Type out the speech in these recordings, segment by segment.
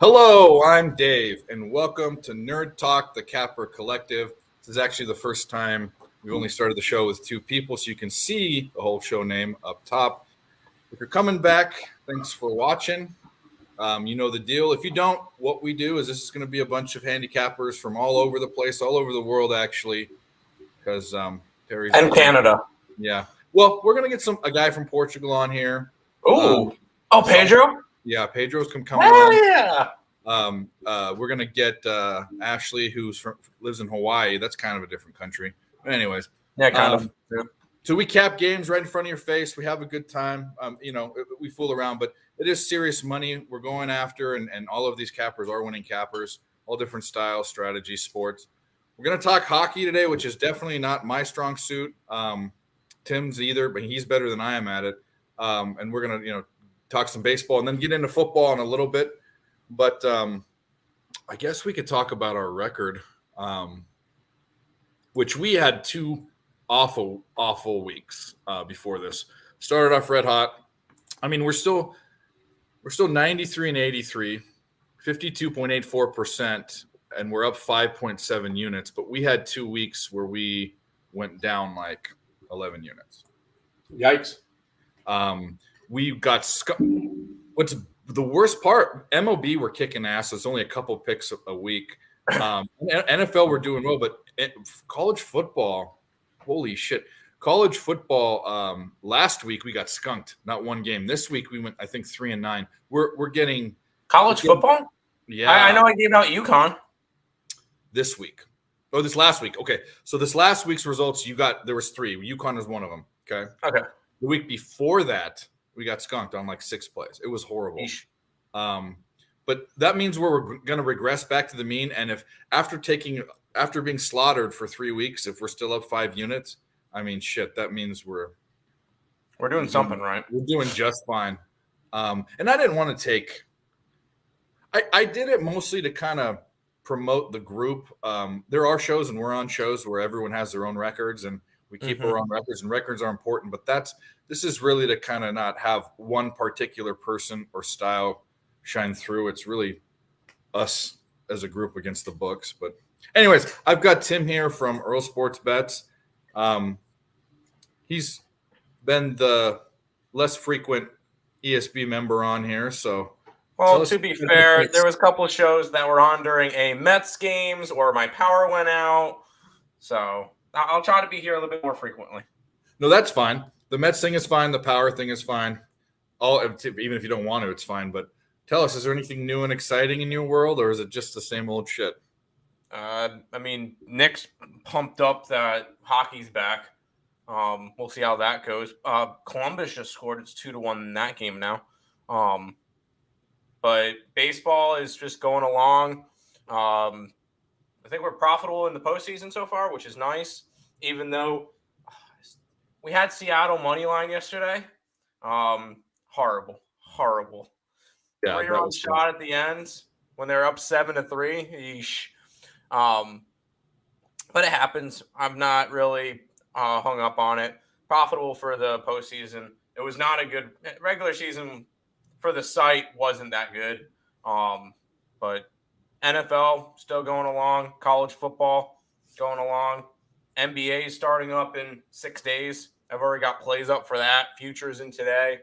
Hello, I'm Dave, and welcome to Nerd Talk, the Capper Collective. This is actually the first time we've only started the show with two people, so you can see the whole show name up top. If you're coming back, thanks for watching. You know the deal. If you don't, what we do is this is going to be a bunch of handicappers from all over the place, all over the world, actually, because Terry's And Canada. Yeah. Well, we're going to get a guy from Portugal on here. Ooh. Pedro? Yeah, Pedro's coming Hell on. yeah. We're gonna get Ashley, who lives in Hawaii. That's kind of a different country. But anyways, Yeah, kind of. Yeah. So we cap games right in front of your face. We have a good time. We fool around, but it is serious money we're going after, and all of these cappers are winning cappers, all different styles, strategies, sports. We're gonna talk hockey today, which is definitely not my strong suit. Tim's either, but he's better than I am at it. And we're gonna talk some baseball and then get into football in a little bit. But I guess we could talk about our record, which we had two awful weeks before this. Started off red hot. I mean, we're still 93 and 83, 52.84%, and we're up 5.7 units. But we had 2 weeks where we went down like 11 units. Yikes. We got what's the worst part, MLB were kicking ass. It's only a couple picks a week. NFL we're doing well, but college football, holy shit. College football, last week we got skunked. Not one game. This week we went, I think, 3-9. We're getting college football? Yeah. I know I gave out UConn. This week. Oh, this last week. Okay. So this last week's results, there was 3. UConn was one of them. Okay. The week before that, we got skunked on like 6 plays. It was horrible. But that means we're going to regress back to the mean. And if after being slaughtered for 3 weeks, if we're still up 5 units, I mean, shit, that means we're doing something right. We're doing just fine. And I didn't want to take. I did it mostly to kind of promote the group. There are shows, and we're on shows where everyone has their own records, and we keep our own records, and records are important. But this is really to kind of not have one particular person or style shine through. It's really us as a group against the books. But anyways, I've got Tim here from Earl Sports Bets. He's been the less frequent ESB member on here. So, well, to be fair, there was a couple of shows that were on during a Mets games or my power went out. So I'll try to be here a little bit more frequently. No, that's fine. The Mets thing is fine. The power thing is fine. Even if you don't want to, it's fine. But tell us, is there anything new and exciting in your world, or is it just the same old shit? I mean, Nick's pumped up that hockey's back. We'll see how that goes. Columbus just scored. It's 2-1 in that game now. But baseball is just going along. I think we're profitable in the postseason so far, which is nice. Even though we had Seattle money line yesterday. Horrible. Yeah, 3-run shot at the end when they're up 7-3. Eesh. But it happens. I'm not really hung up on it. Profitable for the postseason. It was not a good regular season for the site. Wasn't that good. But NFL still going along. College football going along. NBA is starting up in 6 days. I've already got plays up for that. Futures in today.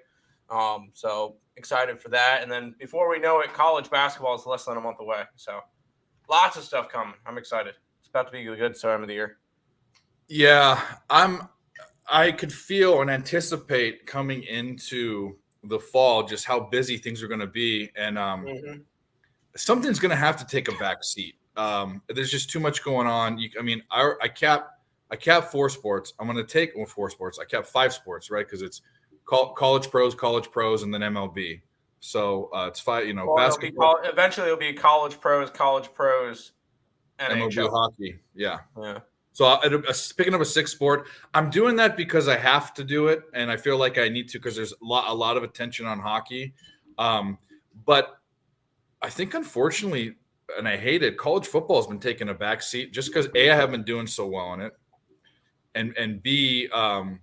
So excited for that. And then before we know it, college basketball is less than a month away. So lots of stuff coming. I'm excited. It's about to be a good time of the year. Yeah, I could feel and anticipate coming into the fall just how busy things are going to be, and something's going to have to take a back seat. There's just too much going on. I cap 4 sports. I'm going to take 4 sports. I cap 5 sports, right? Because it's college pros, and then MLB. So it's 5. Basketball. Eventually, it'll be college pros, NHL. MLB hockey. Yeah. So picking up a 6th sport, I'm doing that because I have to do it, and I feel like I need to because there's a lot of attention on hockey. But I think, unfortunately, and I hate it, college football has been taking a back seat just because A, I haven't been doing so well in it, and B, I'm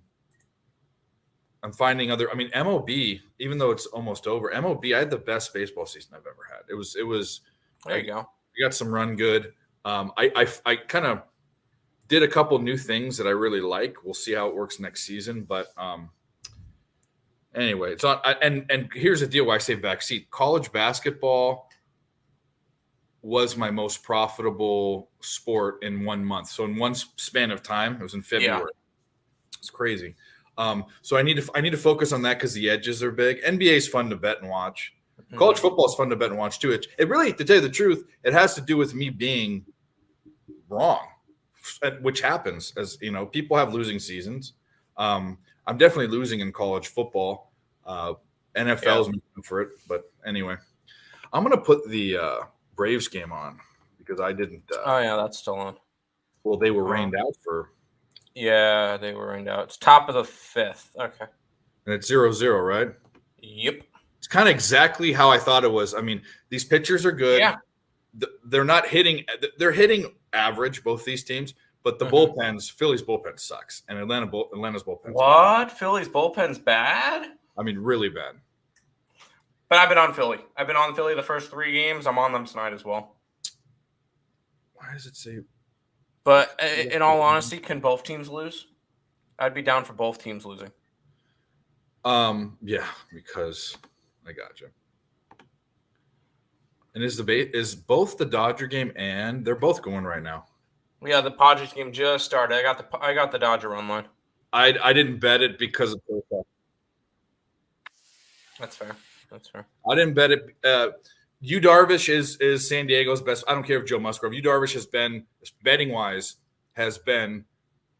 I'm finding other. I mean, MLB, even though it's almost over, MLB, I had the best baseball season I've ever had. It was. There you go. We got some run good. I kind of did a couple new things that I really like. We'll see how it works next season. But anyway, it's on. And here's the deal: why I say backseat. College basketball was my most profitable sport in 1 month. So in one span of time, it was in February. Yeah. It's crazy. So I need to focus on that because the edges are big. NBA is fun to bet and watch. College football is fun to bet and watch too. It really, to tell you the truth, it has to do with me being wrong, which happens as you know. People have losing seasons. I'm definitely losing in college football. NFL's moving for it, but anyway, I'm gonna put the Braves game on because I didn't. Oh yeah, that's still on. Well, they were rained out for. Yeah, they were rained out. It's top of the 5th. Okay. And it's 0-0, right? Yep. It's kind of exactly how I thought it was. I mean, these pitchers are good. Yeah. They're not hitting. They're hitting average, both these teams. But the bullpens, Philly's bullpen sucks, and Atlanta's bullpen. What? Philly's bullpen's bad? I mean, really bad. But I've been on Philly. I've been on Philly the first 3 games. I'm on them tonight as well. Why does it say? But in all honesty, can both teams lose? I'd be down for both teams losing. Yeah, because I got you. And is both the Dodger game and they're both going right now? Yeah, the Padres game just started. I got the Dodger run line. I didn't bet it because of That's fair. I didn't bet it. Yu Darvish is San Diego's best. I don't care if Joe Musgrove. Yu Darvish has been, betting wise, has been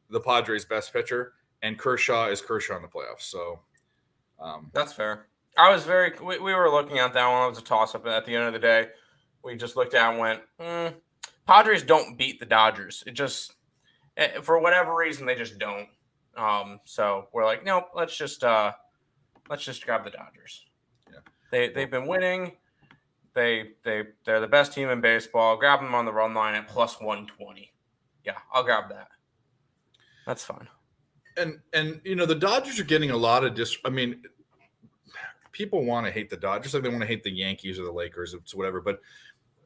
the Padres' best pitcher, and Kershaw is Kershaw in the playoffs. So that's fair. I was we were looking at that one. It was a toss up. At the end of the day, we just looked at it and went, Padres don't beat the Dodgers. It just, for whatever reason, they just don't. So we're like, nope. Let's just grab the Dodgers. Yeah. They've been winning. They're the best team in baseball. Grab them on the run line at plus 120. Yeah, I'll grab that. That's fine. And you know the Dodgers are getting a lot of I mean, people want to hate the Dodgers like they want to hate the Yankees or the Lakers. It's whatever. But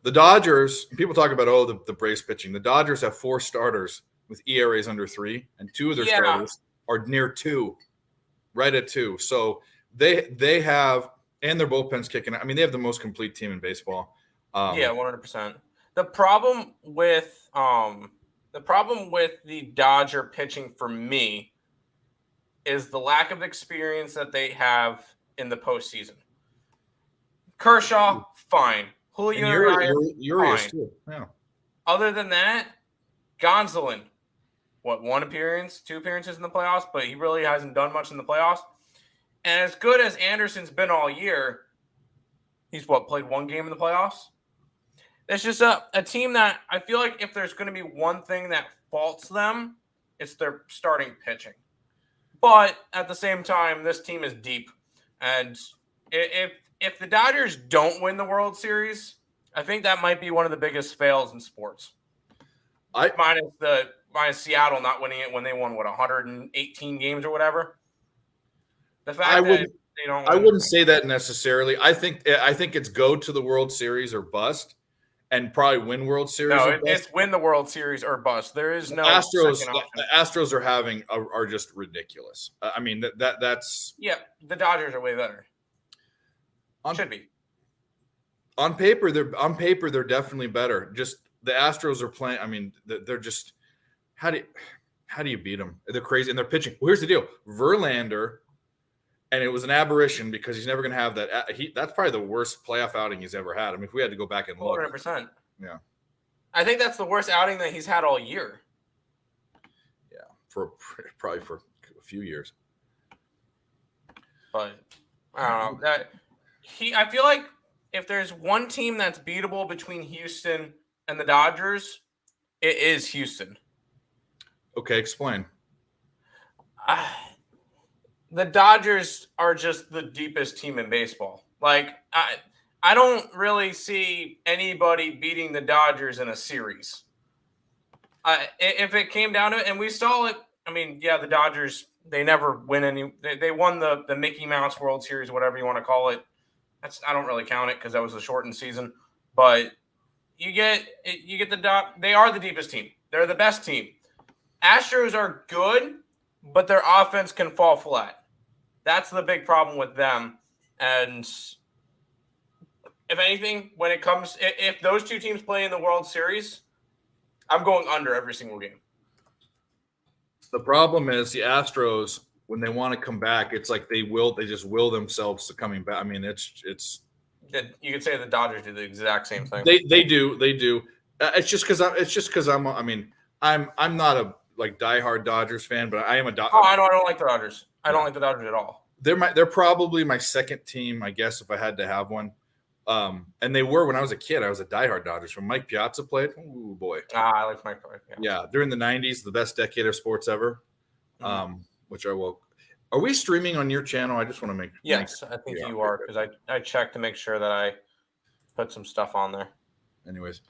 the Dodgers, people talk about the Braves pitching. The Dodgers have 4 starters with ERAs under 3, and 2 of their starters are near 2, right at 2. So they have. And their bullpen's kicking. I mean, they have the most complete team in baseball. 100%. The problem with the Dodger pitching for me is the lack of experience that they have in the postseason. Kershaw, fine. Julio Urias too. Yeah. Other than that, Gonsolin, 1 appearance, 2 appearances in the playoffs, but he really hasn't done much in the playoffs. And as good as Anderson's been all year, he's played 1 game in the playoffs? It's just a team that I feel like if there's going to be one thing that faults them, it's their starting pitching. But at the same time, this team is deep. And if the Dodgers don't win the World Series, I think that might be one of the biggest fails in sports. Minus Seattle not winning it when they won, 118 games or whatever. The fact I wouldn't say that necessarily. I think it's go to the World Series or bust, and probably win World Series. No, it's win the World Series or bust. There is no Astros. The Astros are just ridiculous. I mean that's the Dodgers are way better. Should be. On paper, they're definitely better. Just the Astros are playing. I mean, they're just how do you beat them? They're crazy and they're pitching. Well, here's the deal: Verlander. And it was an aberration because he's never going to have that. That's probably the worst playoff outing he's ever had. I mean, if we had to go back and look. 100%. Yeah. I think that's the worst outing that he's had all year. Yeah, probably for a few years. But I don't know. I feel like if there's one team that's beatable between Houston and the Dodgers, it is Houston. Okay, explain. The Dodgers are just the deepest team in baseball. Like, I don't really see anybody beating the Dodgers in a series. If it came down to it, and we saw it, I mean, yeah, the Dodgers They never win any. They won the Mickey Mouse World Series, whatever you want to call it. I don't really count it because that was a shortened season. But you get they are the deepest team. They're the best team. Astros are good, but their offense can fall flat. That's the big problem with them. And if anything, when it comes, if those two teams play in the World Series, I'm going under every single game. The problem is the Astros, when they want to come back, it's like they just will themselves to coming back. I mean, it's you could say the Dodgers do the exact same thing. They do. It's just because I'm not a like diehard Dodgers fan, but I am a Dodgers. Oh, I don't like the Dodgers. I don't like the Dodgers at all. They're probably my second team, I guess, if I had to have one. And they were when I was a kid. I was a diehard Dodgers. When Mike Piazza played, oh boy, I like Mike Piazza. Yeah, during the '90s, the best decade of sports ever. Which I will. Are we streaming on your channel? I just want to make. Yes, I think you are because I checked to make sure that I put some stuff on there. Anyways,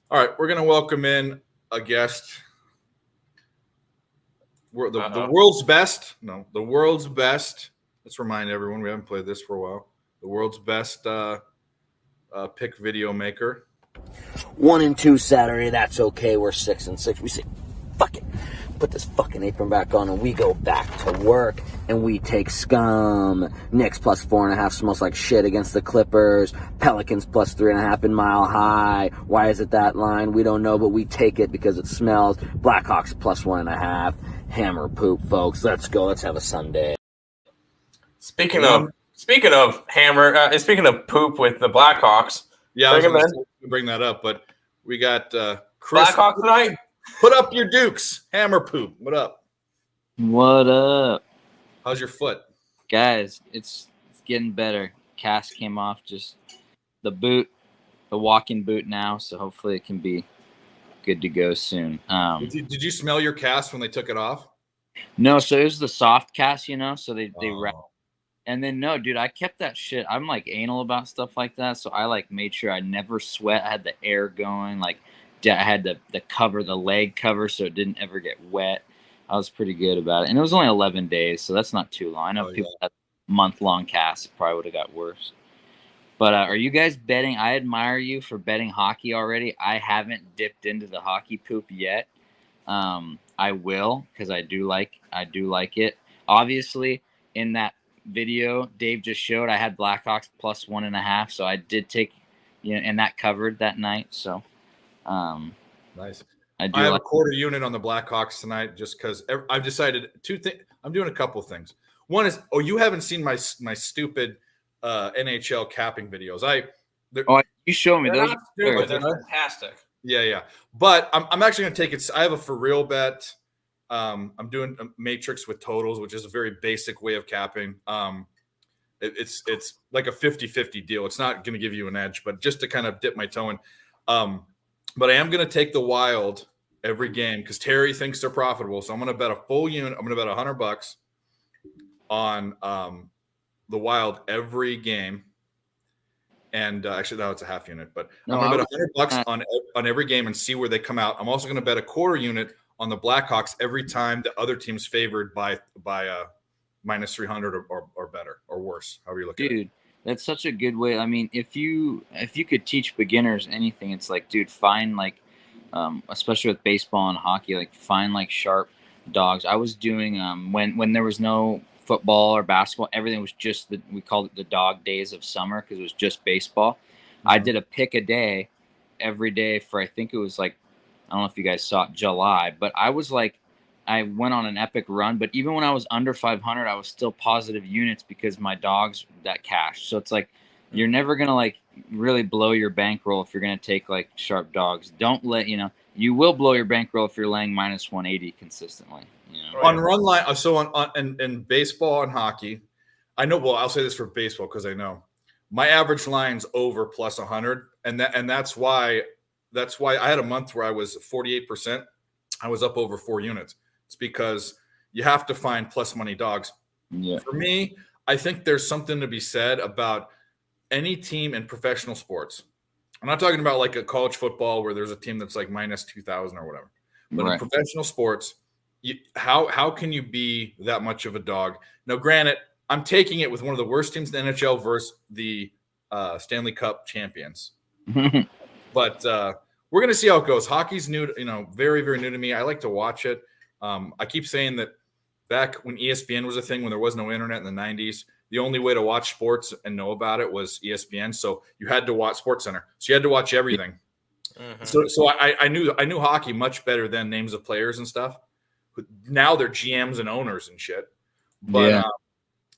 all right, we're gonna welcome in a guest. The world's best. No, the world's best. Let's remind everyone we haven't played this for a while. The world's best pick video maker. 1-2 Saturday. That's okay. We're 6-6. We say, fuck it. Put this fucking apron back on and we go back to work and we take Scum. Knicks plus 4.5 smells like shit against the Clippers. Pelicans plus 3.5 in Mile High. Why is it that line? We don't know, but we take it because it smells. Blackhawks plus 1.5. Hammer poop, folks. Let's go. Let's have a Sunday. Speaking of hammer, speaking of poop with the Blackhawks. Yeah, I was going to bring that up, but we got Chris. Blackhawks tonight. Put up your Dukes. Hammer poop. What up? What up? How's your foot? Guys, it's getting better. Cast came off, just the boot, the walking boot now, so hopefully it can be good to go soon. Did you smell your cast when they took it off? No, so it was the soft cast, so they wrapped. Oh. And then no, dude, I kept that shit. I'm like anal about stuff like that, so I like made sure I never sweat. I had the air going, like I had the cover, the leg cover, so it didn't ever get wet. I was pretty good about it, and it was only 11 days, so that's not too long. I know people had month-long casts, it probably would have got worse. But are you guys betting? I admire you for betting hockey already. I haven't dipped into the hockey poop yet. I will because I do like it. Obviously, in that video Dave just showed, I had Blackhawks plus 1.5, so I did take, and that covered that night. So, nice. I have a quarter unit on the Blackhawks tonight just because I've decided two things. I'm doing a couple of things. One is, you haven't seen my stupid NHL capping videos. You showed me those. They're fantastic. Yeah. But I'm actually going to take it. I have a for real bet. I'm doing a matrix with totals, which is a very basic way of capping. It's like a 50-50 deal. It's not going to give you an edge, but just to kind of dip my toe in. But I am going to take the Wild every game because Terry thinks they're profitable. So I'm going to bet a full unit. I'm going to bet $100 on the Wild every game. And actually, no, it's a half unit. But I'm going to bet $100 on every game and see where they come out. I'm also going to bet a quarter unit on the Blackhawks every time the other team's favored by minus 300 or better or worse, however you look at it. Dude, that's such a good way. I mean, if you could teach beginners anything, it's like, dude, find like, especially with baseball and hockey, like find like sharp dogs. I was doing when there was no football or basketball, everything was just we called it the dog days of summer because it was just baseball. Mm-hmm. I did a pick a day every day for, I think it was like, I don't know if you guys saw it, July, but I was like, I went on an epic run, but even when I was under 500, I was still positive units because my dogs that cashed. So it's like, you're never going to like really blow your bankroll if you're going to take like sharp dogs. Don't let, you will blow your bankroll if you're laying minus 180 consistently. On run line. So in baseball and hockey, I know, well, I'll say this for baseball because I know my average line's over plus 100. And that's why I had a month where I was 48%. I was up over 4 units. It's because you have to find plus money dogs. Yeah. For me, I think there's something to be said about any team in professional sports. I'm not talking about like a college football where there's a team that's like minus 2,000 or whatever. But in professional sports, how can you be that much of a dog? Now, granted, I'm taking it with one of the worst teams in the NHL versus the Stanley Cup champions. But we're going to see how it goes. Hockey's new, very, very new to me. I like to watch it. I keep saying that back when ESPN was a thing, when there was no internet in the 90s, the only way to watch sports and know about it was ESPN. So you had to watch SportsCenter. So you had to watch everything. Mm-hmm. So I knew hockey much better than names of players and stuff. But now they're GMs and owners and shit. But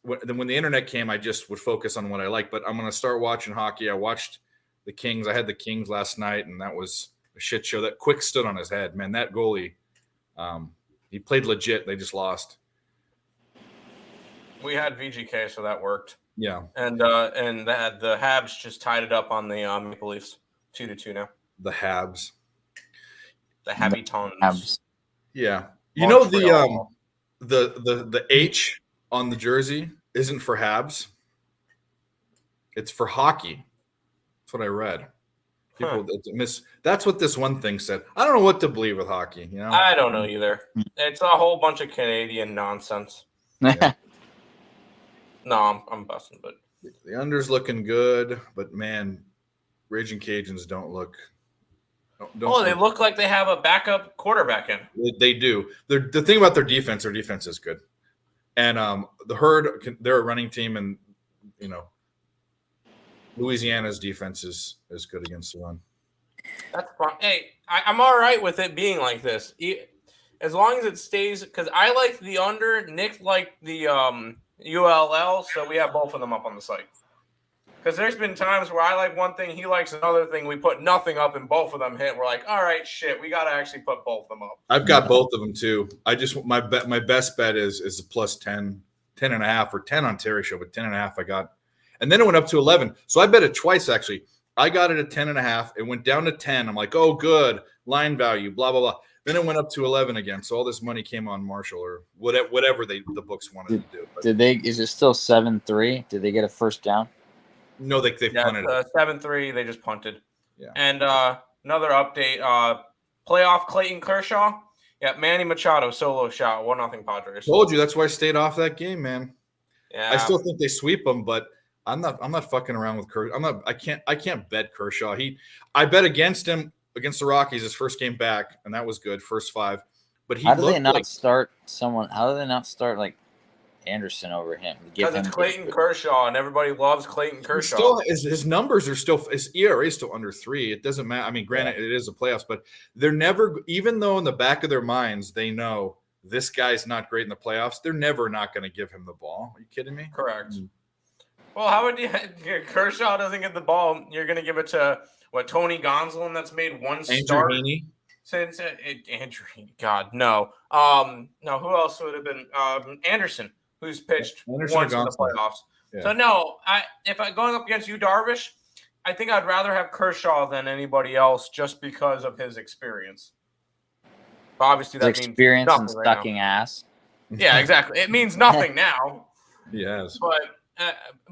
when the internet came, I just would focus on what I like. But I'm going to start watching hockey. I watched the Kings. I had the Kings last night, and that was a shit show. That Quick stood on his head, man. That goalie, he played legit. They just lost. We had VGK, so that worked. Yeah, and the Habs just tied it up on the Maple Leafs, 2-2 now. The Habs, the Habitons. Yeah, the H on the jersey isn't for Habs. It's for hockey. That's what I read. People miss. That's what this one thing said. I don't know what to believe with hockey. I don't know either. It's a whole bunch of Canadian nonsense. Yeah. No, I'm busting, but the under's looking good. But man, Raging Cajuns don't look. They look like they have a backup quarterback in. They do. The thing about their defense is good, and the Herd, they're a running team, and Louisiana's defense is good against the run. That's fine. Hey, I'm all right with it being like this, as long as it stays. Because I like the under. Nick liked the ULL, so we have both of them up on the site. Because there's been times where I like one thing, he likes another thing. We put nothing up, and both of them hit. We're like, all right, shit, we got to actually put both of them up. I've got both of them too. I just my best bet is a plus 10.5 or 10 on Terry show, but 10.5 I got. And then it went up to 11. So I bet it twice, actually. I got it at 10.5. It went down to 10. I'm like, oh, good. Line value, blah, blah, blah. Then it went up to 11 again. So all this money came on Marshall or whatever the books wanted to do. But is it still 7-3? Did they get a first down? No, they punted it. 7-3. They just punted. Yeah. And another update, playoff Clayton Kershaw. Yeah, Manny Machado, solo shot, 1-0 Padres. Told you, that's why I stayed off that game, man. Yeah. I still think they sweep them, but I'm not fucking around with Kershaw. I can't bet Kershaw. I bet against him against the Rockies his first game back, and that was good, first 5. But how do they not start like Anderson over him? Because it's Clayton Kershaw, and everybody loves Clayton Kershaw. His numbers are still, his ERA is still under 3. It doesn't matter. I mean, granted, it is a playoffs, but they're never, even though in the back of their minds they know this guy's not great in the playoffs, they're never not going to give him the ball. Are you kidding me? Correct. Well, how would Kershaw doesn't get the ball? You're going to give it to Tony Gonsolin, that's made one start since Andrew Heaney. God, no. No, who else would have been Anderson, who's pitched once in the playoffs. Yeah. So no, if I'm going up against you, Darvish, I think I'd rather have Kershaw than anybody else just because of his experience. But obviously, that means experience and sucking ass. Yeah, exactly. It means nothing now. Yes,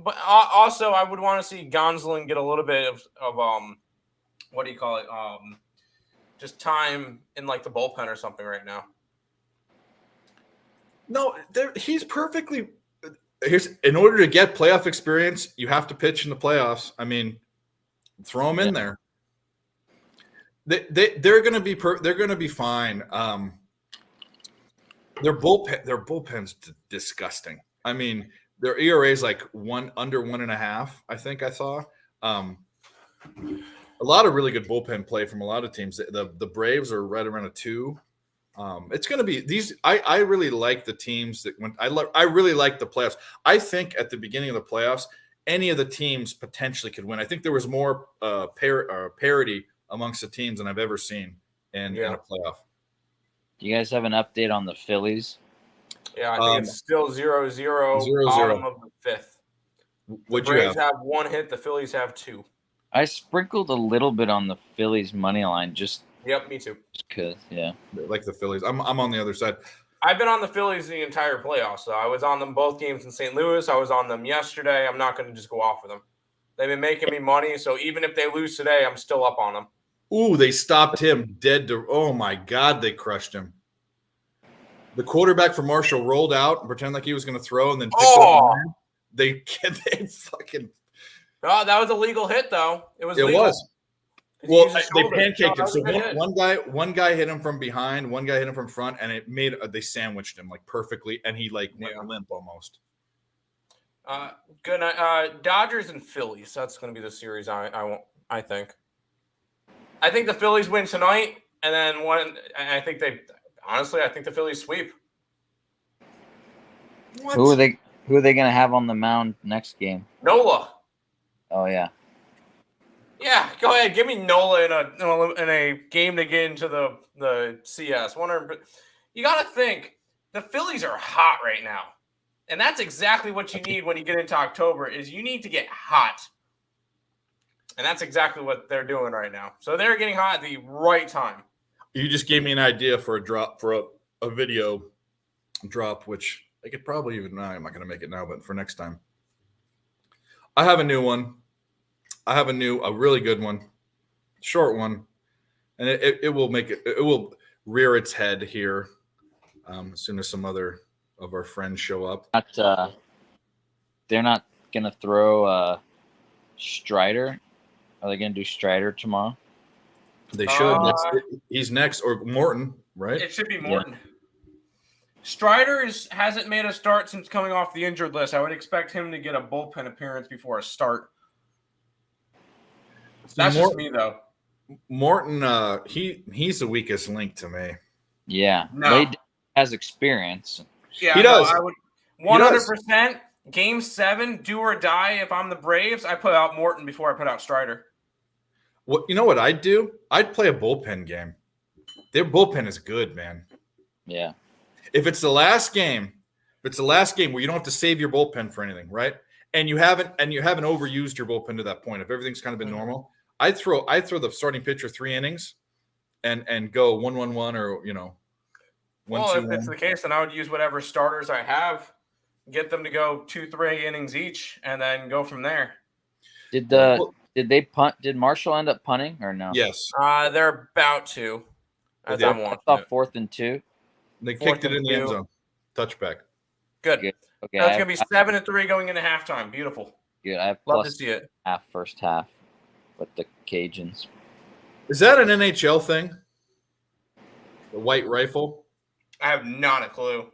but also I would want to see Gonsolin get a little bit of what do you call it? Just time in like the bullpen or something right now. No, he's perfectly. In order to get playoff experience, you have to pitch in the playoffs. I mean, throw him in there. They're going to be they're going to be fine. Their bullpen's disgusting. I mean, their ERA is like under 1.5. I think I saw. A lot of really good bullpen play from a lot of teams. The Braves are right around a 2. It's going to be these. I really like the teams that went. I really like the playoffs. I think at the beginning of the playoffs, any of the teams potentially could win. I think there was more parity amongst the teams than I've ever seen in a playoff. Do you guys have an update on the Phillies? Yeah, I think it's still 0-0, bottom of the 5th. What the Braves have 1 hit. The Phillies have 2. I sprinkled a little bit on the Phillies money line just. Yep, me too. Because, yeah. Like the Phillies. I'm on the other side. I've been on the Phillies the entire playoffs. So I was on them both games in St. Louis. I was on them yesterday. I'm not going to just go off of them. They've been making me money. So even if they lose today, I'm still up on them. Ooh, they stopped him dead to – oh, my God, they crushed him. The quarterback for Marshall rolled out and pretended like he was going to throw, and then picked Oh! up. They fucking. Oh, that was a legal hit, though. It was. It legal. was. 'Cause he Well, used his they shoulder. pancaked No, him. So that was a good hit. one guy hit him from behind, one guy hit him from front, and it made they sandwiched him like perfectly, and he like went Yeah. limp almost. Good night. Dodgers and Phillies. That's going to be the series. I think. I think the Phillies win tonight, and then one. I think they. Honestly, I think the Phillies sweep. What? Who are they gonna have on the mound next game? Nola. Oh yeah. Yeah, go ahead. Give me Nola in a game to get into the CS. You got to think the Phillies are hot right now, and that's exactly what you need when you get into October. Is you need to get hot, and that's exactly what they're doing right now. So they're getting hot at the right time. You just gave me an idea for a drop for a video drop, which I could probably even. No, I'm not going to make it now, but for next time, I have a new one. I have a really good one, short one, and it will make it. It will rear its head here as soon as some other of our friends show up. They're not gonna throw Strider. Are they gonna do Strider tomorrow? They should. He's next, or Morton, right? It should be Morton. Yeah. Strider hasn't made a start since coming off the injured list. I would expect him to get a bullpen appearance before a start. That's just me, though. Morton, he's the weakest link to me. Yeah, no. He has experience. Yeah, he does. I would 100%. Game 7, do or die. If I'm the Braves, I put out Morton before I put out Strider. Well, you know what I'd do? I'd play a bullpen game. Their bullpen is good, man. Yeah. If it's the last game where you don't have to save your bullpen for anything, right? And you haven't overused your bullpen to that point. If everything's kind of been normal, I'd throw the starting pitcher 3 innings and go 1-1-1 or 1-2-1. Well, if it's the case, then I would use whatever starters I have, get them to go 2-3 innings each, and then go from there. Did they punt? Did Marshall end up punting or no? Yes. They're about to. I thought 4th and 2. They kicked it in the end zone. Touchback. Good. Okay. That's going to be 7-3 going into halftime. Beautiful. Good. I have love to see it. First half with the Cajuns. Is that an NHL thing? The White Rifle? I have not a clue.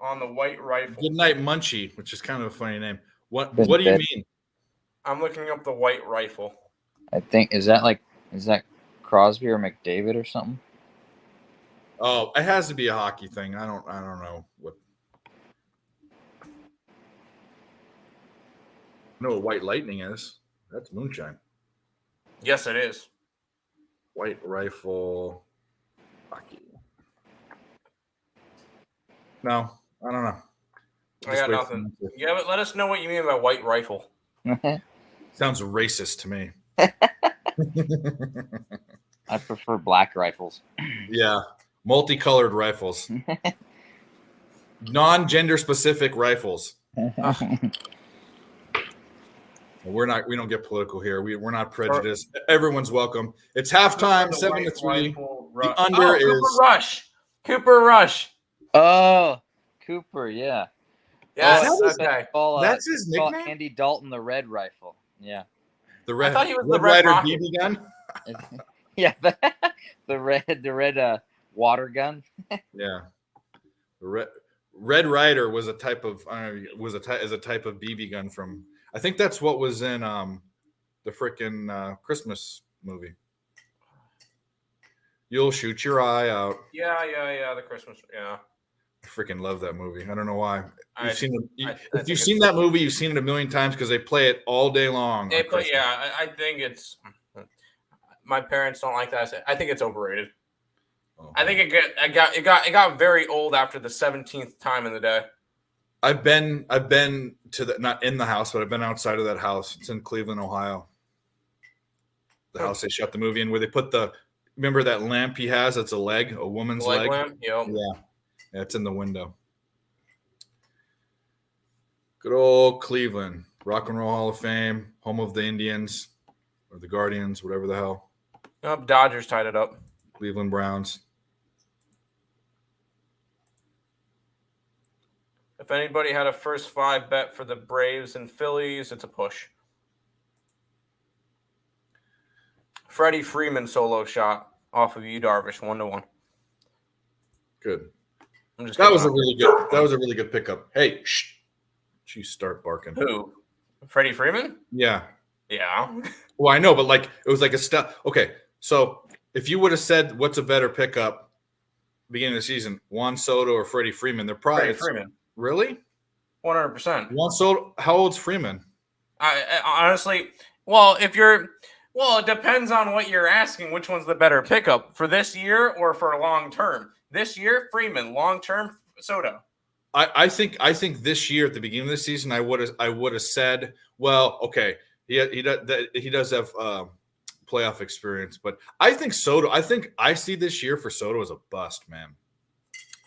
On the White Rifle. Good Night Munchie, which is kind of a funny name. What do you mean? I'm looking up the White Rifle. I think is that Crosby or McDavid or something? Oh, it has to be a hockey thing. I don't know what. I know what White Lightning is. That's moonshine. Yes, it is. White Rifle hockey. No, I don't know. I got nothing. Yeah, but let us know what you mean by White Rifle. Sounds racist to me. I prefer black rifles. Yeah, multicolored rifles. Non-gender specific rifles. We don't get political here. We're not prejudiced. Everyone's welcome. It's halftime, 7-3. The under is Cooper Rush. Oh, Cooper, yeah. Yeah, okay. That's his nickname? Andy Dalton, the Red Rifle. Yeah. I thought he was the Red Rider BB gun? Yeah, the red water gun. Yeah. The Red Rider was a type of BB gun from, I think that's what was in the frickin' Christmas movie. You'll shoot your eye out. Yeah, the Christmas, yeah. I freaking love that movie. I don't know why. If you've seen it's that movie, you've seen it a million times because they play it all day long. I think it's. My parents don't like that. I think it's overrated. Oh, I think it got very old after the 17th time in the day. I've been to the, not in the house, but I've been outside of that house. It's in Cleveland, Ohio. The house they shot the movie in, where they put remember that lamp he has? That's a woman's leg. Lamp? Yep. Yeah, it's in the window. Good old Cleveland, Rock and Roll Hall of Fame, home of the Indians or the Guardians, whatever the hell. Dodgers tied it up. Cleveland Browns. If anybody had a first 5 bet for the Braves and Phillies, it's a push. Freddie Freeman solo shot off of you, Darvish, 1-1. Good. I'm just That was kidding. a really good pickup. Hey, shh. You start barking. Who? Freddie Freeman? Yeah. Yeah. Well, I know, but like it was like a step. Okay, so if you would have said what's a better pickup beginning of the season, Juan Soto or Freddie Freeman, they're probably Freddie Freeman. Really? 100%. Juan Soto. How old's Freeman? I honestly, it depends on what you're asking. Which one's the better pickup for this year or for long term? This year, Freeman. Long term, Soto. I think this year at the beginning of the season, I would have said, well, okay, he does have playoff experience, but I think Soto. I think I see this year for Soto as a bust, man.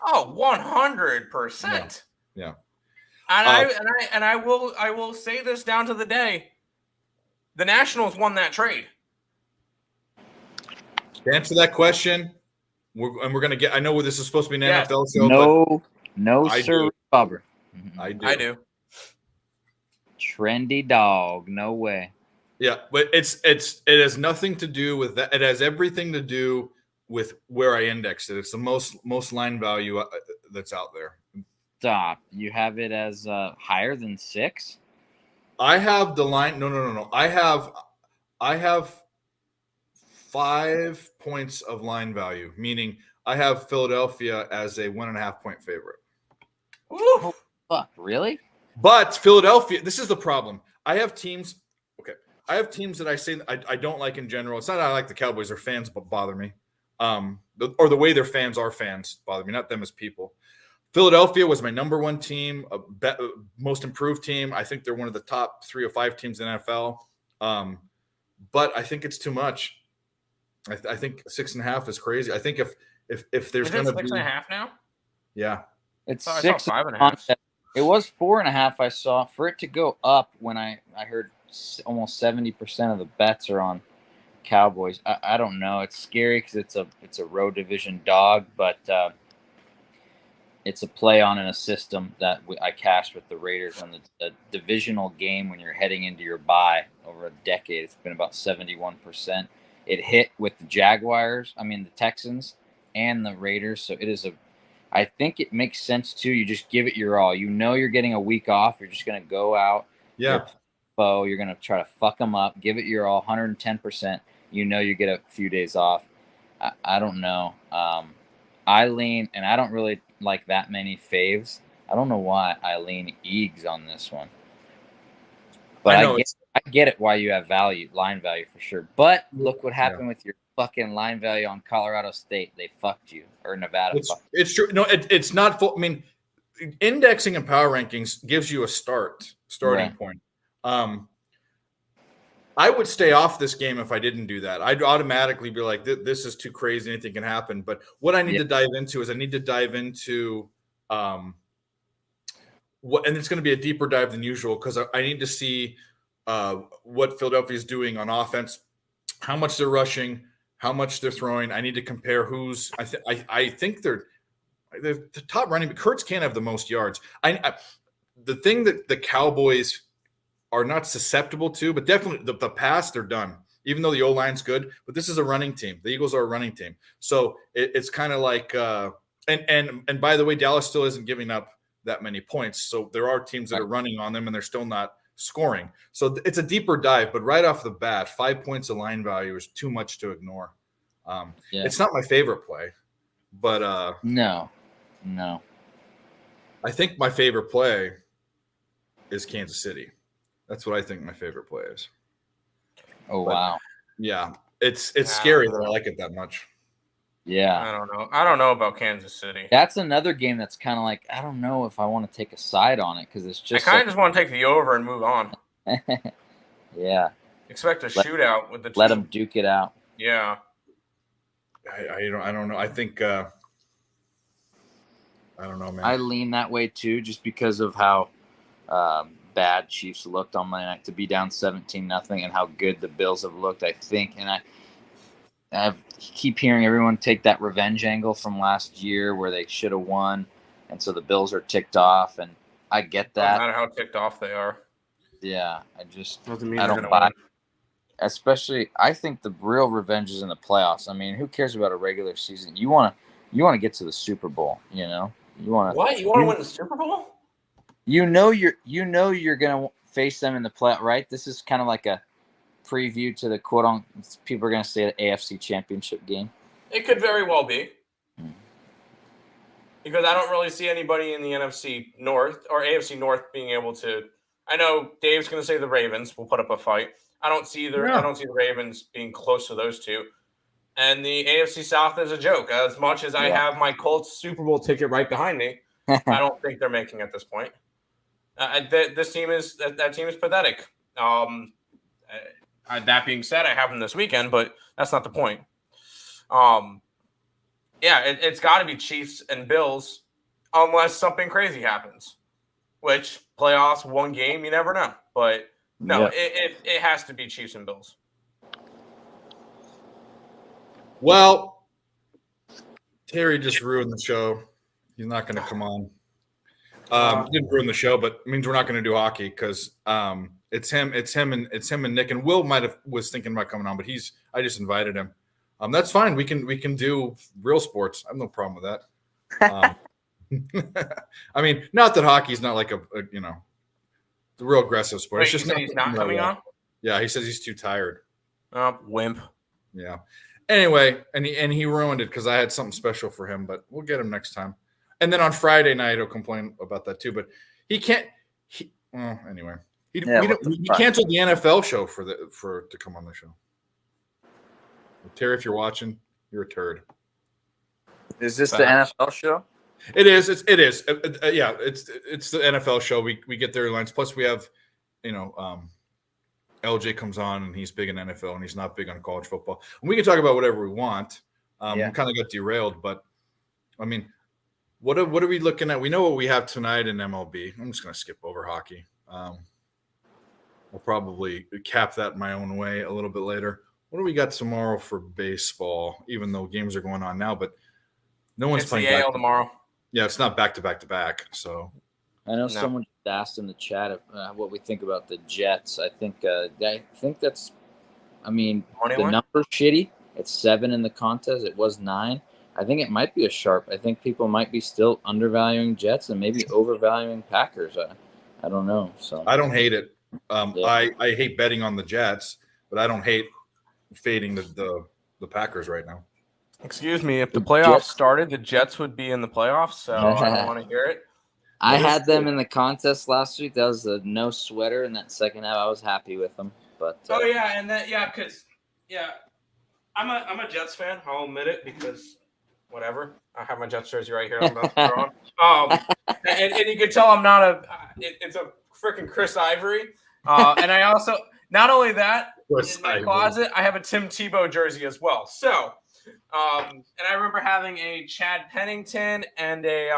Oh, 100%. Yeah. And I will say this down to the day. The Nationals won that trade. To answer that question, we're gonna get. I know this is supposed to be an Yeah. NFL show, No, I sir, do. Bobber. but I do. I do. Trendy dog. No way. Yeah, but it has nothing to do with that. It has everything to do with where I indexed it. It's the most line value that's out there. Stop. You have it as higher than 6? I have the line. No. I have 5 points of line value, meaning I have Philadelphia as a 1.5 point favorite. Woo. Fuck, really? But Philadelphia, this is the problem. I have teams. Okay, I have teams that I say I don't like in general. It's not that I like the Cowboys. Their fans bother me, or the way their fans are fans bother me. Not them as people. Philadelphia was my number one team, most improved team. I think they're one of the top 3 or 5 teams in the NFL. But I think it's too much. I think 6.5 is crazy. I think if there's Is it going to be 6.5 now? yeah. It's I saw 6. 5.5. It was 4.5. I saw for it to go up when I heard almost 70% of the bets are on Cowboys. I don't know. It's scary because it's a road division dog, but it's a play on in a system that I cashed with the Raiders on the divisional game when you're heading into your bye over a decade. It's been about 71%. It hit with the the Texans and the Raiders. So it is I think it makes sense too. You just give it your all. You know you're getting a week off. You're just going to go out. Yeah. You're going to try to fuck them up. Give it your all, 110%. You know you get a few days off. I don't know. I lean, and I don't really like that many faves. I don't know why I lean Eags on this one. But I get it why you have line value for sure. But look what happened with your fucking line value on Colorado State. They fucked you, or Nevada. It's true. No, it's not full. I mean, indexing and power rankings gives you a starting point. I would stay off this game if I didn't do that. I'd automatically be like, this is too crazy. Anything can happen. But what I need to dive into is what, and it's going to be a deeper dive than usual because I need to see what Philadelphia is doing on offense, how much they're rushing, how much they're throwing. I need to compare who's. I think they're the top running. But Kurtz can't have the most yards. The thing that the Cowboys are not susceptible to, but definitely the pass, they're done. Even though the O-line's good, but this is a running team. The Eagles are a running team. So it's kind of like and by the way, Dallas still isn't giving up that many points. So there are teams that are running on them and they're still not scoring. So it's a deeper dive, but right off the bat, 5 points of line value is too much to ignore. It's not my favorite play, but no. I think my favorite play is Kansas City. That's what I think my favorite play is. Oh, wow. Yeah. It's scary that I like it that much. Yeah. I don't know about Kansas City. That's another game that's kind of like, I don't know if I want to take a side on it because it's just. I kind of just want to take the over and move on. Yeah. Expect a shootout with the team. Let them duke it out. Yeah. I don't know. I think I don't know, man. I lean that way too, just because of how bad Chiefs looked on Monday night to be down 17-0 and how good the Bills have looked, I think. And I keep hearing everyone take that revenge angle from last year where they should have won. And so the Bills are ticked off. And I get No that. matter how ticked off they are, Yeah, I just doesn't mean I they're don't gonna buy. win. Especially, I think the real revenge is in the playoffs. I mean, who cares about a regular season? You want to get to the Super Bowl. You know, you want to. What? You want to win the Super Bowl? You're gonna face them in the play, right? This is kind of like a preview to the quote on. People are gonna say the AFC Championship game. It could very well be. Hmm. Because I don't really see anybody in the NFC North or AFC North being able to. I know Dave's going to say the Ravens will put up a fight. I don't see the Ravens being close to those two. And the AFC South is a joke. As much as I have my Colts Super Bowl ticket right behind me, I don't think they're making at this point. This team is that team is pathetic. That being said, I have them this weekend, but that's not the point. It's got to be Chiefs and Bills unless something crazy happens, which playoffs, one game, you never know. But no, it has to be Chiefs and Bills. Well, Terry just ruined the show. He's not going to come on. Didn't ruin the show, but it means we're not going to do hockey because it's him and Nick, and Will was thinking about coming on, but I just invited him. That's fine. We can do real sports. I have no problem with that. I mean, not that hockey's not like a the real aggressive sport. Wait, It's just he's not coming on? Yeah, he says he's too tired. Wimp. Yeah. Anyway, and he ruined it because I had something special for him, but we'll get him next time. And then on Friday night, he'll complain about that too. But he can't. Anyway, he canceled the NFL show to come on the show. Terry, if you're watching, you're a turd. Is this the NFL show? It is. It is. Yeah, it's the NFL show. We get their lines. Plus, we have, LJ comes on and he's big in NFL and he's not big on college football. And we can talk about whatever we want. We kind of got derailed, but I mean, what are we looking at? We know what we have tonight in MLB. I'm just going to skip over hockey. I'll probably cap that my own way a little bit later. What do we got tomorrow for baseball? Even though games are going on now, but no one's playing. It's the AL tomorrow. Yeah, it's not back to back. So I know someone just asked in the chat what we think about the Jets. I think that's. I mean, the number's shitty. It's 7 in the contest. It was 9. I think it might be a sharp. I think people might be still undervaluing Jets and maybe overvaluing Packers. I don't know. So I don't hate it. I hate betting on the Jets, but I don't hate fading the Packers right now. Excuse me. If the playoffs started, the Jets would be in the playoffs. So I don't want to hear it. I had them in the contest last week. That was a no sweater in that second half. I was happy with them. But because I'm a Jets fan. I'll admit it because whatever. I have my Jets jersey right here. I'm about to throw on. And you can tell I'm not it's a freaking Chris Ivory. And I also not only that in my closet, I have a Tim Tebow jersey as well. So, and I remember having a Chad Pennington and a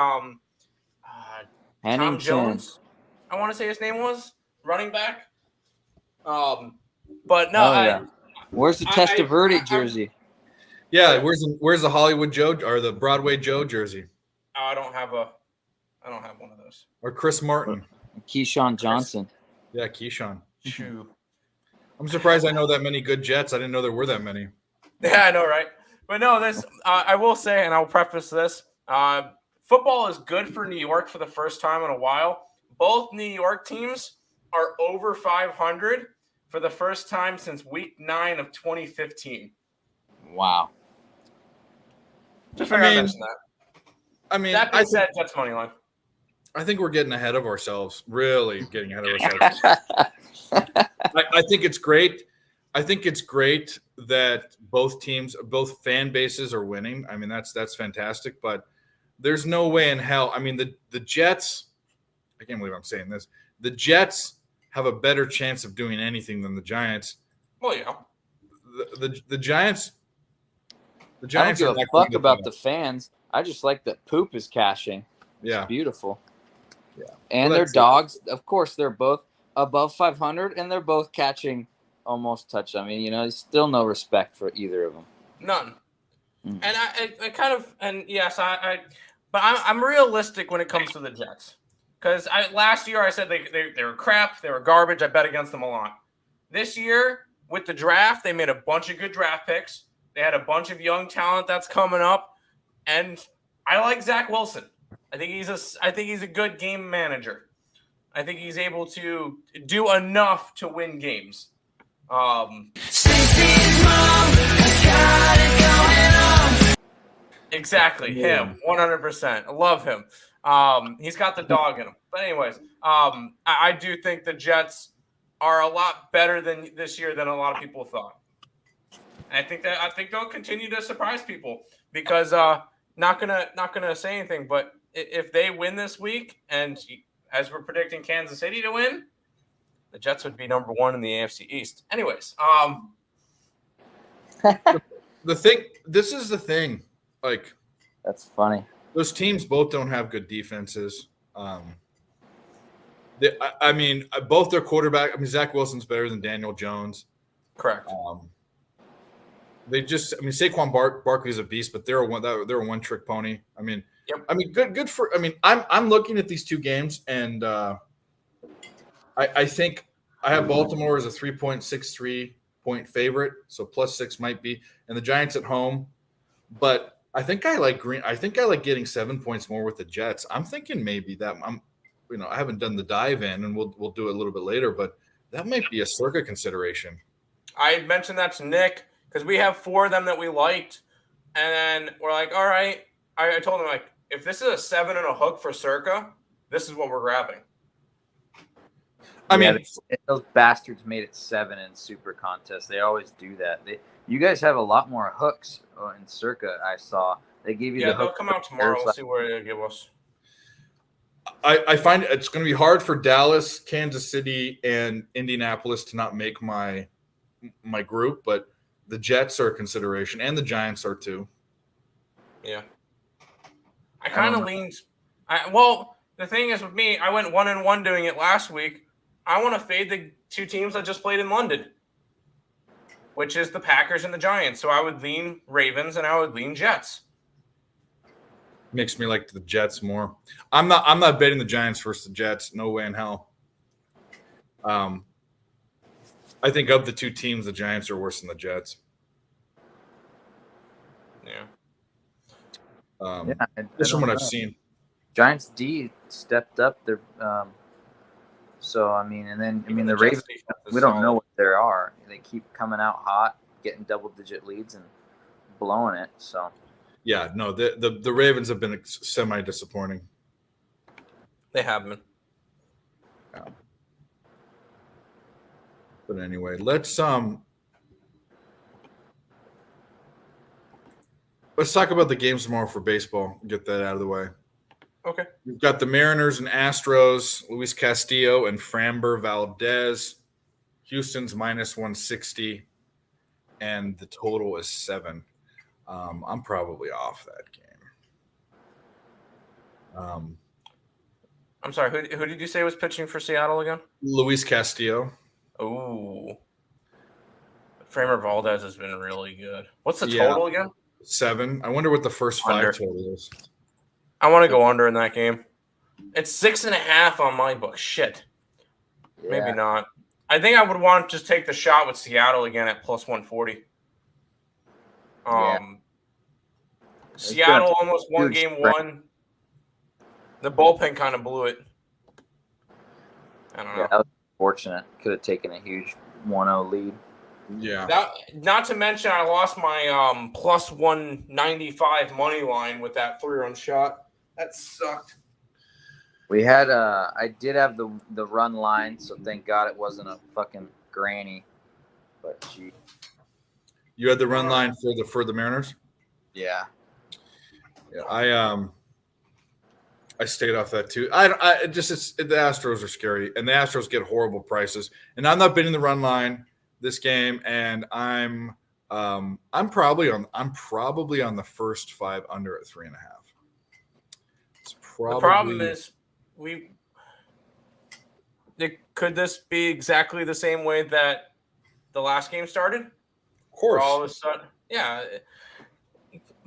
Tom Jones. I want to say his name was running back. But no. Where's the Testaverde jersey? Yeah, where's the Hollywood Joe or the Broadway Joe jersey? I don't have one of those. Or Chris Martin. Keyshawn Johnson. Yeah, Keyshawn. Shoo. I'm surprised I know that many good Jets. I didn't know there were that many. Yeah, I know, right? But no, this I will say, and I'll preface this. Football is good for New York for the first time in a while. Both New York teams are over 500 for the first time since Week 9 of 2015. Wow. Just figured I'd mention that. I mean, that being said, Jets money line. I think we're getting ahead of ourselves. Really getting ahead of ourselves. I think it's great. I think it's great that both fan bases are winning. I mean, that's fantastic. But there's no way in hell. I mean, the Jets. I can't believe I'm saying this. The Jets have a better chance of doing anything than the Giants. Well, yeah. The Giants. The Giants I don't give a fuck about the fans. I just like that Poop is cashing. Yeah, it's beautiful. Yeah, and their dogs. Of course, they're both above 500, and they're both catching almost touch. I mean, there's still no respect for either of them. None. And I kind of, and yes, but I'm realistic when it comes to the Jets Because last year I said they were crap, they were garbage. I bet against them a lot. This year with the draft, they made a bunch of good draft picks. They had a bunch of young talent that's coming up, and I like Zach Wilson. I think he's a good game manager. I think he's able to do enough to win games. Exactly, him, 100%. I love him. He's got the dog in him. But anyways, I do think the Jets are a lot better than this year than a lot of people thought. And I think they'll continue to surprise people because not gonna say anything, but if they win this week, and as we're predicting Kansas City to win, the Jets would be number 1 in the AFC East. Anyways, this is the thing. Like, That's funny. those teams both don't have good defenses. Both their quarterback. I mean, Zach Wilson's better than Daniel Jones. correct. Saquon Barkley's a beast, but they're a one trick pony. Yep. Good for. I'm looking at these two games, and I think I have Baltimore as a 3.63 point favorite, so +6 might be, and the Giants at home. But I think I like Green. I think I like getting 7 points more with the Jets. I'm thinking maybe that I haven't done the dive in, and we'll do it a little bit later, but that might be a circa consideration. I mentioned that to Nick because we have 4 of them that we liked, and then we're like, all right. I told him, like, if this is a 7 and a hook for circa, this is what we're grabbing. Those bastards made it 7 in Super Contest. They always do that. You guys have a lot more hooks in Circa. I saw they gave you. Yeah, they'll come out tomorrow. We'll see where they give us. I find it's going to be hard for Dallas, Kansas City, and Indianapolis to not make my group, but the Jets are a consideration, and the Giants are too. Yeah, I kind of leaned. Well, the thing is with me, I went 1-1 doing it last week. I want to fade the 2 teams that just played in London, which is the Packers and the Giants. So I would lean Ravens and I would lean Jets. Makes me like the Jets more. I'm not betting the Giants versus the Jets. No way in hell. I think of the 2 teams, the Giants are worse than the Jets. Yeah. Just from what I've seen. Giants D stepped up their the Ravens, we don't know what they are. They keep coming out hot, getting double-digit leads and blowing it. So, yeah, no, the Ravens have been semi-disappointing. They have been. Yeah. But anyway, let's talk about the games tomorrow for baseball. Get that out of the way. Okay. We've got the Mariners and Astros, Luis Castillo and Framber Valdez. Houston's -160, and the total is 7. I'm probably off that game. I'm sorry. Who did you say was pitching for Seattle again? Luis Castillo. Ooh. Framer Valdez has been really good. What's the total again? 7. I wonder what the first 5 Under. total is. I want to go under in that game. It's 6.5 on my book. Shit. yeah. Maybe not. I think I would want to just take the shot with Seattle again at +140. Seattle almost won game 1. The bullpen kind of blew it. I don't know. Yeah, that was fortunate. Could have taken a huge 1-0 lead. Yeah. Not to mention, I lost my +195 money line with that 3-run shot. That sucked. We had I did have the run line, so thank God it wasn't a fucking granny. But gee. You had the run line for the Mariners? Yeah. Yeah, I stayed off that too. The Astros are scary, and the Astros get horrible prices. And I'm not bidding the run line this game, and I'm probably on the first 5 under at 3.5. The problem is could this be exactly the same way that the last game started? Of course. All of a sudden, yeah.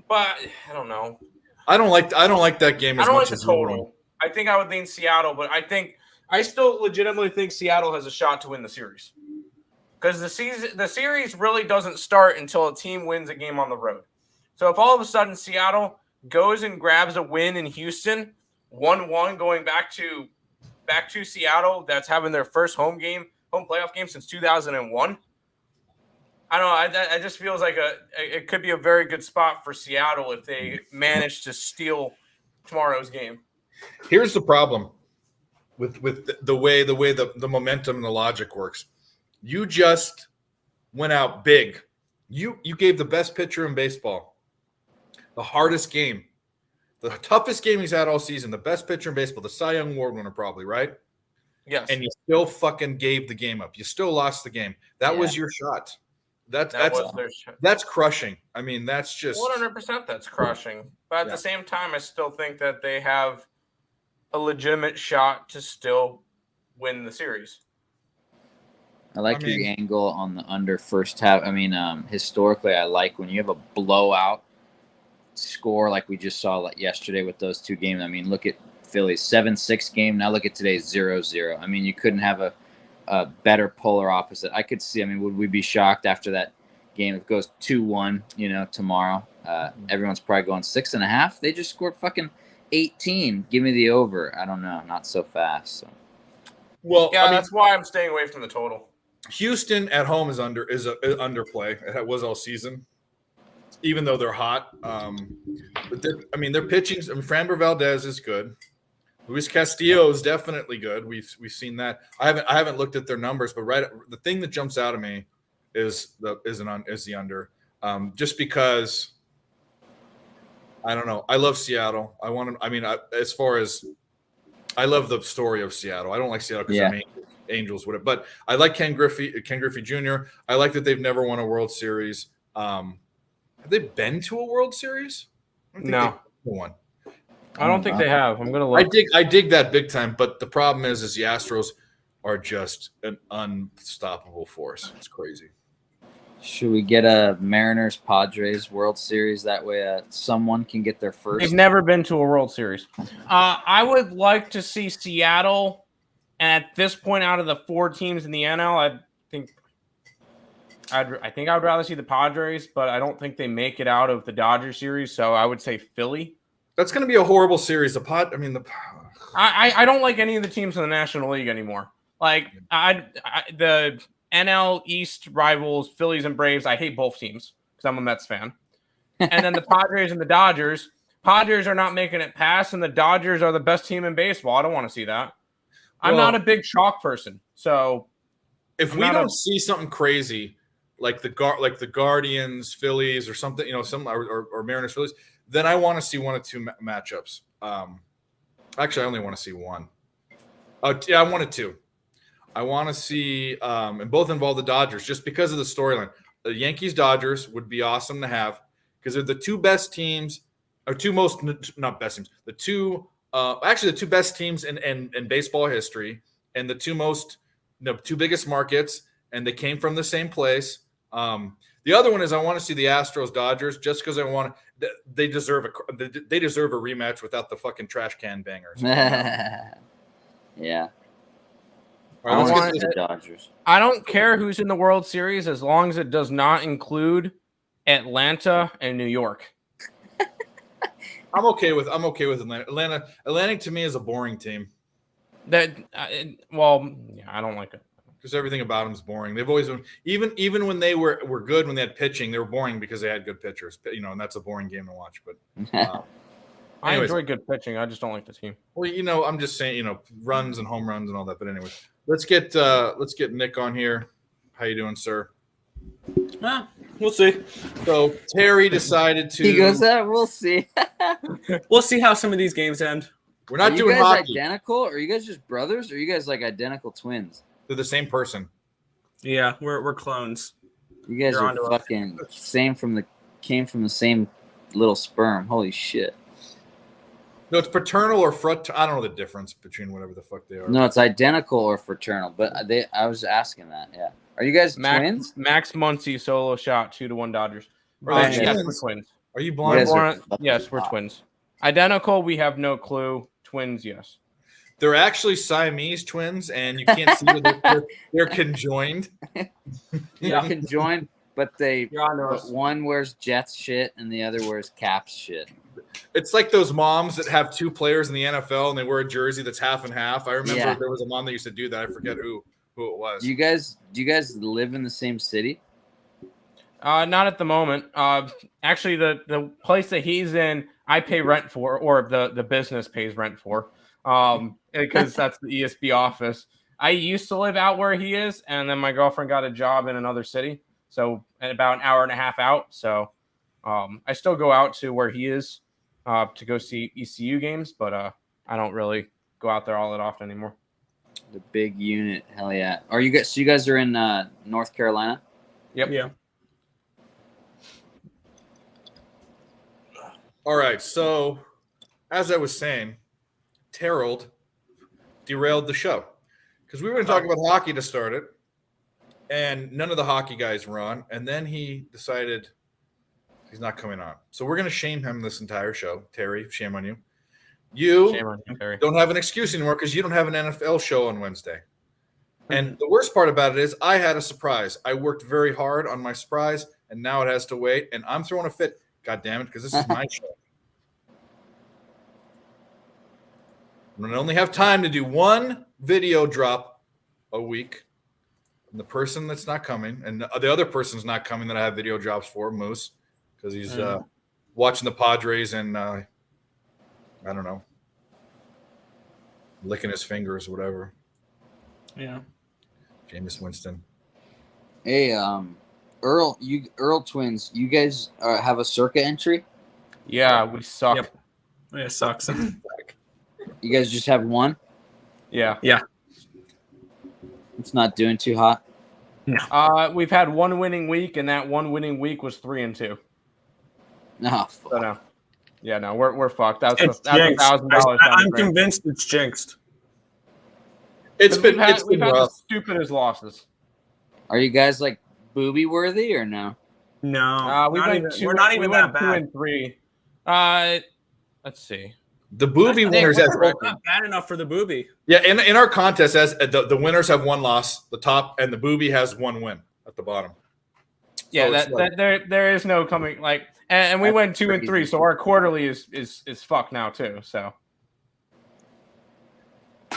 But I don't know. I don't like that game. I don't like the total. I think I would lean Seattle, but I still legitimately think Seattle has a shot to win the series. Because the series really doesn't start until a team wins a game on the road. So if all of a sudden Seattle goes and grabs a win in Houston, 1-1 going back to Seattle, that's having their first home playoff game since 2001. I don't know. I just feels like it could be a very good spot for Seattle if they manage to steal tomorrow's game. Here's the problem with the way the momentum and the logic works. You just went out big. You gave the best pitcher in baseball the hardest game, the toughest game he's had all season, the best pitcher in baseball, the Cy Young Award winner probably, right? Yes. And you still fucking gave the game up. You still lost the game. That was your shot. That's crushing. I mean, that's just 100%. That's crushing. But at the same time, I still think that they have a legitimate shot to still win the series. I like your angle on the under first half. I mean, historically, I like when you have a blowout score like we just saw yesterday with those two games. I mean, look at Philly's 7-6 game. Now look at today's 0-0. I mean, you couldn't have a better polar opposite. I could see. I mean, would we be shocked after that game if it goes 2-1? Tomorrow, everyone's probably going 6.5. They just scored fucking 18. Give me the over. I don't know. Not so fast. So. Well, yeah, that's why I'm staying away from the total. Houston at home is underplay. It was all season, even though they're hot. But their pitching. Framber Valdez is good. Luis Castillo is definitely good. We've seen that. I haven't looked at their numbers, but the thing that jumps out at me is the under. Just because I don't know. I love Seattle. I love the story of Seattle. I don't like Seattle because Angels would have, but I like Ken Griffey Jr. I like that they've never won a World Series. Have they been to a World Series? No. One. I don't think they have. I'm gonna look. I dig that big time, but the problem is the Astros are just an unstoppable force. It's crazy. Should we get a Mariners Padres World Series? That way, someone can get their first. They've never been to a World Series. I would like to see Seattle. And at this point, out of the 4 teams in the NL, I think I would rather see the Padres, but I don't think they make it out of the Dodgers series. So I would say Philly. That's going to be a horrible series. I don't like any of the teams in the National League anymore. Like the NL East rivals, Phillies and Braves. I hate both teams because I'm a Mets fan. And then the Padres and the Dodgers. Padres are not making it past, and the Dodgers are the best team in baseball. I don't want to see that. I'm not a big chalk person, so if we don't see something crazy like the Guardians, Phillies, or something, or Mariners, Phillies, then I want to see 1 or 2 matchups. Actually, I only want to see 1. Oh, yeah, I wanted 2. I want to see, and both involve the Dodgers, just because of the storyline. The Yankees Dodgers would be awesome to have because they're the 2 best teams, or 2 most not best teams, the 2. Actually, the 2 best teams in baseball history, and the 2 biggest markets, and they came from the same place. The other one is I want to see the Astros Dodgers just because they deserve a rematch without the fucking trash can bangers. Yeah. All right, let's get the Dodgers. I don't care who's in the World Series as long as it does not include Atlanta and New York. I'm okay with Atlanta. Atlanta to me is a boring team. I don't like it because everything about them is boring. They've always been even when they were good when they had pitching, they were boring because they had good pitchers. And that's a boring game to watch. But I enjoy good pitching. I just don't like the team. Well, I'm just saying, runs and home runs and all that. But anyways, let's get Nick on here. How you doing, sir? We'll see. So Terry decided to. He goes, we'll see. We'll see how some of these games end. We're not doing hockey. Are you guys hockey. identical? Are you guys just brothers? Or are you guys like identical twins? They're the same person. Yeah, we're clones. You guys are fucking came from the same little sperm. Holy shit. No, it's paternal or fraternal. I don't know the difference between whatever the fuck they are. No, it's identical or fraternal. But I was asking that. Yeah. Are you guys twins? Max Muncy solo shot 2-1 Dodgers. Yes, we're twins. Are you blind? Yes, we're twins. Identical, we have no clue. Twins, yes. They're actually Siamese twins, and you can't see that they're conjoined. They're conjoined, but You're on but those. one wears Jets shit and the other wears Caps shit. It's like those moms that have two players in the NFL and they wear a jersey that's half and half. I remember Yeah. there was a mom that used to do that. I forget who it was. Do you guys live in the same city? Not at the moment. Actually, the place that he's in, I pay rent for, or the business pays rent for, because that's the ESB office. I used to live out where he is, and then my girlfriend got a job in another city, so about an hour and a half out. So, I still go out to where he is, to go see ECU games, but I don't really go out there all that often anymore. The big unit, hell yeah. Are you guys? So you guys are in North Carolina? Yep. Yeah. All right. So, as I was saying, Terrell derailed the show because we were going to talk about hockey to start it, and none of the hockey guys were on. And then he decided he's not coming on. So we're going to shame him this entire show. Terry, shame on you. You Shame on you, Terry. don't have an excuse anymore because you don't have an NFL show on Wednesday. And the worst part about it is I had a surprise. I worked very hard on my surprise, and now it has to wait. And I'm throwing a fit. God damn it, because this is my show. And I only have time to do one video drop a week. And the person that's not coming, and the other person's not coming that I have video drops for, Moose, because he's watching the Padres and I don't know, licking his fingers, whatever. Yeah. Jameis Winston. Hey, Earl twins, you guys have a circa entry? Yeah, we suck. Yep. It sucks. You guys just have one? Yeah. It's not doing too hot. We've had one winning week, and that one winning week was 3-2. No, So no. Yeah, no, we're fucked. That's It's jinxed. $1,000. I'm convinced it's jinxed. It's been we've had the rough. stupidest losses. Are you guys like booby worthy or no? No, We not went even, two, we're not we even went that 2 bad. and 3. Let's see. The booby I think winners, we're as Not bad enough for the booby. yeah, in our contest, as the winners have one loss, the top, and the booby has one win at the bottom. Yeah, So it's that, like- that there is no coming like, and we That's went 2 and 3, crazy. so our quarterly is fucked now too. So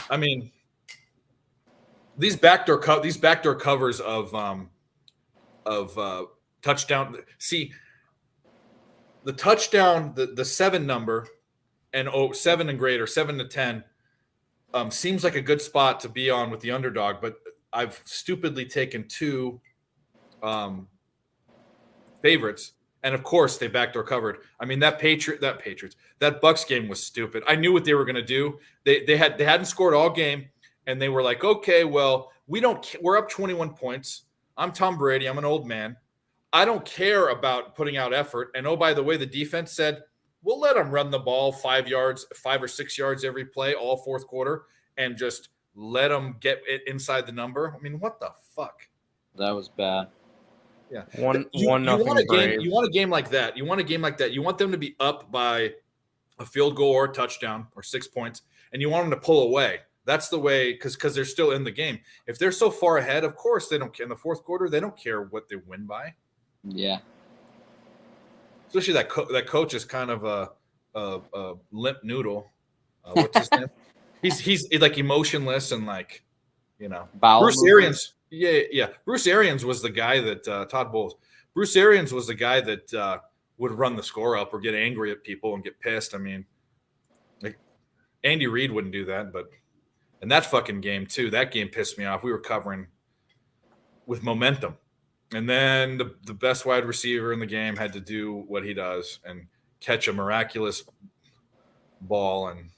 I mean, these backdoor covers of touchdown. See, the touchdown, the 7 number, and 7 and greater, 7 to 10, seems like a good spot to be on with the underdog. But I've stupidly taken 2 favorites, and of course they backdoor covered. I mean that Bucks game was stupid. I knew what they were going to do. They hadn't scored all game, and they were like, okay, well, we're up 21 points. I'm Tom Brady. I'm an old man. I don't care about putting out effort. And oh, by the way, the defense said, we'll let them run the ball 5 or 6 yards every play, all fourth quarter, and just let them get it inside the number. I mean, what the fuck? That was bad. Yeah. one You nothing. want a game. Braves. You want a game like that. You want a game like that. You want them to be up by a field goal or a touchdown or 6 points, and you want them to pull away. That's the way, because they're still in the game. If they're so far ahead, of course they don't care. In the fourth quarter, they don't care what they win by. Yeah. Especially that coach is kind of a limp noodle. What's his name? He's like emotionless and like, Bowel Bruce movement. Arians. Yeah. Bruce Arians was the guy that Todd Bowles. Bruce Arians was the guy that would run the score up or get angry at people and get pissed. I mean, like Andy Reid wouldn't do that, and that fucking game too. That game pissed me off. We were covering with momentum, and then the best wide receiver in the game had to do what he does and catch a miraculous ball, and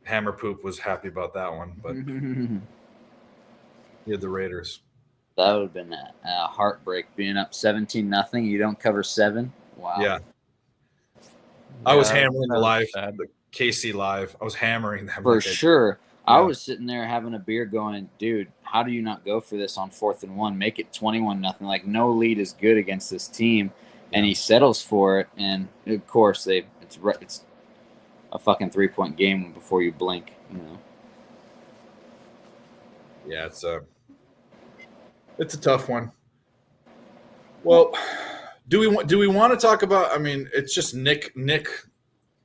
Hammer Poop was happy about that one, but he had the Raiders. That would have been a heartbreak being up 17-0. You don't cover 7. Wow. Yeah. I was Yeah, hammering the that was live, sad. the KC live. I was hammering them For like I- sure. I Yeah. was sitting there having a beer going, dude, how do you not go for this on 4th and 1? Make it 21-0. Like, no lead is good against this team. And he settles for it. And, of course, it's a fucking 3-point game before you blink. You know. Yeah, it's a tough one. Well, do we want to talk about? I mean, it's just Nick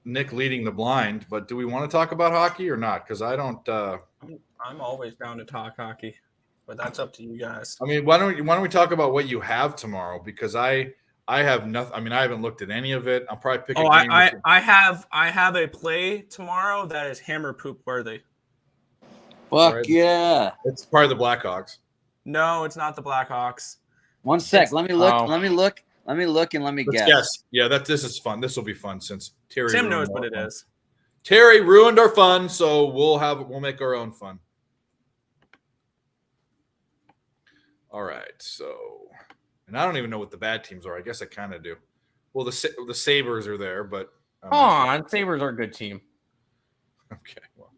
leading the blind, but do we want to talk about hockey or not? Because I don't. I'm always down to talk hockey, but that's up to you guys. I mean, why don't we talk about what you have tomorrow? Because I have nothing. I mean, I haven't looked at any of it. I'll probably pick. Oh, I have a play tomorrow that is hammer poop worthy. Fuck Right. yeah! It's probably the Blackhawks. No, it's not the Blackhawks. One sec. Let me look. Oh. Let me look, and let me Let's guess. guess. Yeah, this is fun. This will be fun since Terry. Tim ruined knows our what it fun. is. Terry ruined our fun, so we'll make our own fun. All right, so, and I don't even know what the bad teams are. I guess I kind of do. Well, the Sabres are there, but Come on, Sabres are a good team. okay. Well,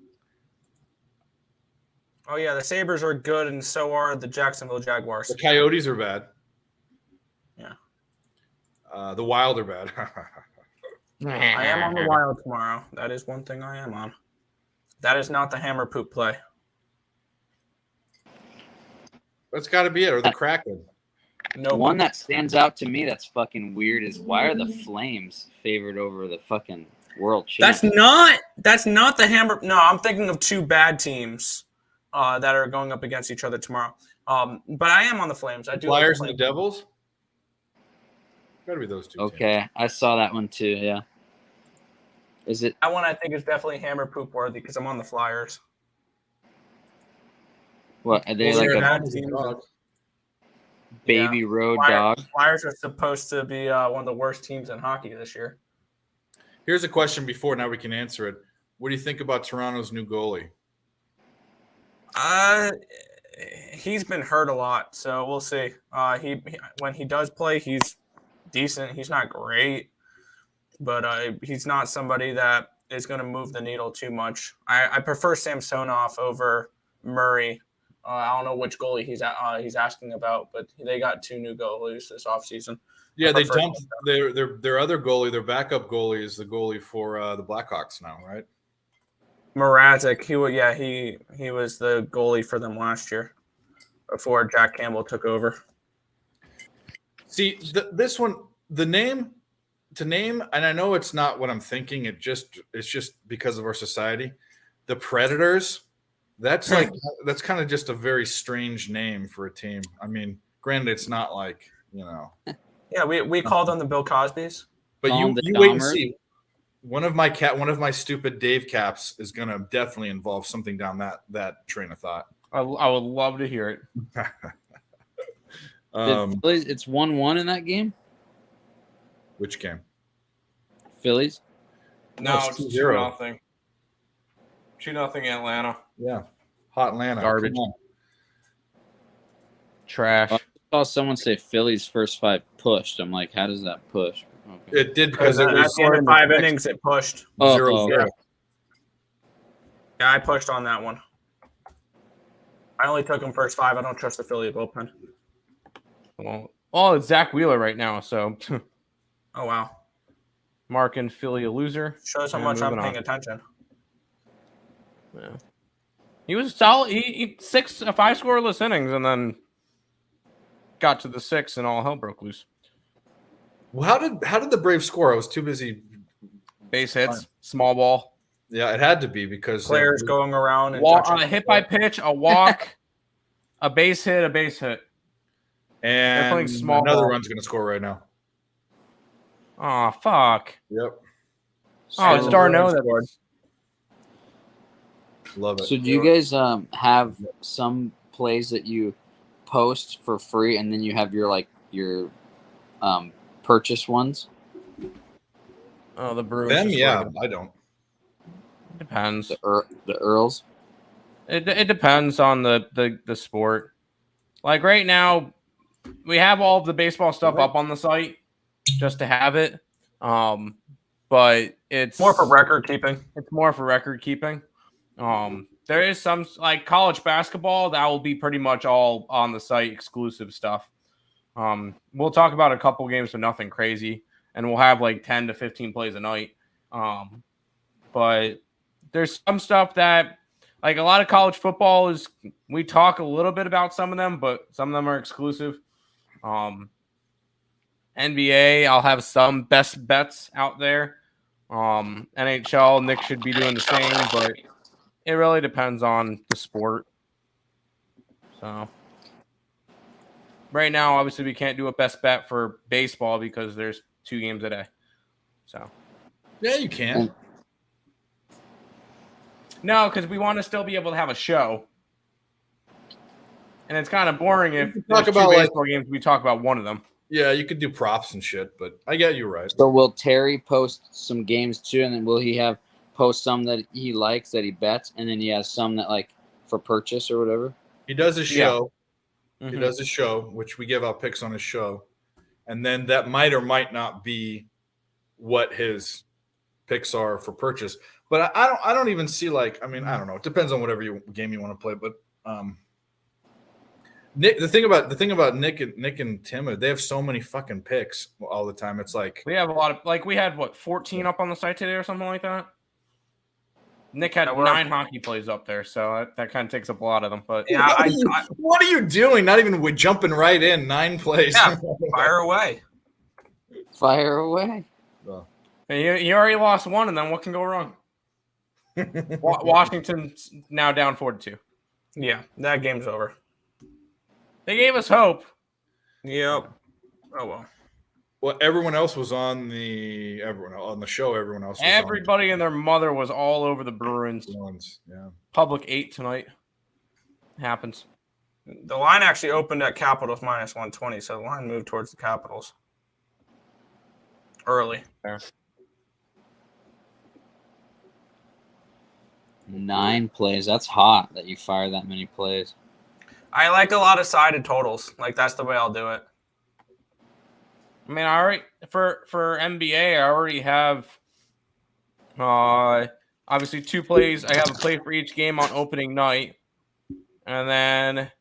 Oh yeah, the Sabres are good, and so are the Jacksonville Jaguars. the Coyotes are bad. Yeah. The Wild are bad. I am on the Wild tomorrow. That is one thing I am on. That is not the hammer poop play. That's got to be it, or the Kraken. No One that stands out to me that's fucking weird is why are the Flames favored over the fucking world champs? That's not the hammer. No, I'm thinking of two bad teams that are going up against each other tomorrow. But I am on the Flames. I do. Flyers like and the Devils. Got to be those two. Okay, teams. I saw that one too. Yeah. Is it? That one I think is definitely hammer poop worthy because I'm on the Flyers. What are they Well, like they're a bad team. baby road Flyers, dog? Flyers are supposed to be one of the worst teams in hockey this year. Here's a question before now we can answer it. What do you think about Toronto's new goalie? He's been hurt a lot, so we'll see. He when he does play, he's decent. He's not great, but he's not somebody that is going to move the needle too much. I prefer Samsonov over Murray. I don't know which goalie he's asking about, but they got two new goalies this offseason. Yeah, they prefer dumped their other goalie. Their backup goalie is the goalie for the Blackhawks now, right? Mrazek, he was the goalie for them last year before Jack Campbell took over. See, this one, the name, and I know it's not what I'm thinking. It's just because of our society. The Predators, that's kind of just a very strange name for a team. I mean, granted, it's not like, you know. Yeah, we called them the Bill Cosbys. But Call you them the wait and Dahmers. see. One of my stupid Dave caps is going to definitely involve something down that train of thought. I would love to hear it. Phillies, it's 1-1 in that game. Which game? Phillies. No, it's it's 2-0. 2-0. 2-0 Atlanta. Yeah, hot Atlanta. Garbage. Come on. Trash. I saw someone say Phillies first 5 pushed. I'm like, how does that push? Okay. It did because it at was the end of 5 innings, it pushed. Oh, 0-0. Yeah, I pushed on that one. I only took them first 5. I don't trust the Philly bullpen. Well, it's Zach Wheeler right now, so Oh, wow. Mark and Philly a loser. Shows how Yeah, much I'm moving paying on. attention. Yeah. He was solid. He 5 scoreless innings, and then got to the 6, and all hell broke loose. Well, how did the Braves score? I was too busy. Base hits, small ball, Yeah, it had to be because Players going around and a hit by pitch, a walk, a base hit, and playing small another ball. run's going to score right now. Oh fuck! Yep, Oh, it's Darno that scored. love it. So do you guys have some plays that you post for free, and then you have your purchase ones? Oh, the Bruins. Them? just Yeah, scored. I don't. Depends. The Earls. It depends on the sport. Like right now, we have all of the baseball stuff up on the site just to have it. But it's more for record keeping. It's more for record keeping. There is some like college basketball that will be pretty much all on the site exclusive stuff. We'll talk about a couple games, but nothing crazy, and we'll have like 10 to 15 plays a night. but there's some stuff that, like a lot of college football is, we talk a little bit about some of them, but some of them are exclusive. NBA, I'll have some best bets out there. NHL, Nick should be doing the same, but it really depends on the sport. So right now, obviously, we can't do a best bet for baseball because there's 2 games a day. So Yeah, you can. no, because we want to still be able to have a show. And it's kind of boring if talk there's 2 about, like- baseball games, we talk about one of them. Yeah, you could do props and shit, but I get you right. So will Terry post some games too, and then will he have post some that he likes that he bets, and then he has some that like for purchase or whatever? He does a show. He Mhm. does a show, which we give out picks on his show, and then that might or might not be what his picks are for purchase. But I don't even see, like, I mean, I don't know. It depends on whatever game you want to play. But Nick, the thing about Nick and Tim, they have so many fucking picks all the time. It's like, We have a lot of, like, we had 14 up on the site today or something like that. Nick had Yeah, we're- 9 hockey plays up there, so that kind of takes up a lot of them. But Yeah, what are you doing? Not even with jumping right in 9 plays. Yeah. Fire away. Fire away. he already lost 1, and then what can go wrong? Washington's now down 4-2. Yeah, that game's over. They gave us hope. Yep. Oh well. Well, everyone else was on the show. Everyone else was Everybody and their mother was all over the Bruins. on. Yeah. Public 8 tonight. Happens. The line actually opened at Capitals minus 120, so the line moved towards the Capitals early. 9 plays. That's hot that you fire that many plays. I like a lot of sided totals. Like that's the way I'll do it. I mean, I already for NBA, I already have obviously 2 plays. I have a play for each game on opening night. And then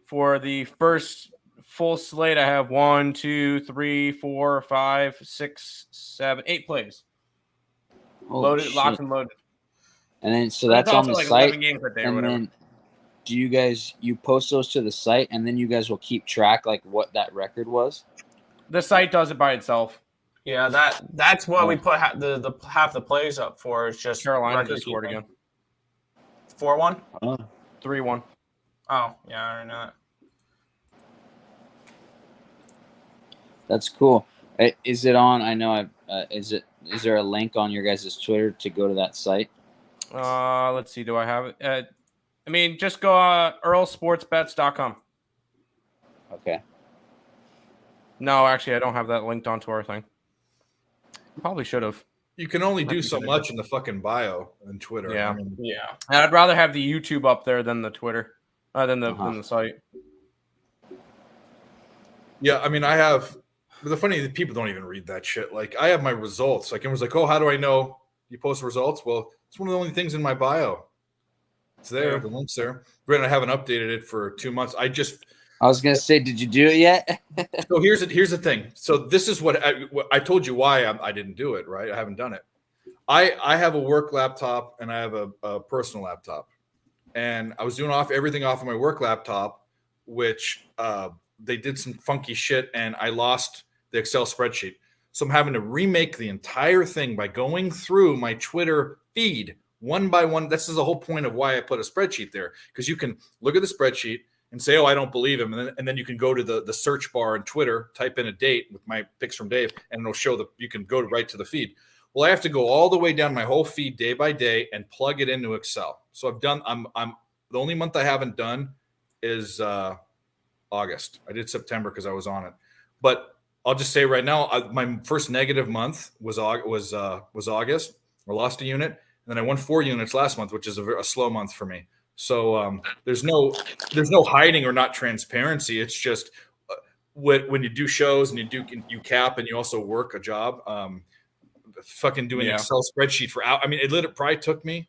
for the first full slate, I have 1, 2, 3, 4, 5, 6, 7, 8 plays. Holy Loaded, shit. locked and loaded. And then so But that's it's on also the like site. 11 games a day or And whatever. then do you post those to the site, and then you guys will keep track like what that record was? The site does it by itself. Yeah, that's what we put the half the plays up for. It's just Carolina record just scored keeping. again. 4-1. Oh. 3-1. Oh yeah, I already know that. That's cool. Is it on? I know. Is there a link on your guys' Twitter to go to that site? Let's see. Do I have it? I mean, just go earlsportsbets.com. Okay. No, actually, I don't have that linked onto our thing. Probably should have. You can only do so much in the fucking bio and Twitter. Yeah. I mean, Yeah. And I'd rather have the YouTube up there than the Twitter, than the site. yeah, I mean, I have. But the funny thing, people don't even read that shit. Like, I have my results. Like, everyone's like, "Oh, how do I know you post results?" Well, it's one of the only things in my bio. It's there. Yeah. The link's there. Granted, I haven't updated it for 2 months. I was gonna say, did you do it yet? So here's the thing. So this is what I told you why I didn't do it. Right, I haven't done it. I have a work laptop and I have a personal laptop, and I was doing everything off of my work laptop, which they did some funky shit, and I lost the Excel spreadsheet. So I'm having to remake the entire thing by going through my Twitter feed one by one. This is the whole point of why I put a spreadsheet there, because you can look at the spreadsheet and say, "Oh, I don't believe him," and then you can go to the search bar in Twitter, type in a date with my picks from Dave, and it'll show you can go right to the feed. Well, I have to go all the way down my whole feed day by day and plug it into Excel. So I'm the only month I haven't done is August. I did September because I was on it, but I'll just say right now, my first negative month was August. I lost a unit, and then I won 4 units last month, which is a slow month for me. So there's no hiding or not transparency. It's just when you do shows and you cap and you also work a job. Fucking doing an Excel spreadsheet for out. I mean, it probably took me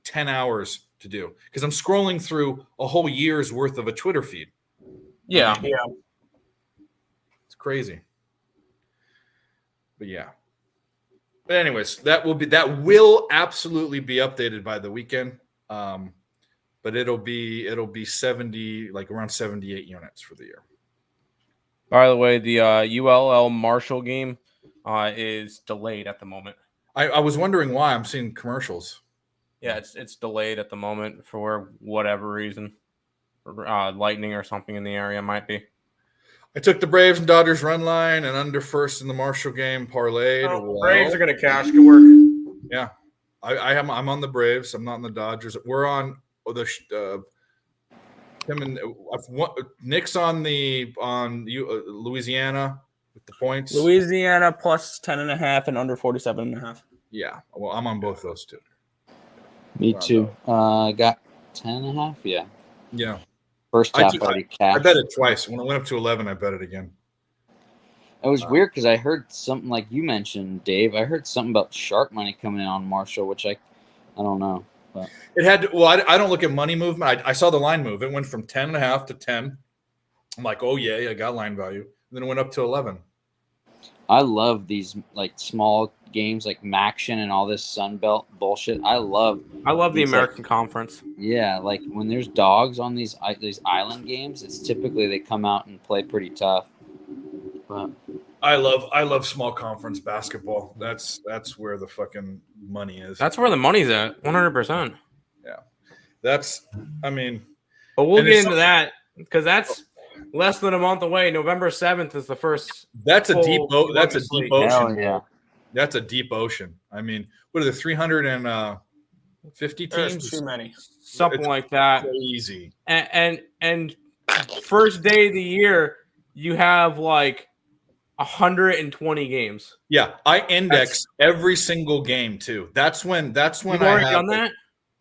10 hours to do, because I'm scrolling through a whole year's worth of a Twitter feed. Yeah. Yeah. It's crazy. But yeah. But anyways, that will absolutely be updated by the weekend. But it'll be 70, like around 78 units for the year. By the way, the ULL Marshall game is delayed at the moment. I was wondering why I'm seeing commercials. Yeah, it's delayed at the moment for whatever reason. Lightning or something in the area might be. I took the Braves and Dodgers run line and under first in the Marshall game parlayed. Braves are going to cash. Good work. Yeah, I'm on the Braves. I'm not on the Dodgers. We're on him and Nick's on Louisiana with the points. Louisiana plus 10.5 and under 47.5. Yeah, well, I'm on both those two. Me too. Got 10.5. Yeah. Yeah. First half already cashed. I bet it twice. When it went up to 11, I bet it again. It was weird because I heard something like you mentioned, Dave. I heard something about sharp money coming in on Marshall, which I don't know. But. It had to, well, I don't look at money movement. I saw the line move. It went from 10.5 to 10. I'm like, oh yeah, I got line value. And then it went up to 11. I love these like small games like Maction and all this Sun Belt bullshit. I love the American Conference. Yeah, like when there's dogs on these island games, it's typically they come out and play pretty tough. But I love small conference basketball. That's where the fucking money is. That's where the money's at, 100%. Yeah, I mean, but we'll get into that because that's less than a month away. November 7th is the first. That's a deep ocean. Hell yeah. That's a deep ocean. I mean, what are the 350 teams? There's too many. Something like that. Crazy. And first day of the year, you have like 120 games. Yeah, I index every single game too. That's when You've I already have done that.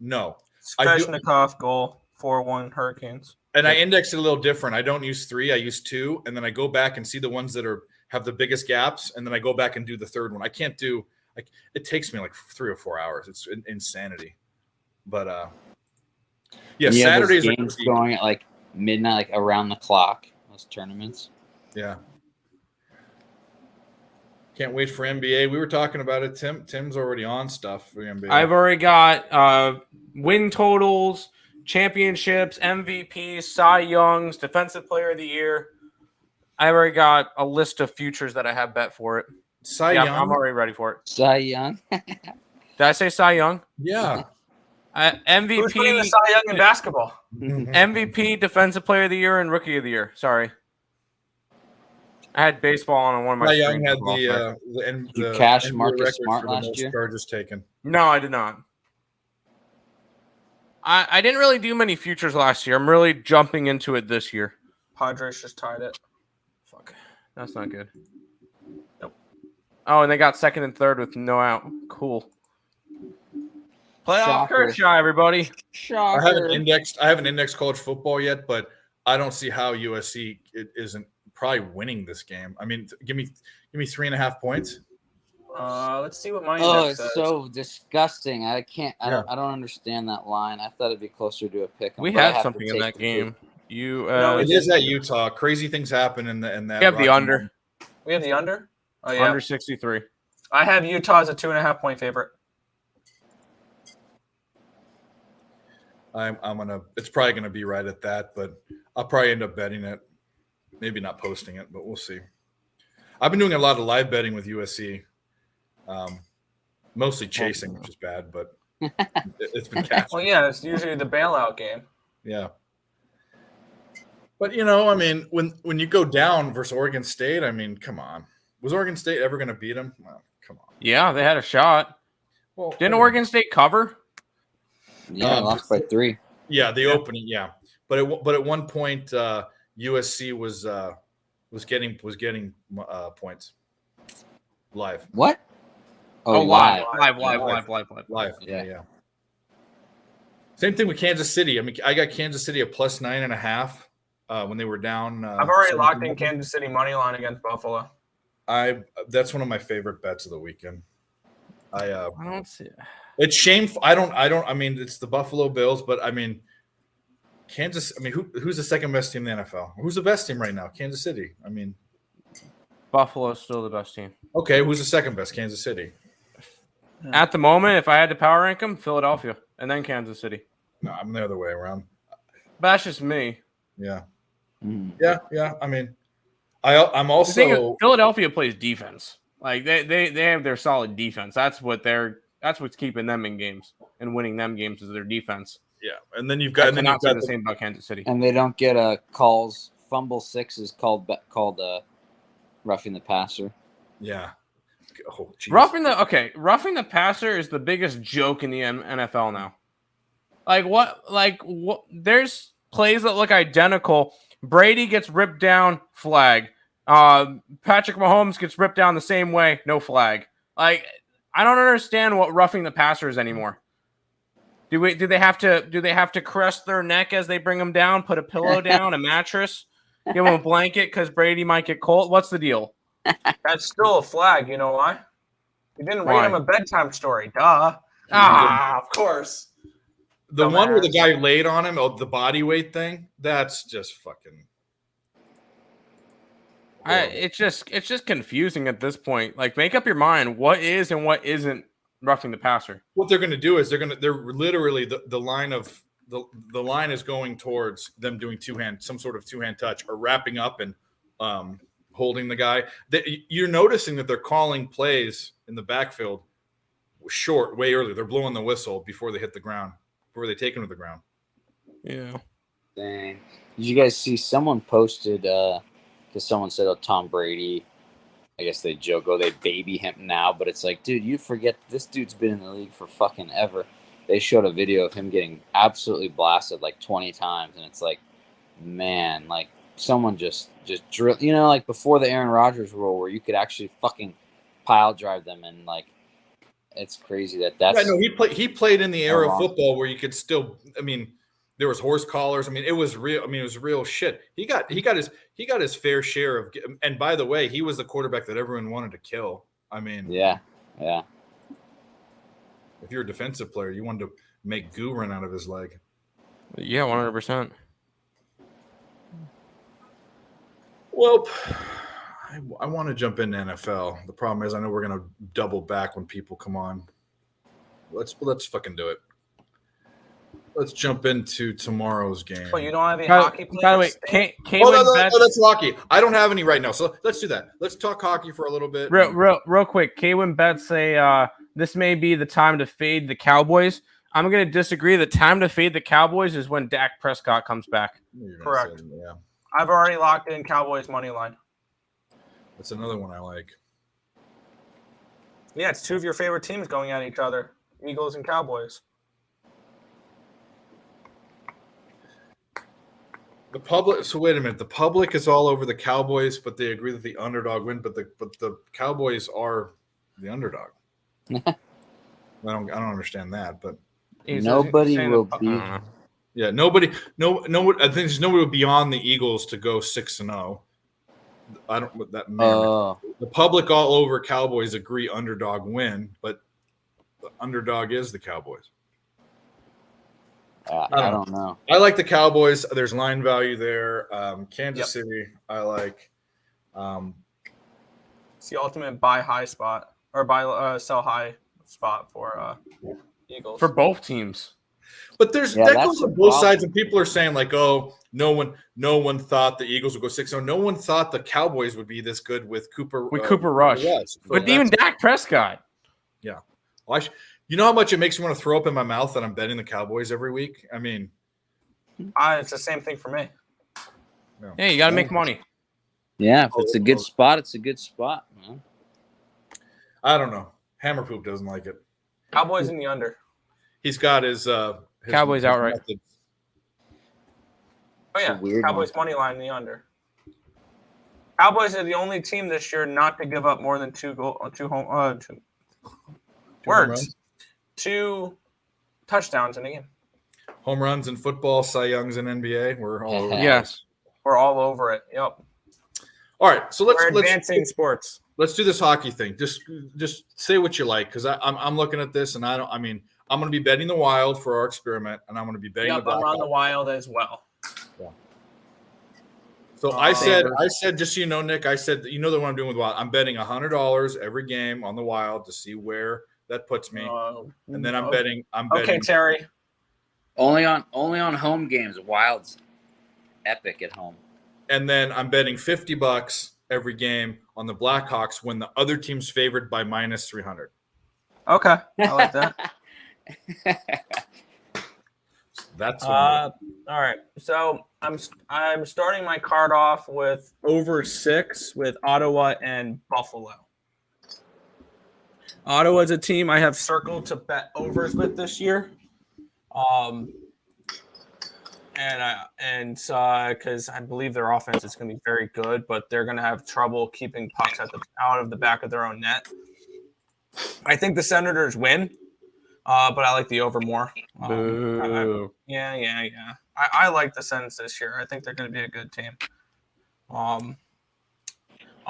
No, Svechnikov goal 4-1 Hurricanes. and I index it a little different. I don't use 3, I use 2, and then I go back and see the ones that have the biggest gaps, and then I go back and do the third one. I can't do it takes me like 3 or 4 hours. It's insanity. But yeah, Saturdays are games going at like midnight, like around the clock. Those tournaments. Yeah. Can't wait for NBA. We were talking about it. Tim's already on stuff for NBA. I've already got win totals, championships, MVPs, Cy Youngs, Defensive Player of the Year. I've already got a list of futures that I have bet for it. Cy Yeah, Young? I'm already ready for it. Cy Young. Did I say Cy Young? Yeah. Who's winning the MVP, Cy Young in basketball? MVP, Defensive Player of the Year, and Rookie of the Year. Sorry. I had baseball on one of my Cy Young screens had as well, sorry. You cashed NBA Marcus record Smart for the last most year? charges taken. No, I did not. I didn't really do many futures last year. I'm really jumping into it this year. Padres just tied it. Fuck. That's not good. Nope. Oh, and they got second and third with no out. Cool. Playoff Shocker. Kershaw, everybody. Shocker. I haven't indexed college football yet, but I don't see how USC isn't probably winning this game. I mean, give me 3.5 points. Let's see what my Oh, index it's says. so disgusting. I can't. I Yeah. don't understand that line. I thought it'd be closer to a pick. We but I had have to something in take that the game. two. You No, It is at Utah. Crazy things happen in that. you have the Rocky under. Mountain. We have the under? Oh, yeah. Under 63. I have Utah as a 2.5 point favorite. I'm gonna. It's probably gonna be right at that, but I'll probably end up betting it. Maybe not posting it, but we'll see. I've been doing a lot of live betting with USC, mostly chasing, which is bad, but it's been catching. Well, yeah, it's usually the bailout game. Yeah. But I mean, when you go down versus Oregon State, I mean, come on. Was Oregon State ever going to beat them? Well, come on. Yeah, they had a shot. Well, Didn't Oregon State cover? Yeah, lost by 3. Yeah, the opening, yeah. But at one point, USC was getting points live. What? Oh, live. Live. Yeah. Yeah. Same thing with Kansas City. I mean, I got Kansas City at plus 9.5 when they were down. I've already 17. locked in Kansas City money line against Buffalo. That's one of my favorite bets of the weekend. I don't see it. It's shameful. I mean, it's the Buffalo Bills, but I mean, Kansas. I mean, who's the second best team in the NFL? Who's the best team right now? Kansas City. I mean, Buffalo's still the best team. okay, who's the second best? Kansas City. At the moment, if I had to power rank them, Philadelphia and then Kansas City. No, I'm the other way around. But that's just me. Yeah. Mhm. Yeah. I mean, I'm The thing is, also Philadelphia plays defense. Like they have their solid defense. That's what's keeping them in games and winning them games is their defense. and then you've I got and then cannot you've say got the the, same about Kansas City. And they don't get calls. Fumble 6 is called roughing the passer. yeah. Oh, geez. Roughing the passer is the biggest joke in the NFL now. Like what? There's plays that look identical. Brady gets ripped down, flag. Patrick Mahomes gets ripped down the same way, no flag. Like I don't understand what roughing the passer is anymore. Do they have to caress their neck as they bring them down? Put a pillow down, a mattress, give them a blanket because Brady might get cold. What's the deal? That's still a flag. You know why? You didn't Why? read him a bedtime story. Duh. Of course. The one where the Dumbass. guy laid on him, the body weight thing, that's just fucking. It's just confusing at this point. Like, make up your mind. What is and what isn't roughing the passer? What they're going to do is they're literally the line of the line is going towards them doing some sort of two-hand touch or wrapping up and holding the guy. You're noticing that they're calling plays in the backfield short way early. They're blowing the whistle before they hit the ground, before they take him to the ground. Yeah. Dang. Did you guys see someone posted because someone said, oh, Tom Brady, I guess they joke, oh, they baby him now, but it's like, dude, you forget this dude's been in the league for fucking ever. They showed a video of him getting absolutely blasted like 20 times, and it's like, man, like someone just drill, like before the Aaron Rodgers rule where you could actually fucking pile drive them, and like it's crazy that's Yeah, no, he played in the era of wrong. football where you could still. I mean, there was horse collars. I mean, it was real. I mean, it was real shit. He got his fair share of. And by the way, he was the quarterback that everyone wanted to kill. I mean, yeah. if you're a defensive player, you wanted to make goo run out of his leg. Yeah, 100%. Well, I want to jump into NFL. The problem is, I know we're gonna double back when people come on. Let's fucking do it. Let's jump into tomorrow's game. But you don't have any hockey players? By the way, That's hockey. I don't have any right now, so let's do that. Let's talk hockey for a little bit. real quick, K-Win bets say this may be the time to fade the Cowboys. I'm going to disagree. The time to fade the Cowboys is when Dak Prescott comes back. Correct. Yeah, I've already locked in Cowboys money line. that's another one I like. Yeah, it's two of your favorite teams going at each other, Eagles and Cowboys. The public. So wait a minute. The public is all over the Cowboys, but they agree that the underdog win. But the Cowboys are the underdog. I don't understand that, but Nobody will be. yeah, nobody. I think nobody would be on the Eagles to go 6-0. I don't. What that man. The public all over Cowboys agree underdog win, but the underdog is the Cowboys. I don't know. I like the Cowboys. There's line value there. Kansas City, I like. It's the ultimate buy high spot or buy sell high spot for Eagles. For both teams. But that goes on both sides, and people are saying like, "Oh, no one thought the Eagles would go 6-0. No one thought the Cowboys would be this good with Cooper Rush, so but even Dak Prescott. Yeah, well, you know how much it makes me want to throw up in my mouth that I'm betting the Cowboys every week. I mean, it's the same thing for me. No. Hey, you got to make money. Yeah, if it's a good spot, it's a good spot, man. I don't know. Hammer Poop doesn't like it. Cowboys in the under. He's got his Cowboys outright. methods. Oh yeah, Cowboys money line in the under. Cowboys are the only team this year not to give up more than two touchdowns in a game. Home runs in football, Cy Youngs in NBA. We're all over. Yes, we're all over it. Yep. All right, so let's advancing sports. Let's do this hockey thing. Just say what you like, because I'm looking at this and I'm going to be betting the Wild for our experiment, and I'm going to be betting the Blackhawks. I'm on the Wild as well. Yeah. So I said, just so you know, Nick, I said, you know the one I'm doing with Wild. I'm betting $100 every game on the Wild to see where That puts me. And then I'm okay. betting. Okay, Terry. Only on home games. Wild's epic at home. And then I'm betting $50 every game on the Blackhawks when the other team's favored by minus 300. Okay, I like that. That's All right. So I'm starting my card off with over 6 with Ottawa and Buffalo. Ottawa's a team I have circled to bet overs with this year. Because I believe their offense is going to be very good, but they're going to have trouble keeping pucks out of the back of their own net. I think the Senators win, but I like the over more. Yeah. I like the Sens this year. I think they're going to be a good team. I'm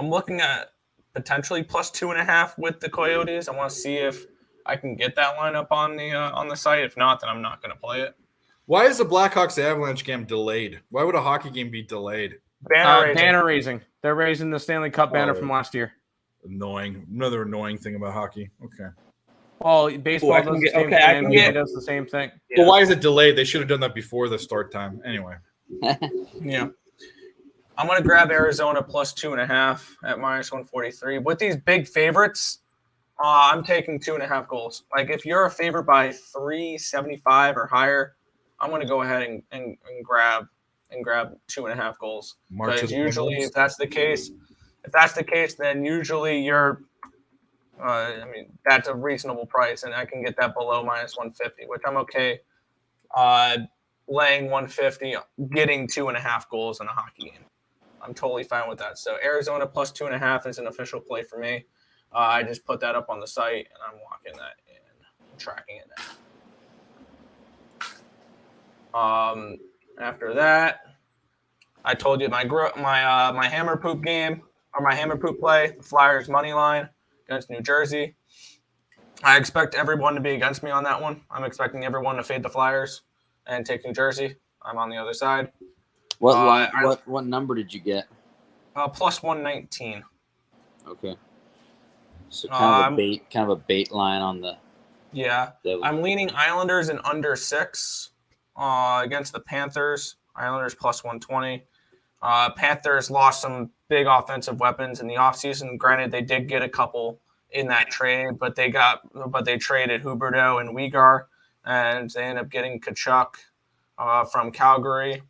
looking at potentially plus 2.5 with the Coyotes. I want to see if I can get that lineup on the site. If not, then I'm not going to play it. Why is the Blackhawks Avalanche game delayed? Why would a hockey game be delayed? Banner raising. They're raising the Stanley Cup banner from last year. Annoying. Another annoying thing about hockey. Okay. Well, baseball does the same thing. NBA does the same thing. Yeah. Well, why is it delayed? They should have done that before the start time. Anyway. Yeah. I'm going to grab Arizona plus 2.5 at minus 143. With these big favorites, I'm taking 2.5 goals. Like, if you're a favorite by 375 or higher, I'm going to go ahead and grab 2.5 goals. Because usually, if that's the case, then usually you're, that's a reasonable price, and I can get that below minus 150, which I'm okay laying 150, getting 2.5 goals in a hockey game. I'm totally fine with that. So Arizona plus 2.5 is an official play for me. I just put that up on the site, and I'm locking that in, tracking it now. After that, I told you my hammer poop game, or my hammer poop play, the Flyers money line against New Jersey. I expect everyone to be against me on that one. I'm expecting everyone to fade the Flyers and take New Jersey. I'm on the other side. What number did you get? Plus 119. Okay. So kind of a bait line on the. Yeah, I'm leaning Islanders in under 6 against the Panthers. Islanders plus 120. Panthers lost some big offensive weapons in the offseason. Granted, they did get a couple in that trade, but they traded Huberdeau and Weegar, and they ended up getting Tkachuk from Calgary.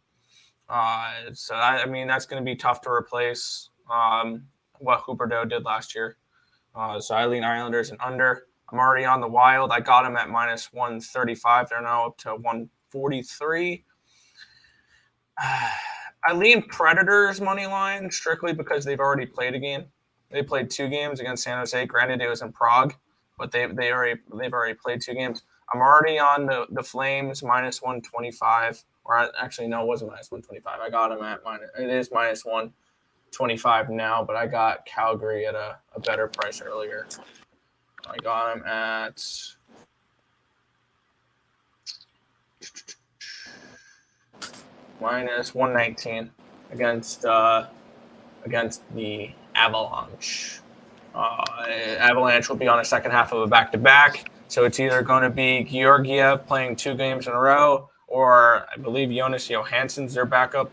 So that's going to be tough to replace what Huberdeau did last year. So I lean Islanders and under. I'm already on the Wild. I got them at minus 135. They're now up to 143. I lean Predators money line strictly because they've already played a game. They played 2 games against San Jose. Granted, it was in Prague, but they've already played 2 games. I'm already on the Flames minus 125. Or actually, no, it wasn't minus 125. I got them at it is minus 125 now, but I got Calgary at a better price earlier. I got them at minus 119 against the Avalanche. Avalanche will be on a second half of a back-to-back, so it's either going to be Georgiev playing 2 games in a row, or I believe Jonas Johansson's their backup,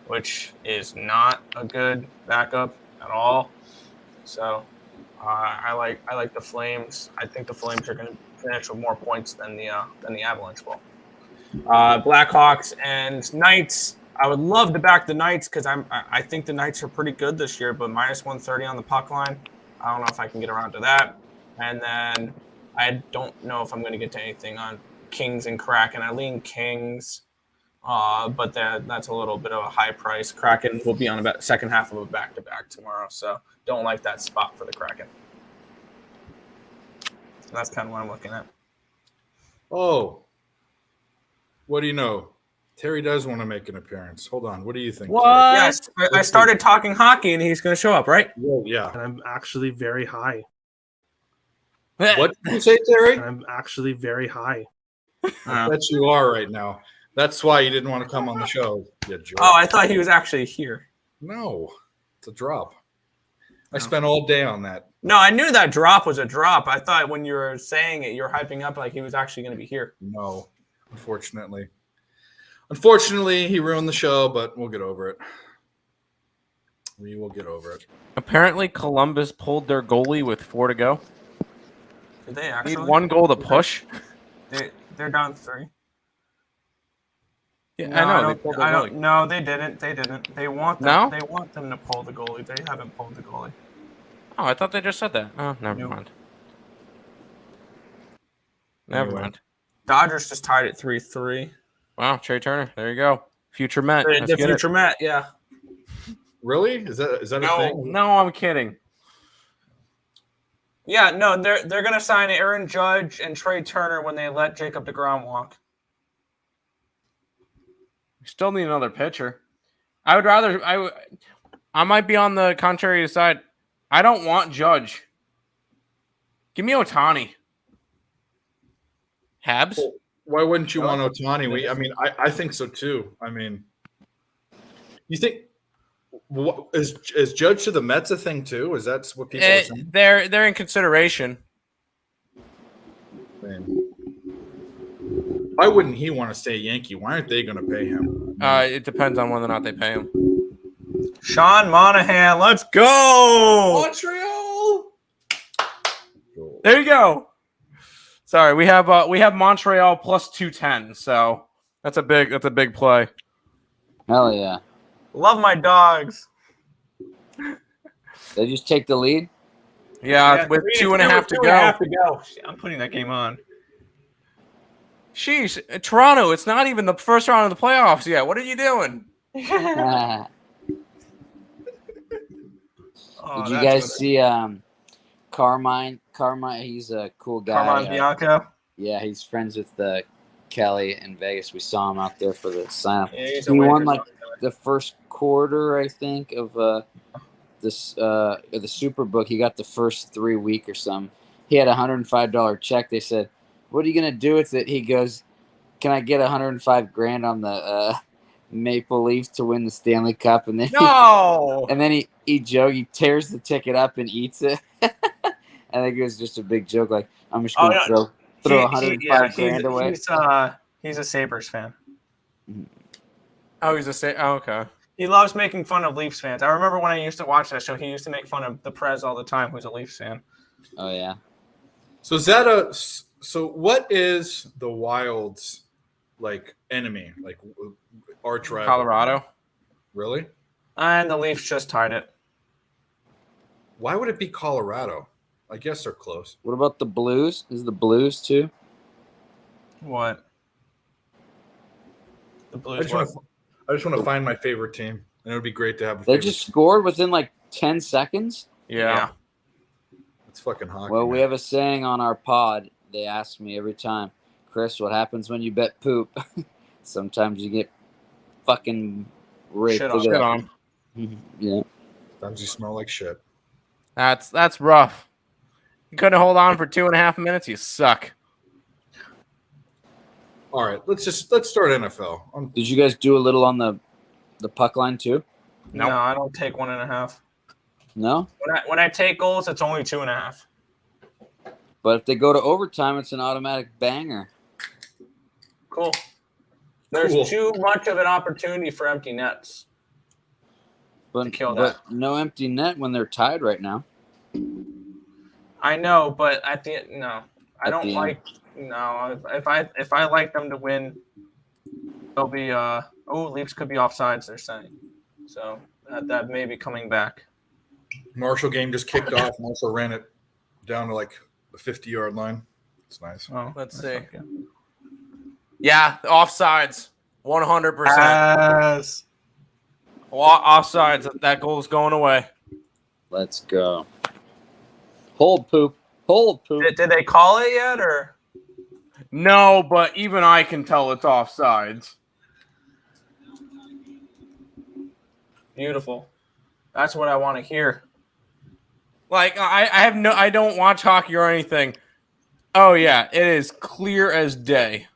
which is not a good backup at all. So I like the Flames. I think the Flames are going to finish with more points than the Avalanche will. Blackhawks and Knights. I would love to back the Knights because I think the Knights are pretty good this year, but minus 130 on the puck line. I don't know if I can get around to that. And then I don't know if I'm going to get to anything on Kings and Kraken. I lean Kings, but that's a little bit of a high price. Kraken will be on the second half of a back-to-back tomorrow, so don't like that spot for the Kraken. So that's kind of what I'm looking at. Oh, what do you know? Terry does want to make an appearance. Hold on. What do you think? What? Terry? Yes, I started talking hockey, and he's going to show up, right? Well, yeah. And I'm actually very high. What did you say, Terry? And I'm actually very high. I bet you are right now. That's why you didn't want to come on the show. You jerk. Oh, I thought he was actually here. No, it's a drop. I spent all day on that. No, I knew that drop was a drop. I thought when you were saying it, you were hyping up like he was actually going to be here. No, unfortunately. Unfortunately, he ruined the show, but we'll get over it. We will get over it. Apparently, Columbus pulled their goalie with 4 to go. Did they Need actually? 1 goal to push. They're down 3. Yeah, No, I know. They pulled their I goalie. don't. No, they didn't. They didn't. They want them. No? They want them to pull the goalie. They haven't pulled the goalie. Oh, I thought they just said that. Oh, never Nope. mind. Never Anyway. mind. Dodgers just tied it 3-3. Wow, Trey Turner. There you go. Future Met. The Let's get it. future Met, yeah. Really? Is that a No, thing? no, I'm kidding. Yeah, no, they're gonna sign Aaron Judge and Trey Turner when they let Jacob DeGrom walk. We still need another pitcher. I would rather. I might be on the contrary side. I don't want Judge. Give me Ohtani. Habs. Why wouldn't you want Ohtani? I think so too. I mean, you think is Judge to the Mets a thing too? Is that what people are saying? They're in consideration. Man. Why wouldn't he want to stay Yankee? Why aren't they going to pay him? It depends on whether or not they pay him. Sean Monahan, let's go! Montreal. There you go. Sorry, we have Montreal plus 210, so that's a big play. Hell yeah. Love my dogs. They just take the lead? Yeah, with 2.5 to go. Shit, I'm putting that game on. Sheesh, Toronto, it's not even the first round of the playoffs yet. What are you doing? Oh, Did you that's guys what see Carmine? Carmine, he's a cool guy. Carmine Bianco? Yeah, he's friends with Kelly in Vegas. We saw him out there for the sign up. Yeah, he's He a won Lakers like guy. the first quarter, I think, of the Superbook. He got the first 3 week or something. He had a $105 check. They said, "What are you gonna do with it?" He goes, "Can I get $105 grand on the Maple Leafs to win the Stanley Cup?" And then No. he tears the ticket up and eats it. I think it was just a big joke. Like, I'm just gonna throw $105 grand away. He's a Sabres fan. Oh, okay. He loves making fun of Leafs fans. I remember when I used to watch that show, he used to make fun of the Prez all the time, who's a Leafs fan. Oh yeah. So what is the Wild's like enemy, like arch rival? Colorado. Really? And the Leafs just tied it. Why would it be Colorado? I guess they're close. What about the Blues? Is the Blues too? What? The I Blues. just want to find my favorite team, and it would be great to have. They just scored within like 10 seconds. Yeah. It's fucking hockey. Well, we man. have a saying on our pod. They ask me every time, Chris, what happens when you bet poop? Sometimes you get fucking raped. Shit Look Shit at on. that. Yeah. Sometimes you smell like shit. That's rough. You couldn't hold on for 2.5 minutes. You suck. All right, let's start NFL. Did you guys do a little on the puck line too? No, I don't take 1.5. No? When I take goals, it's only 2.5. But if they go to overtime, it's an automatic banger. Cool. There's Cool. too much of an opportunity for empty nets. But, kill but no empty net when they're tied right now. I know, but at the end, no, I At don't the end. like. No, if I like them to win, they'll be. Leafs could be offsides. They're saying, so that may be coming back. Marshall game just kicked off. Marshall ran it down to like the 50-yard line. It's nice. Oh, Let's that's see. not good. Yeah, offsides. 100%. Yes. Offsides. That goal is going away. Let's go. Hold poop. Hold poop. Did they call it yet, or? No, but even I can tell it's offsides. Beautiful. That's what I want to hear. Like I don't watch hockey or anything. Oh yeah, it is clear as day.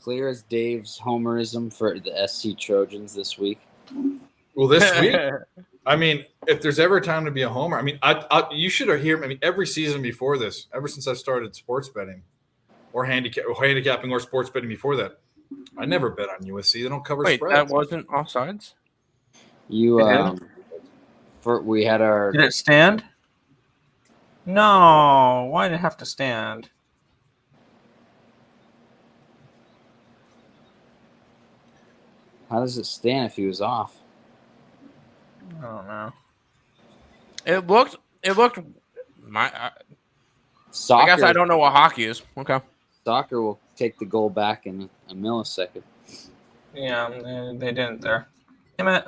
clear as Dave's homerism for the SC Trojans this week? Well, this week, I mean, if there's ever a time to be a homer, I mean, you should hear. I mean, every season before this, ever since I started sports betting, or handicapping, or sports betting before that, I never bet on USC. They don't cover Wait, spreads. that wasn't offsides? You It we had our Did it stand? No. Why did it have to stand? how does it stand if he was off? I don't know. It looked. I Soccer, guess I don't know what hockey is. Okay. Soccer will take the goal back in a millisecond. Yeah, they didn't there. Damn it.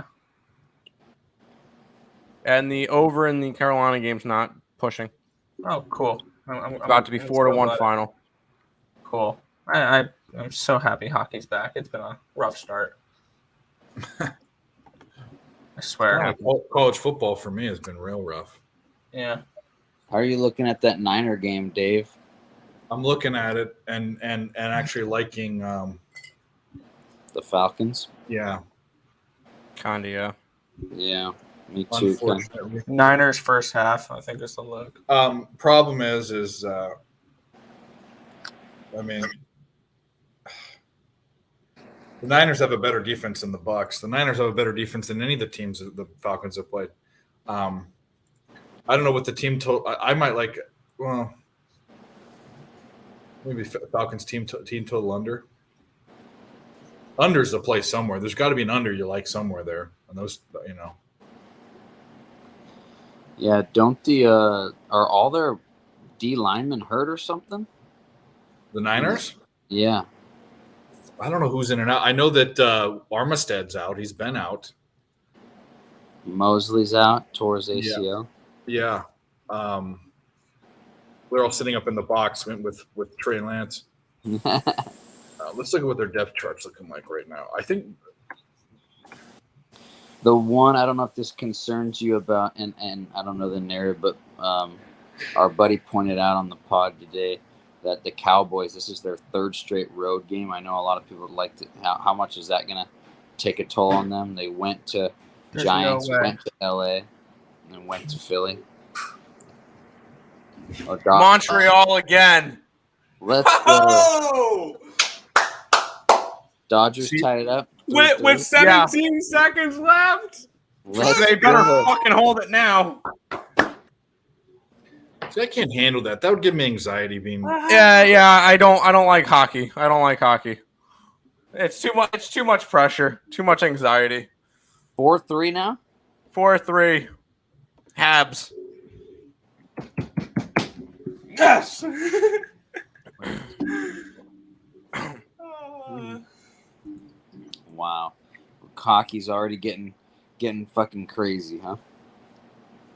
And the over in the Carolina game's not pushing. Oh, cool. I'm About to be I'm 4-1 glad. final. Cool. I'm so happy hockey's back. It's been a rough start. I swear. College football for me has been real rough. Yeah. How are you looking at that Niner game, Dave? I'm looking at it and actually liking. The Falcons? Yeah, Kinda, yeah. Yeah, me too. unfortunately. Niners first half, I think is the look. Problem is I mean, the Niners have a better defense than the Bucks. The Niners have a better defense than any of the teams that the Falcons have played. I don't know what the team total. I might like. Well, maybe Falcons team total under. Under's the play somewhere. There's got to be an under you like somewhere there, and those, you know. Yeah, don't the are all their D linemen hurt or something? The Niners. Yeah. I don't know who's in and out. I know that Armstead's out. He's been out. Mosley's out, tore his ACL. Yeah. We're all sitting up in the box with Trey Lance. Let's look at what their depth chart's looking like right now. I think The one, I don't know if this concerns you about, and I don't know the narrative, but our buddy pointed out on the pod today that the Cowboys, this is their third straight road game. I know a lot of people would like to. How much is that going to take a toll on them? They went to There's Giants, no way. went to LA, and then went to Philly. Oh, Montreal again. Let's go. Oh! Dodgers tied it up. With 17 seconds left. Let's They better go. fucking hold it now. see, I can't handle that. That would give me anxiety. Being Yeah. I don't like hockey. I don't like hockey. It's too much. It's too much pressure. Too much anxiety. 4-3 now. 4-3. Habs. Yes. Wow, hockey's already getting fucking crazy, huh?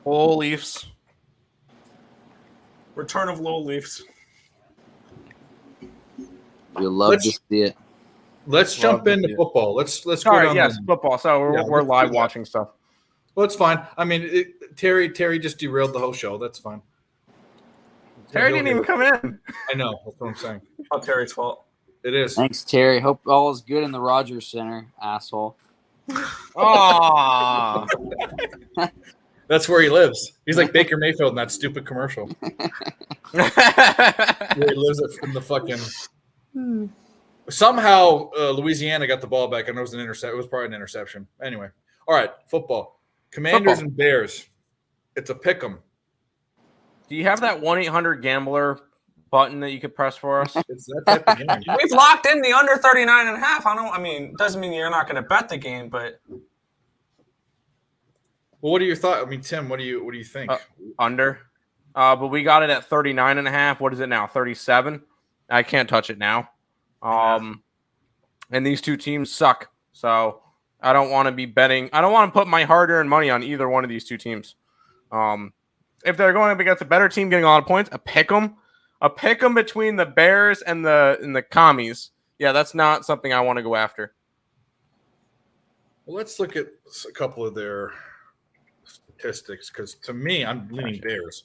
Oh, Leafs. Return of Lowell Leafs. You'll love Let's- to see it. let's jump to into see it. football. Let's go Sorry, down. yes, the- football. So we're, Yeah, we're let's do live that. watching stuff. Well, it's fine. I mean, Terry just derailed the whole show. That's fine. Terry didn't even come in. I know. That's what I'm saying. Not Terry's fault. It is. Thanks, Terry. Hope all is good in the Rogers Center, asshole. Oh, That's where he lives. He's like Baker Mayfield in that stupid commercial where he lives in the fucking. Somehow Louisiana got the ball back. I know it was an intercept. It was probably an interception. Anyway, all right. Football. Commanders and Bears. It's a pick 'em. do you have that 1-800-GAMBLER button that you could press for us? It's that type of game. We've locked in the under 39 and a half. I mean, doesn't mean you're not going to bet the game, but Well, what are your thoughts? I mean, Tim, what do you think? Under. But we got it at 39.5. What is it now? 37. I can't touch it now. And these two teams suck. So I don't want to be betting. I don't want to put my hard-earned money on either one of these two teams. If they're going up against a better team getting a lot of points, a pick 'em between the Bears and the Commies. Yeah, that's not something I want to go after. Well, let's look at a couple of their statistics because to me, I'm leaning Bears.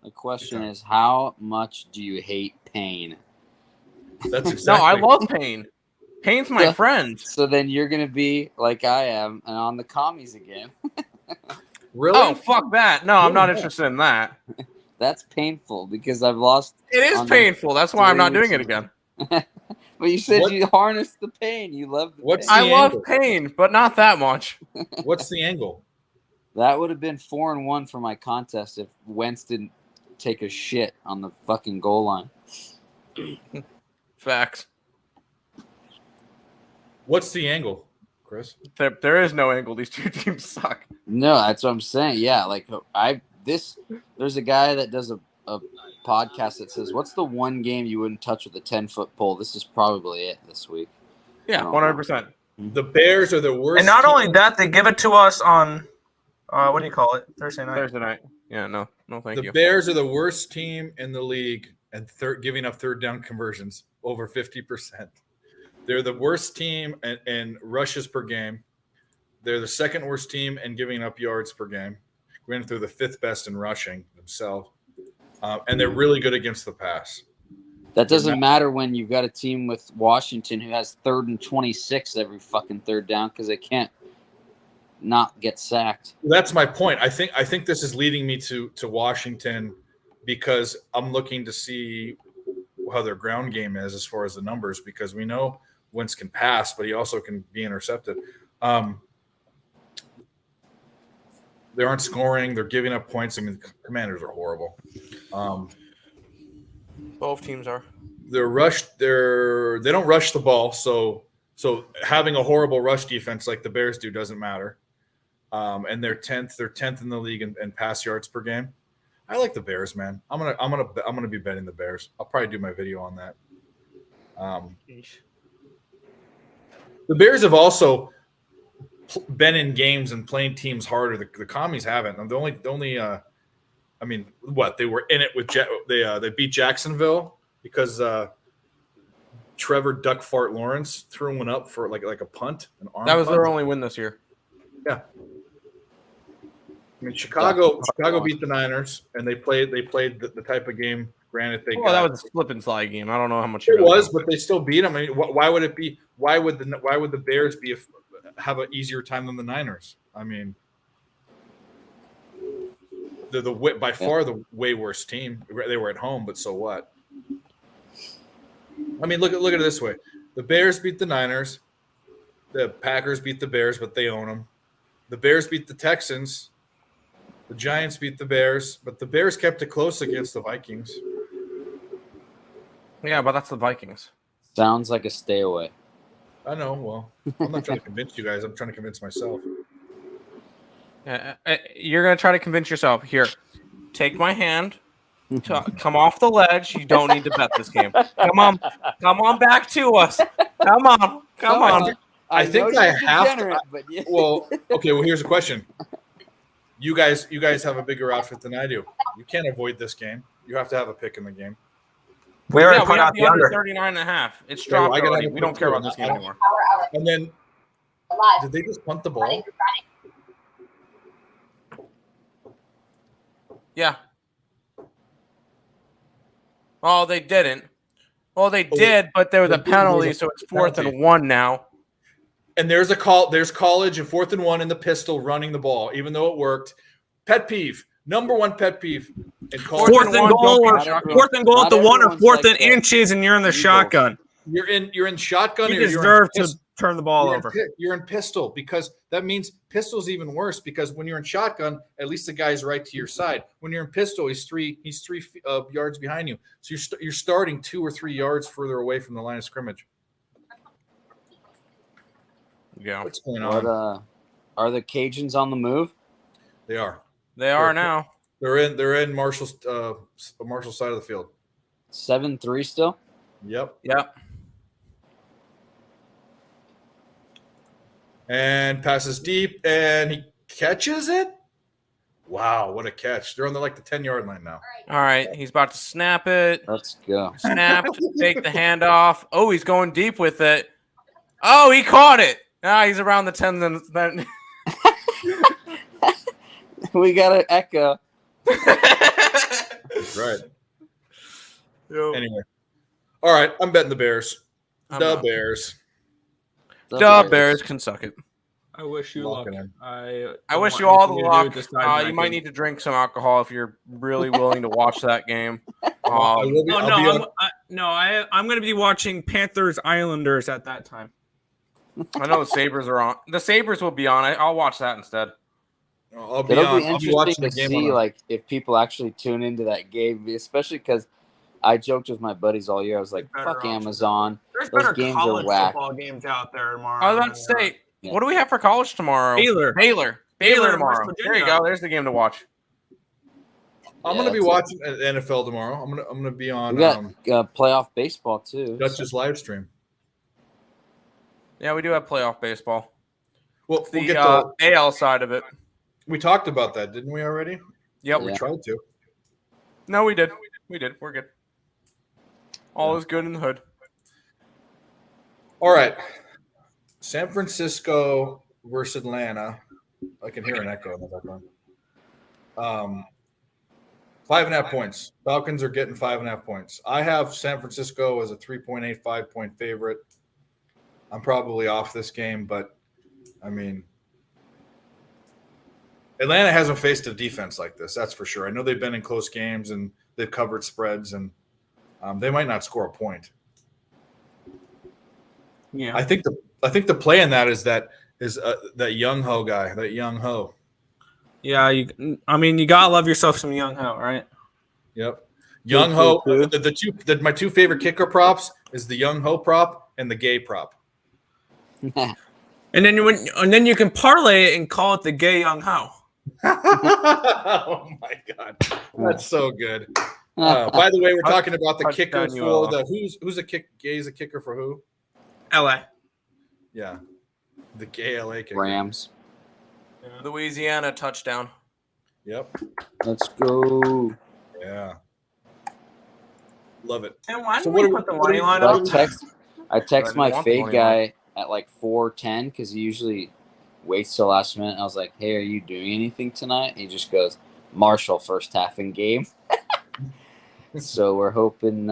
The question is, how much do you hate pain? That's No, exactly. I love Payne. Payne's my Yeah. friend. So then you're gonna be like I am and on the commies again. Really? Oh, fuck that. No, I'm not Yeah. interested in that. That's painful because I've lost. It is on the painful. That's why I'm 3 not doing weeks it ago. again. But you said What- you harnessed the pain. You love the What's pain. the I love angle? Payne, but not that much. What's the angle? That would have been 4-1 for my contest if Wentz didn't take a shit on the fucking goal line. Facts. What's the angle, Chris? There is no angle. These two teams suck. No, that's what I'm saying. Yeah, like there's a guy that does a podcast that says, "What's the one game you wouldn't touch with a 10-foot pole?" This is probably it this week. Yeah, Oh. 100%. The Bears are the worst. And not team- only that, they give it to us on what do you call it? Thursday night. Thursday night. Yeah, no, thank the you. Bears are the worst team in the league and giving up third down conversions over 50%. They're the worst team in rushes per game. They're the second worst team in giving up yards per game. Granted, they're the fifth best in rushing themselves, and they're really good against the pass. That doesn't matter when you've got a team with Washington who has 3rd and 26 every fucking third down because they can't not get sacked. That's my point. I think this is leading me to Washington because I'm looking to see how their ground game is as far as the numbers, because we know Wentz can pass, but he also can be intercepted. They aren't scoring. They're giving up points. I mean, the Commanders are horrible. Both teams are. They're rushed. They don't rush the ball. So having a horrible rush defense like the Bears do doesn't matter. And they're 10th. They're 10th in the league in pass yards per game. I like the Bears, man. I'm gonna be betting the Bears. I'll probably do my video on that. The Bears have also been in games and playing teams harder. The commies haven't. The only I mean, what they were in it with they beat Jacksonville because Trevor Duck Fart Lawrence threw one up for like a punt, an arm. That was punt. their only win this year. Yeah. I mean, Chicago beat the Niners, and they played the type of game. Granted, they Well, that was a slip and slide game. I don't know how much you it really was, know. but they still beat them. I mean, why would it be? Why would the Bears have an easier time than the Niners? I mean, they're by far the way worse team. They were at home, but so what? I mean, look at it this way: the Bears beat the Niners, the Packers beat the Bears, but they own them. The Bears beat the Texans. The Giants beat the Bears, but the Bears kept it close against the Vikings. Yeah, but that's the Vikings. Sounds like a stay away. I know. Well, I'm not trying to convince you guys. I'm trying to convince myself. You're going to try to convince yourself. Here, take my hand. Come off the ledge. You don't need to bet this game. Come on back to us. Come on. I think know I you're have to- degenerate, but yeah. Well, okay. Well, here's a question. You guys have a bigger outfit than I do. You can't avoid this game. You have to have a pick in the game. We already Yeah, put we out have the the under under. 39.5. It's Okay, well, dropped I gotta already. have a We don't pick care too. about this game anymore. And then, did they just punt the ball? Yeah. Oh, they didn't. Well, they did, but there was a They did. penalty, so it's 4th and 1 now. And there's a call. There's college and 4th and 1 in the pistol running the ball, even though it worked. Pet peeve. Number one pet peeve in college. Fourth and goal, or Not everyone- fourth and goal at not the 1 or everyone's 4th like and that. inches, and you're in the Eagles. shotgun. You're in shotgun. You or you're in deserve to pistol. turn the ball You're in over. you're in pistol because that means pistol's even worse because when you're in shotgun, at least the guy's right to your side. When you're in pistol, he's three yards behind you. So you're starting 2 or 3 yards further away from the line of scrimmage. Yeah, What's going What, on? are the Cajuns on the move? They are. they are now. They're in Marshall's side of the field. 7-3 still? Yep. Yep. And passes deep, and he catches it. Wow, what a catch! They're on the 10-yard line now. All right, he's about to snap it. Let's go. Snapped, take the handoff. Oh, he's going deep with it. Oh, he caught it. Ah, he's around the 10. Then We got an echo. Right. Yo. Anyway, All right, I'm betting the Bears. I'm The not. Bears. The Bears can suck it. I wish you luck. Locking in. I I wish don't you want all the anything to do luck. with the sides You might ranking. need to drink some alcohol if you're really willing to watch that game. I will be, Oh I'll be no, on- I'm going to be watching Panthers Islanders at that time. I know the Sabres are on. The Sabres will be on. I'll watch that instead. I'll be It'll on. be I'll be interesting watching to the game. see on like if people actually tune into that game, especially because I joked with my buddies all year. I was like, Better "Fuck options. Amazon." There's Those better games are college whack. football games out there tomorrow. I was about to say, Yeah. what do we have for college tomorrow? Baylor. Baylor Baylor and tomorrow. West There you Virginia. go. There's the game to watch. I'm Yeah, going to be that's watching NFL tomorrow. I'm going to be on We got playoff baseball too. Dutch's live stream. Yeah, we do have playoff baseball. Well, we'll The get the. AL side of it. We talked about that, didn't we already? Yep. We Yeah. tried to. No, we did. We did. We're good. All is good in the hood. All right. San Francisco versus Atlanta. I can hear an echo in the background. 5.5 points. Falcons are getting 5.5 points. I have San Francisco as a 3.85 point favorite. I'm probably off this game, but I mean, Atlanta hasn't faced a defense like this. That's for sure. I know they've been in close games and they've covered spreads, and they might not score a point. Yeah. I think the play in that is that Young Ho guy, that Young Ho. Yeah, you gotta love yourself some Young Ho, right? Yep. Young Ho. Who? My two favorite kicker props is the Young Ho prop and the gay prop. And then you can parlay it and call it the gay Young Ho. Oh my god, that's so good. By the way, we're talking about the kicker Touchdown, you for all. the who's a kick. Gay's a kicker for who? LA. Yeah, the gay LA kicker. Rams. Louisiana touchdown. Yep. Let's go. Yeah. Love it. And why So did what we do we- put the what do money we- line I up? text I my didn't want the fade money guy at like 4:10 because he usually waits till last minute. I was like, "Hey, are you doing anything tonight?" He just goes, "Marshall first half in game." So we're hoping.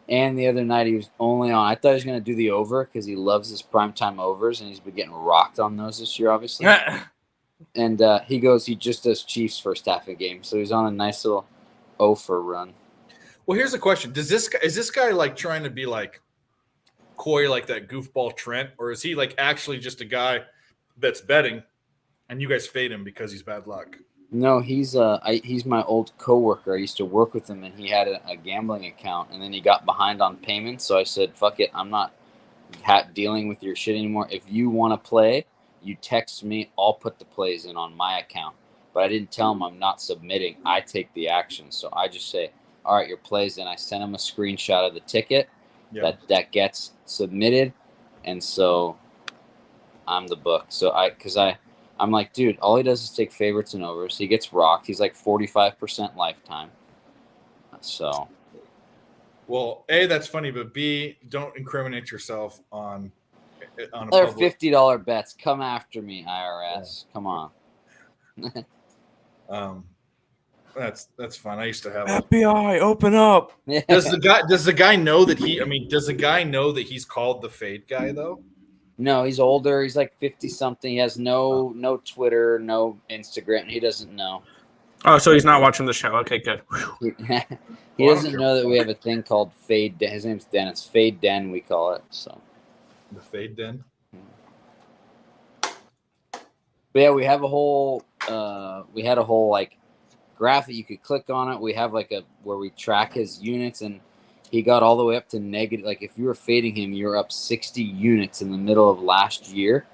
And the other night he was only on. I thought he was going to do the over because he loves his primetime overs, and he's been getting rocked on those this year, obviously. And he goes, he just does Chiefs first half of game, so he's on a nice little over run. Well, here's the question: is this guy like trying to be like coy, like that goofball Trent, or is he like actually just a guy that's betting, and you guys fade him because he's bad luck? No, he's my old coworker. I used to work with him, and he had a gambling account, and then he got behind on payments. So I said, "Fuck it, I'm not dealing with your shit anymore. If you want to play, you text me. I'll put the plays in on my account." But I didn't tell him I'm not submitting. I take the action. So I just say, "All right, your plays." And I sent him a screenshot of the ticket that gets submitted, and so I'm the book. So I'm like, dude, all he does is take favorites and overs. He gets rocked. He's like 45% lifetime. So, Well, A, that's funny, but B, don't incriminate yourself on a they're public. $50 bets. Come after me, IRS. Come on. That's fun. I used to have. FBI, open up. Does the guy know that does the guy know that he's called the fade guy though? No, he's older. He's like 50 something. He has no Twitter, no Instagram. He doesn't know. Oh, so he's not watching the show. Okay, good. He Well, I don't doesn't care. know that we have a thing called Fade Den. His name's Dennis. Fade Den, we call it. So, The fade den. but yeah, we have a whole like graph that you could click on it. We have like where we track his units, and he got all the way up to negative. Like if you were fading him, you were up 60 units in the middle of last year,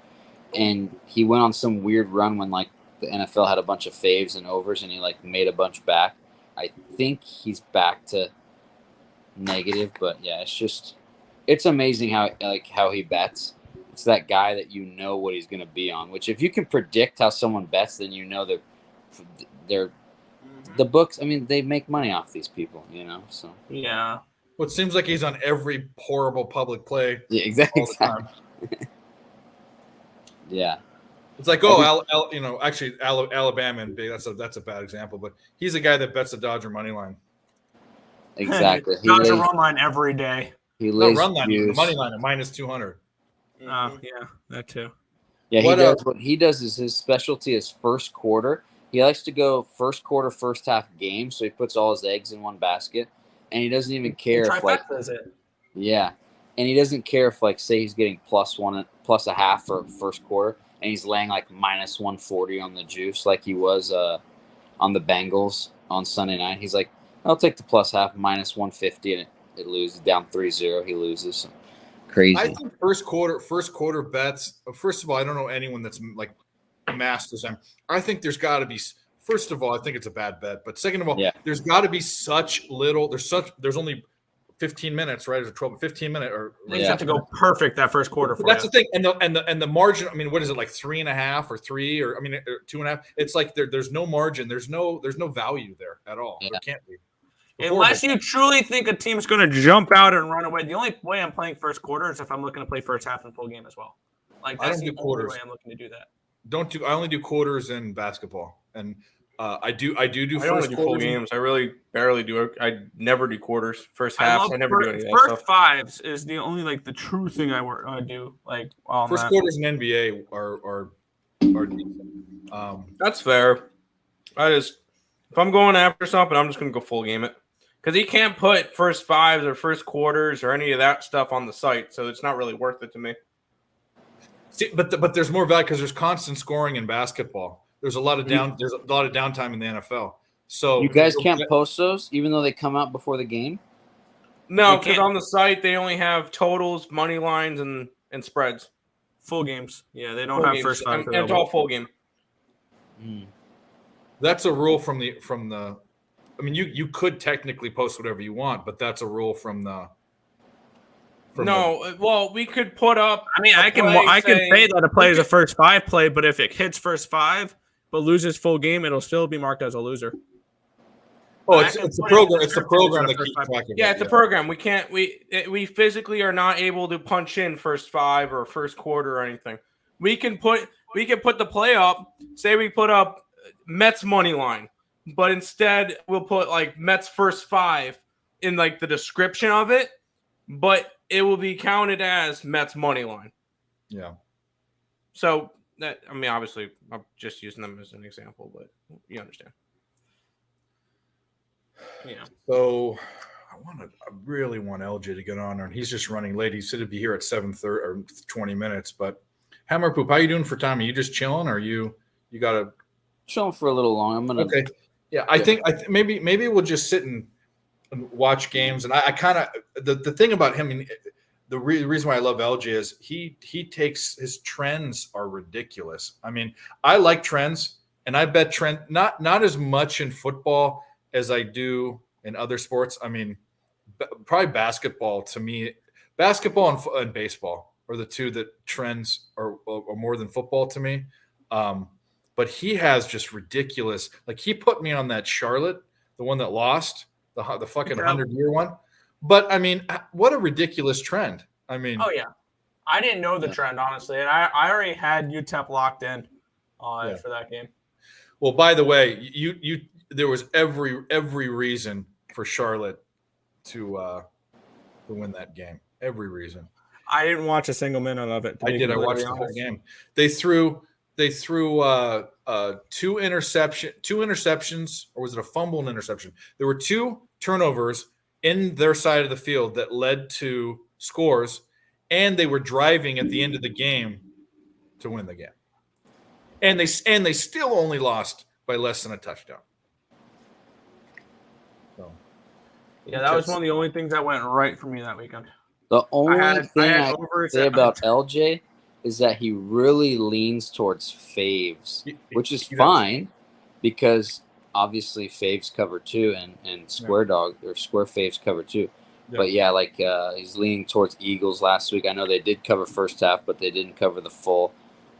and he went on some weird run when like the NFL had a bunch of faves and overs, and he like made a bunch back. I think he's back to negative, but yeah, it's amazing how he bets. It's that guy that you know what he's going to be on. Which if you can predict how someone bets, then you know they're the books. I mean, they make money off these people, you know. So Yeah. Well, it seems like he's on every horrible public play yeah, exactly. all the time. Yeah. It's like, actually, Alabama and big. That's a bad example, but he's a guy that bets the Dodger money line. Exactly. He Dodge a lays, run line every day. he No, lays run line, the juice. money line at minus 200. Oh, yeah, that too. Yeah, What, what he does is his specialty is first quarter. He likes to go first quarter, first half game, so he puts all his eggs in one basket, and he doesn't even care if like Trifecta is it? yeah, and he doesn't care if like say he's getting +1, +0.5 for first quarter, and he's laying like minus 140 on the juice like he was on the Bengals on Sunday night. He's like, I'll take the +0.5 minus 150, and it loses down 3-0. He loses. Crazy. I think first quarter bets. First of all, I don't know anyone that's like masters them. I think there's got to be. First of all, I think it's a bad bet. But second of all, Yeah. there's got to be such little. There's only 15 minutes, right? Or 12, 15 minute or Things have to go perfect that first quarter for That's you. the thing, and the margin. I mean, what is it like 3.5 or 3 or I mean 2.5? It's like there's no margin. There's no value there at all. Yeah. There can't be. Unless you truly think a team's going to jump out and run away. The only way I'm playing first quarter is if I'm looking to play first half and full game as well. Like I that's don't the do only quarters. way I'm looking to do that. I only do quarters in basketball, and I do I first only do full quarters. games. I really barely do. I never do quarters. First I halves. love I never do any of that first stuff. fives is the only like the true thing I do. Like on First that. quarters in NBA are decent. That's fair. If I'm going after something, I'm just going to go full game it. Because he can't put first fives or first quarters or any of that stuff on the site, so it's not really worth it to me. See, but there's more value because there's constant scoring in basketball. There's a lot of downtime in the NFL. So You guys can't post those, even though they come out before the game. No, You because can't- on the site they only have totals, money lines, and spreads. Full games. Yeah, they don't Full have games. first five. And it's all full game. That's a rule from the. I mean, you could technically post whatever you want, but that's a rule from the. Well, we could put up. I mean, a I can play say that a play is a could- first five play, but if it hits first five but loses full game, it'll still be marked as a loser. Oh, I it's can the put it in program. the It's the description program as that a first keeps five. track of Yeah, it. it's a program. We can't. We physically are not able to punch in first five or first quarter or anything. We can put the play up. Say we put up Mets money line, but instead we'll put like Mets first five in like the description of it, but it will be counted as Mets money line. Yeah. So that I mean, obviously, I'm just using them as an example, but you understand. Yeah. So I really want LJ to get on there, and he's just running late. He said he'd be here at 7:30 or 20 minutes. But Hammer Poop, how you doing for time? Are you just chilling, or you got to? Show them for a little long. I'm gonna. Okay. Yeah, I think maybe we'll just sit and watch games. And I kind of the thing about him, and the reason why I love LJ is he takes his trends are ridiculous. I mean, I like trends, and I bet trend not as much in football as I do in other sports. I mean, probably basketball to me, basketball and baseball are the two that trends are more than football to me. But he has just ridiculous. Like he put me on that Charlotte, the one that lost, the fucking 100-year one. But I mean, what a ridiculous trend. I mean, Oh yeah, I didn't know the trend honestly, and I already had UTEP locked in for that game. well, by the way, you there was every reason for Charlotte to win that game. Every reason. I didn't watch a single minute of it. I did. I watched the whole game. They threw two interceptions, or was it a fumble and interception? There were two turnovers in their side of the field that led to scores, and they were driving at the end of the game to win the game. And they still only lost by less than a touchdown. So, Yeah, that was one of the only things that went right for me that weekend. The only had thing I overs say at- about LJ is that he really leans towards faves, which is he does. fine because obviously faves cover too, and square dog or square faves cover too. Yeah. But yeah, like he's leaning towards Eagles last week. I know they did cover first half, but they didn't cover the full.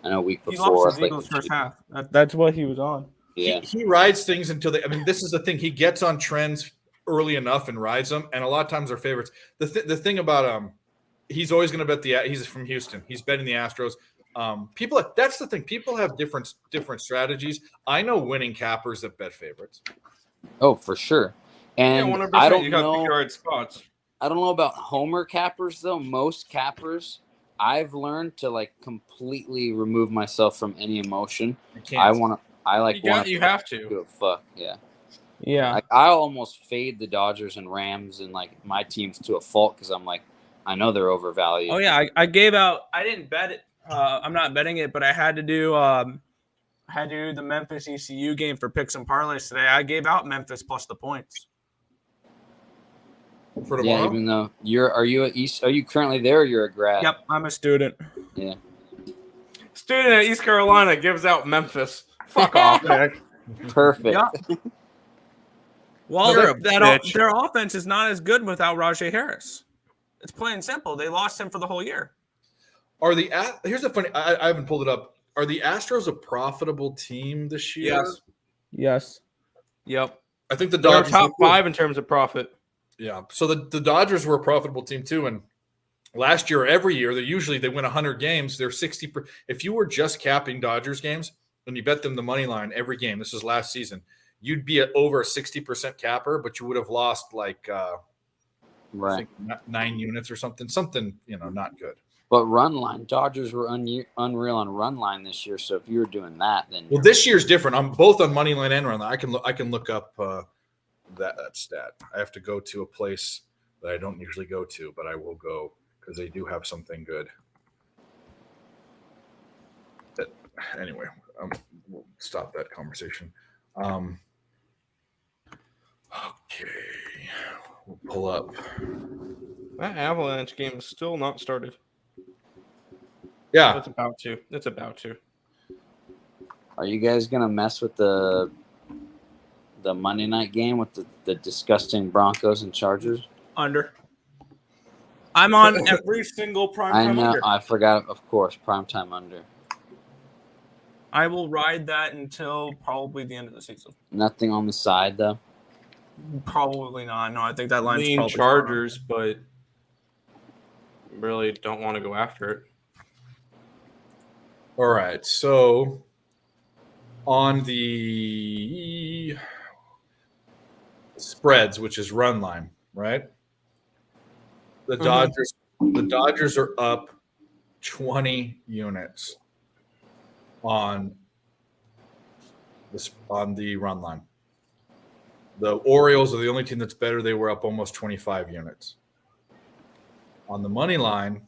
I know week He before. lost his Eagles first half. That's what he was on. Yeah, He rides things until they. I mean, this is the thing. He gets on trends early enough and rides them, and a lot of times they're favorites. The thing about he's always going to bet he's from Houston. He's betting the Astros. That's the thing. People have different strategies. I know winning cappers that bet favorites. Oh, for sure. Yeah, And 100%. I don't You got to pick know. the right spots. I don't know about homer cappers though. Most cappers, I've learned to like completely remove myself from any emotion. You can't. You have to. give a fuck. Yeah. Yeah. I almost fade the Dodgers and Rams and like my teams to a fault because I'm like, I know they're overvalued. Oh yeah, I gave out. I didn't bet it. I'm not betting it, but I had to do. The Memphis ECU game for picks and parlays today. I gave out Memphis plus the points. For tomorrow? Yeah, even though are you currently there or you're a grad? Yep, I'm a student. Yeah. Student at East Carolina gives out Memphis. Fuck off, Nick. Perfect. Yeah. Well, You're a bitch. their offense is not as good without Rajay Harris. It's plain and simple. They lost him for the whole year. Here's the funny. I haven't pulled it up. Are the Astros a profitable team this year? Yes. Yes. Yep. I think the They're Dodgers top 5 in terms of profit. Yeah. So the Dodgers were a profitable team too, and last year, every year, they win 100 games. They're 60. If you were just capping Dodgers games and you bet them the money line every game, this is last season, you'd be at over a 60% capper, but you would have lost like I Right. think 9 units or something, not good. But run line, Dodgers were unreal on run line this year. So if you were doing that, then Well, this year's different. I'm both on money line and run line. I can look up that stat. I have to go to a place that I don't usually go to, but I will go because they do have something good. But anyway, we'll stop that conversation. Okay, we'll pull up. That Avalanche game is still not started. Yeah, It's about to. are you guys gonna mess with the Monday night game with the disgusting Broncos and Chargers? Under. I'm on every single prime I time know. under. I forgot. Of course, primetime under. I will ride that until probably the end of the season. Nothing on the side though. Probably not. No, I think that line's Lean probably Chargers, but really don't want to go after it. all right. So on the spreads, which is run line, right? The Dodgers are up 20 units on the run line. The Orioles are the only team that's better. They were up almost 25 units. On the money line,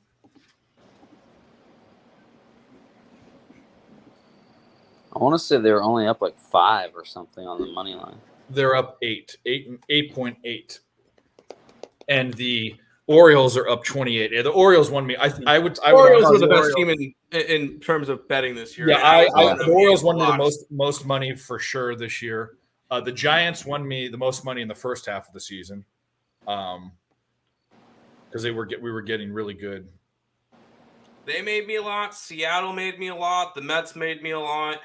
I want to say they were only up like 5 or something on the money line. they're up 8.8. And the Orioles are up 28. Yeah, the Orioles won me. I would Orioles were the Orioles- best team in terms of betting this year. Yeah, And the Orioles won me the most money for sure this year. The Giants won me the most money in the first half of the season, because we were getting really good. They made me a lot. Seattle made me a lot. The Mets made me a lot.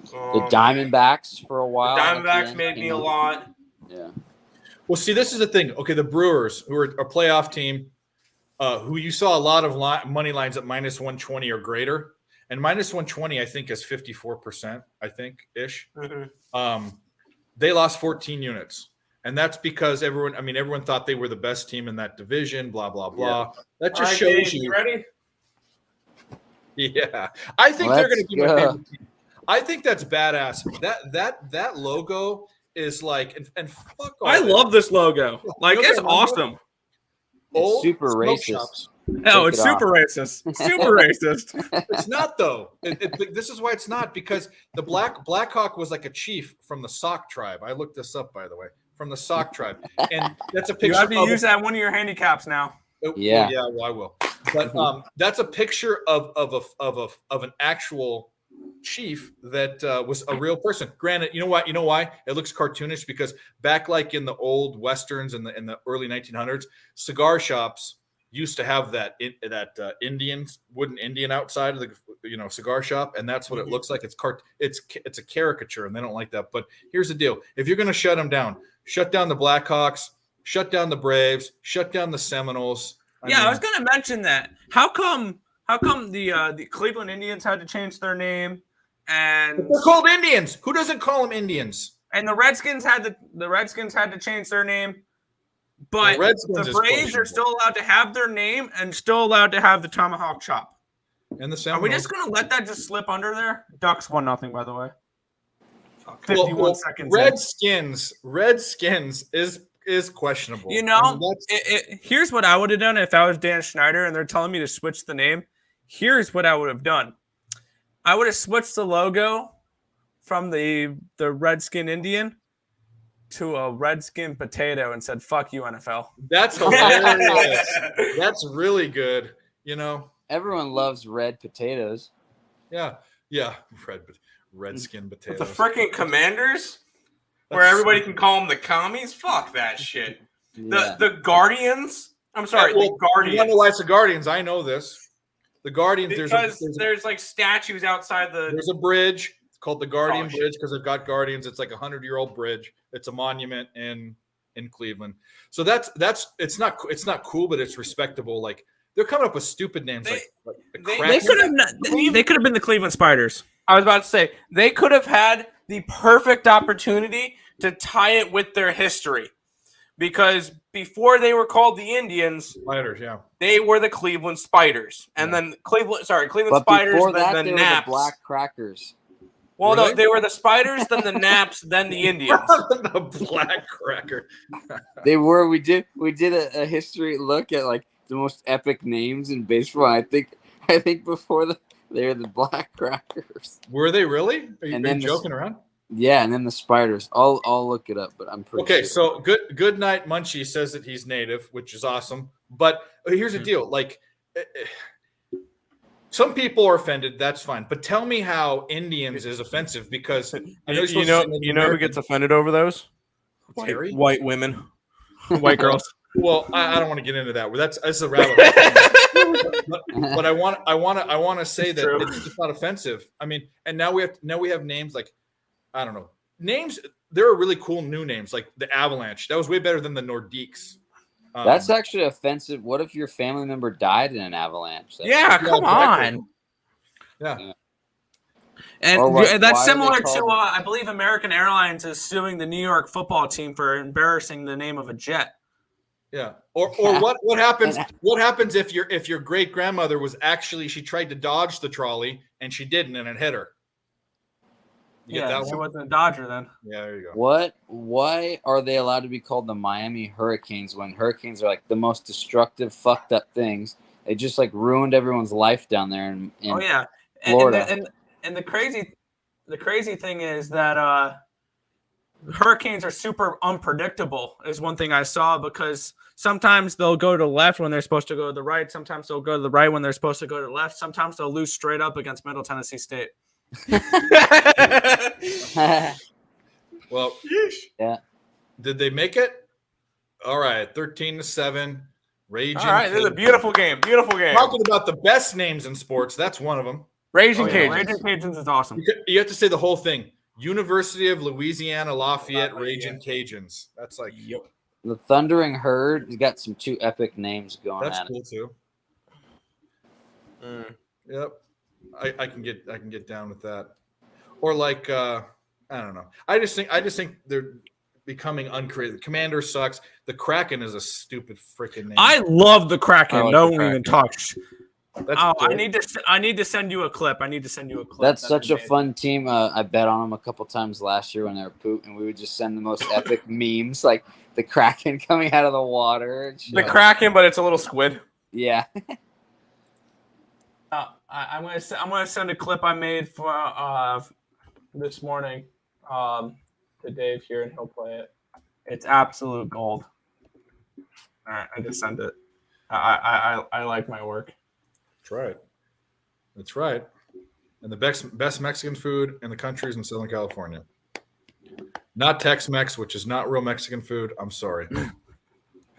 The Diamondbacks for a The while. Diamondbacks made me a lot. Yeah. Well, see, this is the thing. Okay, the Brewers, who are a playoff team, who you saw a lot of money lines at minus 120 or greater, and minus 120, I think, is 54%. I think ish. Mm-hmm. They lost 14 units. And that's because everyone thought they were the best team in that division, blah, blah, blah. That just shows you. Ready? Yeah. I think they're going to be my Let's go. favorite team. I think that's badass. That logo is like, and fuck all I that. love this logo. Like, You know it's what I love? awesome. Old super smoke racist. shops. No, Take it's it super racist. Super racist. It's not though. This is why it's not, because the Blackhawk was like a chief from the Sauk tribe. I looked this up, by the way, from the Sauk tribe, and that's a You picture. have to use that one of your handicaps now. Yeah. Well, I will. But that's a picture of an actual chief that was a real person. Granted, you know what? You know why it looks cartoonish? Because back like in the old westerns in the early 1900s, cigar shops used to have that wooden Indian outside of the cigar shop, and that's what it looks like. It's a caricature, and they don't like that. But here's the deal: if you're going to shut them down, shut down the Blackhawks, shut down the Braves, shut down the Seminoles. I was going to mention that. How come the Cleveland Indians had to change their name? And they're called Indians. Who doesn't call them Indians? And the Redskins had to change their name, but The Redskins the is Braves are questionable. still allowed to have their name and still allowed to have the tomahawk chop. And the Are Seminoles. we just gonna let that just slip under there? Ducks 1-0, by the way. Well, 51 seconds. in. Redskins is questionable. You I know, mean, that's- here's what I would have done if I was Dan Schneider and they're telling me to switch the name. Here's what I would have done. I would have switched the logo from the Redskin Indian to a Redskin potato and said, "Fuck you, NFL." that's hilarious. That's really good. You know, Everyone loves red potatoes. yeah, Redskin The potatoes. freaking Commanders, where That's- everybody can call them the commies. Fuck that shit. Yeah. The Guardians. I'm sorry, Well, the you wanna Guardians. know why it's the Guardians? I know this. The Guardians. Because there's like statues outside the. There's a bridge. It's called the Guardian Oh, shit. Bridge because they've got guardians. It's like a 100-year-old bridge. It's a monument in Cleveland. So that's it's not cool, but it's respectable. Like they're coming up with stupid names They- like the they- Kraken. They could have. They could have been the Cleveland Spiders. I was about to say they could have had the perfect opportunity to tie it with their history, because before they were called the Indians, Spiders, yeah. they were the Cleveland Spiders, and then Cleveland But Spiders, before then that, the they were the Naps. Black Crackers. Well, Really? no, they were the Spiders, then the Naps, then the Indians. The Black Cracker. They were. We did a history look at like the most epic names in baseball. I think before they were the Black Crackers. Were they really? Are you, And are then you the- joking around? Yeah, and then the Spiders. I'll look it up, but I'm pretty Okay, sure. so good night Munchie says that he's native, which is awesome. But here's the deal: like, some people are offended. That's fine. But tell me how Indians is offensive because I know you're supposed to say Native who American. gets offended over those? Terry? White women. White girls. Well, I don't want to get into that. That's a rabbit hole. but I want to say It's that true. it's just not offensive. I mean, and now we have names like I don't know names. There are really cool new names like the Avalanche. That was way better than the Nordiques. That's actually offensive. What if your family member died in an avalanche? Yeah, come exactly. on. yeah. And Or what- that's why are they similar to, called- I believe, American Airlines is suing the New York football team for embarrassing the name of a jet. Yeah. Or what happens? What happens if your great grandmother was actually she tried to dodge the trolley and she didn't and it hit her? You get Yeah, that she one? wasn't a Dodger then. Yeah, there you go. What? Why are they allowed to be called the Miami Hurricanes when hurricanes are like the most destructive, fucked up things? They just like ruined everyone's life down there. In Oh yeah, Florida. And the crazy thing is that hurricanes are super unpredictable. Is one thing I saw because sometimes they'll go to the left when they're supposed to go to the right. Sometimes they'll go to the right when they're supposed to go to the left. Sometimes they'll lose straight up against Middle Tennessee State. Well, Yeah. Did they make it? All right, 13-7. Raging. All right, this is a Cajuns. beautiful game. Beautiful game. Talking about the best names in sports, that's one of them. Raging Oh, yeah, Cajuns. Raging Cajuns is awesome. You have to say the whole thing. University of Louisiana Lafayette Lafayette. Raging Cajuns. That's like The Thundering Herd has got some two epic names going that's at it. cool too. Mm. Yep. I can get down with that. Or like I don't know. I just think they're becoming uncreative. The Commander sucks. The Kraken is a stupid freaking name. I love the Kraken. I like Don't the even Kraken. talk. That's Oh, cool. I need to send you a clip. That's such a fun team. I bet on them a couple times last year when they were poop, and we would just send the most epic memes, like the Kraken coming out of the water. And shit. The Kraken, but it's a little squid. Yeah. I'm gonna send a clip I made for this morning to Dave here, and he'll play it. It's absolute gold. All right, I just sent it. I like my work. That's right. That's right. And the best Mexican food in the country is in Southern California. Not Tex-Mex, which is not real Mexican food. I'm sorry.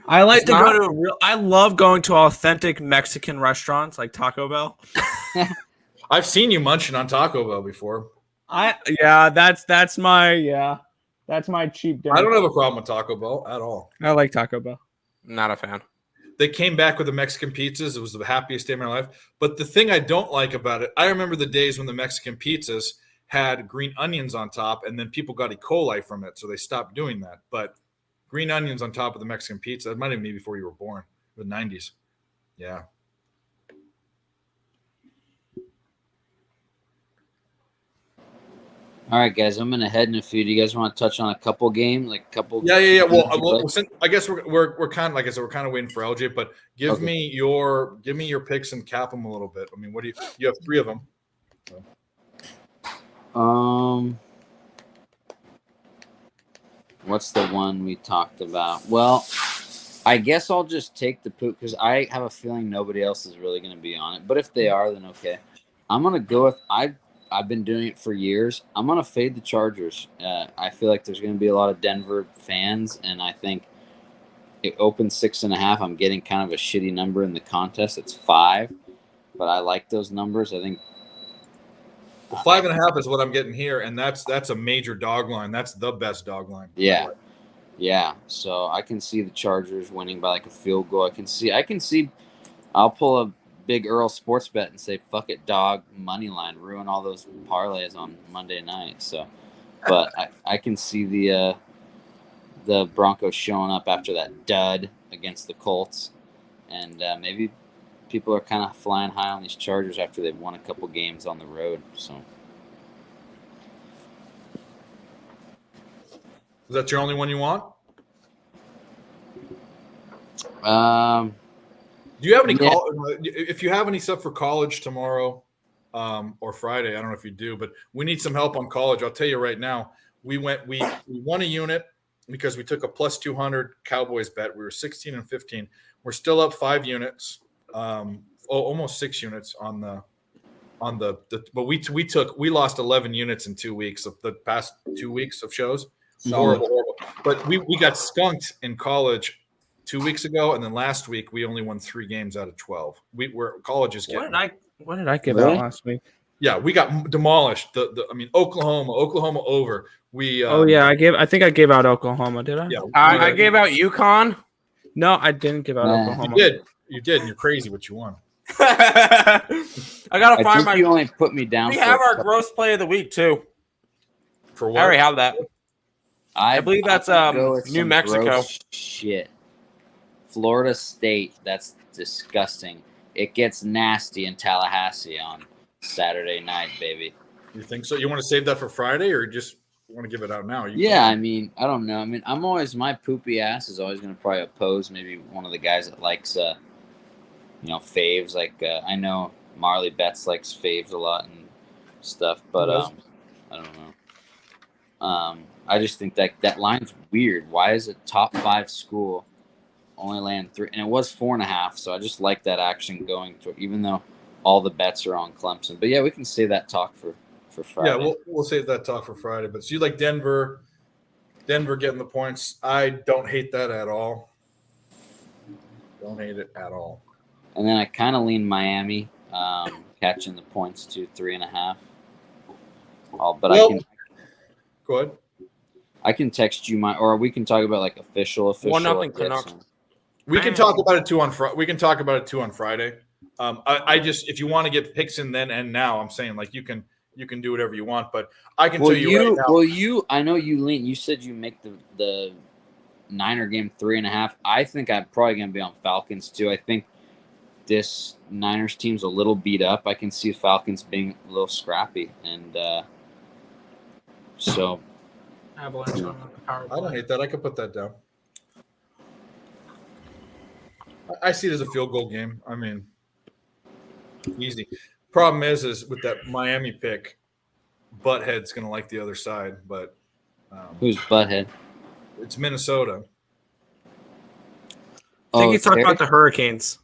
I like It's to not- go to real. I love going to authentic Mexican restaurants like Taco Bell. I've seen you munching on Taco Bell before. That's my cheap dinner. I don't have a problem with Taco Bell at all. I like Taco Bell. Not a fan. They came back with the Mexican pizzas. It was the happiest day of my life. But the thing I don't like about it, I remember the days when the Mexican pizzas had green onions on top, and then people got E. coli from it, so they stopped doing that. But green onions on top of the Mexican pizza, that might have been before you were born, the 90s. Yeah. All right, guys, I'm gonna head in a few. Do you guys want to touch on a couple game, like a couple? Yeah. Well, games you well like? since, I guess we're kind of, like I said, we're kind of waiting for LJ, but give Okay. me your picks and cap them a little bit. I mean, what do you have 3 of them? What's the one we talked about? Well, I guess I'll just take the poop because I have a feeling nobody else is really going to be on it. But if they are, then okay. I'm gonna go with I've been doing it for years. I'm gonna fade the Chargers. I feel like there's going to be a lot of Denver fans, and I think it opens 6.5. I'm getting kind of a shitty number in the contest. It's 5, but I like those numbers. I think Well, 5.5 is what I'm getting here, and that's a major dog line. That's the best dog line. Yeah. So I can see the Chargers winning by like a field goal. I can see. I'll pull a big Earl sports bet and say fuck it, dog money line, ruin all those parlays on Monday night. So, but I can see the Broncos showing up after that dud against the Colts, and maybe people are kind of flying high on these Chargers after they've won a couple games on the road. So, Is that your only one you want? Do you have any Yeah. if you have any stuff for college tomorrow or Friday? I don't know if you do, but we need some help on college. I'll tell you right now. We won a unit because we took a plus 200 Cowboys bet. We were 16 and 15. We're still up 5 units, almost 6 units on the but we lost 11 units in 2 weeks of the past 2 weeks of shows. Horrible. But we got skunked in college 2 weeks ago, and then last week we only won 3 games out of 12. College is getting. What did I give Really? out last week? Yeah, we got demolished. Oklahoma over. I think I gave out Oklahoma. Did I? Yeah, I gave out UConn. No, I didn't give out Nah. Oklahoma. You did, and you're crazy, but you won. I gotta I find think my. you only put me down. We for have a our couple- gross play of the week too. For I what? already have that. I believe that's, I'm gonna go with New some Mexico. gross shit. Florida State. That's disgusting. It gets nasty in Tallahassee on Saturday night, baby. You think so? You want to save that for Friday, or just want to give it out now? Yeah, I mean, I don't know. I mean, my poopy ass is always going to probably oppose maybe one of the guys that likes, faves. Like I know Marley Betts likes faves a lot and stuff, but I don't know. I just think that line's weird. Why is a top 5 school only laying 3? And it was 4.5, so I just like that action going to, even though all the bets are on Clemson. But yeah, we can save that talk for Friday. Yeah, we'll save that talk for Friday. But so you like Denver getting the points? I don't hate that at all. Don't hate it at all. And then I kind of lean Miami, catching the points to 3.5. Go ahead. I can text you or we can talk about like official. 1-0 Canucks. We can talk about it too on Friday. We can talk about it too on Friday. I just, if you want to get picks in then and now, I'm saying like you can do whatever you want, but I can tell you right now. I know you lean. You said you make the Niner game 3.5. I think I'm probably going to be on Falcons too. I think this Niners team's a little beat up. I can see Falcons being a little scrappy, and so Avalanche on the power I don't play. hate that. I could put that down. I see it as a field goal game. I mean, easy. Problem is with that Miami pick, Butthead's going to like the other side, but who's Butthead? it's Minnesota. I think Oh, he's talking Terry? about the Hurricanes,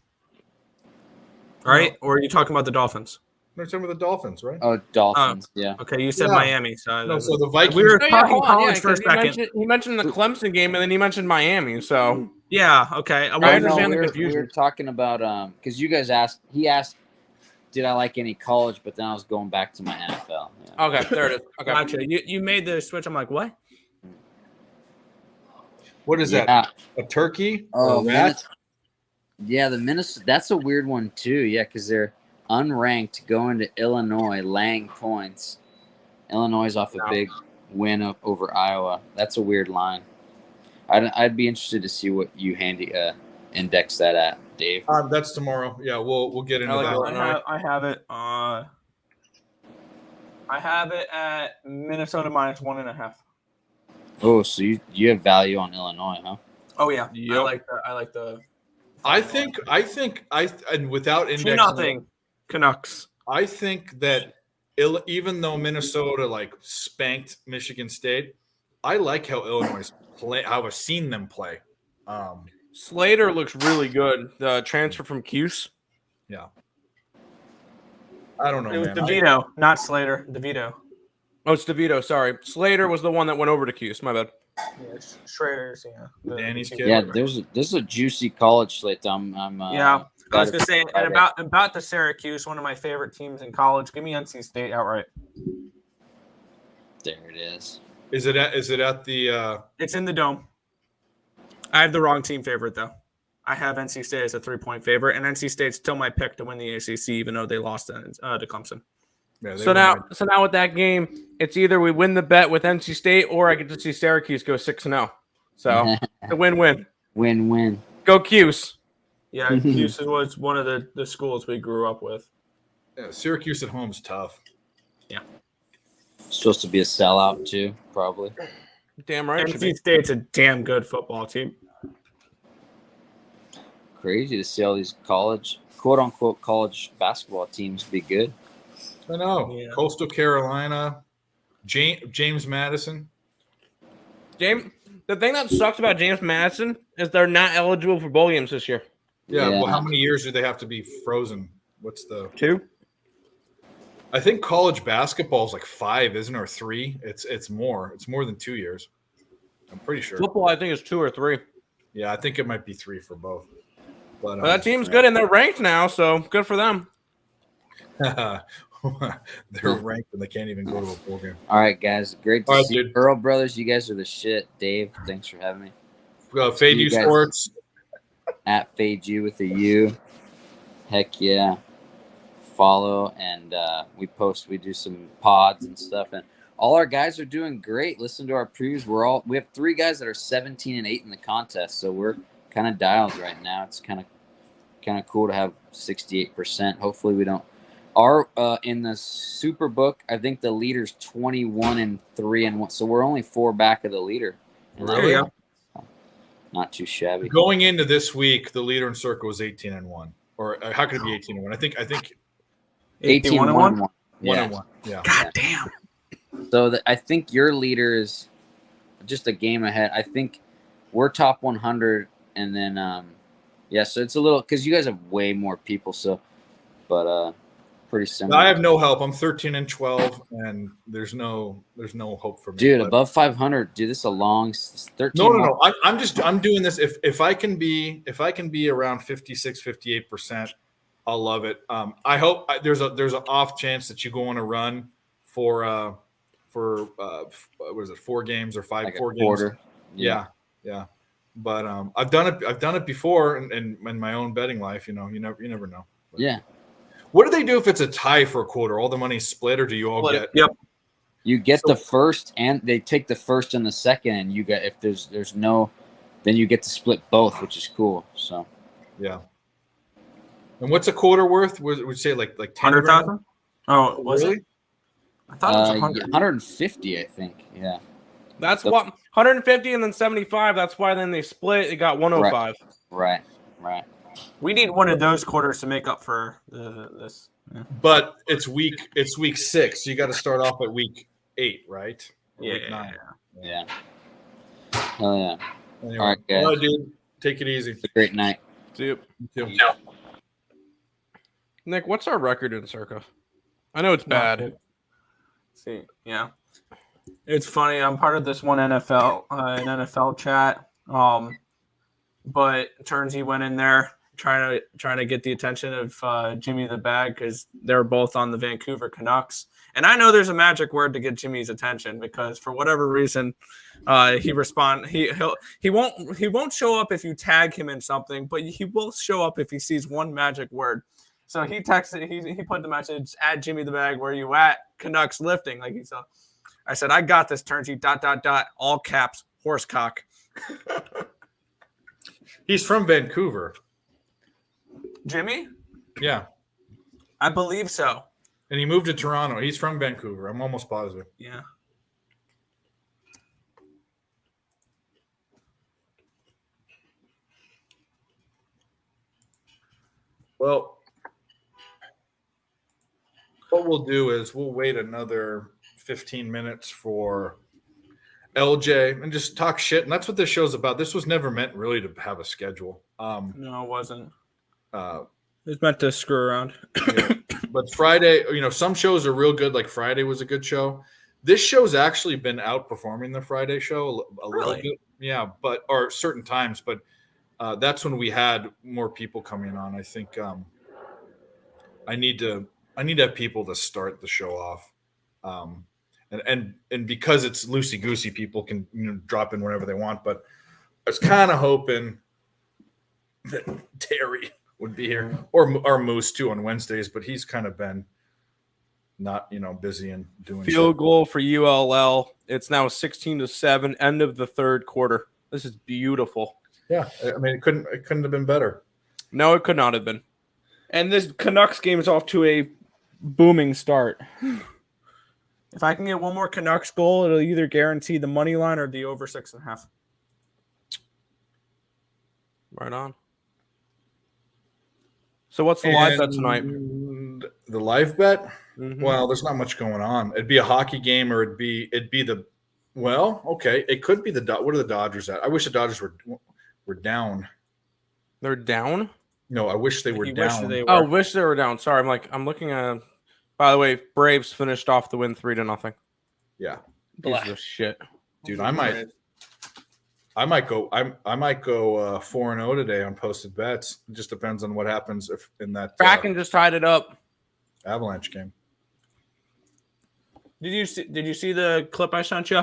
right? Or are you talking about the Dolphins? They're talking about the Dolphins, right? Oh, Dolphins. Yeah. Okay, you said Yeah. Miami. So No, so the Vikings. we were Oh, yeah, talking hold on, college yeah, for a 'cause second. He mentioned the Clemson game, and then he mentioned Miami. So Yeah. Okay. I No, understand the we were confusion. talking about because you guys asked. He asked, "Did I like any college?" But then I was going back to my NFL. Yeah. okay, there it is. Okay, Gotcha. You made the switch. I'm like, what? What is that? Yeah. A turkey? Oh, Or a rat? Yeah, the Minnesota. That's a weird one too. Yeah, because they're unranked going to Illinois, laying points. Illinois is off a No. big win over Iowa. That's a weird line. I'd be interested to see what you index that at, Dave. That's tomorrow. Yeah, we'll get into like that. Illinois. I have it. I have it at Minnesota minus 1.5. Oh, so you have value on Illinois, huh? Oh yeah, Yep. I like the. I think and without indexing, 2-0 Canucks. I think that even though Minnesota like spanked Michigan State, I like how Illinois play. How I've seen them play. Slater looks really good. The transfer from Cuse. Yeah. I don't know, It was man. DeVito, not Slater. DeVito. Oh, it's DeVito. Sorry, Slater was the one that went over to Cuse. My bad. Yeah, Schrader's. Yeah. Danny's kid. Yeah, this is a juicy college slate. I'm Yeah, I was gonna say, and excited. about the Syracuse, one of my favorite teams in college. Give me NC State outright. There it is. Is it at the? It's in the dome. I have the wrong team favorite though. I have NC State as a 3-point favorite, and NC State's still my pick to win the ACC, even though they lost to Clemson. Yeah, they So won now with that game, it's either we win the bet with NC State or I get to see Syracuse go 6-0. So it's a win-win. Win-win. Go Cuse. Yeah, Houston was one of the schools we grew up with. Yeah, Syracuse at home's tough. Supposed to be a sellout too, probably. Damn right. it should be. NC State's a damn good football team. Crazy to see all these college, quote unquote, college basketball teams be good. I know. Yeah. Coastal Carolina, James Madison. James, the thing that sucks about James Madison is they're not eligible for bowl games this year. Yeah. Yeah. Well, how many years do they have to be frozen? What's the? 2. I think college basketball is like 5, isn't it, or 3? It's more. It's more than 2 years. I'm pretty sure. Football, I think, is 2 or 3. Yeah, I think it might be 3 for both. But But that team's good and they're ranked now, so good for them. they're ranked and they can't even go to a bowl game. All right, guys. Great to All right, see dude. you. Earl Brothers. You guys are the shit. Dave, thanks for having me. Fade You U guys- Sports. At Fade You with a U. Heck yeah. Follow and we do some pods and stuff, and all our guys are doing great. Listen to our previews. We have 3 guys that are 17-8 in the contest, so we're kind of dialed right now. It's kind of cool to have 68%. Hopefully we don't. Our in the Superbook, I think the leader's 21-3-1, so we're only 4 back of the leader. And Really? There you not too shabby. Going into this week, the leader in circle was 18-1. Or how could it be 18-1? I think 18-1. 1 Yeah. and 1. Yeah. God damn. So I think your leader is just a game ahead. I think we're top 100, and then so it's a little because you guys have way more people. So, but pretty similar. I have no help. I'm 13-12, and there's no hope for me. Dude, but- above 500. Dude, this is a long 13. No. I'm doing this. If I can be around 56-58%, I'll love it. I hope there's an off chance that you go on a run for what is it, 4 games or 5 Like a 4 games? quarter. Yeah. But I've done it before in my own betting life. You know, you never know. But Yeah. what do they do if it's a tie for a quarter? All the money's split, or do you all get? Yep. You get So- the first, and they take the first and the second, and you get if there's no, then you get to split both, which is cool. So Yeah. And what's a quarter worth? Would you say like 10 grand? 100,000? Oh, was Really? it? I thought it was 100. 150, I think. Yeah. That's what 150 and then 75. That's why then they split. It got 105. Right. We need one of those quarters to make up for this. Yeah. But it's week 6, so you got to start off at week 8, right? Or week 9. Yeah. Hell yeah. Anyway, All right, guys. dude. Take it easy. It's a great night. See you. You too. Nick, what's our record in Circa? I know it's bad. See, yeah, it's funny. I'm part of this one NFL an NFL chat. But Turnsy went in there trying to get the attention of Jimmy the Bag because they're both on the Vancouver Canucks. And I know there's a magic word to get Jimmy's attention because for whatever reason, he won't show up if you tag him in something, but he will show up if he sees one magic word. So he texted, he put the message at Jimmy the Bag, where you at? Canucks lifting, like he saw. I said, I got this, Turnsy, ... all caps, horsecock. He's from Vancouver. Jimmy? Yeah. I believe so. And he moved to Toronto. He's from Vancouver. I'm almost positive. Yeah. Well, what we'll do is we'll wait another 15 minutes for LJ and just talk shit. And that's what this show's about. This was never meant really to have a schedule. No, it wasn't. Uh, It was meant to screw around. yeah. But Friday, some shows are real good. Like Friday was a good show. This show's actually been outperforming the Friday show a little Really? bit. Yeah, or certain times. But that's when we had more people coming on. I think I need to have people to start the show off. And because it's loosey goosey, people can drop in whenever they want. But I was kind of hoping that Terry would be here, or Moose too on Wednesdays, but he's kind of been not busy and doing Field goal for ULL. It's now 16-7. End of the third quarter. This is beautiful. Yeah, I mean it couldn't have been better. No, it could not have been. And this Canucks game is off to a booming start. If I can get one more Canucks goal, it'll either guarantee the money line or the over 6.5. Right on. So what's the live bet tonight? And the live bet? Mhm. Well, there's not much going on. It'd be a hockey game, or it'd be the. Well, okay, it could be what are the Dodgers at? I wish the Dodgers were down. They're down? No, I wish they were You wish down. that they Oh, were. wish they were down. Sorry, I'm looking at. By the way, Braves finished off the win 3-0. Yeah, Piece of shit. dude, I might go. I might go 4-0 today on posted bets. It just depends on what happens if in that Kraken just tied it up. Avalanche game. Did you see the clip I sent you?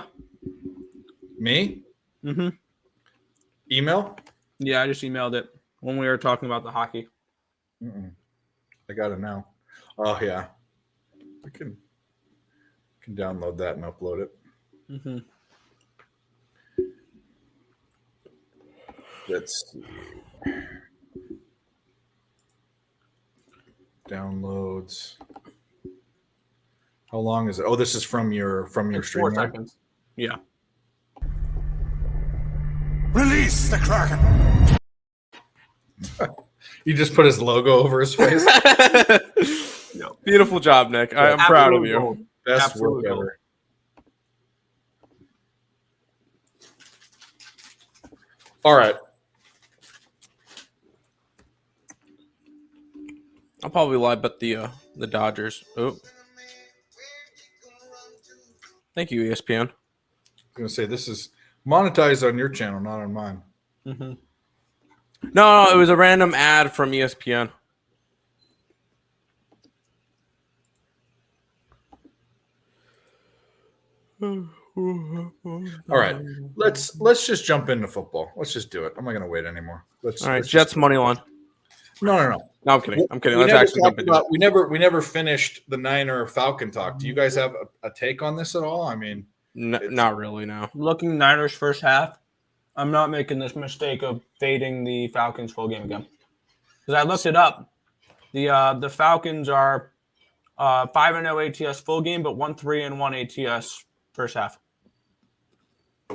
Me? Mm-hmm. Email? Yeah, I just emailed it when we were talking about the hockey. Mm-mm. I got it now. Oh yeah, I can download that and upload it. Mm-hmm. Let's see. Downloads. How long is it? Oh, this is from your It's stream. 4 right? seconds. Yeah. Release the Kraken. You just put his logo over his face. Beautiful job, Nick. I'm proud of you. Best Absolute work gold. ever. All right. I'll probably live bet the Dodgers. Oh. Thank you, ESPN. I'm gonna say this is monetized on your channel, not on mine. Mm-hmm. No, it was a random ad from ESPN. All right, let's just jump into football. Let's just do it. I'm not gonna wait anymore. All right, let's Jets just- money line. No. No, I'm kidding. I'm kidding. We Let's never actually jump talked into it. about- we never finished the Niner Falcon talk. Do you guys have a take on this at all? I mean, Not really, no. Looking Niners first half, I'm not making this mistake of fading the Falcons full game again. Because I looked it up. The Falcons are 5-0 ATS full game, but 1-3-1 ATS first half.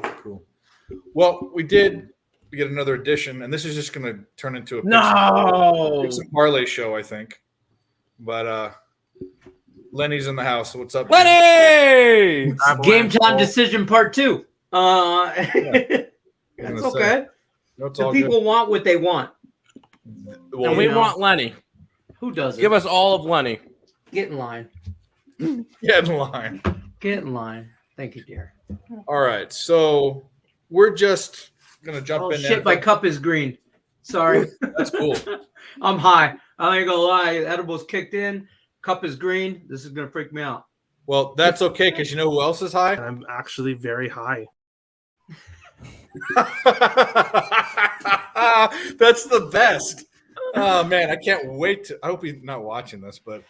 cool. Well, we get another edition, and this is just going to turn into a No. Picks and parlay show, I think. But Lenny's in the house. What's up, Lenny! Game time decision part 2. I'm That's gonna say, okay. No, it's The all people want what they want. good. And Well, we you know. want Lenny. Who doesn't? Give us all of Lenny. Get in line. get in line. Get in line. Thank you, dear. All right, so we're just gonna jump Oh in shit, there. my cup is green. Sorry. That's cool. I'm high. I ain't gonna lie. Edibles kicked in. Cup is green. This is gonna freak me out. Well, that's okay because you know who else is high? And I'm actually very high. That's the best. Oh man, I can't wait to. I hope he's not watching this, but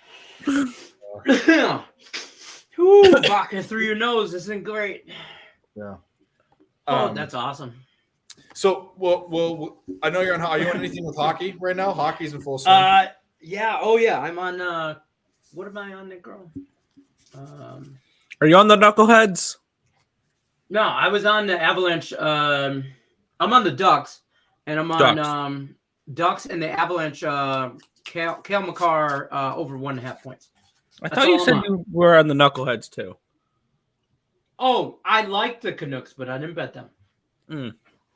Ooh, vodka through your nose isn't great. yeah. Oh, that's awesome. So, well, I know you're on. Are you on anything with hockey right now? Hockey's in full swing. Yeah. Oh, yeah. I'm on. What am I on, Negro? Are you on the Knuckleheads? No, I was on the Avalanche. I'm on the Ducks, and I'm on Ducks and the Avalanche. Kale McCarr over 1.5 points. I That's thought you all said I'm on. you were on the Knuckleheads too. Oh, I like the Canucks, but I didn't bet them.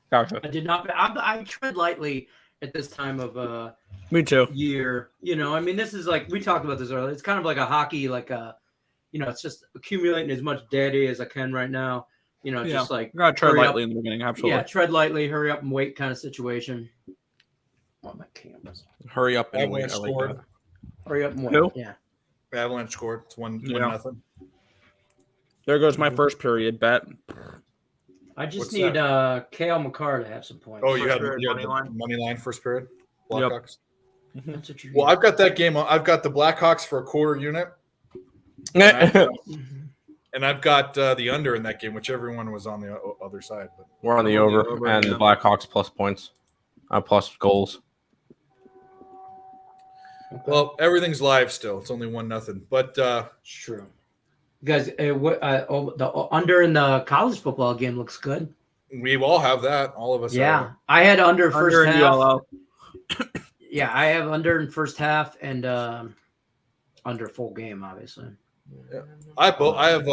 Gotcha. I did not. I tread lightly at this time of Me too. year. You know, I mean, this is like we talked about this earlier. It's kind of like a hockey, like a, it's just accumulating as much data as I can right now. Just like You gotta tread hurry lightly up. in the beginning. Absolutely. Yeah, tread lightly, hurry up and wait kind of situation. On my cameras. Hurry up and wait. Avalanche I like scored. that. Hurry up and wait. Who? Yeah. Avalanche scored. It's one Yeah. nothing. There goes my first period bet. I just What's need that? Kale McCarr to have some points. Oh, you had period money the line. money line first period. Yep. Blackhawks. That's what you Well, need. I've got that game. I've got the Blackhawks for a quarter unit, and I've got the under in that game, which everyone was on the other side. But We're on the I'm on the over, over, and yeah. the Blackhawks plus points, plus goals. well, everything's live still. It's only 1-0. But It's true. You guys, the under in the college football game looks good. we all have that. All of us. Yeah, have I had under first Under and half. ULL. Yeah, I have under in first half and under full game, obviously. it. I have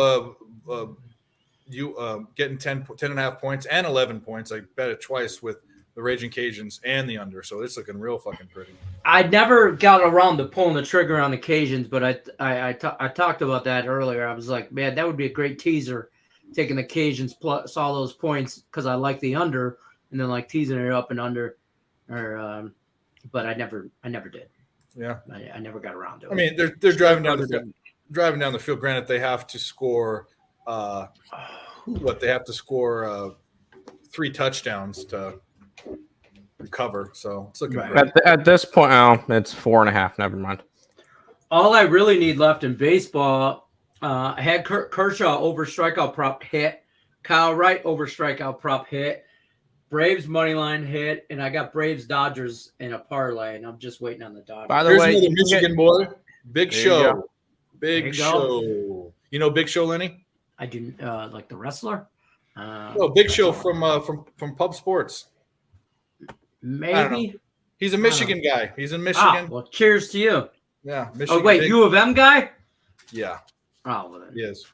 getting 10.5 points and 11 points. I bet it twice with the Raging Cajuns and the under. So it's looking real fucking pretty. I never got around to pulling the trigger on occasions, but I talked about that earlier. I was like, man, that would be a great teaser, taking the Cajuns plus all those points because I like the under, and then like teasing it up and under, or but I never did. Yeah. I never got around to it. I mean, they're driving down the field. Granted, they have to score. They have to score 3 touchdowns to recover. So it's looking Right. great. At this point, it's 4.5. Never mind. All I really need left in baseball, I had Kershaw over strikeout prop hit, Kyle Wright over strikeout prop hit, Braves money line hit, and I got Braves Dodgers in a parlay, and I'm just waiting on the Dodgers. By the Here's way, another you can Michigan boy. Big There you Show. go. Big There you Show. You know Big Show, Lenny? I do like the wrestler. Oh, Big Show from Pub Sports. Maybe. He's a Michigan guy. He's in Ah, Michigan. well, cheers to you. Yeah, Michigan. Oh wait, big- U of M guy? Yeah, Oh, well then. he is.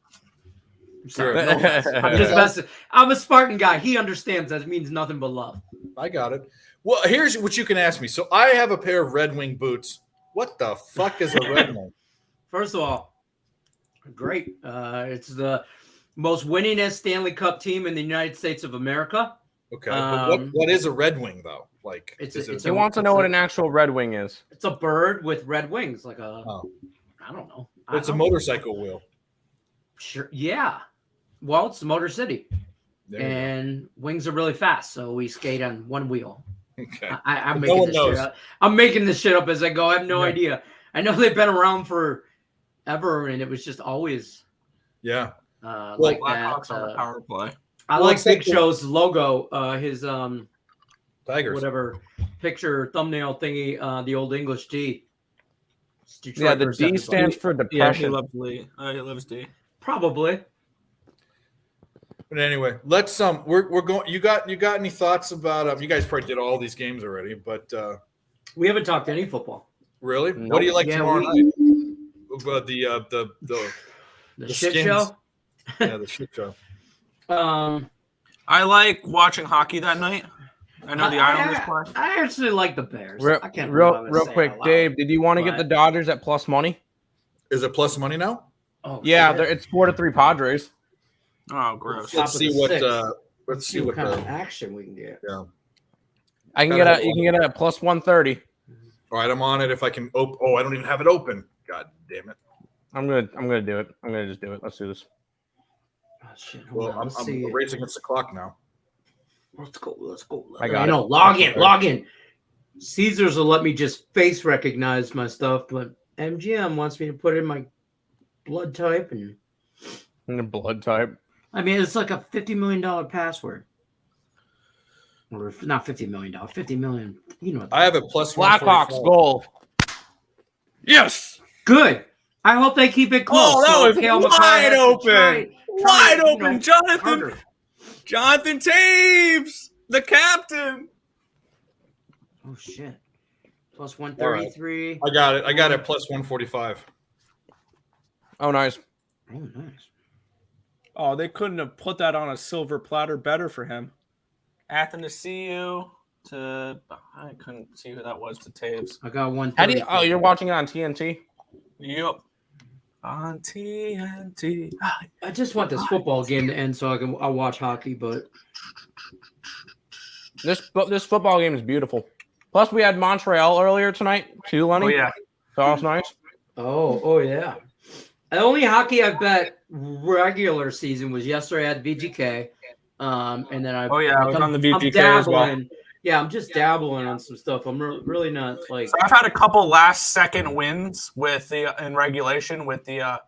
I'm sorry. Sure. No offense. I'm just messing. I'm a Spartan guy. He understands that it means nothing but love. I got it. Well, here's what you can ask me. So I have a pair of Red Wing boots. What the fuck is a Red Wing? First of all, great. It's the most winningest Stanley Cup team in the United States of America. Okay, but Um, what is a Red Wing though? Like, It's is a- it- it's He wants to know what an actual Red Wing is. It's a bird with red wings, like a. Oh. I don't know. it's a motorcycle wheel. Sure. Yeah. Well, it's the Motor City, There you and wings are really fast, so we skate on one wheel. go. Okay. I'm No making one this knows. shit up. I'm making this shit up as I go. I have no Yeah. idea. I know they've been around for ever, and it was just always Yeah. like Blackhawks that. on the power play. I Well, like it's Big like the- Show's logo, his Tigers. whatever picture thumbnail thingy, the old English D. It's Detroit Yeah, the versus D everybody. stands for Yeah, he depression. loves Lee. He loves D. Probably. But anyway, let's we're going. You got any thoughts about? You guys probably did all these games already, but We haven't talked any football. really, Nope. what do you like Yeah, tomorrow we- night? The The The shit skins. show. yeah, the shit show. I like watching hockey that night. I know the Islanders play. I actually like the Bears. Real, I can't believe I would real say it quick, out loud. Dave, did you want to get What? the Dodgers at plus money? Is it plus money now? Oh, Yeah, shit. it's 4-3 Padres. Oh, gross. Top Let's of see the what. sixth. Let's see See what what kind of the. action we can get. I can Gotta get have a, you can get it at plus 130. All right, I'm on it. If I can. Oh, I don't even have it open. God damn it. I'm gonna do it. I'm gonna just do it. Let's do this. Oh, shit. Hold Well, on. I'm Let's see. racing against the clock now. Let's go. Let's go. I got I it. know. Log in. Caesars will let me just face recognize my stuff, but MGM wants me to put in my blood type, and And the blood type. I mean it's like a $50 million password, or not $50 million, $50 million. You know, what I have a plus Blackhawks 145. goal. Yes. good. I hope they keep it close. Oh, that so was Cale wide Makar has to open. try, Wide you open, know, Jonathan. harder. Jonathan Taves, the captain. Oh shit! Plus 133. I got it. I got it plus 145. Oh, nice. Oh, nice. Oh, they couldn't have put that on a silver platter better for him. Athanasiu to I couldn't see who that was to Taves. I got one. How do you? Oh, you're watching it on TNT. Yep. On TNT. I just want this football game to end so I'll watch hockey, but This football game is beautiful. Plus, we had Montreal earlier tonight too, Lenny. Oh yeah. So that was nice. oh yeah. The only hockey I bet regular season was yesterday at VGK. And then I Oh yeah, I was on the I'm VGK as well. dabbling. Yeah, I'm just dabbling on some stuff. I'm really not like So I've had a couple last second wins with the in regulation with the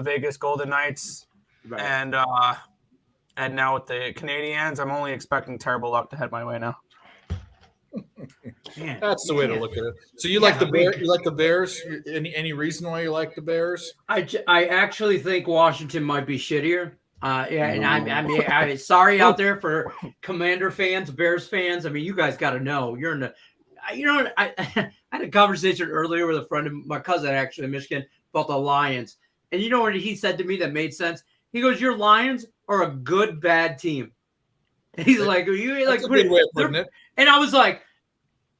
Vegas Golden Knights and now with the Canadians. I'm only expecting terrible luck to head my way now. man, That's the way to look at it. So you like the Bears? You like the Bears? Any reason why you like the Bears? I actually think Washington might be shittier. Yeah, and I'm sorry out there for Commander fans, Bears fans. I mean, you guys got to know you're in the. I had a conversation earlier with a friend of my cousin, actually in Michigan, about the Lions, and you know what he said to me that made sense. He goes, "Your Lions are a good bad team." And he's like, "Are you like?" That's a good way of putting it. And I was like,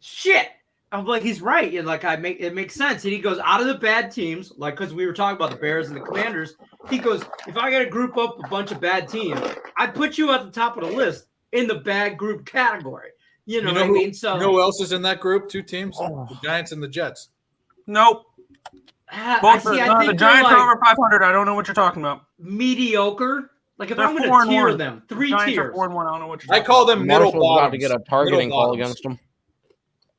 "Shit." I'm like, he's right. And like, it makes sense. And he goes, out of the bad teams, like, because we were talking about the Bears and the Commanders, he goes, if I got to group up a bunch of bad teams, I'd put you at the top of the list in the bad group category. You know what I mean? So, you know who else is in that group? Two teams: the Giants and the Jets. Nope. I The think Giants they're, like, are over 500. I don't know what you're talking about. mediocre. Like, if They're I'm going to tier 4-1. them, The three Giants tiers. are 4-1. I don't know what you're I talking call about. them middle Marshall's about to bottoms. get a targeting Middle call bottoms. against him.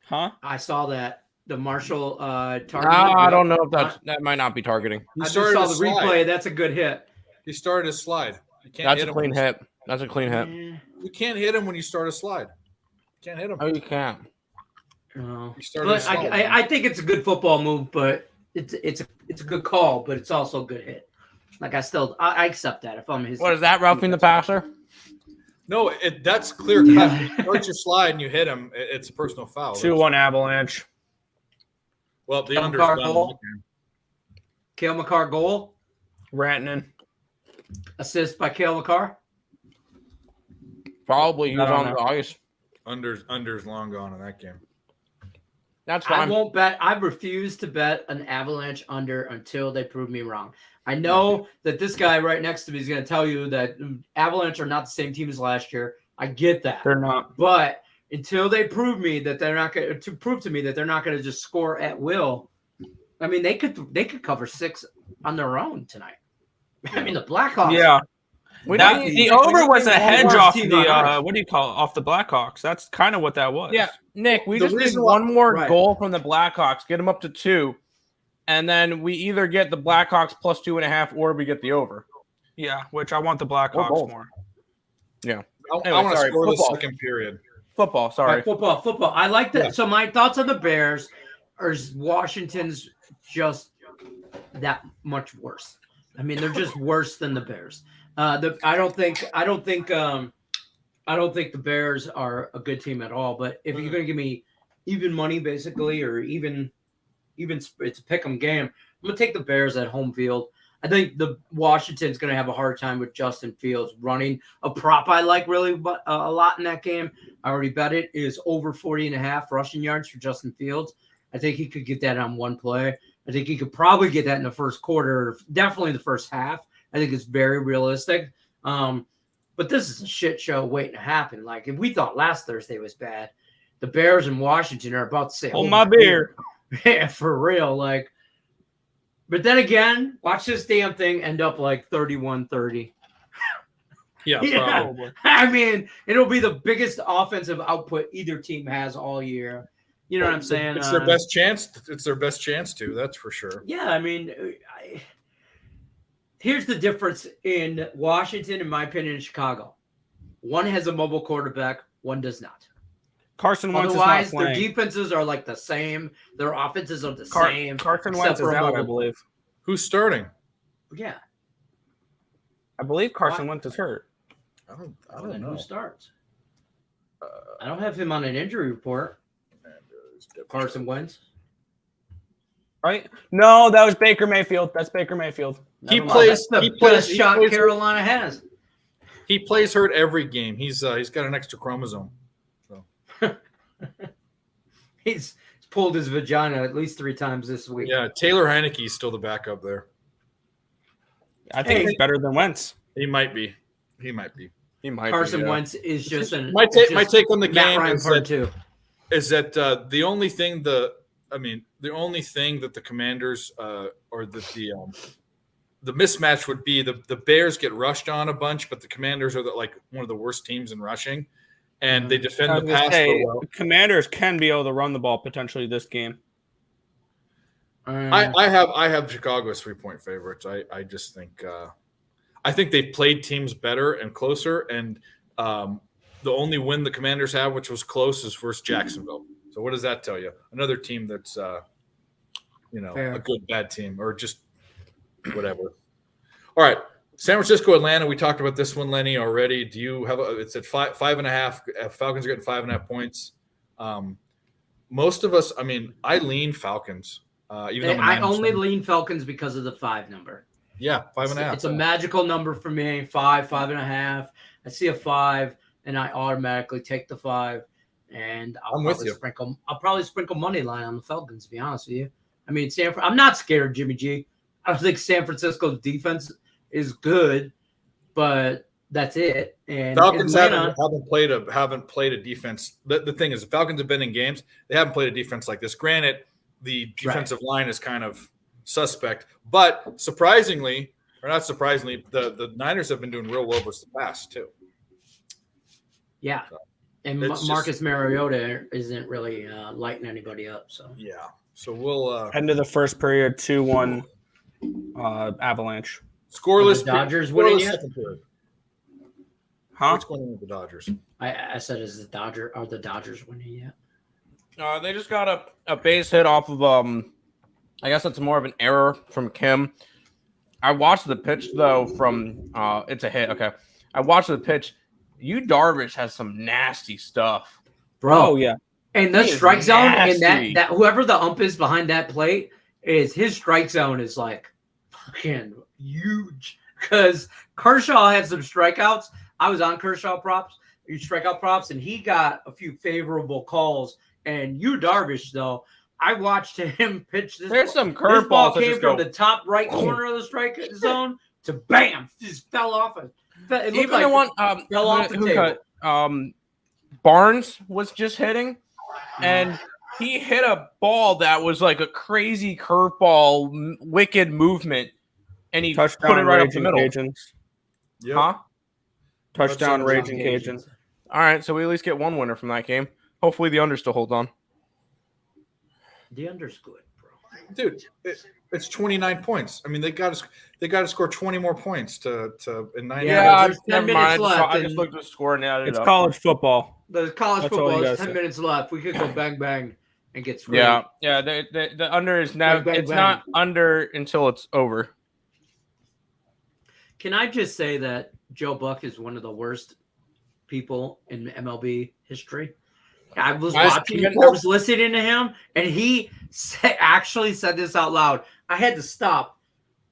Huh? I saw that. The Marshall target. I don't know if that might not be targeting. He I just started saw a the slide. replay. That's a good hit. He started a slide. You can't That's hit a him clean when hit. That's a clean hit. You can't hit him when you start a slide. You can't hit him. Oh, you can't. No. You started a But slide. I think it's a good football move, but it's a good call, but it's also a good hit. Like I accept that if I'm his. What is that? Roughing the passer? No, that's clear cut. Yeah. If you start your slide and you hit him, it's a personal foul. 2-1 Avalanche. Well, the Cale under Makar is done. goal. Cale Makar goal, Rantanen. assist by Cale Makar. Probably he was I don't on know. the ice. Under's long gone in that game. That's I fine. won't bet. I refuse to bet an Avalanche under until they prove me wrong. I know that this guy right next to me is going to tell you that Avalanche are not the same team as last year. I get that, They're not. but until they prove me that they're not going to prove to me that they're not going to just score at will. I mean, they could cover 6 on their own tonight. I mean, the Blackhawks. Yeah. That- The over was a hedge worst off team the on earth. what do you call it? Off the Blackhawks. That's kind of what that was. Yeah, Nick, we The just need reason why- one more right. goal from the Blackhawks, get them up to 2, and then we either get the Blackhawks plus 2.5 or we get the over. Yeah, which I want the Blackhawks both. more. I Anyway, want to sorry, score football. the second period. Football, All sorry. right, football. I like that. Yeah. So my thoughts on the Bears are Washington's just that much worse. I mean, they're just worse than the Bears. I don't think the Bears are a good team at all. But if you're going to give me even money, basically, or even it's a pick'em game, I'm going to take the Bears at home field. I think the Washington's going to have a hard time with Justin Fields running a prop I like really a lot in that game. I already bet it is over 40.5 rushing yards for Justin Fields. I think he could get that on one play. I think he could probably get that in the first quarter, definitely the first half. I think it's very realistic. But this is a shit show waiting to happen. Like, if we thought last Thursday was bad, the Bears and Washington are about to say, Hold my beer. Yeah, for real. Like, but then again, watch this damn thing end up like 31-30. Yeah, Yeah. probably. I mean, it'll be the biggest offensive output either team has all year. You know what I'm saying? It's their best chance. It's their best chance to. That's for sure. Yeah, I mean, here's the difference in Washington, in my opinion, and Chicago. One has a mobile quarterback, one does not. Carson Wentz Otherwise, is not their playing. defenses are like the same. Their offenses are the same. Carson except Wentz is for a out, I mobile- believe. Who's starting? Yeah. I believe Carson Wentz is hurt. I Well, don't then know. who starts? I don't have him on an injury report. Carson Wentz. Right? No, that was Baker Mayfield. That's Baker Mayfield. He Never mind. plays. That's the He plays. best He shot plays, Carolina has. he plays hurt every game. He's got an extra chromosome. He's pulled his vagina at least 3 times this week. Yeah, Taylor Heineke's still the backup there. I think he's better than Wentz. He might be. He might be. He might Carson be, yeah. Wentz is just an My take on the Matt game Ryan is part that, 2. the only thing the only thing that the Commanders or the mismatch would be the Bears get rushed on a bunch, but the Commanders are like one of the worst teams in rushing, and they defend the pass so well. Commanders can be able to run the ball potentially this game. I have Chicago as 3-point favorites. I just think I think they've played teams better and closer, and the only win the Commanders have, which was close, is versus Jacksonville. So what does that tell you? Another team that's Fair. a good bad team or just whatever. All right, San Francisco, Atlanta. We talked about this one, Lenny, already. Do you have it's at 5.5? Falcons are getting 5.5 points. Most of us, I lean Falcons. Even though I'm a I Niners only fan. lean Falcons because of the 5 number. Yeah, 5.5. It's a magical number for me. 5.5. I see a 5, and I automatically take the 5. And I'm with you. I'll probably sprinkle money line on the Falcons. To be honest with you, I mean, I'm not scared of Jimmy G. I don't think San Francisco's defense is good, but that's it. And Falcons Atlanta, haven't played a defense. The thing is, the Falcons have been in games. They haven't played a defense like this. Granted, the defensive line is kind of suspect, but surprisingly, or not surprisingly, the Niners have been doing real well versus the pass too. yeah. And It's Marcus Mariota isn't really lighting anybody up. So Yeah. So we'll End of the first period, 2-1 Avalanche. scoreless. Are the Dodgers winning scoreless yet? second period. Huh? What's going on with the Dodgers? I said, are the Dodgers winning yet? They just got a base hit off of I guess it's more of an error from Kim. I watched the pitch though from it's a hit. Okay. I watched the pitch. Darvish has some nasty stuff. Bro, Oh, yeah. and the He is strike zone and nasty. that whoever the ump is behind that plate is his strike zone is like fucking huge. Because Kershaw had some strikeouts. I was on Kershaw strikeout props, and he got a few favorable calls. And Darvish, though, I watched him pitch this. There's some This ball curveballs that came just from go. the top right corner of the strike zone to bam, just fell off. It looked Even like the one fell off the who table. cut, Barnes was just hitting, and he hit a ball that was like a crazy curveball, wicked movement, and he Touchdown, put it right up the Raging middle. Cajuns. Yep. Huh? Touchdown, Touchdown, Raging Cajuns. All right, so we at least get one winner from that game. Hopefully, the under still holds on. The under's good, bro. Dude, it's 29 points. They got to score 20 more points to in 9 Yeah, minutes. there's 10 never mind. minutes left, I just and- looked at the score and added It's it up. college football. The college That's all football you is gotta 10 say. minutes left. We could go bang bang and get screwed. Yeah. The under is now. Bang, bang, It's bang. not under until it's over. Can I just say that Joe Buck is one of the worst people in MLB history? I was watching, I was listening to him, and he actually said this out loud. I had to stop,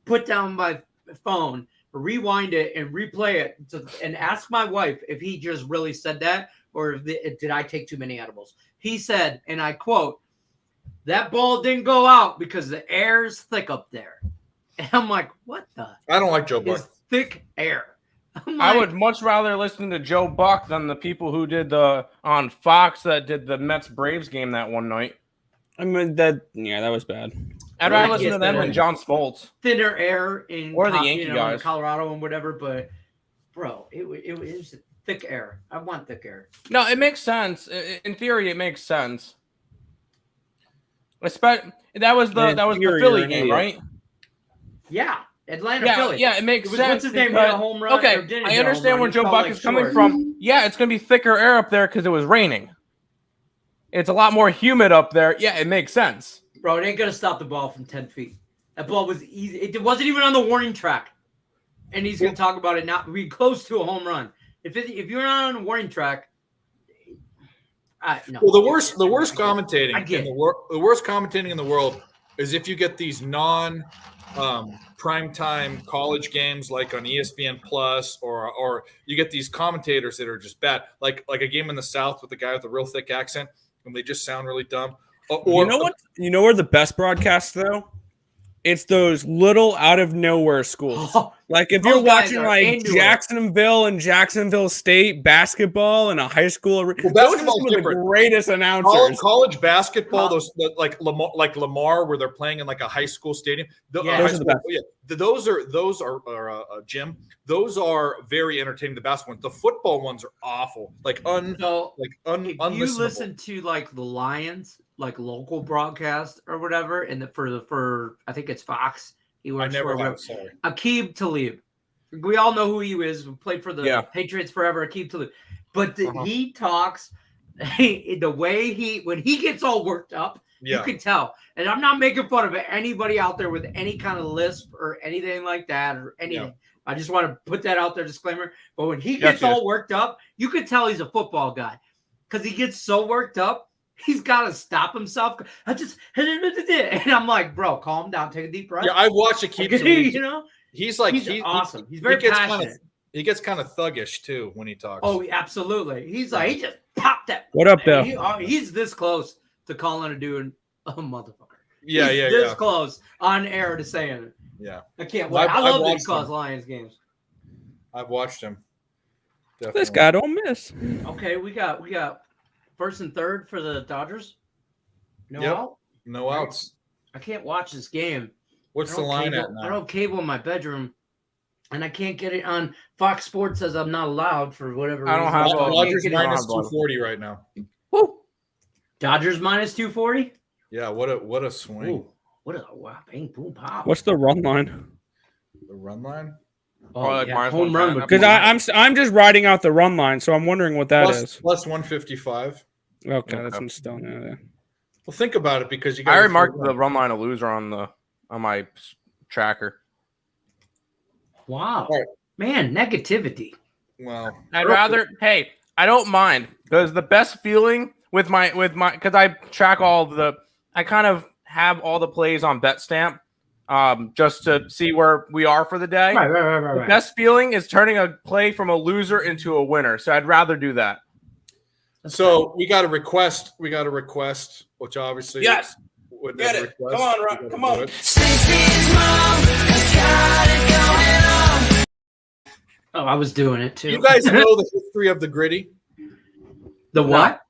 put down my phone, rewind it, and replay it, and ask my wife if he just really said that, or did I take too many edibles. He said, and I quote, "That ball didn't go out because the air's thick up there." And I'm like, what the? I don't like Joe Buck. Is thick air. I'm I like, would much rather listen to Joe Buck than the people who did on Fox that did the Mets Braves game that one night. that was bad. I'd Yeah, rather listen yes, to them they than are. John Smoltz. thinner air in Or the Yankee in guys. Colorado and whatever, but bro, it was thick air. I want thick air. No, it makes sense. In theory, it makes sense. That was the theory, Philly you're an game, idiot. right? Yeah, Atlanta, Philly. Yeah, it makes sense. What's his name? because- Hit a home run. Okay, or didn't I hit a home understand run, where he Joe fell, Buck like, is coming short. from. Yeah, it's going to be thicker air up there because it was raining. It's a lot more humid up there. Yeah, it makes sense. Bro, it ain't gonna stop the ball from 10 feet. That ball was easy. It wasn't even on the warning track, and he's gonna talk about it not being close to a home run. If you're not on a warning track, no. Well, the worst commentating I get in the worst commentating in the world is if you get these primetime college games like on ESPN Plus, or you get these commentators that are just bad, like a game in the South with the guy with the real thick accent, and they just sound really dumb. Or You know what? You know where the best broadcasts though? It's those little out of nowhere schools. Like if you're Those guys watching are like into it. Jacksonville and Jacksonville State basketball in a high school, those are basketball's some of the different. greatest announcers. college basketball, like Lamar, where they're playing in like a high school stadium. Yeah. Those are the best. Those are Jim. Those are very entertaining. The basketball ones, the football ones are awful. Like If you unlistenable. listen to like the Lions, like local broadcast or whatever, and for I think it's Fox. He I works never for have. Sorry. Aqib Talib. We all know who he is. We played for the Yeah. Patriots forever. Aqib Talib, but he talks the way when he gets all worked up. Yeah. You can tell. And I'm not making fun of anybody out there with any kind of lisp or anything like that or anything. Yeah. I just want to put that out there, disclaimer. But when he Yes, gets yes. all worked up, you can tell he's a football guy because he gets so worked up. He's got to stop himself. And I'm like, bro, calm down. Take a deep breath. Yeah, I've watched it. Keep you know, he's like he's awesome. He's very he gets passionate. he gets kind of thuggish too when he talks. Oh, absolutely. He's like, he just popped that. What up, though? He's this close to calling a dude a motherfucker. yeah, He's yeah, this yeah, cause on air to saying it. yeah. I can't Well, wait. I've I love these watched cause them. Lions games. I've watched him. This Definitely. guy don't miss. Okay, we got first and third for the Dodgers. No Yep. out. No outs. I can't watch this game. What's I the don't line cable- at now? I don't have cable in my bedroom, and I can't get it on Fox Sports. Says I'm not allowed for whatever. I don't reason. have can't Dodgers get it minus on. 240 right now. Dodgers minus 240. Yeah, what a swing. Ooh, what a wow, bang, boom, pop. What's the run line? The run line? Oh, like yeah, minus home run? 110. would Because be- I'm just writing out the run line, so I'm wondering what that is. Plus 155. Okay, that's I'm still there. Well, think about it because you I got already marked the run line a loser on my tracker. wow, All right. man, negativity. Well, I'd rather. Hey, I don't mind because the best feeling with my because I track all of the. I kind of have all the plays on BetStamp, just to see where we are for the day. The Right. best feeling is turning a play from a loser into a winner. So I'd rather do that. so we got a request. Which obviously Yes. would Get never it. request. Come on, We Rock. gotta Come do on. it. Oh, I was doing it too. You guys know the history of the gritty? the what?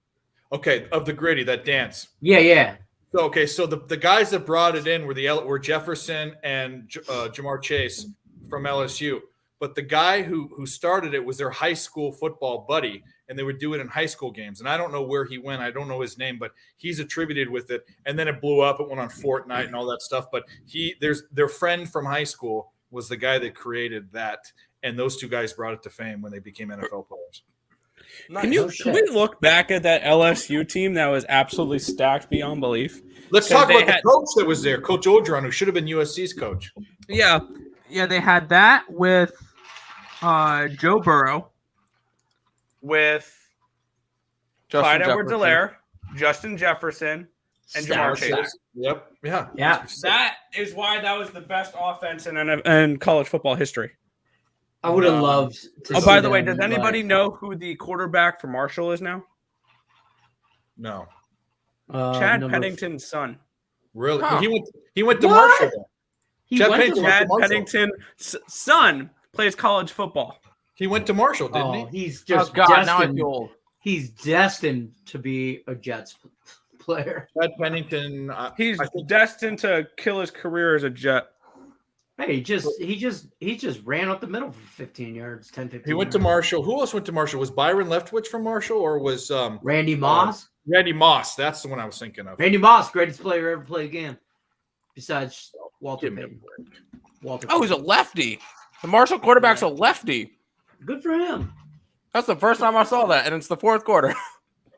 Okay, of the gritty, that dance. Yeah. So, okay, so the guys that brought it in were Jefferson and Jamar Chase from LSU. But the guy who started it was their high school football buddy, and they would do it in high school games. And I don't know where he went. I don't know his name, but he's attributed with it. And then it blew up. It went on Fortnite and all that stuff. But their friend from high school was the guy that created that. And those two guys brought it to fame when they became NFL players. Can we look back at that LSU team that was absolutely stacked beyond belief? Let's Because talk they about had- the coach that was there, Coach Orgeron, who should have been USC's coach. Yeah, they had that with Joe Burrow, with Clyde Edwards-Helaire, Justin Jefferson, and Jamar Chase. Yep. Yeah. Yeah. That is why that was the best offense in college football history. I would have No. loved to Oh, see by the way, them, does anybody but, know who the quarterback for Marshall is now? No. Chad number- Pennington's son. Really? Huh. He went to What? Marshall. He Chad went Pennington to went Chad Marshall. Pennington's son plays college football. He went to Marshall, didn't Oh, he? he's Oh just God! destined. Now I feel old. He's destined to be a Jets player. Chad Pennington. He's I think destined to kill his career as a Jet. Hey, he just ran up the middle for 15 yards, 10, 15 He went to yards. Marshall. Who else went to Marshall? Was Byron Leftwich from Marshall, or was Randy Moss. Randy Moss? That's the one I was thinking of. Randy Moss, greatest player ever played a game, besides Walter Give me a Payton. break. Walter. Oh, he's a Payton. lefty. The Marshall quarterback's a lefty. Good for him. That's the first time I saw that, and it's the fourth quarter.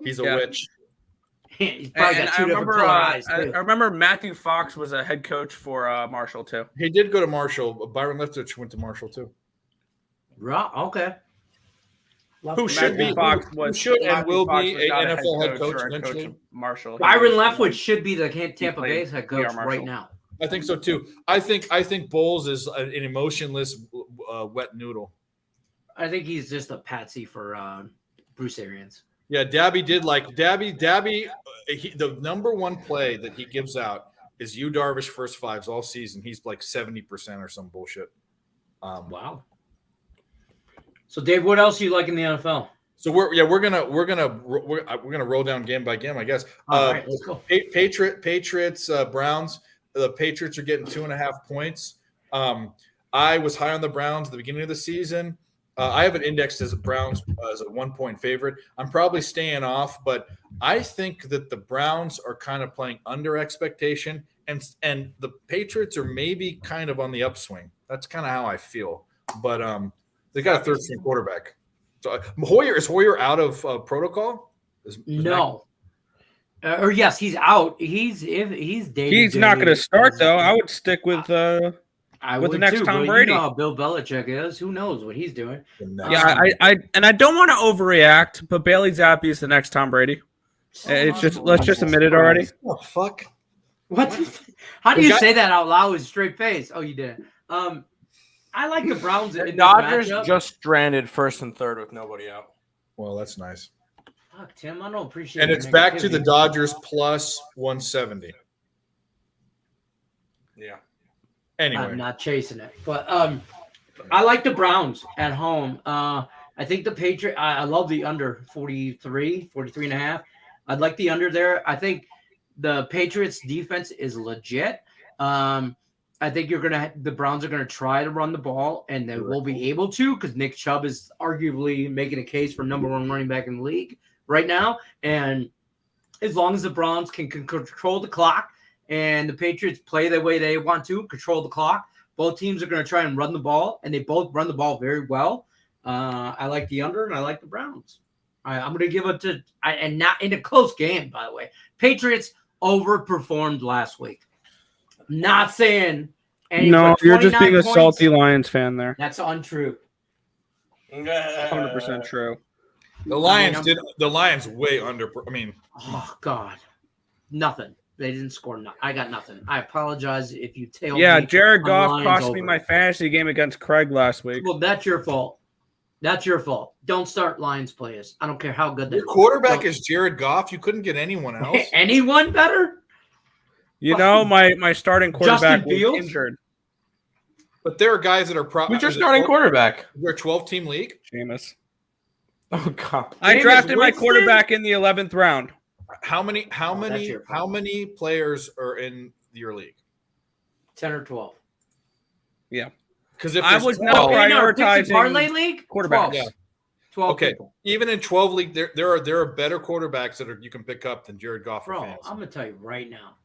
He's a Yeah. witch. He's probably And got I two different remember, color eyes, I too. remember Matthew Fox was a head coach for Marshall too. He did go to Marshall. Byron Leftwich went to Marshall too. Right, okay. Who should Matthew be Fox who was should and Matthew will Fox be was a not NFL head coach or eventually. of Marshall. He Byron was- Leftwich should be the Tampa played Bay's head PR coach right Marshall. now. I think so too. I think Bowles is an emotionless wet noodle. I think he's just a patsy for Bruce Arians. Yeah, Dabby did like Dabby. The number one play that he gives out is Yu Darvish first fives all season. He's like 70% or some bullshit. Wow. So, Dave, what else do you like in the NFL? So we're gonna roll down game by game, I guess. All right, let's go. Patriots, Browns. The Patriots are getting 2.5 points. I was high on the Browns at the beginning of the season. I have it indexed as a Browns as a 1-point favorite. I'm probably staying off, but I think that the Browns are kind of playing under expectation, and the Patriots are maybe kind of on the upswing. That's kind of how I feel. But they got a third-string quarterback. So is Hoyer out of protocol? No. Or yes, he's out. He's day. He's not going to start though. I would stick with the next Tom Brady. You know how Bill Belichick is. Who knows what he's doing? Yeah, I don't want to overreact, but Bailey Zappi is the next Tom Brady. It's just let's just admit it already. Oh fuck! What? How do you say that out loud with a straight face? Oh, you did. I like the Browns. The in this Dodgers matchup. just stranded first and third with nobody out. Well, that's nice. Fuck, Tim, I don't appreciate. And your it's back to the negativity. Dodgers plus 170. Yeah. Anyway, I'm not chasing it, but I like the Browns at home. I think the Patriots. I love the under 43 and a half. I'd like the under there. I think the Patriots defense is legit. I think the Browns are gonna try to run the ball, and they will be able to because Nick Chubb is arguably making a case for number one running back in the league right now. And as long as the Browns can control the clock and the Patriots play the way they want to control the clock, both teams are going to try and run the ball, and they both run the ball very well. I like the under, and I like the Browns. I'm going to give it to and not in a close game, by the way. Patriots overperformed last week. Not saying anything. No, but you're just being a 29 salty points, Lions fan there. That's untrue. 100% true. the Lions way under. I mean, Oh God, nothing. They didn't score. I got nothing. I apologize if you tailed Yeah, me Jared on Goff Lions cost over. me my fantasy game against Craig last week. Well, that's your fault. That's your fault. Don't start Lions players. I don't care how good they your look. quarterback Don't- is Jared Goff. You couldn't get anyone else. Anyone better? You know, my starting quarterback was Fields? injured. But there are guys that are probably. Who's your starting quarterback? We're a 12-team league. Jameis. Oh God. I Jameis drafted my Winston? quarterback in the 11th round. How many your fault. players are in your league? 10 or 12. Because if I there's was 12 not In our Dixie prioritizing Parlay League? quarterbacks. 12. Yeah. 12 Okay. people. even in 12 league, there are better quarterbacks that you can pick up than Jared Goff. Bro, for fans. I'm going to tell you right now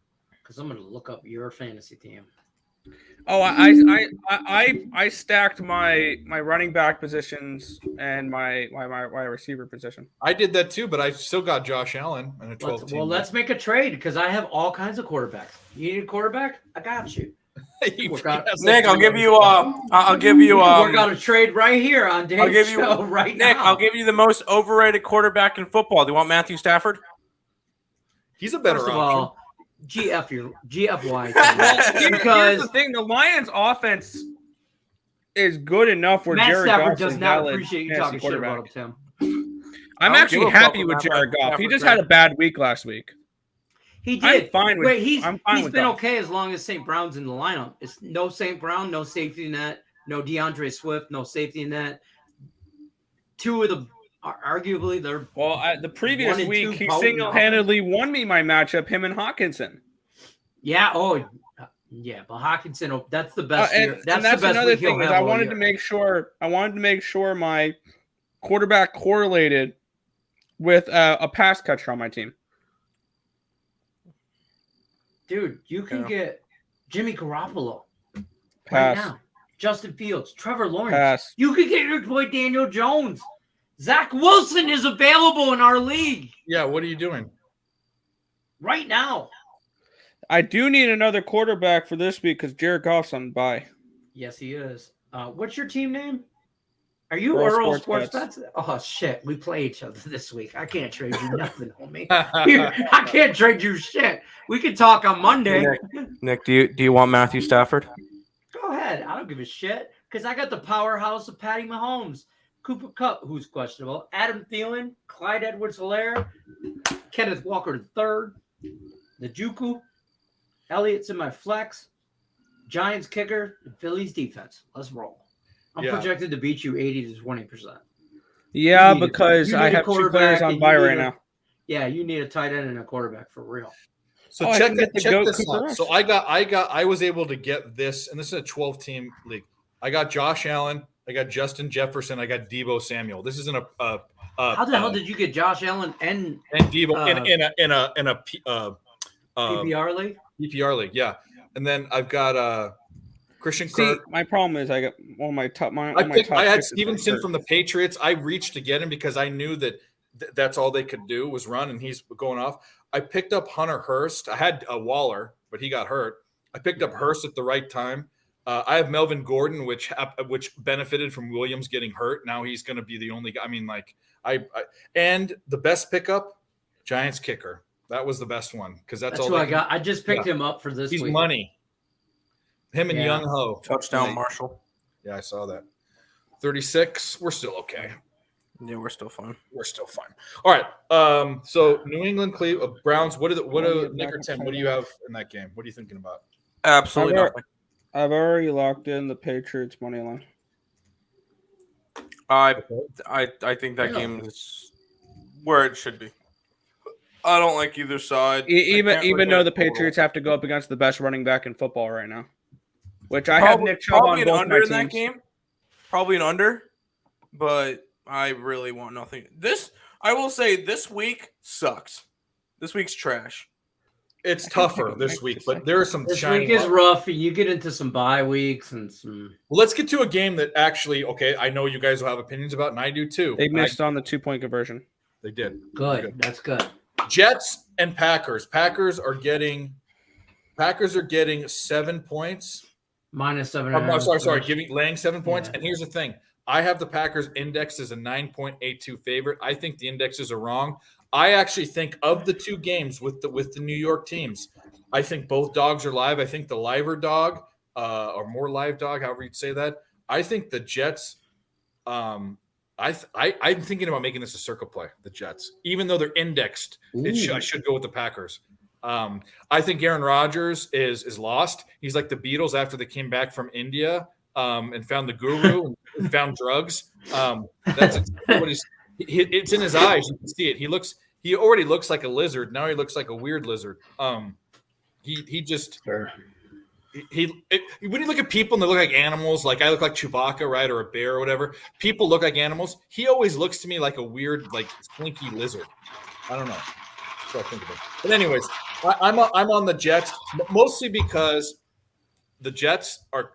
because I'm going to look up your fantasy team. Oh, I stacked my running back positions and my receiver position. I did that too, but I still got Josh Allen in a 12-team. Let's make a trade because I have all kinds of quarterbacks. You need a quarterback? I got you. Work out. Nick, I'll give you Work out a trade right here on Dave's I'll give you show right Nick, now. I'll give you the most overrated quarterback in football. Do you want Matthew Stafford? He's a better First of option. all, GFY. Here's because the thing: the Lions' offense is good enough where Matt Jared Stafford Goff does is not valid appreciate you fantasy talking shit about quarterback. him, Tim. I'm I don't actually give a fuck happy about with Matt Jared Goff. He Stafford, just man. had a bad week last week. He I'm did. fine with. Wait, he's I'm fine been with that. okay as long as St. Brown's in the lineup. It's no St. Brown, no safety net, no DeAndre Swift, no safety net. Two of the arguably they're Well, the 1 previous and week 2 he potent single-handedly won me my matchup. Him and Hawkinson. yeah. Oh, Yeah, but Hawkinson, that's the best. And year. That's, that's the best another week he'll thing is have I all wanted year. to make sure my quarterback correlated with a pass catcher on my team. Dude, you can get Jimmy Garoppolo right Pass. now. Justin Fields, Trevor Lawrence. Pass. You could get your boy Daniel Jones. Zach Wilson is available in our league Yeah, what are you doing? right now. I do need another quarterback for this week because Jared Goff's on bye. Yes, he is. What's your team name? Are you Earl Earl Sports Sports Bets? Oh shit, we play each other this week. I can't trade you nothing, homie. I can't trade you shit. We can talk on Monday. Nick, do you want Matthew Stafford? Go ahead. I don't give a shit because I got the powerhouse of Patty Mahomes, Cooper Kupp, who's questionable, Adam Thielen, Clyde Edwards-Helaire, Kenneth Walker III, Njoku, Elliott's in my flex, Giants kicker, and Phillies defense. Let's roll. I'm projected to beat you 80 to 20%. Yeah, You need because you I need a have two quarterback players on and bye you need right a- now. Yeah, you need a tight end and a quarterback for real. So Oh, I check can get the check goat this Cooper out. Rush. So I was able to get this, and this is a 12-team league. I got Josh Allen, I got Justin Jefferson, I got Debo Samuel. This isn't How the hell did you get Josh Allen and Debo in a PPR league? PPR league? Yeah, and then I've got Christian See, Kirk. my problem is I got one of my top. I had Stevenson from the Patriots. I reached to get him because I knew that that's all they could do was run, and he's going off. I picked up Hunter Hurst. I had a Waller, but he got hurt. I picked up Hurst at the right time. I have Melvin Gordon, which benefited from Williams getting hurt. Now he's going to be the only guy. I mean, like and the best pickup, Giants kicker. That was the best one because that's all who I got. I just picked him up for this He's week. money. Him and Yeah. Young Ho. Touchdown, Marshall. Yeah, I saw that. 36. We're still okay. Yeah, we're still fine. We're still fine. All right. So New England, Cleveland, Browns. What do Nick or Tim? What do you have in that game? What are you thinking about? Absolutely nothing. I've already locked in the Patriots money line. I think that game is where it should be. I don't like either side. Even though the Patriots have to go up against the best running back in football right now, which I have Nick Chubb on probably an both under my in that teams. game. Probably an under, but I really want nothing. I will say this week sucks. This week's trash. It's tougher this week, but there are some This shining week is lights. rough. You get into some bye weeks and some. Well, let's get to a game that actually, okay, I know you guys will have opinions about, and I do too. They missed on the 2-point conversion. They did. Good. That's good. Jets and Packers. Packers are getting 7 points. Minus 7. I'm sorry, laying 7 points. Yeah. And here's the thing: I have the Packers indexed as a 9.82 favorite. I think the indexes are wrong. I actually think of the two games with the New York teams, I think both dogs are live. I think the liver dog, or more live dog, however you'd say that. I think the Jets. I'm thinking about making this a circle play. The Jets, even though they're indexed, I should go with the Packers. I think Aaron Rodgers is lost. He's like the Beatles after they came back from India and found the guru and found drugs. That's what it's in his eyes. You can see it. He already looks like a lizard. Now he looks like a weird lizard. When you look at people and they look like animals, like I look like Chewbacca, right, or a bear or whatever. People look like animals. He always looks to me like a weird, like slinky lizard. I don't know. That's what I think of it. But anyways, I'm on the Jets mostly because the Jets are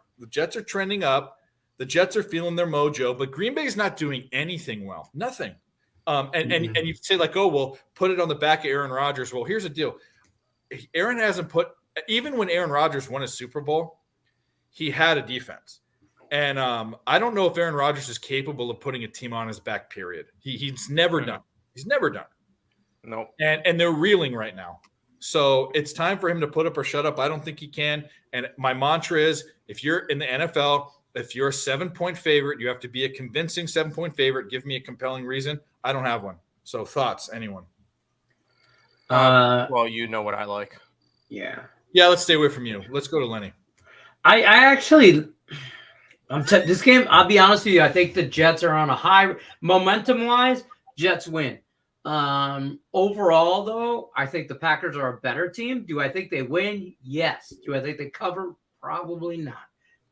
trending up. The Jets are feeling their mojo, but Green Bay's not doing anything well. Nothing. And you say like, oh well, put it on the back of Aaron Rodgers. Well, here's the deal. Aaron hasn't put. Even when Aaron Rodgers won a Super Bowl, he had a defense. And I don't know if Aaron Rodgers is capable of putting a team on his back, period. He's never done. He's never done. Nope. And they're reeling right now. So it's time for him to put up or shut up. I don't think he can. And my mantra is, if you're in the NFL, if you're a 7-point favorite, you have to be a convincing 7-point favorite. Give me a compelling reason. I don't have one. So thoughts, anyone? Well, you know what I like. Yeah. Yeah, let's stay away from you. Let's go to Lenny. I actually, this game, I'll be honest with you, I think the Jets are on a high momentum-wise. Jets win. Overall, though, I think the Packers are a better team. Do I think they win? Yes. Do I think they cover? Probably not.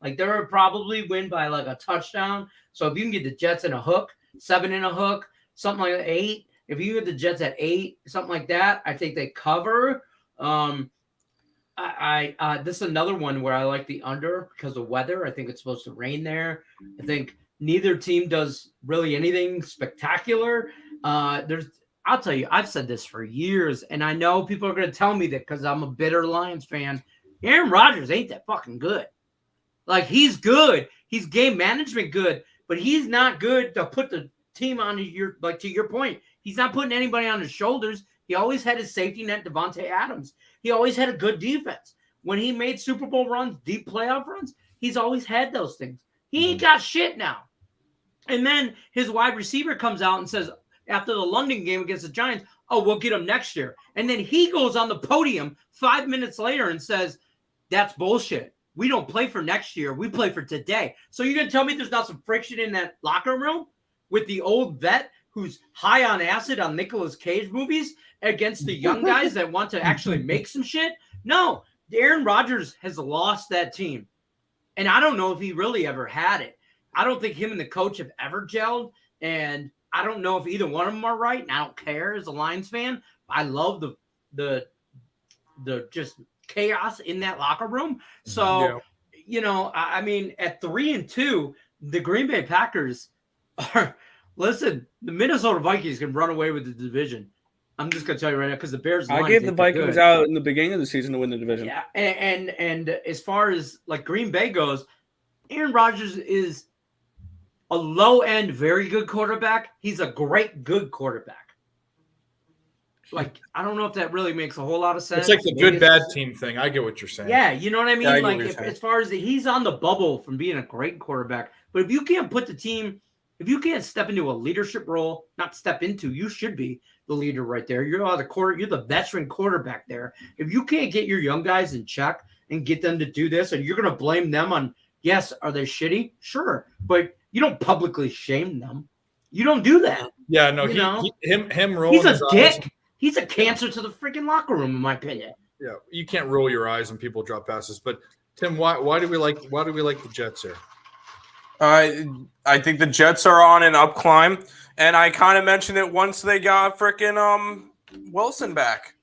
Like, they'll probably win by like a touchdown. So if you can get the Jets in a hook, 7 in a hook, something like 8. If you get the Jets at 8, something like that, I think they cover. This is another one where I like the under because of weather. I think it's supposed to rain there. I think neither team does really anything spectacular. I'll tell you, I've said this for years, and I know people are going to tell me that because I'm a bitter Lions fan. Aaron Rodgers ain't that fucking good. Like, he's good. He's game management good, but he's not good to put the team on your, like, to your point. He's not putting anybody on his shoulders. He always had his safety net, Devontae Adams. He always had a good defense. When he made Super Bowl runs, deep playoff runs, he's always had those things. He ain't got shit now. And then his wide receiver comes out and says, after the London game against the Giants, oh, we'll get him next year. And then he goes on the podium 5 minutes later and says, that's bullshit. We don't play for next year. We play for today. So you're going to tell me there's not some friction in that locker room with the old vet who's high on acid on Nicolas Cage movies against the young guys that want to actually make some shit? No, Aaron Rodgers has lost that team. And I don't know if he really ever had it. I don't think him and the coach have ever gelled. And I don't know if either one of them are right. And I don't care as a Lions fan. I love the just chaos in that locker room. So, you know, I mean, at 3-2, the Green Bay Packers are, listen, the Minnesota Vikings can run away with the division. I'm just going to tell you right now, because the Bears. I gave the Vikings out in the beginning of the season to win the division. Yeah. And as far as like Green Bay goes, Aaron Rodgers is a low-end, very good quarterback. He's a great, good quarterback. Like, I don't know if that really makes a whole lot of sense. It's like the good, bad team thing. I get what you're saying. Yeah, you know what I mean? Yeah, I like, as far as he's on the bubble from being a great quarterback. But if you can't put the team, if you can't step into a leadership role, not step into, you should be the leader right there. You're the veteran quarterback there. If you can't get your young guys in check and get them to do this, and you're going to blame them on, yes, are they shitty? Sure. But you don't publicly shame them. You don't do that. Yeah, no, him rolling. He's a his dick. eyes. He's a cancer to the freaking locker room, in my opinion. Yeah, you can't roll your eyes when people drop passes. But Tim, why do we like the Jets here? I think the Jets are on an up climb, and I kind of mentioned it once they got freaking Wilson back.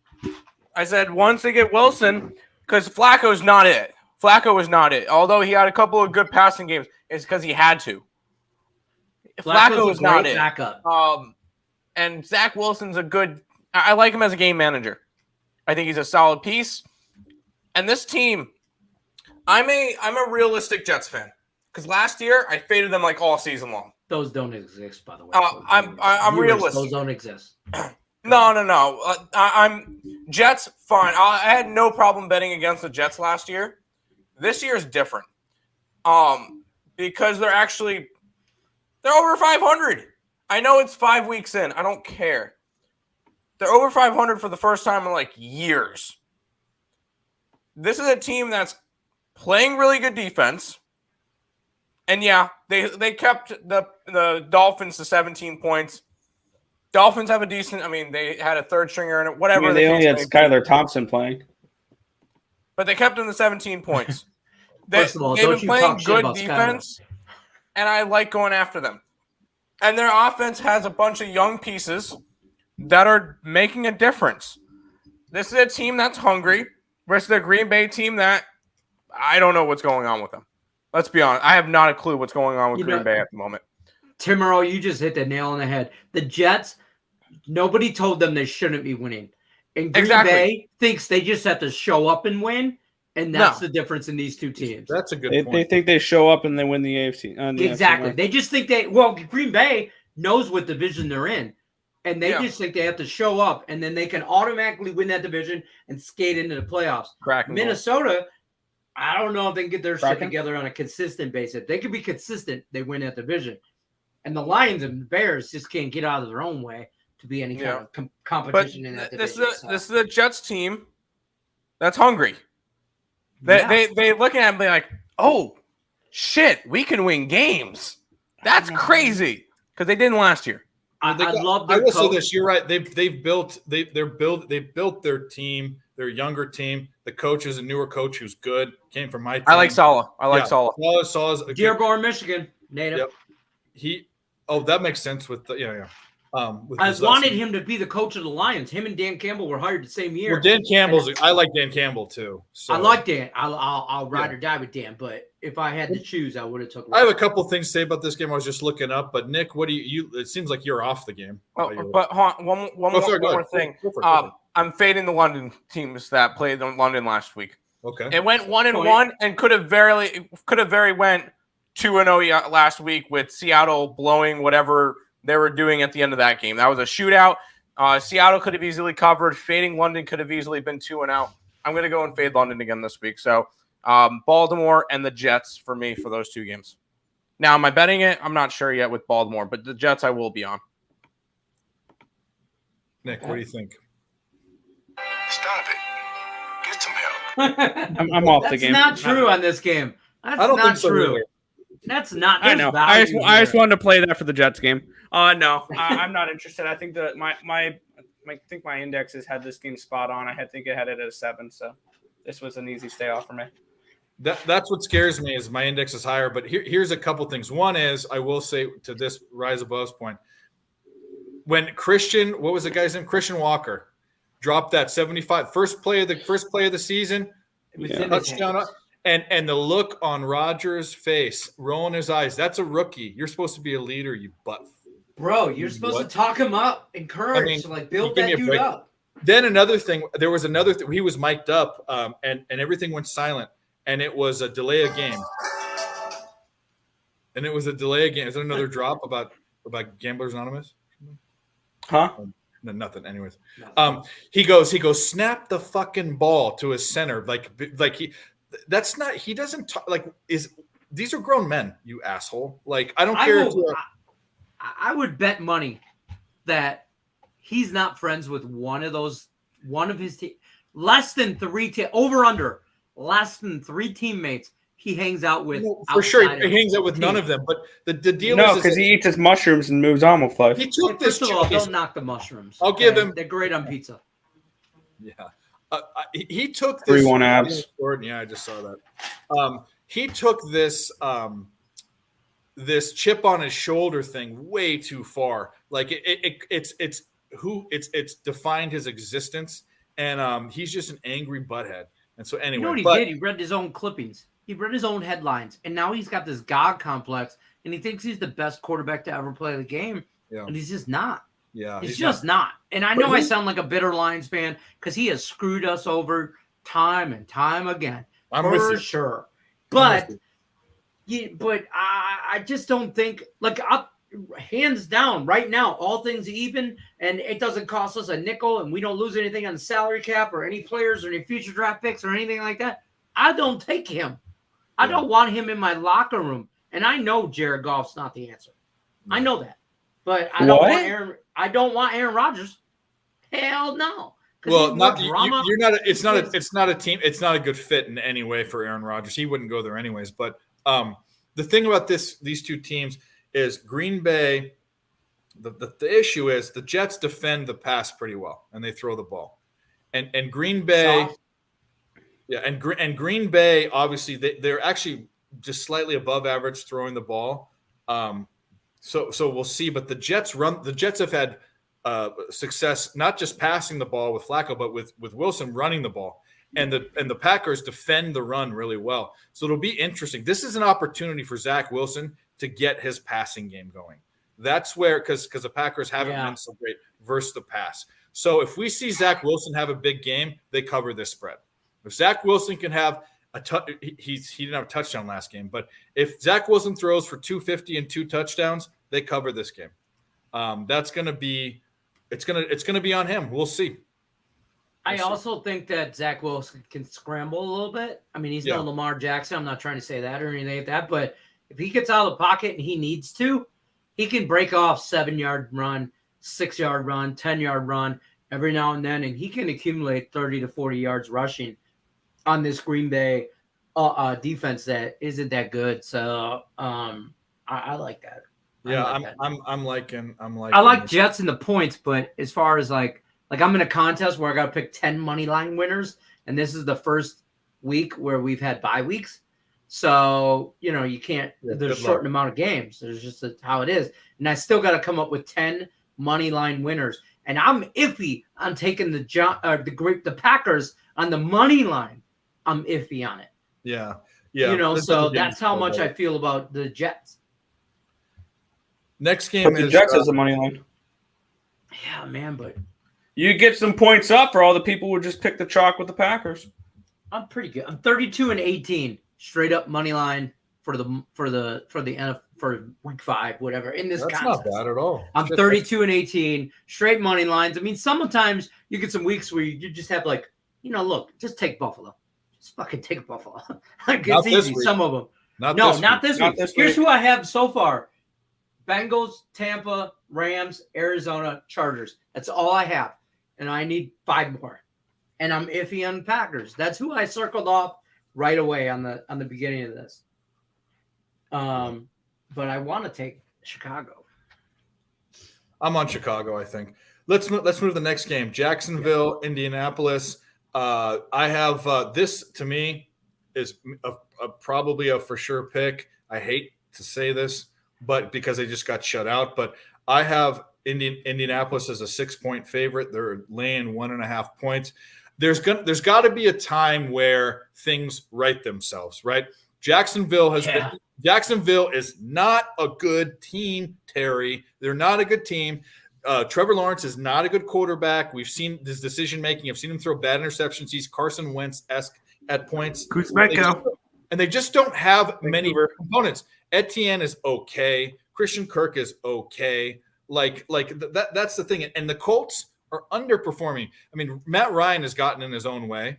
I said once they get Wilson, because Flacco's not it. Flacco was not it. Although he had a couple of good passing games, it's because he had to. Flacco is not it. Backup. And Zach Wilson's a good. I like him as a game manager. I think he's a solid piece. And this team, I'm a realistic Jets fan because last year I faded them like all season long. Those don't exist, by the way. I'm realistic. Those don't exist. No. I'm Jets. Fine. I had no problem betting against the Jets last year. This year is different. Because they're over 500. I know it's 5 weeks in. I don't care. They're over 500 for the first time in like years. This is a team that's playing really good defense. And yeah, they kept the Dolphins to 17 points. Dolphins have a decent, they had a third stringer in it, whatever. They only had Skylar Thompson playing. But they kept them to 17 points. First of all, they've don't been you playing talk shit good about defense, and I like going after them. And their offense has a bunch of young pieces that are making a difference. This is a team that's hungry versus the Green Bay team that I don't know what's going on with them. Let's be honest. I have not a clue what's going on with Green Bay at the moment. Timuro, you just hit the nail on the head. The Jets, nobody told them they shouldn't be winning. And Green Bay thinks they just have to show up and win, and that's the difference in these two teams. That's a good point. They think they show up and they win the AFC. Exactly. They just think Green Bay knows what division they're in. And they just think they have to show up, and then they can automatically win that division and skate into the playoffs. Minnesota, I don't know if they can get their shit together on a consistent basis. If they can be consistent, they win that division. And the Lions and the Bears just can't get out of their own way to be any kind of competition in that division. This is a Jets team that's hungry. They look at it and be like, oh, shit, we can win games. That's crazy. Because they didn't last year. I love I their will say coach. this. You're right. They've built their team, their younger team. The coach is a newer coach who's good. Came from my team. I like Saleh. I like Saleh. Saleh's a good- Dearborn, Michigan, native. Yep. That makes sense with the with I his wanted lesson. him to be the coach of the Lions. Him and Dan Campbell were hired the same year. Well, Dan Campbell's. I like Dan Campbell too. So I like Dan. I'll ride or die with Dan. But if I had to choose, I would have took. I have a couple things to say about this game. I was just looking up, but Nick, what do you? It seems like you're off the game. Oh, but hold on, one more thing. Go for it. I'm fading the London teams that played in London last week. Okay. It went 1-1 and could have very went 2-0 last week with Seattle blowing whatever they were doing at the end of that game. That was a shootout. Seattle could have easily covered. Fading London could have easily been 2-0. I'm going to go and fade London again this week. So Baltimore and the Jets for me for those two games. Now, am I betting it? I'm not sure yet with Baltimore, but the Jets I will be on. Nick, what do you think? Stop it. Get some help. I'm off the That's game. not true on this game. That's I don't not think so true. either. That's not. I know. I just value wanted to play that for the Jets game. No, I'm not interested. I think that my indexes had this game spot on. I think it had it at a 7, so this was an easy stay off for me. That's what scares me is my index is higher. But here's a couple things. One is I will say to this Rise Above's point, when what was the guy's name? Christian Walker dropped that 75 first play of the season, touchdown, and the look on Rodgers' face, rolling his eyes. That's a rookie. You're supposed to be a leader, you butt. Bro, you're supposed to talk him up, encourage, build that dude up. Then another thing, there was another thing. He was mic'd up, and everything went silent, and it was a delay of game. Is there another drop about Gamblers Anonymous? Huh? No, nothing. Anyways, he goes, snap the fucking ball to his center. He doesn't talk these are grown men, you asshole. I don't care if you're. I would bet money that he's not friends with one of his team. Less than 3 less than 3 teammates he hangs out with. For sure, he hangs out with none of them. But the deal is because he eats his mushrooms and moves on with life. He took this. First of all, don't knock the mushrooms. I'll give him. They're great on pizza. Yeah, he took this. 3-1 abs. Yeah, I just saw that. He took this. This chip on his shoulder thing way too far. It's defined his existence, and he's just an angry butthead. And so anyway, You know what he did? He read his own clippings. He read his own headlines, and now he's got this God complex, and he thinks he's the best quarterback to ever play the game, and he's just not. Yeah, he's just not. And I know I sound like a bitter Lions fan because he has screwed us over time and time again. I'm with you. Sure. But I just don't think hands down right now, all things even, and it doesn't cost us a nickel, and we don't lose anything on the salary cap or any players or any future draft picks or anything like that. I don't take him. I don't want him in my locker room, and I know Jared Goff's not the answer. I know that, but I don't want Aaron Rodgers. Hell no. Well, you're not. It's not a team. It's not a good fit in any way for Aaron Rodgers. He wouldn't go there anyways. But the thing about these two teams is Green Bay. The issue is the Jets defend the pass pretty well and they throw the ball, and Green Bay. Yeah, and Green Bay obviously they're actually just slightly above average throwing the ball. So we'll see. But the Jets have had success not just passing the ball with Flacco, but with Wilson running the ball. And the Packers defend the run really well. So it'll be interesting. This is an opportunity for Zach Wilson to get his passing game going. That's where because the Packers haven't been so great versus the pass. So if we see Zach Wilson have a big game, they cover this spread. If Zach Wilson can have he didn't have a touchdown last game, but if Zach Wilson throws for 250 and 2 touchdowns, they cover this game. That's going to be it's going to be on him. We'll see. I also think that Zach Wilson can scramble a little bit. I mean, he's no Lamar Jackson. I'm not trying to say that or anything like that, but if he gets out of the pocket and he needs to, he can break off 7-yard run, 6-yard run, 10-yard run every now and then, and he can accumulate 30 to 40 yards rushing on this Green Bay defense that isn't that good. So I like that. Yeah, like that. I'm liking. I like Jets in the points, but as far as like I'm in a contest where I got to pick 10 money line winners, and this is the first week where we've had bye weeks. So, you can't, there's a certain amount of games. There's just how it is. And I still got to come up with 10 money line winners. And I'm iffy on taking the Packers on the money line. I'm iffy on it. Yeah. Yeah. So that's how much I feel about the Jets. Next game But the is Jets has the money line. Yeah, man, but You get some points up, or all the people would just pick the chalk with the Packers. I'm pretty good. I'm 32-18, straight up money line for week 5, whatever. In this That's contest. not bad at all. I'm 32-18, straight money lines. I mean, sometimes you get some weeks where you just have like, look, just take Buffalo. Just fucking take Buffalo. Like, Not it's this easy. week. Some of them. Not this week. Here's who I have so far: Bengals, Tampa, Rams, Arizona, Chargers. That's all I have, and I need 5 more. And I'm iffy on Packers. That's who I circled off right away on the beginning of this. But I want to take Chicago. I'm on Chicago, I think. Let's move to the next game. Jacksonville, Indianapolis. I have this, to me, is probably a for sure pick. I hate to say this, but because they just got shut out. But I have Indianapolis as a 6-point favorite. They're laying 1.5 points. There's got to be a time where things right themselves, right? Jacksonville is not a good team, Terry. They're not a good team. Trevor Lawrence is not a good quarterback. We've seen his decision making. I've seen him throw bad interceptions. He's Carson Wentz-esque at points. Kuzmenko. And they just don't have many components. Etienne is okay. Christian Kirk is okay. That's the thing. And the Colts are underperforming. I mean, Matt Ryan has gotten in his own way,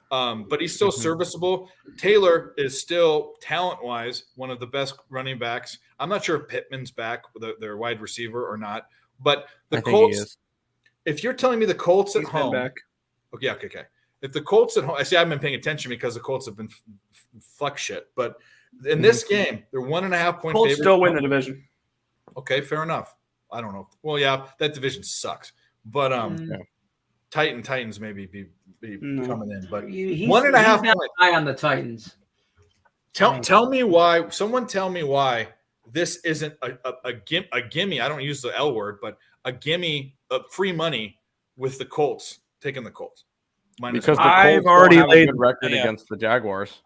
but he's still serviceable. Taylor is still talent-wise one of the best running backs. I'm not sure if Pittman's back, their wide receiver, or not. But the Colts, if you're telling me the Colts at home, okay. If the Colts at home, I see I haven't been paying attention because the Colts have been fuck shit. But in this game, they're 1.5 point Colts favorite. still win the division. Okay, fair enough. I don't know. Well, yeah, that division sucks. But Titans maybe be coming in. But 1.5 points. High on the Titans. Tell me why. Someone tell me why this isn't a gimme. I don't use the L word, but a gimme of free money with the Colts, taking the Colts. Because the Colts already have a good record against the Jaguars.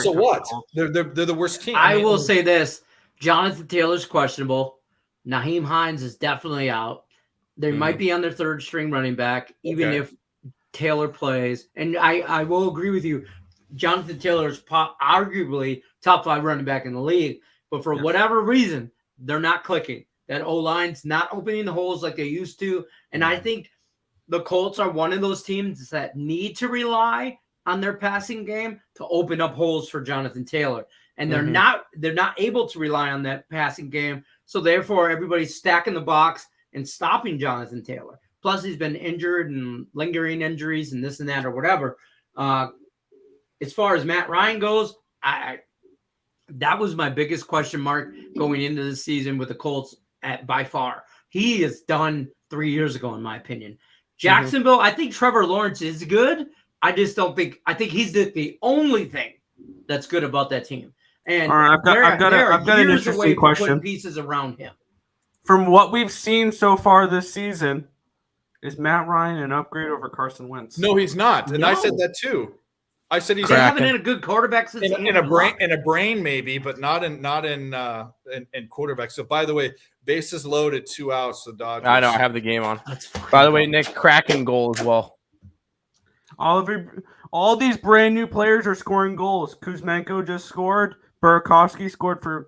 So what? They're the worst team. I will say this: Jonathan Taylor's questionable. Naheem Hines is definitely out. They might be on their third string running back, even if Taylor plays. And I will agree with you. Jonathan Taylor is arguably top 5 running back in the league, but for whatever reason, they're not clicking. That O-line's not opening the holes like they used to. And I think the Colts are one of those teams that need to rely on their passing game to open up holes for Jonathan Taylor. And they're not able to rely on that passing game. So therefore, everybody's stacking the box and stopping Jonathan Taylor. Plus, he's been injured and lingering injuries and this and that or whatever. As far as Matt Ryan goes, that was my biggest question mark going into the season with the Colts by far. He is done 3 years ago, in my opinion. Jacksonville, I think Trevor Lawrence is good. I just don't think – I think he's the only thing that's good about that team. And all right, I've got an interesting question. Pieces around him. From what we've seen so far this season, is Matt Ryan an upgrade over Carson Wentz? No, he's not. And I said that too. I said he's they haven't had a good quarterback since in a brain maybe, but not in quarterback. So by the way, bases loaded, 2 outs. The Dodgers. I know. I have the game on. By the way, Nick, Kraken goal as well. All these brand new players are scoring goals. Kuzmenko just scored. Burakovsky scored for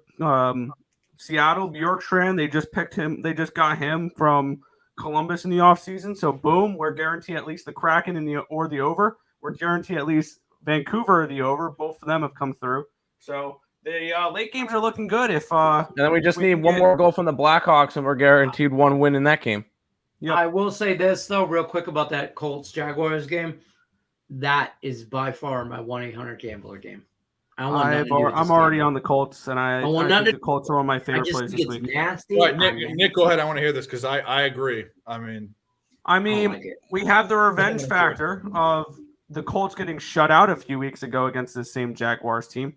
Seattle. Bjorkstrand, they just picked him. They just got him from Columbus in the offseason. So boom, we're guaranteed at least the Kraken or the over. We're guaranteed at least Vancouver or the over. Both of them have come through. So the late games are looking good. And then we just need one more goal from the Blackhawks, and we're guaranteed 1 win in that game. Yep. I will say this, though, real quick about that Colts-Jaguars game. That is by far my 1-800-GAMBLER game. I don't want nothing to do with this I'm already game. on the Colts, and I want think nothing the to- Colts are one of my I favorite just plays think this it's week. nasty. All right, Nick, go ahead. I want to hear this because I agree. I mean, I mean, like it. we have the revenge factor of the Colts getting shut out a few weeks ago against the same Jaguars team.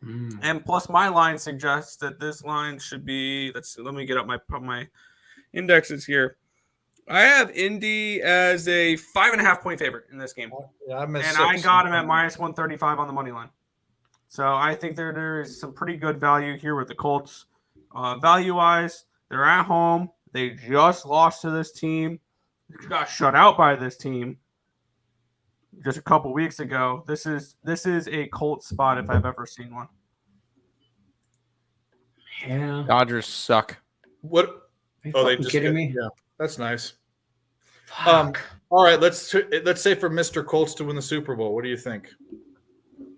Mm. And plus, my line suggests that this line should be. Let me get up my indexes here. I have Indy as a 5.5 point favorite in this game, yeah, I'm at and 6. I got him at minus 135 on the money line. So I think there is some pretty good value here with the Colts. Value wise, they're at home. They just lost to this team. They got shut out by this team just a couple weeks ago. This is a Colts spot if I've ever seen one. Yeah. Dodgers suck. What? Are you Oh, they fucking just kidding me? Yeah, that's nice. Fuck. All right, let's say for Mr. Colts to win the Super Bowl. What do you think?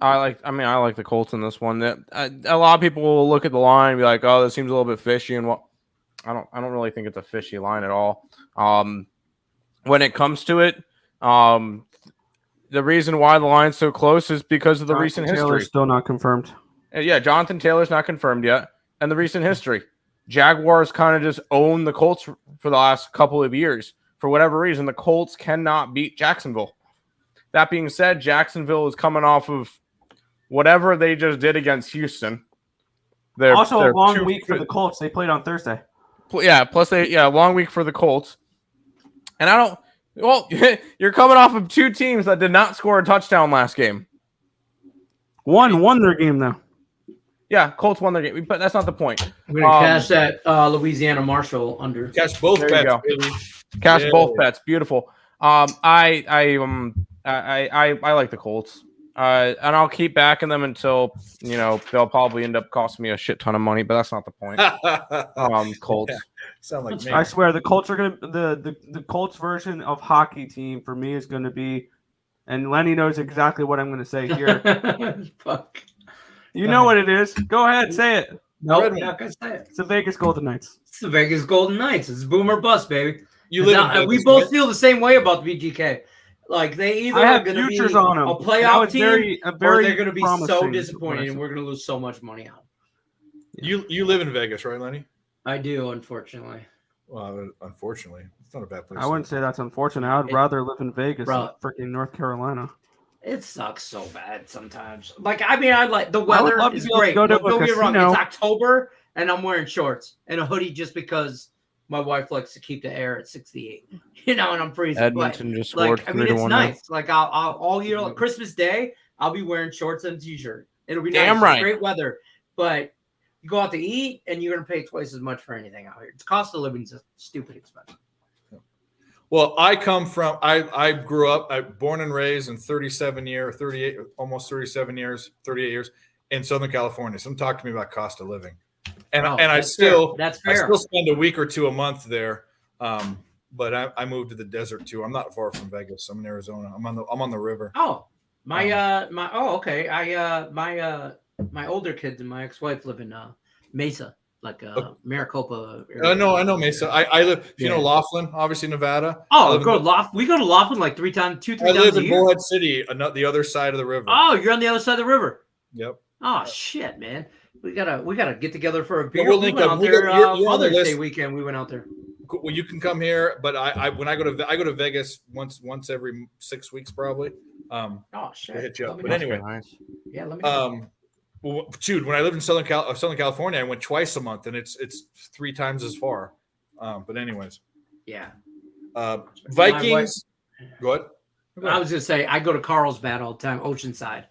I like the Colts in this one. A lot of people will look at the line and be like, "Oh, this seems a little bit fishy." And I don't really think it's a fishy line at all. When it comes to it, the reason why the line's so close is because of the recent history. Still not confirmed. Yeah, Jonathan Taylor's not confirmed yet, and the recent history. Jaguars kind of just own the Colts for the last couple of years. For whatever reason, the Colts cannot beat Jacksonville. That being said, Jacksonville is coming off of whatever they just did against Houston. They're Also, a long too week for good. the Colts. They played on Thursday. Yeah, plus long week for the Colts. And you're coming off of two teams that did not score a touchdown last game. One won their game though. Yeah, Colts won their game, but that's not the point. I'm gonna cash that Louisiana Marshall under. Catch both There you bets, go. baby. Cash Yeah. both bets, beautiful. I like the Colts, and I'll keep backing them until they'll probably end up costing me a shit ton of money, but that's not the point. Colts. Yeah, sound like me. I swear the Colts are gonna the Colts version of hockey team for me is gonna be, and Lenny knows exactly what I'm gonna say here. Fuck. You know what it is. Go ahead, say it. Nope, not gonna say it. It's the Vegas Golden Knights. It's the Vegas Golden Knights. It's boom or bust, baby. You live in Vegas, we both right? feel the same way about the VGK. Like they either I have are going to be futures on 'em. a That playoff was team, or very they're going to be so promising disappointed, and situation. we're going to lose so much money on. You live in Vegas, right, Lenny? I do, unfortunately. Well, unfortunately, it's not a bad place. I wouldn't say that's unfortunate. I would rather live in Vegas than freaking North Carolina. It sucks so bad sometimes. Like, I mean, I like the weather love to is be able to great. go to Don't a get me wrong. casino. It's October, and I'm wearing shorts and a hoodie just because my wife likes to keep the air at 68. And I'm freezing. Edmonton but, just scored like, I mean, it's 3-1 now. nice. Like, I'll all year, like Christmas Day, I'll be wearing shorts and a t-shirt. It'll be Damn nice. right. It's great weather, but you go out to eat, and you're gonna pay twice as much for anything out here. It's cost of living is stupid expensive. Well, I come from I grew up, born and raised in 38 years in Southern California. Some talk to me about cost of living. And Oh, and I that's still fair. That's I fair. still spend a week or two a month there. But I moved to the desert too. I'm not far from Vegas. I'm in Arizona. I'm on the river. Oh, okay. My older kids and my ex-wife live in Mesa, like Maricopa. area. I know Mesa. I live, Yeah. Laughlin, obviously Nevada. Oh, I live in- we go to Laughlin like three I times live a in year. Bullhead City, the other side of the river. Oh, you're on the other side of the river. Yep. Oh shit, man. We gotta get together for a beer. we'll we link went up. out there You're on the Mother's list. Day weekend. We went out there. Well, you can come here, but I when I go to Vegas once every 6 weeks probably. Oh shit. To hit you up. Let me But know. anyway, Yeah, let me know. well, dude, when I lived in Southern California, I went twice a month, and it's 3 times as far. But anyways, Yeah. Vikings. Go ahead. I was gonna say I go to Carlsbad all the time, Oceanside.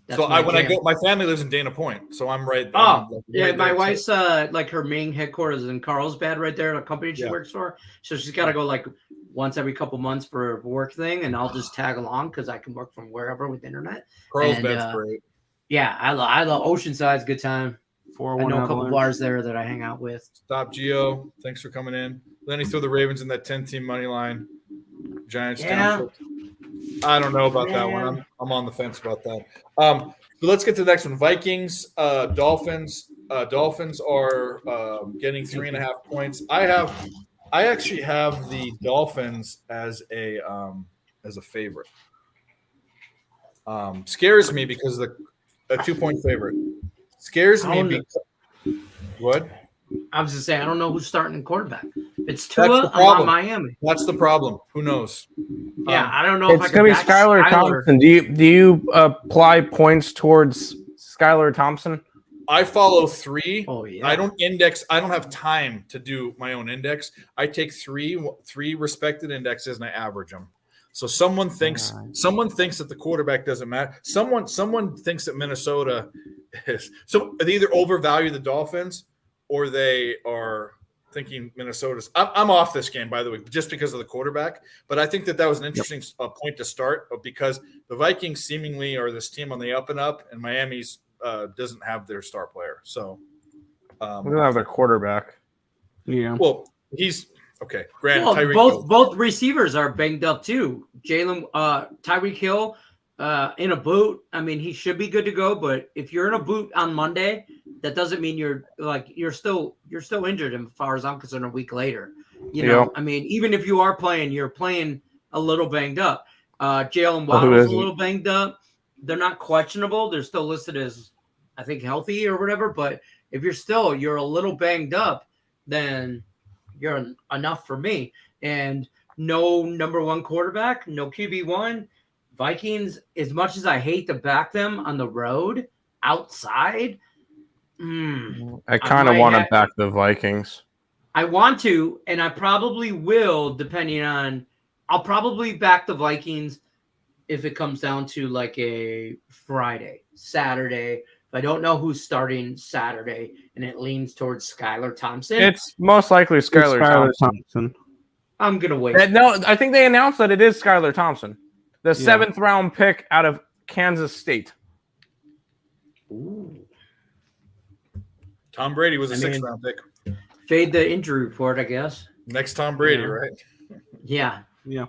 That's So my when I jam. go, my family lives in Dana Point, so I'm right. Oh, I'm like yeah, right my there. wife's like her main headquarters is in Carlsbad, right there, the company she Yeah. works for. So she's got to go like once every couple months for a work thing, and I'll just tag along because I can work from wherever with internet. Carlsbad's and, great. Yeah, I love Oceanside's good time. I 4-1 know a couple Avalanche. bars there that I hang out with. Stop Geo. Thanks for coming in. Lenny threw the Ravens in that 10-team money line. Giants Yeah. down. I don't know about that one. I'm on the fence about that. But let's get to the next one. Vikings, Dolphins. Dolphins are getting 3.5 points. I actually have the Dolphins as a favorite. Scares me because a 2-point favorite. Scares I me don't because what? I was just saying, I don't know who's starting in quarterback. If it's That's Tua, the I'm on problem. Miami. That's the problem. Who knows? Yeah, I don't know if I It's can gonna be back Skylar Thompson. Do you apply points towards Skylar Thompson? I follow 3. Oh yeah. I don't index. I don't have time to do my own index. I take three respected indexes and I average them. So someone thinks that the quarterback doesn't matter. Someone thinks that Minnesota is so they either overvalue the Dolphins or they are thinking Minnesota's. I'm off this game, by the way, just because of the quarterback. But I think that was an interesting point to start because the Vikings seemingly are this team on the up and up, and Miami's doesn't have their star player. So We don't have their quarterback. Yeah. well, he's okay. Grant, Well, Tyreek Hill. both receivers are banged up too. Tyreek Hill in a boot. I mean, he should be good to go, but if you're in a boot on Monday, that doesn't mean you're still injured. As far as I'm concerned, a week later, you know. Yep. I mean, even if you are playing, you're playing a little banged up. Jalen Well, who Waddle's a isn't? little banged up. They're not questionable. They're still listed as, I think, healthy or whatever. But if you're a little banged up, then you're enough for me. And no number one quarterback, no QB1. Vikings, as much as I hate to back them on the road, outside, I kind of might want to have- back the Vikings. I want to, and I probably will, depending on. I'll probably back the Vikings if it comes down to like a Friday, Saturday. If I don't know who's starting Saturday, and it leans towards Skylar Thompson, It's most likely Skylar Thompson. I'm gonna wait. No, I think they announced that it is Skylar Thompson, the 7th round pick out of Kansas State. Ooh. Tom Brady was a I mean- 6th round pick. Fade the injury report, I guess. Next Tom Brady, Yeah. right? Yeah. Yeah.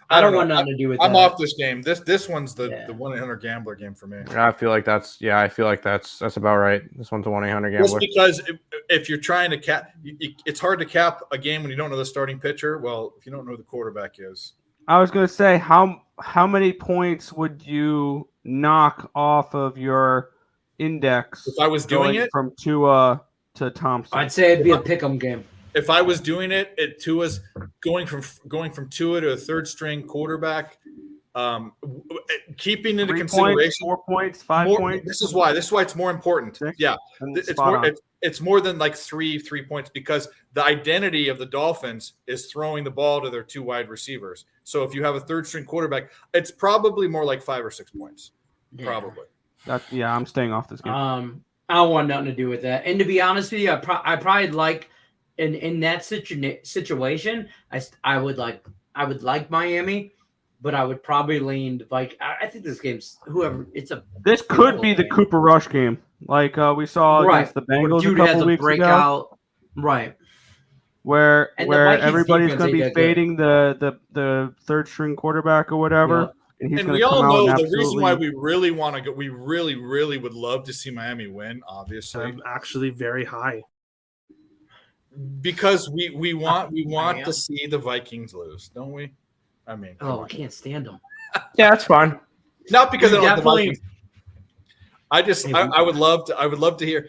I don't know. want nothing to do with I'm that. off this game. This one's the Yeah. 1-800 gambler game for me. I feel like that's about right. This one's a 1-800 Just gambler. because if you're trying to cap, it's hard to cap a game when you don't know the starting pitcher. Well, if you don't know who the quarterback is, I was gonna say how many points would you knock off of your index if I was doing going it, from Tua to Thompson? I'd say it'd be a pick'em game. if I was doing it, Tua's going from Tua to a 3rd string quarterback. Keeping into 3 consideration points, 4 points, 5 points. This is why it's more important. 6? Yeah, And it's spot more. on. It's more than like 3 points because the identity of the Dolphins is throwing the ball to their 2 wide receivers. So if you have a 3rd string quarterback, it's probably more like 5 or 6 points. Yeah. Probably. I'm staying off this game. I don't want nothing to do with that. And to be honest with you, I probably like in that situation, I would like Miami, but I would probably lean I think this game's whoever. It's a This could be the game. Cooper Rush game, like we saw Right. against the Bengals Dude a has couple a weeks ago, breakout. Right. where And the Vikings everybody's defense going to ain't be that good. fading the 3rd string quarterback or whatever, and he's And going we to come all out know and the reason absolutely. why we really want to go. We really, really would love to see Miami win. Obviously, I'm actually very high. because we want am. to see the Vikings lose, don't we? I mean, come Oh, I on. can't stand them. Yeah, that's fine. Not because I You don't like the definitely- Vikings. I would love to hear.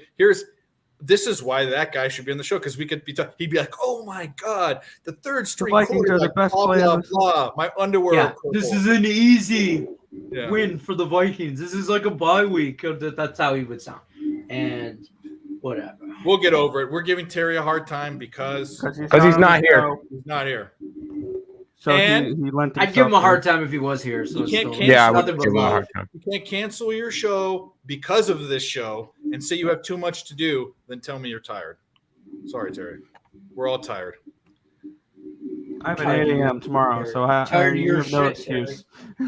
This is why that guy should be on the show because we could be. He'd be like, "Oh my God, the 3rd string Vikings are the quarterback, best blah, player blah, on the- blah. My underwear. Yeah, purple." this is an easy Yeah. win for the Vikings. This is like a bye week. That's how he would sound. And whatever. We'll get over it. We're giving Terry a hard time because he's not on the here. show, he's not here. So And he lent I'd give him a himself hard time if he was here. So You it's can't still, Yeah, I would nothing but give him a love. hard time. You can't cancel your show because of this show and say you have too much to do, then tell me you're tired. Sorry, Terry. We're all tired. I have an 8 a.m. tomorrow, so I Tired of you your have no shit, Terry. excuse.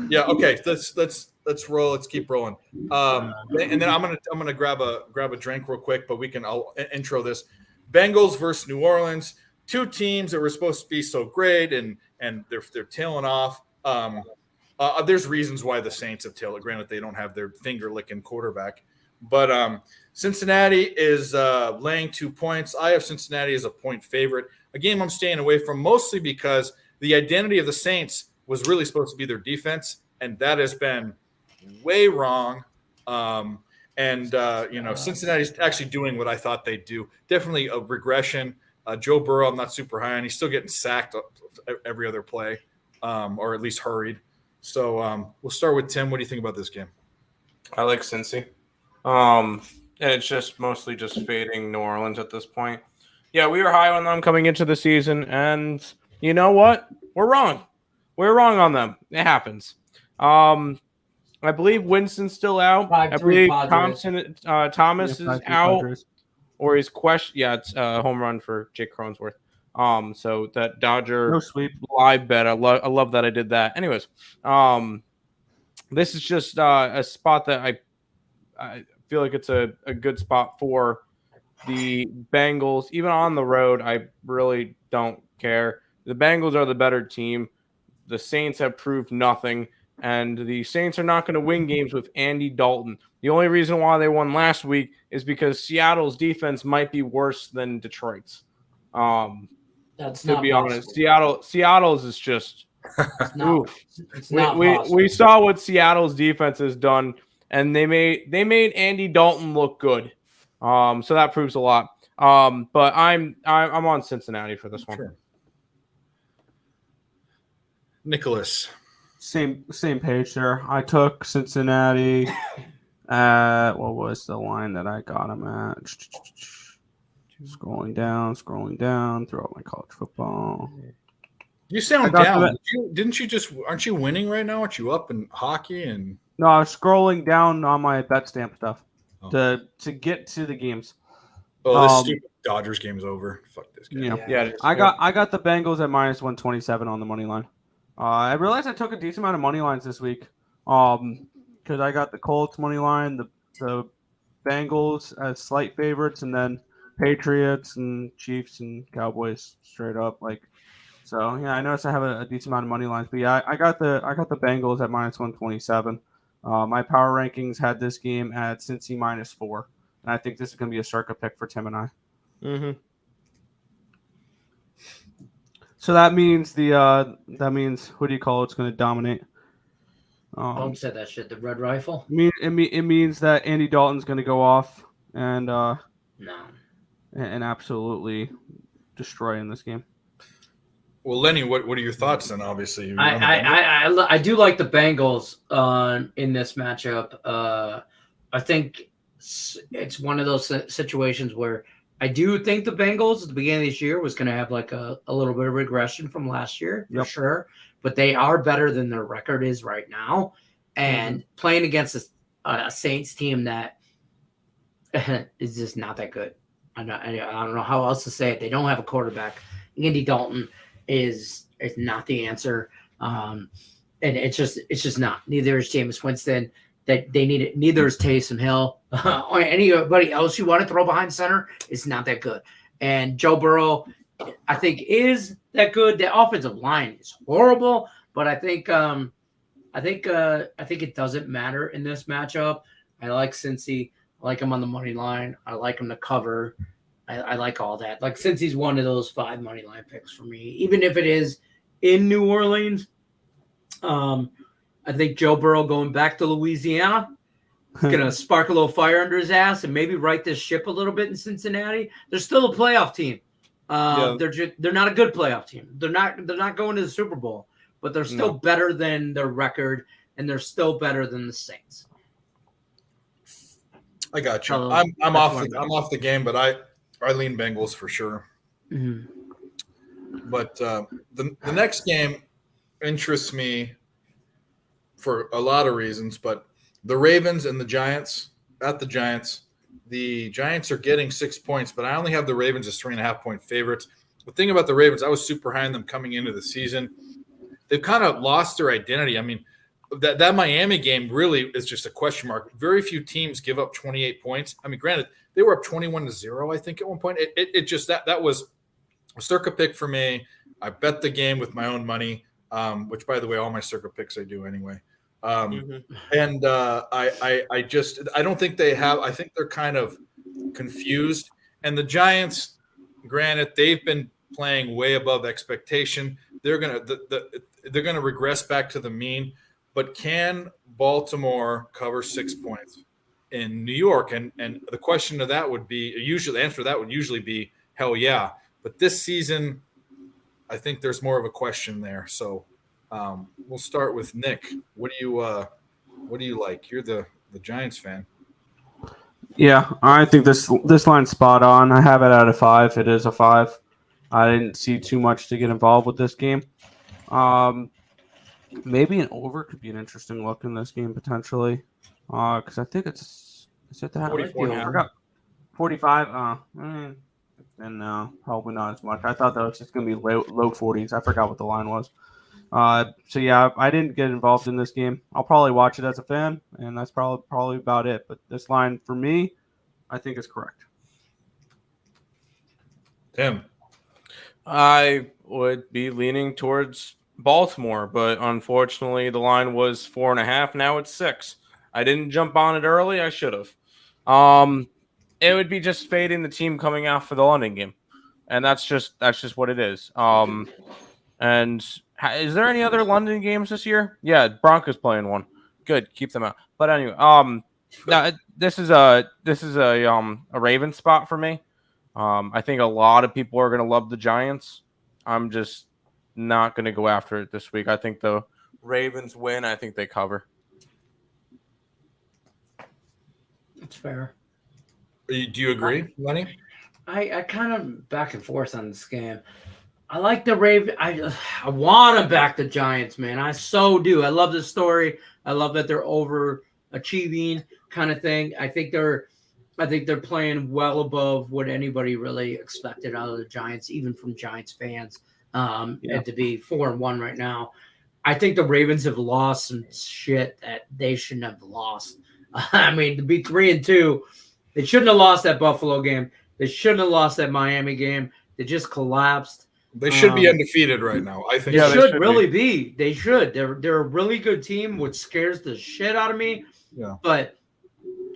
Yeah. Okay. Let's roll. Let's keep rolling. And then I'm gonna grab a drink real quick, but I'll intro this. Bengals versus New Orleans. 2 teams that were supposed to be so great, and they're tailing off. There's reasons why the Saints have tailed. Granted, they don't have their finger licking quarterback, but Cincinnati is laying 2 points. I have Cincinnati as a point favorite. A game I'm staying away from mostly because the identity of the Saints was really supposed to be their defense, and that has been way wrong. And Cincinnati's actually doing what I thought they'd do. Definitely a regression. Joe Burrow, I'm not super high on. He's still getting sacked every other play, or at least hurried. So we'll start with Tim. What do you think about this game? I like Cincy. And it's just mostly just fading New Orleans at this point. Yeah, we were high on them coming into the season, and you know what? We're wrong. We're wrong on them. It happens. I believe Winston's still out. 5-3 I believe Padres. Thomas is 5-3 out, Padres. or his question. Yeah, it's a home run for Jake Cronenworth. So that Dodger No sweep. live bet. I love that I did that. Anyways, this is just a spot that I feel like it's a good spot for the Bengals. Even on the road, I really don't care. The Bengals are the better team. The Saints have proved nothing, and the Saints are not going to win games with Andy Dalton. The only reason why they won last week is because Seattle's defense might be worse than Detroit's. That's To not be honest, possible. Seattle's is just It's not, oof. it's not we possible. saw what Seattle's defense has done, and they made Andy Dalton look good. So that proves a lot. But I'm on Cincinnati for this one. Sure. Nicholas. Same page there. I took Cincinnati at what was the line that I got him at? Scrolling down, throw out my college football. You sound I got down. the- Aren't you winning right now? Aren't you up in hockey? And No, I was scrolling down on my bet stamp stuff Oh. to get to the games. this Um, stupid Dodgers game's over. Fuck this game. Yeah. it is. I got the Bengals at minus 127 on the money line. I realized I took a decent amount of money lines this week. Because I got the Colts money line, the Bengals as slight favorites, and then Patriots and Chiefs and Cowboys straight up. So yeah, I noticed I have a decent amount of money lines. But yeah, I got the Bengals at minus 127. My power rankings had this game at Cincy minus 4, and I think this is going to be a circa pick for Tim and I. Mm-hmm. So that means who do you call it's going to dominate? Don't say that shit. The Red Rifle? It means that Andy Dalton's going to go off and No. absolutely destroy in this game. Well, Lenny, what are your thoughts then? Obviously, I do like the Bengals in this matchup. I think it's one of those situations where I do think the Bengals at the beginning of this year was going to have like a little bit of regression from last year, for sure. But they are better than their record is right now. And playing against a Saints team that is just not that good. I don't know how else to say it. They don't have a quarterback. Andy Dalton is not the answer. And it's just not. Neither is Jameis Winston. That they need it. Neither is Taysom Hill or anybody else you want to throw behind center. Is not that good. And Joe Burrow, I think, is that good. The offensive line is horrible, but I think it doesn't matter in this matchup. I like Cincy. I like him on the money line. I like him to cover. I like all that. Like Cincy's one of those 5 money line picks for me, even if it is in New Orleans. I think Joe Burrow going back to Louisiana is going to spark a little fire under his ass and maybe right this ship a little bit in Cincinnati. They're still a playoff team. They're not a good playoff team. They're not going to the Super Bowl, but they're still better than their record, and they're still better than the Saints. I got you. I'm off the game, but I lean Bengals for sure. Mm-hmm. But the next game interests me for a lot of reasons, but the Ravens and the Giants at the Giants. The Giants are getting 6 points, but I only have the Ravens as 3.5-point favorites. The thing about the Ravens, I was super high on them coming into the season. They've kind of lost their identity. I mean, that Miami game really is just a question mark. Very few teams give up 28 points. I mean, granted, they were up 21-0, I think, at one point. It just that was a circa pick for me. I bet the game with my own money, which, by the way, all my circa picks I do anyway. And I don't think they have. I think they're kind of confused. And the Giants, granted, they've been playing way above expectation. They're gonna regress back to the mean. But can Baltimore cover 6 points? in New York, and the question to that would be the answer to that would usually be hell yeah. But this season, I think there's more of a question there. So we'll start with Nick. What do you like? You're the Giants fan. Yeah, I think this line's spot on. I have it at a 5. It is a 5. I didn't see too much to get involved with this game. Maybe an over could be an interesting look in this game potentially, because I think is it that 44.5. 45? And no, probably not as much. I thought that was just going to be low 40s. I forgot what the line was. So yeah, I didn't get involved in this game. I'll probably watch it as a fan, and that's probably about it. But this line for me, I think is correct. Tim. I would be leaning towards Baltimore, but unfortunately the line was 4.5. Now it's 6. I didn't jump on it early. I should have. It would be just fading the team coming out for the London game, and that's just what it is. And is there any other London games this year? Yeah, Broncos playing one. Good, keep them out. But anyway, now this is a Ravens spot for me. I think a lot of people are going to love the Giants. I'm just not going to go after it this week. I think the Ravens win. I think they cover. That's fair. Do you agree, Lenny? I kind of back and forth on this game. I like the Ravens. I want to back the Giants, man. I so do. I love the story. I love that they're overachieving kind of thing. I think they're playing well above what anybody really expected out of the Giants, even from Giants fans. And to be 4-1 right now, I think the Ravens have lost some shit that they shouldn't have lost. I mean, to be 3-2, they shouldn't have lost that Buffalo game. They shouldn't have lost that Miami game. They just collapsed. They should be undefeated right now. I think they should really be. They should. They're a really good team, which scares the shit out of me. Yeah. But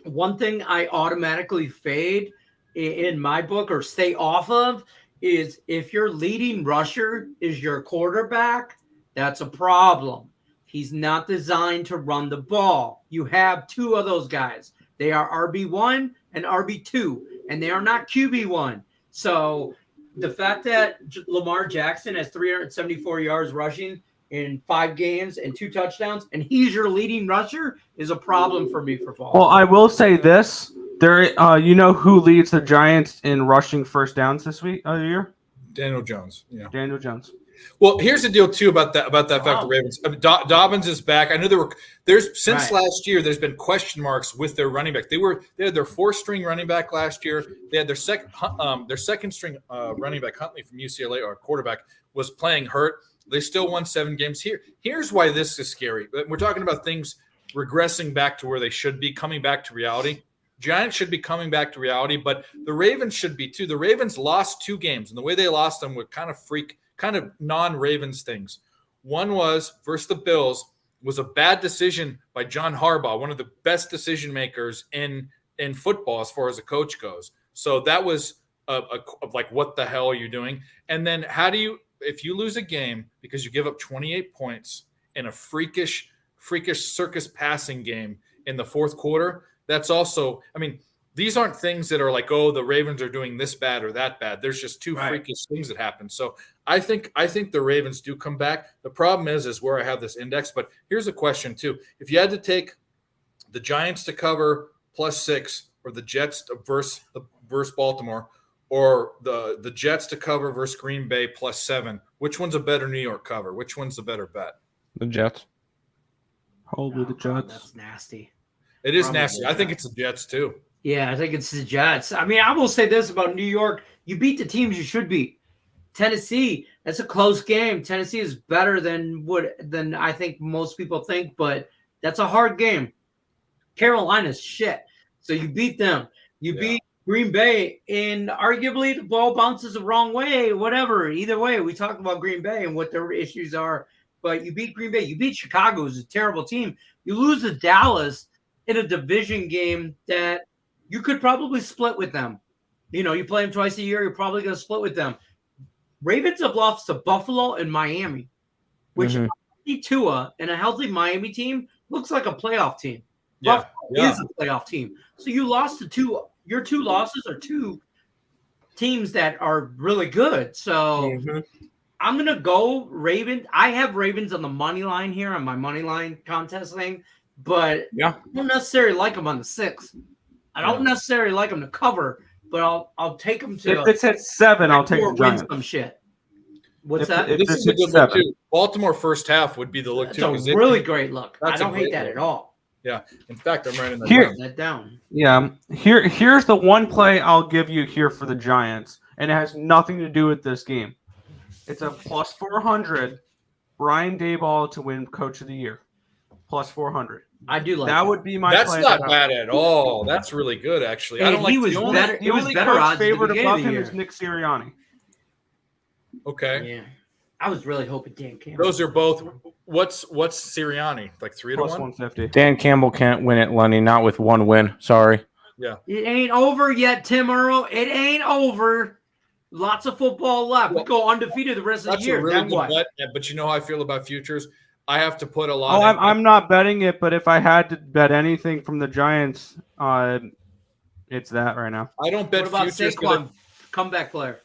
one thing I automatically fade in my book or stay off of is if your leading rusher is your quarterback, that's a problem. He's not designed to run the ball. You have 2 of those guys. They are RB1 and RB2, and they are not QB1. So the fact that Lamar Jackson has 374 yards rushing in 5 games and 2 touchdowns, and he's your leading rusher is a problem for me for Baltimore. Well, I will say this: you know who leads the Giants in rushing first downs this year? Daniel Jones. Yeah. Daniel Jones. Well, here's the deal too about that fact the Ravens. I mean, Dobbins is back. I know since last year there's been question marks with their running back. They had their 4th-string running back last year. They had their second-string running back Huntley from UCLA, or quarterback, was playing hurt. They still won 7 games. Here's why this is scary. We're talking about things regressing back to where they should be, coming back to reality. Giants should be coming back to reality, but the Ravens should be too. The Ravens lost 2 games, and the way they lost them were kind of non-Ravens things. One was versus the Bills was a bad decision by John Harbaugh, one of the best decision makers in football as far as a coach goes. So that was like, what the hell are you doing? And then if you lose a game because you give up 28 points in a freakish circus passing game in the 4th quarter, that's also, I mean, these aren't things that are like, oh, the Ravens are doing this bad or that bad. There's just 2 freakish things that happen. So I think the Ravens do come back. The problem is where I have this index. But here's a question too: if you had to take the Giants to cover +6, or the Jets versus Baltimore, or the Jets to cover versus Green Bay +7, which one's a better New York cover? Which one's the better bet? The Jets. Probably the Jets. That's nasty. It is nasty. I think it's the Jets too. Yeah, I think it's the Jets. I mean, I will say this about New York. You beat the teams you should beat. Tennessee, that's a close game. Tennessee is better than I think most people think, but that's a hard game. Carolina's shit. So you beat them. You beat Green Bay, and arguably the ball bounces the wrong way, whatever. Either way, we talked about Green Bay and what their issues are, but you beat Green Bay. You beat Chicago, who's a terrible team. You lose to Dallas in a division game that you could probably split with them. You know, you play them twice a year, you're probably going to split with them. Ravens have lost to Buffalo and Miami, which Tua and a healthy Miami team looks like a playoff team. Yeah, Buffalo yeah. is a playoff team. So you lost to two. Your two losses are two teams that are really good. So I'm gonna go Ravens. I have Ravens on the money line here on my money line contest thing, but Yeah. I don't necessarily like them on the 6. I don't necessarily like them to cover, but I'll take them to. If it's at 7, I'll take the win Giants. some shit. What's If- that? if This it's is a at good look 7. too. Baltimore first half would be the look That's too. a 'cause they- really great look. I That's a don't hate great that look. at all. In fact, I'm writing that Here- down. Write that down. Yeah. Here's the one play I'll give you here for the Giants, and it has nothing to do with this game. It's a plus 400 Brian Daboll to win Coach of the Year. Plus 400. I do like That would be my That's play. not that I- bad at all. That's really good, actually. I Hey, don't like he was the The only- better. the It was only better coach odds at the favored beginning above of the him year. is Nick Sirianni. Okay. Yeah, I was really hoping Dan Campbell. Those are both. What's Sirianni? Like 3 to Plus 1? 150. Dan Campbell can't win it, Lenny. Not with one win. Sorry. It ain't over yet, Tim Earl. It ain't over. Lots of football left. We go undefeated the rest of That's the year. a really Then good what? bet. But you know how I feel about futures. I have to put a lot. Oh, in. I'm not betting it, but if I had to bet anything from the Giants, it's that right now. I don't bet What about futures. 'cause Saquon, comeback player?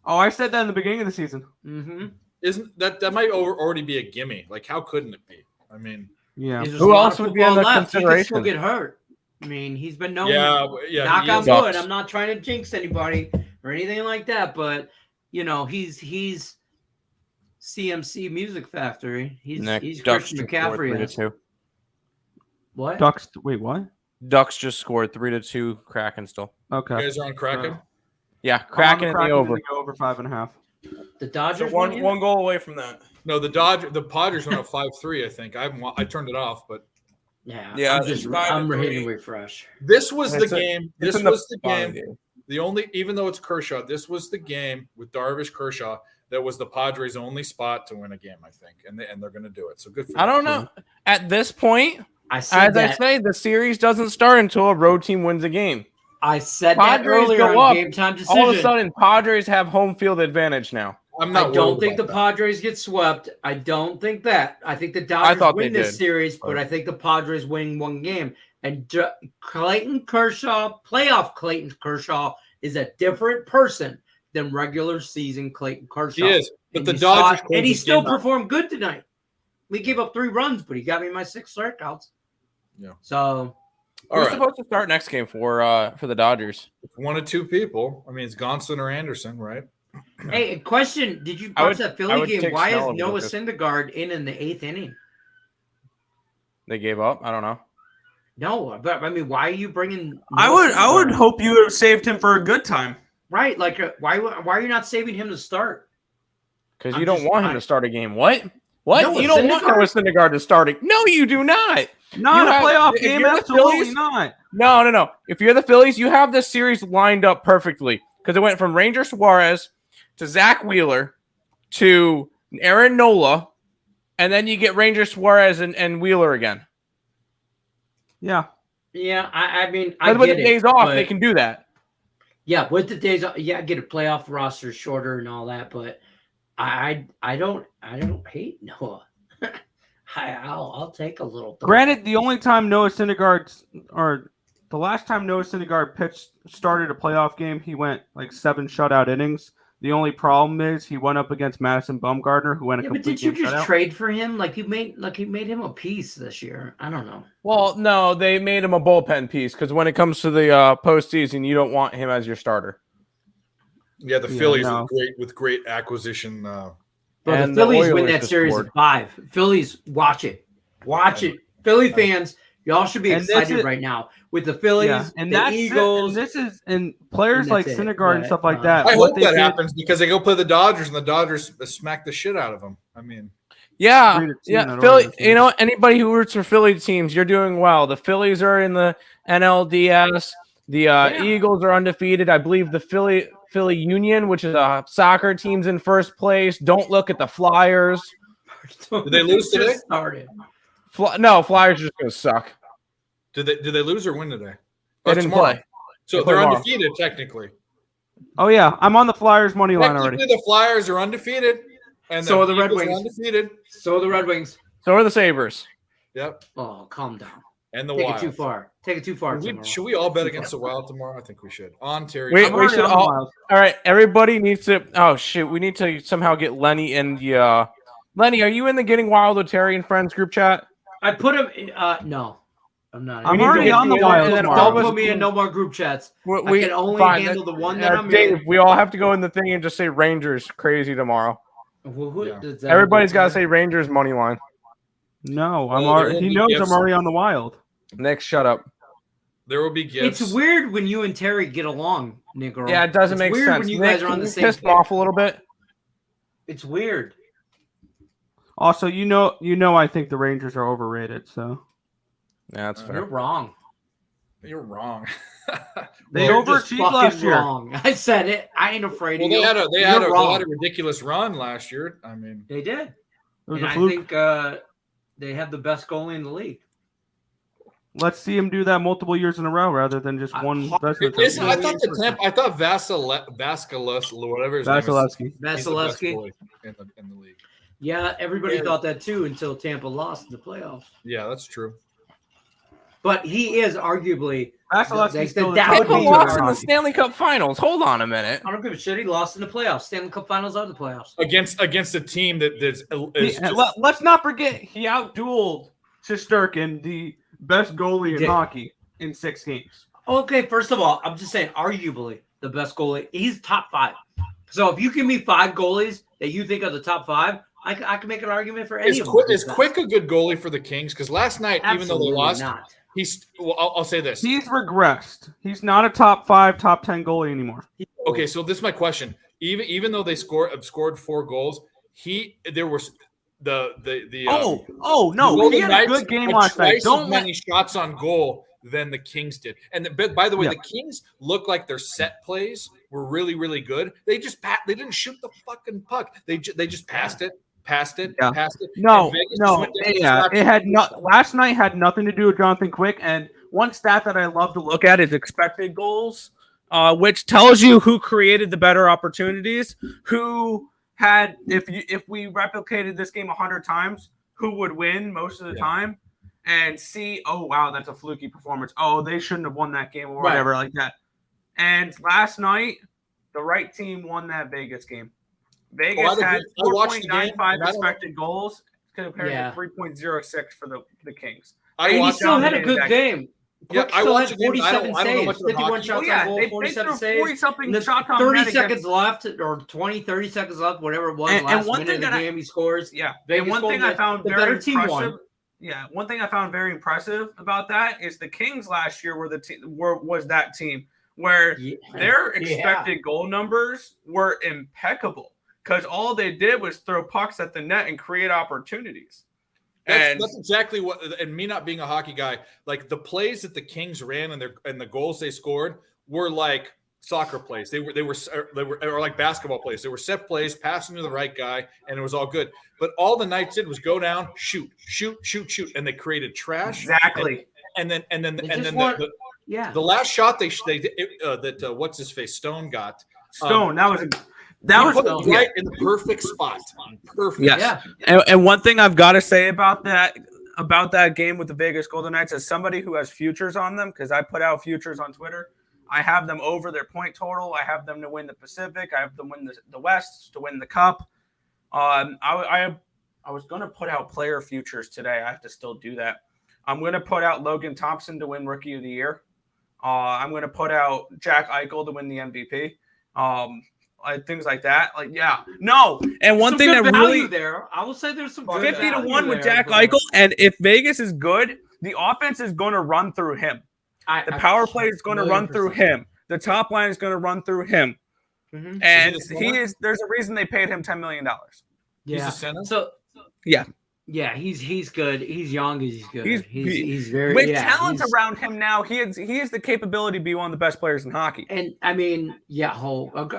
Oh, I said that in the beginning of the season. Mm-hmm. Isn't that might already be a gimme? Like, how couldn't it be? I mean, Yeah. Who else would be in the He could still consideration? get hurt. I mean, he's been known. yeah. knock he on is. wood. Ducks. I'm not trying to jinx anybody or anything like that, but you know, he's CMC Music Factory. He's Ducks Christian just scored McCaffrey. 3-2. What? Ducks. Wait, what? Ducks just scored 3-2. Kraken still. Okay. You guys are on Kraken. Yeah, I'm on Kraken in the Kraken over. to go over 5.5. The So Dodgers won you? one goal away from that. No, the Padres went up 5-3. I think I turned it off, but Yeah, Yeah, I'm it's just 5-3. I'm hitting refresh. this was the It's a- game. It's This in the was the bottom game. The only, even though it's Kershaw, this was the game with Darvish Kershaw that was the Padres' only spot to win a game, I think, and they're going to do it. So good for I them. don't know. At this point, I said as that. I say, the series doesn't start until a road team wins a game. I said that Padres earlier go on up. Game Time Decision. All of a sudden, Padres have home field advantage now. I'm I not. don't worried think the about Padres get swept. I don't think that. I think the Dodgers thought win they this did, series, but I think the Padres win one game. And Clayton Kershaw, playoff Clayton Kershaw, is a different person than regular season Clayton Kershaw. He is, but And the you saw Dodgers it, and he closed the still game out. performed good tonight. We gave up 3 runs, but he got me my 6 strikeouts. Yeah. So All Who's right, supposed to start next game for the Dodgers? one of two people. I mean, it's Gonsolin or Anderson, right? hey, a question. Did you I watch would- that I Philly would game? take Why is Snell over Noah Lucas. Syndergaard in the 8th inning? They gave up. I don't know. No, but I mean, why are you bringing? I Noah would Syndergaard? hope you would have saved him for a good time. Right, like why are you not saving him to start? Because I'm you don't just- want him I- to start a game. What? What? Noah You don't want Syndergaard? Noah Syndergaard to start it. No, you do not. Not You a have- playoff if game, you're the absolutely Phillies- not. No. If you're the Phillies, you have this series lined up perfectly because it went from Ranger Suarez to Zach Wheeler to Aaron Nola, and then you get Ranger Suarez and Wheeler again. Yeah. Yeah, I mean, I But with get the it, days off, but- they can do that. Yeah, with the days, yeah, I get a playoff roster shorter and all that, but I don't hate Noah. I'll take a little. Granted, the only time Noah Syndergaard, or the last time Noah Syndergaard started a playoff game, he went like 7 shutout innings. The only problem is he went up against Madison Bumgarner, who went a Yeah, but complete did you game just shutout. trade for him? Like you made him a piece this year. I don't know. Well, no, they made him a bullpen piece because when it comes to the postseason, you don't want him as your starter. Yeah, the Yeah, Phillies no. with great acquisition. Bro, And the the Phillies win Oilers that just series scored. at 5. Phillies, watch it. Philly fans, y'all should be And this excited is- right now with the Phillies, Yeah, and the that's Eagles. and players and like that's it. Syndergaard and But, stuff like that. I what hope they that did- happens because they go play the Dodgers and the Dodgers smack the shit out of them. I mean, Yeah, 3-2 in yeah. that Philly, Oilers you know what? Anybody who roots for Philly teams, you're doing well. The Phillies are in the NLDS. The Eagles are undefeated. I believe the Philly Union, which is a soccer team's in first place. Don't look at the Flyers. Did they lose today? Just started. No, Flyers are just gonna suck. did they lose or win today? They Oh, didn't tomorrow. play. So They play they're tomorrow. undefeated technically. Oh yeah, I'm on the Flyers money line Technically, already. the Flyers are undefeated, and So are the Red Eagles are Wings. undefeated. So are the Red Wings. So are the Sabres. Yep. Oh, calm down. And the Take Wild. it too far. Take it too far. Should we all bet against the Wild tomorrow? I think we should. On Terry. We already should on the all. Wild. All right, everybody needs to. Oh shit, we need to somehow get Lenny in the. Lenny, are you in the Getting Wild with Terry and Friends group chat? I put him. No, I'm not. I'm need to already get on the you in Wild and then tomorrow. all Don't of us- put me in no more group chats. We I can only fine, handle the one that I'm Dave, in. we all have to go in the thing and just say Rangers crazy tomorrow. Who Yeah. does that Everybody's go got to to? say Rangers money line. No, Well, I'm there already. won't He be knows gifts. I'm already on the Wild. Nick, shut up. There will be gifts. It's weird when you and Terry get along, Negro. Yeah, it doesn't It's make weird sense. when you Nick, guys are on can the you same piss him page. off a little bit. It's weird. Also, you know, I think the Rangers are overrated. So Yeah, that's You're fair. wrong. You're wrong. they You're just overachieved fucking last year. wrong. I said it. I ain't afraid Well, of you. they had You're a wrong. ridiculous run last year. I mean, They did. It was And a I fluke. think they have the best goalie in the league. Let's see him do that multiple years in a row rather than just one. I thought Vasilevsky, whatever his name is, Vasilevsky. he's the best Vasilevsky. goalie in the league. Yeah, everybody Yeah. thought that too until Tampa lost in the playoffs. Yeah, that's true. But he is arguably. Vasilevsky's still the that top would Tampa be goalie lost in in the hockey. Stanley Cup Finals. Hold on a minute. I don't give a shit. He lost in the playoffs. Stanley Cup Finals are the playoffs. Against a team that's Let's not forget he outdueled Shesterkin, the best goalie in did. hockey, in 6 games. Okay, first of all, I'm just saying, arguably the best goalie. He's top 5. So if you give me 5 goalies that you think are the top 5, I can make an argument for any of them. is Quick a good goalie for the Kings? Because last night, even though Absolutely they lost, not. he's. Well, I'll say this. He's regressed. He's not a top 5, top 10 goalie anymore. Okay, so this is my question. Even though they scored 4 goals, there was the no, Golden he had a Knights good game had last night. twice Don't as let many shots on goal than the Kings did. And by the way, Yeah. the Kings look like their set plays were really, really good. They just they didn't shoot the fucking puck. They just passed it. Yeah. Passed it. No, And Vegas just no, went down and yeah, slapped it had not. Last night had nothing to do with Jonathan Quick. And one stat that I love to look at is expected goals, which tells you who created the better opportunities, who had. If we replicated this game 100 times, who would win most of the time, and see, oh wow, that's a fluky performance. Oh, they shouldn't have won that game or Right. whatever like that. And last night, the right team won that Vegas game. Vegas I had watched the game, 4.95 and I don't- expected goals compared Yeah. to 3.06 for the Kings. I And he watched still had a dominated good that game. Yeah, Quick I still watched had the game. I don't 47 know much saves, about 51 hockey. shots Oh, yeah, on goal, they 47 threw saves. 40-something And there's shots on 30 net against- seconds left, or 20, 30 seconds left, whatever it was. And last one minute thing of the that game, he scores. Yeah, Vegas and one scored thing I the- found the very better team impressive. won. Yeah, one thing I found very impressive about that is the Kings last year was that team where Yeah. their Yeah. expected goal numbers were impeccable because all they did was throw pucks at the net and create opportunities. That's exactly what. And me not being a hockey guy, like the plays that the Kings ran and the goals they scored were like soccer plays. They were or like basketball plays. They were set plays, passing to the right guy, and it was all good. But all the Knights did was go down, shoot, and they created trash. Exactly. And then just want- Yeah. the last shot that what's his face Stone got. Stone, that was He put it right in the perfect spot. Perfect. Yes. Yeah. And one thing I've got to say about that game with the Vegas Golden Knights, as somebody who has futures on them, because I put out futures on Twitter, I have them over their point total. I have them to win the Pacific. I have them win the West, to win the Cup. I was going to put out player futures today. I have to still do that. I'm going to put out Logan Thompson to win Rookie of the Year. I'm going to put out Jack Eichel to win the MVP. Things like that. And one Some thing good that value really there. I will say there's some good 50 to value 1 with there, Jack but Eichel. And if Vegas is good, the offense is going to run through him. The power play is going to run through him. The top line is going to run through him. Mhm. And Is he the there's a reason they paid him $10 million. He's Yeah. a center. So Yeah. yeah, he's good. He's young. He's good. He's- He's very With yeah, talent he's- around him now, he has the capability to be one of the best players in hockey. And I mean, yeah,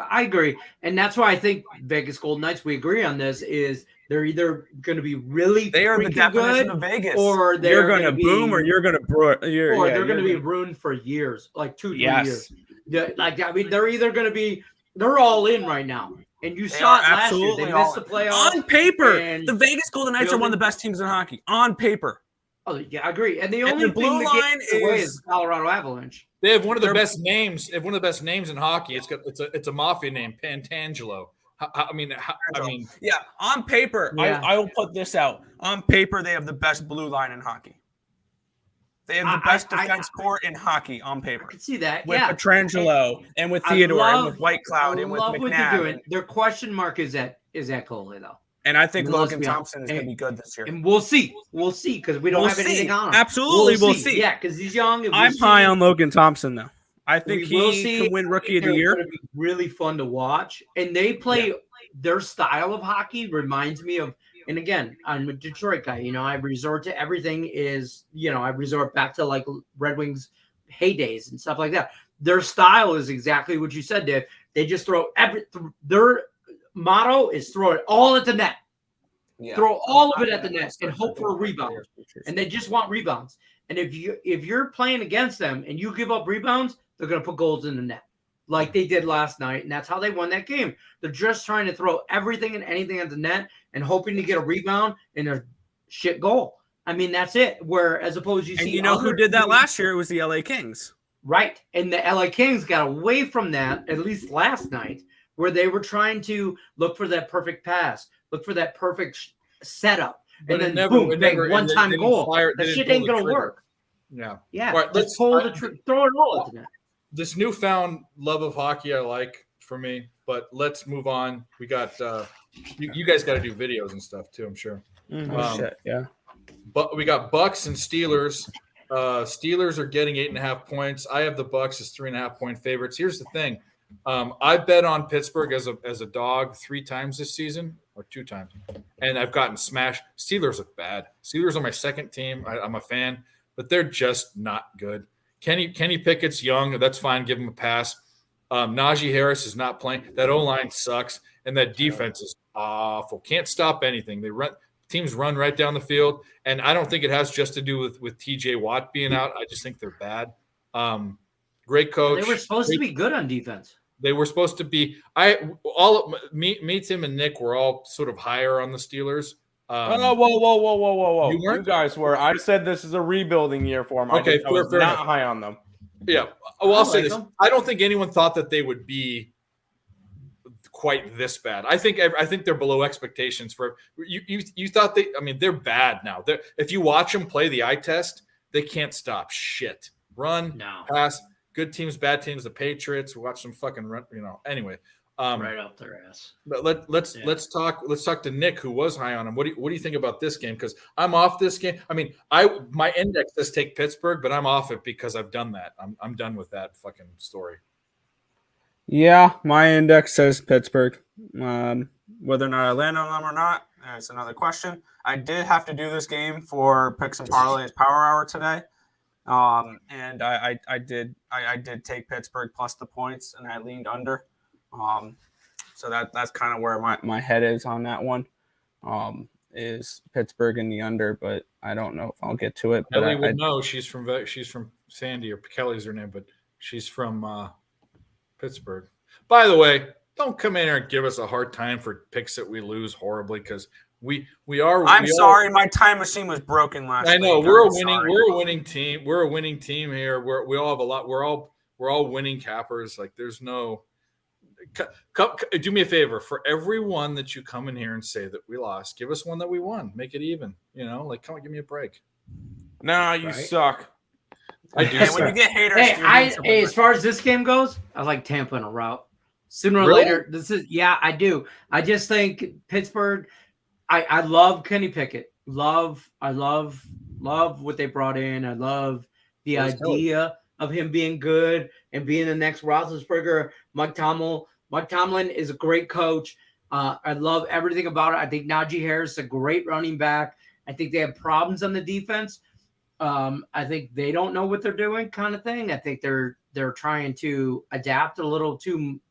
I agree, and that's why I think Vegas Golden Knights. We agree on this. Is they're either going to be really They are the freaking definition good, of Vegas. or you're they're going to gonna be- boom, or you're going to or they're going to be ruined for years, like 2-3 Yes. years. I mean, they're either going to be they're all in right now, and you They saw are it last year. absolutely They all missed the playoffs. on paper. and The Vegas Golden Knights are one of the best teams in hockey. On paper, Oh yeah, I agree. And the And only the blue thing line that gets away is- is Colorado Avalanche. They have one of the They're- best names. They have one of the best names in hockey. It's a mafia name, Pantangelo. I mean, Yeah, on paper, Yeah. I will put this out. On paper, they have the best blue line in hockey. They have the best defense core in hockey on I paper. can see that. With yeah. Petrangelo and with I Theodore and love- with White Cloud I and with love what they're McNabb. doing. Their question mark is at Coley though, And I think I mean, let's Logan be honest. Thompson is going to be good this year. and we'll see. We'll see because we don't We'll have see. anything on him. Absolutely, we'll see. Yeah, because he's young. and we'll I'm see. high on Logan Thompson, though. I think We will he see. can win Rookie of the They're Year. gonna be really fun to watch, and they play their style of hockey reminds me of. And again, I'm a Detroit guy. I resort to everything is I resort back to like Red Wings heydays and stuff like that. Their style is exactly what you said, Dave. They just throw their motto is throw it all at the net. Yeah. Throw all of it at the net and hope for a rebound. And they just want rebounds. And if you're playing against them and you give up rebounds, they're going to put goals in the net like they did last night. And that's how they won that game. They're just trying to throw everything and anything at the net and hoping to get a rebound and a shit goal. I mean, that's it. Where as opposed you And see you know who other did that teams- last year? It was the LA Kings. Right. And the LA Kings got away from that, at least last night, where they were trying to look for that perfect pass, look for that perfect setup. But And it then never- boom, it bang, never- one-time they didn't goal. fire- they That didn't shit pull ain't the going to trigger. work. yeah. Yeah. All right, Just let's- pull I- throw it all at the net. This newfound love of hockey I like for me, but let's move on. We got you guys got to do videos and stuff too, I'm sure. Oh, shit. Yeah. But we got Bucks and Steelers. Steelers are getting 8.5 points. I have the Bucks as 3.5 point favorites. Here's the thing. I bet on Pittsburgh as a dog 3 times this season or 2 times, and I've gotten smashed. Steelers look bad. Steelers are my second team. I'm a fan, but they're just not good. Kenny Pickett's young. That's fine. Give him a pass. Najee Harris is not playing. That O-line sucks, and that defense is awful. Can't stop anything. Teams run right down the field, and I don't think it has just to do with TJ Watt being out. I just think they're bad. Great coach. They were supposed to be good on defense. They were supposed to be. Me, Tim, and Nick were all sort of higher on the Steelers. Whoa. You weren't? You guys were. I said this is a rebuilding year for them. Okay, I was fair not enough. high on them. Yeah. Well, I'll say like this. them. I don't think anyone thought that they would be quite this bad. I think they're below expectations for you thought they. I mean, they're bad now. If you watch them play the eye test, they can't stop shit. Run, No. pass. Good teams, bad teams. The Patriots. Watch them fucking run. Anyway. Right up their ass. But let's talk to Nick, who was high on him. What do you think about this game? Because I'm off this game. I mean, my index says take Pittsburgh, but I'm off it because I've done that. I'm done with that fucking story. Yeah, my index says Pittsburgh. Whether or not I land on them or not, that's another question. I did have to do this game for Picks and Parlays Power Hour today, and I did take Pittsburgh plus the points, and I leaned under. So that's kind of where my head is on that one. Is Pittsburgh in the under, but I don't know if I'll get to it. But Kelly would know. She's from Sandy, or Kelly's her name, but she's from Pittsburgh. By the way, don't come in here and give us a hard time for picks that we lose horribly, because we are. I'm sorry, my time machine was broken last I know week. we're I'm a winning. sorry. We're a winning team. We're a winning team here. We all have a lot. We're all winning cappers. Like there's no. Do me a favor. For every one that you come in here and say that we lost, give us one that we won. Make it even. Come on, give me a break. Nah, you Right. suck. I do. And when you get haters, Hey, as far as this game goes, I like Tampa in a route. Sooner or Really? later, I do. I just think Pittsburgh. I love Kenny Pickett. I love what they brought in. I love the idea of him being good and being the next Roethlisberger. Mike Tomlin is a great coach. I love everything about it. I think Najee Harris is a great running back. I think they have problems on the defense. I think they don't know what they're doing, kind of thing. I think they're trying to adapt a little too.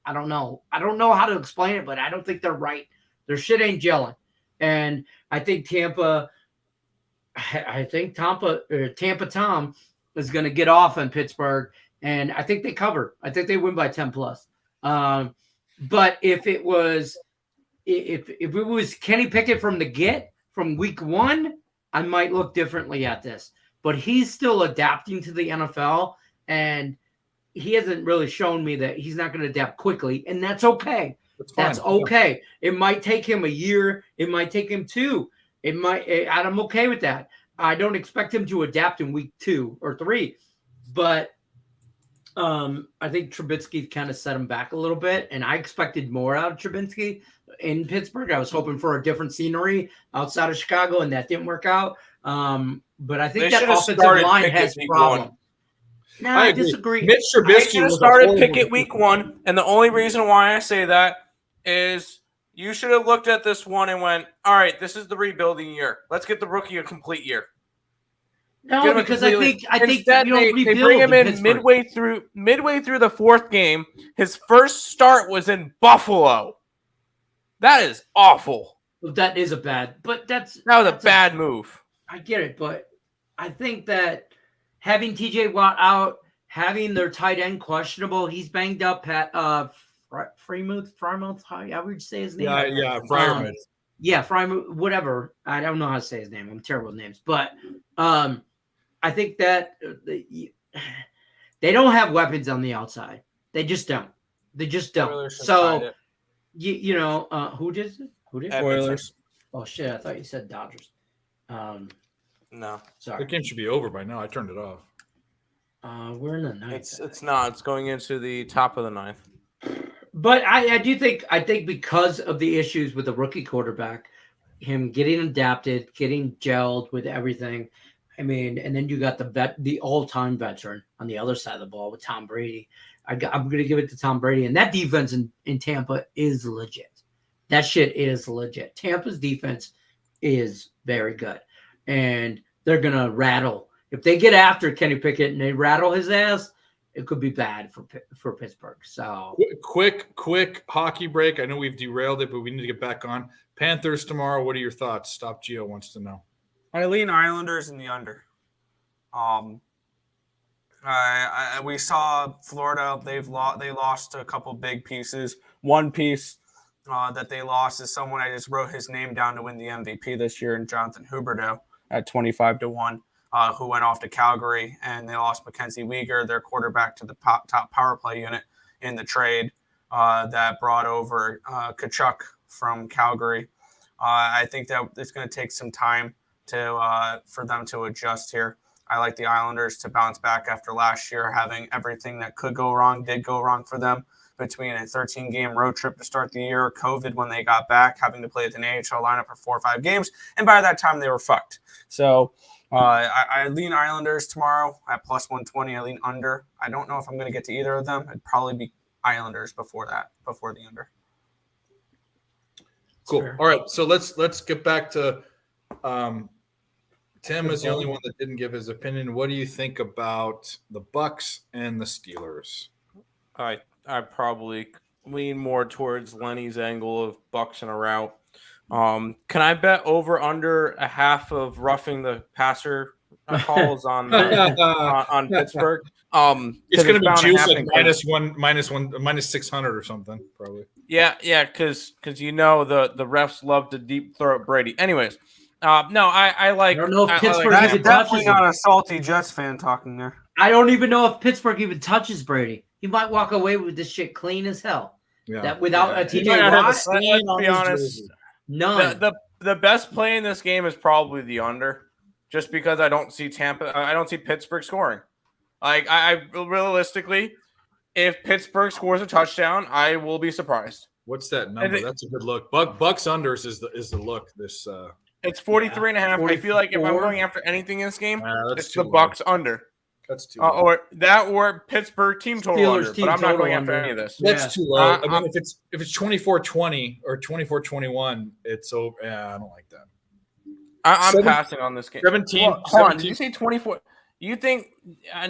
I don't know how to explain it, but I don't think they're right. Their shit ain't gelling, and I think Tampa Tom is going to get off on Pittsburgh, and I think they cover. I think they win by 10 plus. But if it was Kenny Pickett from week one, I might look differently at this. But he's still adapting to the NFL, and he hasn't really shown me that he's not going to adapt quickly, and that's okay. That's okay. It might take him a year. It might take him 2. I'm okay with that. I don't expect him to adapt in week 2 or 3, but I think Trubisky kind of set him back a little bit, and I expected more out of Trubisky in Pittsburgh. I was hoping for a different scenery outside of Chicago, and that didn't work out. But I think that offensive line has problems. No, I disagree. Mitch Trubisky was started Pickett week 1, and the only reason why I say that is you should have looked at this one and went, all right, this is the rebuilding year. Let's get the rookie a complete year. No, because I think instead, they bring him in midway through the 4th game. His first start was in Buffalo. That is awful. That is a bad, but that was a bad move. I get it, but I think that having TJ Watt out, having their tight end questionable, he's banged up. Freiermuth, how would you say his name? Yeah, Freiermuth. Freiermuth, whatever. I don't know how to say his name. I'm terrible with names, but I think that they don't have weapons on the outside. They just don't. So, who did it? Who did? Oilers. Oh shit! I thought you said Dodgers. No, sorry. The game should be over by now. I turned it off. We're in the 9th. It's not. It's going into the top of the 9th. But I think because of the issues with the rookie quarterback, him getting adapted, getting gelled with everything. I mean, and then you got the all-time veteran on the other side of the ball with Tom Brady. I'm going to give it to Tom Brady. And that defense in Tampa is legit. That shit is legit. Tampa's defense is very good. And they're going to rattle. If they get after Kenny Pickett and they rattle his ass, it could be bad for Pittsburgh. So quick hockey break. I know we've derailed it, but we need to get back on. Panthers tomorrow. What are your thoughts? Stop Gio wants to know. I lean Islanders in the under. We saw Florida. They lost a couple big pieces. One piece that they lost is someone I just wrote his name down to win the MVP this year, in Jonathan Huberdeau at 25-1. Who went off to Calgary, and they lost Mackenzie Weegar, their quarterback, to the top power play unit in the trade that brought over Tkachuk from Calgary. I think that it's going to take some time for them to adjust here. I like the Islanders to bounce back after last year, having everything that could go wrong did go wrong for them, between a 13-game road trip to start the year, COVID when they got back, having to play with an AHL lineup for 4 or 5 games, and by that time they were fucked. So I lean Islanders tomorrow at plus 120. I lean under. I don't know if I'm going to get to either of them. It'd probably be Islanders before the under. Cool. Fair. All right, so let's get back to Tim is the only one that didn't give his opinion. What do you think about the Bucks and the Steelers? I probably lean more towards Lenny's angle of Bucks in a rout. Can I bet over under a half of roughing the passer calls on Pittsburgh? It's going to be juice like minus 600 or something, probably. Yeah, because the refs love to deep throat Brady. Anyways, no, I like. I don't know if Pittsburgh even definitely not a salty Jets fan talking there. I don't even know if Pittsburgh even touches Brady. He might walk away with this shit clean as hell. Yeah. That without a TJ Watt. Let's be honest. None. The best play in this game is probably the under, just because I don't see Pittsburgh scoring. Like I realistically, if Pittsburgh scores a touchdown, I will be surprised. What's that number? That's a good look. Bucks unders is the look. This it's 43.5. I feel like if I'm going after anything in this game, it's the Bucks under. That's too low. Or Pittsburgh team total under, but I'm not going after any of this. That's too low. I mean, if it's 24-20 or 24-21, it's over. Yeah, I don't like that. I'm passing on this game. 17. Hold on, did you say 24? You think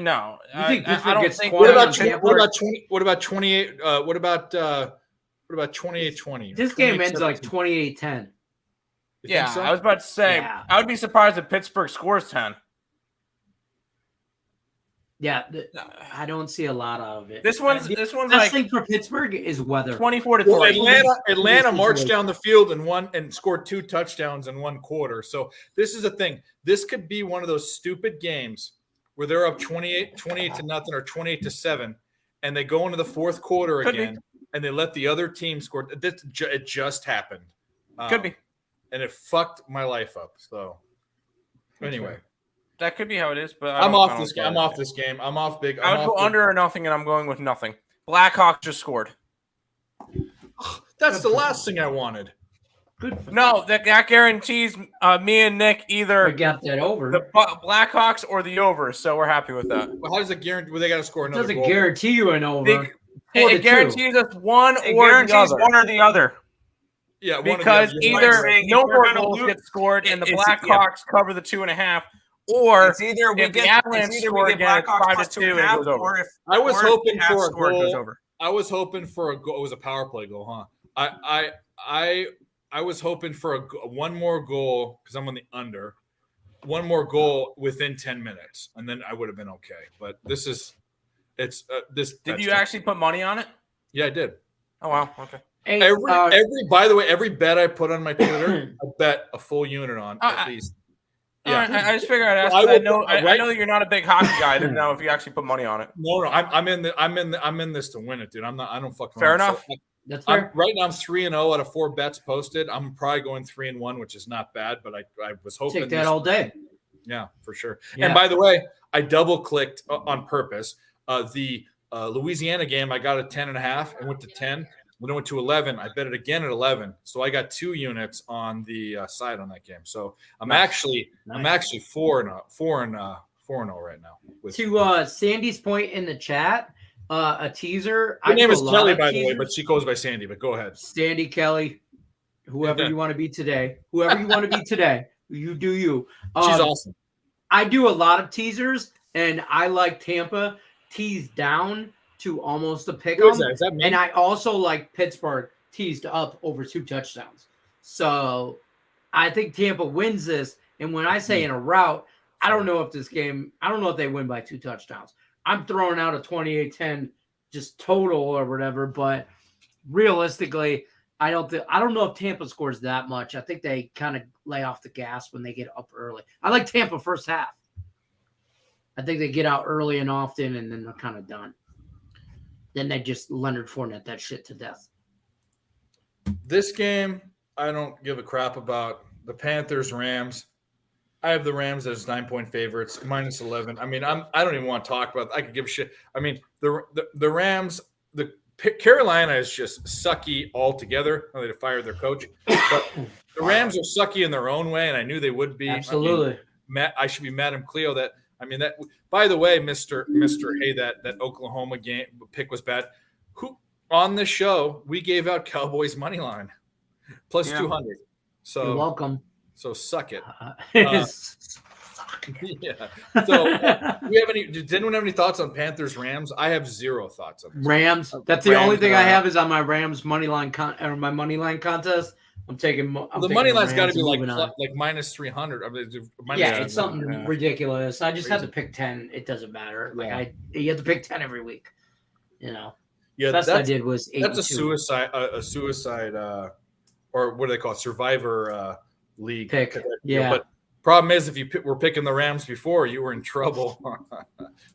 no? You think I don't think. What about 20? What about 28? What about 28-20? This game ends like 28-10. Yeah, so? I was about to say I would be surprised if Pittsburgh scores 10. Yeah, I don't see a lot of it. This one's The like best thing for Pittsburgh is weather. 24-3. Well, Atlanta This marched situation. down the field and scored 2 touchdowns in 1 quarter. So this is the thing. This could be one of those stupid games where they're up 28 to nothing or 28-7, and they go into the 4th quarter Could be. again, and they let the other team score. It just happened. Could be. And it fucked my life up. So anyway, That could be how it is, but I'm off this game. I'm off this game. I'm off big. I would go under or nothing, and I'm going with nothing. Blackhawks just scored. That's the last thing I wanted. Good. No, that guarantees me and Nick We either got that over. the Blackhawks or the over, so we're happy with that. Well, how does it guarantee? Well, they got to score another Doesn't goal. guarantee you an over. It guarantees us one It or the guarantees other. one or the other. Yeah, one of the Because others. either saying no if we're more gonna goals lose- get scored and the it's- Blackhawks cover the 2.5, or It's either we if the get Avalanche it's either score we get again, it's Blackhawks 5-2 +2.5, and it goes over. or if I was or if hoping half for a score, it goes goal. over. I was hoping for a goal. It was a power play goal, huh? I was hoping for one more goal because I'm on the under. One more goal within 10 minutes, and then I would have been okay. But this is, it's this. did that's you tough. actually put money on it? Yeah, I did. Oh wow, okay. Hey, By the way, every bet I put on my Twitter, I bet a full unit on at least. Yeah, Yeah. I just figured I'd ask. Well, 'Cause I I know, will- I right- know that you're not a big hockey guy. I didn't know if you actually put money on it. No, I'm in this to win it, dude. I'm not. I don't fucking. Fair enough. that's fair. Right now I'm 3-0 out of 4 bets posted. I'm probably going 3-1, which is not bad, but I was hoping Take that all day. Yeah, for sure. Yeah. And by the way, I double clicked on purpose. The Louisiana game, I got a 10.5 and went to 10. When it went to 11, I bet it again at 11. So I got 2 units on the side on that game. So I'm actually 4-0 right now. With, To Sandy's point in the chat, a teaser. her name do is a lot Kelly, of by the way, teasers. but she goes by Sandy. But go ahead. Sandy Kelly, whoever you want to be today, whoever you want to be today, you do you. She's awesome. I do a lot of teasers, and I like Tampa teased down to almost a pick Who 'em. is that? Is that me? And I also like Pittsburgh teased up over 2 touchdowns. So I think Tampa wins this. And when I say in a rout, I don't know if they win by 2 touchdowns. I'm throwing out a 28-10 just total or whatever, but realistically, I don't know if Tampa scores that much. I think they kind of lay off the gas when they get up early. I like Tampa first half. I think they get out early and often, and then they're kind of done. Then they just Leonard Fournette that shit to death. This game, I don't give a crap about. The Panthers, Rams. I have the Rams as 9-point favorites, minus 11. I mean, I don't even want to talk about it. I could give a shit. I mean, the Rams, Carolina is just sucky altogether. They fired their coach. But the Rams are sucky in their own way, and I knew they would be. Absolutely. I should be Madam Cleo that. I mean that. By the way, Mister, hey, that Oklahoma game pick was bad. Who on the show we gave out Cowboys money line plus 200. So You're welcome. So suck it. Yeah. Yeah. So we have any? Did anyone have any thoughts on Panthers Rams? I have 0 thoughts on this. Rams. That's the only Rams, thing I have is on my Rams money line my money line contest. I'm taking. The money line's got to be like moving on. minus 300. I mean, Yeah, it's something ridiculous. I just had to pick 10. It doesn't matter. Like you have to pick 10 every week. You know. Yeah, Best I did was 8. That's a suicide. Or what do they call it? Survivor league pick. Yeah. But problem is, if you were picking the Rams before, you were in trouble.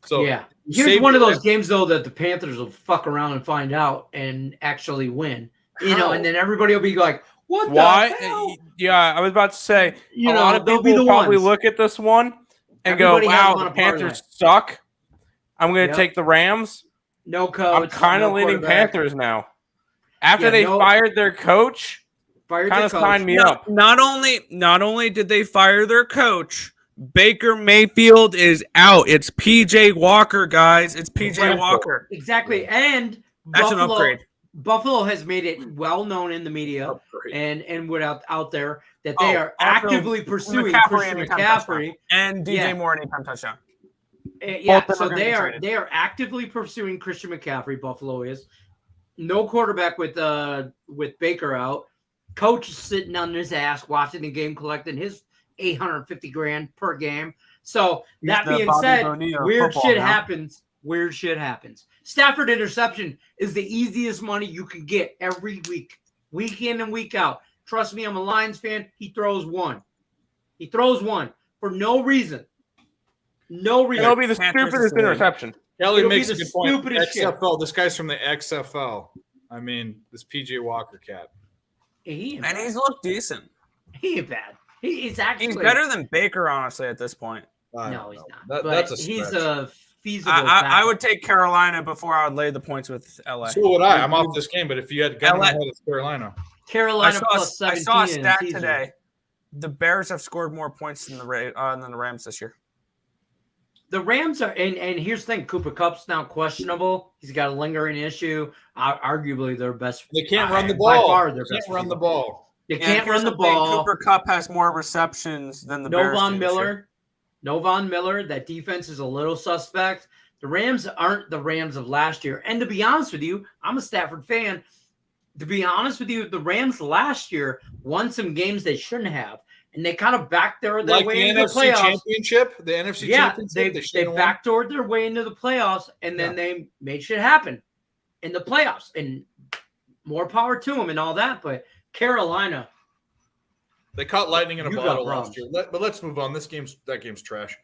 So yeah, here's one of those games though that the Panthers will fuck around and find out and actually win. You know, and then everybody will be like, "What? Why? The hell?" Yeah, I was about to say You a know, lot of they'll people be the will probably ones. look at this one and Everybody go, has "Wow, them on the a parlay. Panthers suck." I'm going to Yep. take the Rams. No coach. I'm kind of no leaning quarterback. Panthers now. After Yeah, they no- fired their coach, Fired kind the of coach. signed me up. Not only did they fire their coach, Baker Mayfield is out. It's PJ Walker, guys. It's PJ Walker. Exactly, and That's an upgrade. Buffalo has made it well known in the media and without out there that they are also actively pursuing McCaffrey Christian anytime McCaffrey. And DJ Yeah. Moore anytime touchdown. Yeah, Both of them so are gonna they get are traded. they are actively pursuing Christian McCaffrey. Buffalo is no quarterback with Baker out. Coach is sitting on his ass watching the game, collecting his $850 grand per game. So He's that the being Bobby said, Bonilla of weird football shit now. happens. Weird shit happens. Stafford interception is the easiest money you can get every week in and week out. Trust me, I'm a Lions fan. He throws one. He throws one for no reason. No reason. It'll be the Panthers stupidest is the- interception. Kelly It'll be makes a the good point. stupidest shit. XFL. This guy's from the XFL. I mean, this PJ Walker cat. He ain't And bad. he's looked decent. He ain't bad. He's actually He's better than Baker, honestly, at this point. I No, don't he's know. not. That's a He's stretch. a feasible. I backup. would take Carolina before I would lay the points with LA. So would I. I'm off this game, but if you had gun in my LA head, it's Carolina. Carolina plus I 17. saw a in stat teaser. today. The Bears have scored more points than the Rams this year. The Rams are, and here's the thing: Cooper Kupp's now questionable. He's got a lingering issue. Arguably, their best. They can't run the by ball. far They their can't best run the receiver. ball. They And can't here's run the the thing, ball. Cooper Kupp has more receptions than the Bears. No do this year. Von Miller. No Von Miller. That defense is a little suspect. The Rams aren't the Rams of last year. And to be honest with you, I'm a Stafford fan. To be honest with you, the Rams last year won some games they shouldn't have. And they kind of backed their Like way the into the NFC playoffs. Championship, the NFC Yeah, Championship, they shouldn't have won. backdoored their way into the playoffs, and then they made shit happen in the playoffs. And more power to them and all that. But Carolina, They caught lightning in a You got bottle problems. last year. But let's move on. That game's trash.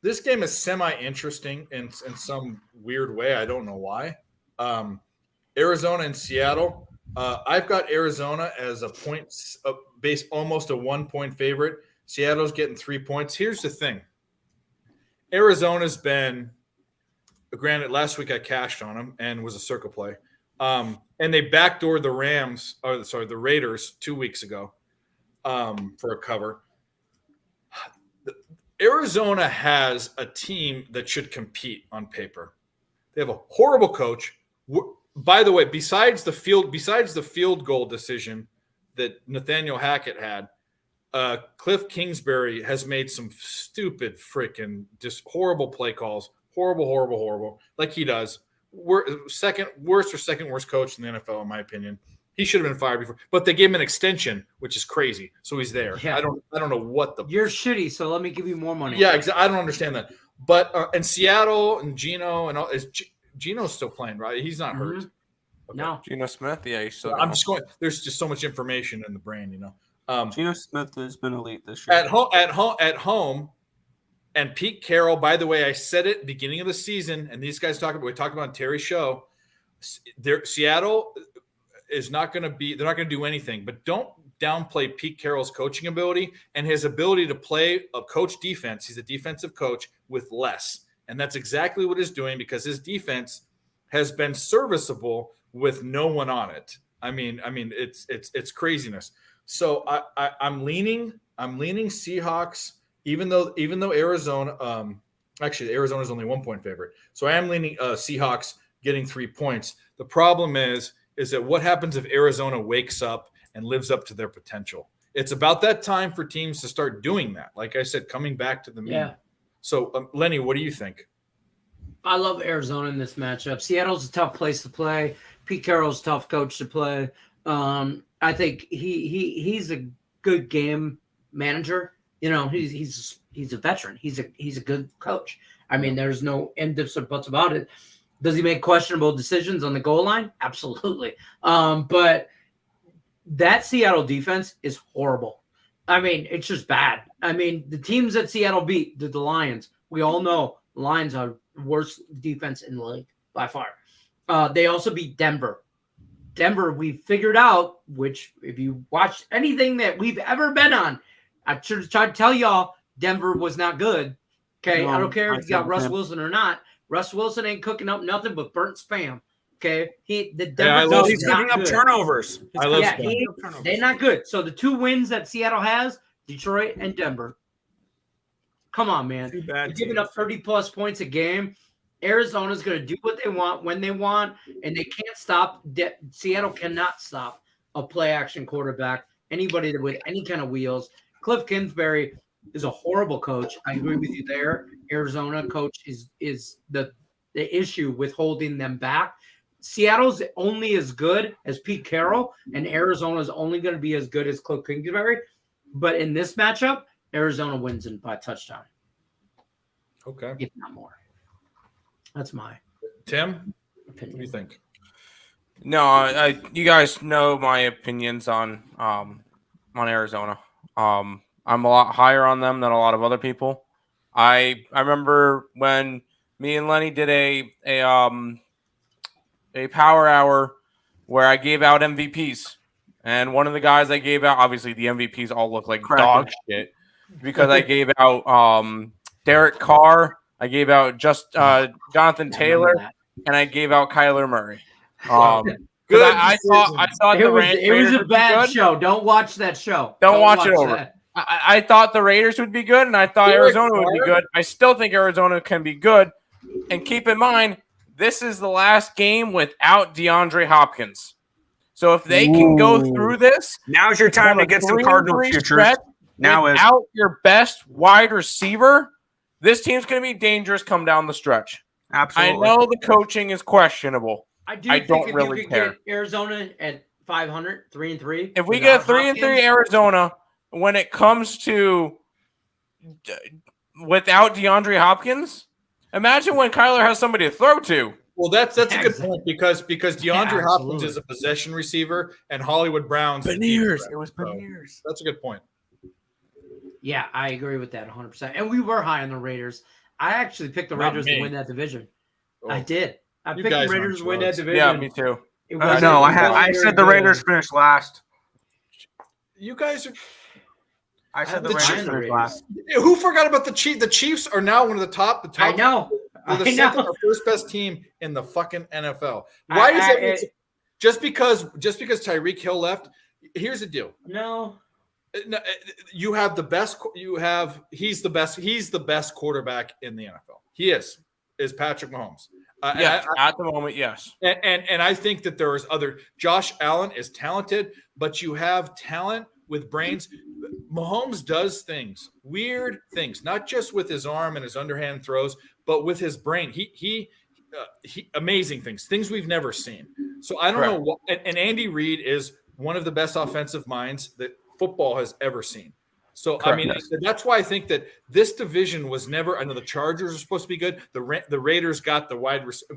This game is semi-interesting in some weird way. I don't know why. Arizona and Seattle. I've got Arizona as a points base, almost a 1-point favorite. Seattle's getting 3 points. Here's the thing. Arizona's been, granted, last week I cashed on them and was a circle play. And they backdoored the Raiders 2 weeks ago for a cover. Arizona has a team that should compete on paper. They have a horrible coach. By the way, besides the field goal decision that Nathaniel Hackett had, Cliff Kingsbury has made some stupid freaking just horrible play calls. Horrible. Like he does. Second worst coach in the NFL, in my opinion. He should have been fired before, but they gave him an extension, which is crazy. So he's there. Yeah. I don't know what the you're shitty, so let me give you more money. yeah, exactly. I don't understand that. But and Seattle and Geno and all is Geno's still playing, right? He's not hurt. Mhm. No. Geno Smith, yeah, he's still. I'm just going. There's just so much information in the brain, you know. Geno Smith has been elite this year. At home, and Pete Carroll. By the way, I said it beginning of the season, and these guys we talked about on Terry's show. Seattle is not going to be. They're not going to do anything. But don't downplay Pete Carroll's coaching ability and his ability to play a coach defense. He's a defensive coach with less, and that's exactly what he's doing because his defense has been serviceable with no one on it. I mean, it's craziness. So I'm leaning Seahawks, even though Arizona, actually Arizona's only 1-point favorite. So I am leaning Seahawks getting 3 points. The problem is that what happens if Arizona wakes up and lives up to their potential? It's about that time for teams to start doing that. Like I said, coming back to the mean. Yeah. So Lenny, what do you think? I love Arizona in this matchup. Seattle's a tough place to play. Pete Carroll's a tough coach to play. I think he's a good game manager. You know, he's a veteran. He's a good coach. I mean, there's no ifs or buts about it. Does he make questionable decisions on the goal line? Absolutely. But that Seattle defense is horrible. I mean, it's just bad. I mean, the teams that Seattle beat, the Lions, we all know the Lions are the worst defense in the league by far. They also beat Denver. Denver, we figured out, which if you watch anything that we've ever been on, I should have tried to tell y'all Denver was not good. Okay, I don't care if you got Russ Wilson or not. Russ Wilson ain't cooking up nothing but burnt spam. Okay, No, he's not picking up good. turnovers. I love Yeah, Spam. they're not good. So the 2 wins that Seattle has, Detroit and Denver. Come on, man. Too bad. You're giving up 30-plus points a game. Arizona's going to do what they want when they want, and they can't stop. Seattle cannot stop a play-action quarterback, anybody with any kind of wheels. Cliff Kingsbury is a horrible coach. I agree with you there. Arizona coach is the issue with holding them back. Seattle's only as good as Pete Carroll, and Arizona's only going to be as good as Cliff Kingsbury. But in this matchup, Arizona wins by touchdown, Okay. if not more. That's my Tim, what do you opinion. think? No, you guys know my opinions on Arizona. I'm a lot higher on them than a lot of other people. I remember when me and Lenny did a power hour where I gave out MVPs, and one of the guys I gave out, obviously the MVPs all look like dog shit because I gave out Derek Carr, I gave out Jonathan Taylor, and I gave out Kyler Murray. Good. I thought It the was Raiders a would be bad good. show. Don't watch that show. Don't watch it over. that. I thought the Raiders would be good, and I thought Derek Arizona would be Carr? good. I still think Arizona can be good. And keep in mind, this is the last game without DeAndre Hopkins. So if they can go through this, Now's your time to get some Cardinal futures. Now is without your best wide receiver, this team's going to be dangerous come down the stretch. absolutely. I know the coaching is questionable. I I think don't if really you could care. get Arizona at 500, 3-3. If we without get a 3-3 Hopkins, Arizona, when it comes to without DeAndre Hopkins, imagine when Kyler has somebody to throw to. Well, that's a Yeah, good point because DeAndre Yeah, Hopkins absolutely. is a possession receiver and Hollywood Brown's a deep Beniers. threat. It was So, Beniers. that's a good point. Yeah, I agree with that 100%. And we were high on the Raiders. I actually picked the Not Raiders me. to win that division. Oh, I did. I You picked guys the aren't Raiders to win that drugs. division. Yeah, me too. It No, wasn't- I it wasn't I very said the good. Raiders finished last. You guys are. I said the The Raiders Chiefs- finished last. Who forgot about the Chiefs? The Chiefs are now one of the top. I know. They're the I second know. or first best team in the fucking NFL. Why is it just because Tyreek Hill left? Here's the deal. No. No, you have the best. He's the best. He's the best quarterback in the NFL. He is Patrick Mahomes. Yeah, at the moment, yes. And I think that there is other. Josh Allen is talented, but you have talent with brains. Mahomes does things, weird things, not just with his arm and his underhand throws, but with his brain. He amazing things we've never seen. So I don't know what. And Andy Reid is one of the best offensive minds that football has ever seen. So I mean, that's why I think that this division was never. I know the Chargers are supposed to be good. The Raiders got the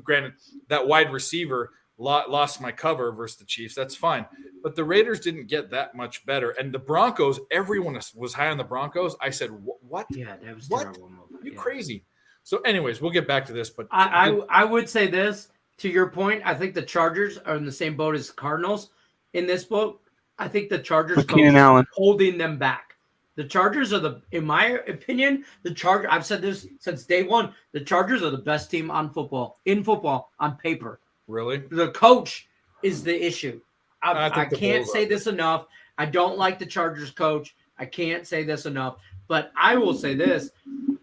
granted that wide receiver lost my cover versus the Chiefs. That's fine, but the Raiders didn't get that much better. And the Broncos, everyone was high on the Broncos. I said, what? Yeah, that was What? terrible. You Yeah. crazy? So, anyways, we'll get back to this. But I would say this to your point. I think the Chargers are in the same boat as Cardinals in this boat. I think the Chargers With Keenan Allen. holding them back. The Chargers are in my opinion, I've said this since day one. The Chargers are the best team in football on paper. really, The coach is the issue. I I think the can't Bulls say are. this enough. I don't like the Chargers coach. I can't say this enough. But I will say this.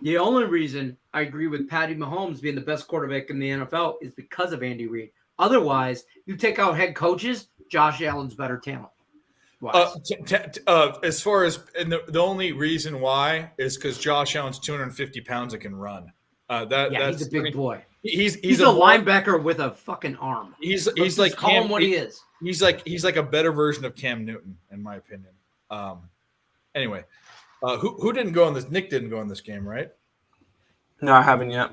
The only reason I agree with Patty Mahomes being the best quarterback in the NFL is because of Andy Reid. Otherwise, you take out head coaches, Josh Allen's better talent. as far as and the only reason why is because Josh Allen's 250 pounds and can run. That's he's a big boy. He's He's a linebacker with a fucking arm. He's Let's like just call him what he is. He's like a better version of Cam Newton, in my opinion. Anyway, who didn't go on this? Nick didn't go on this game, right? No, I haven't yet.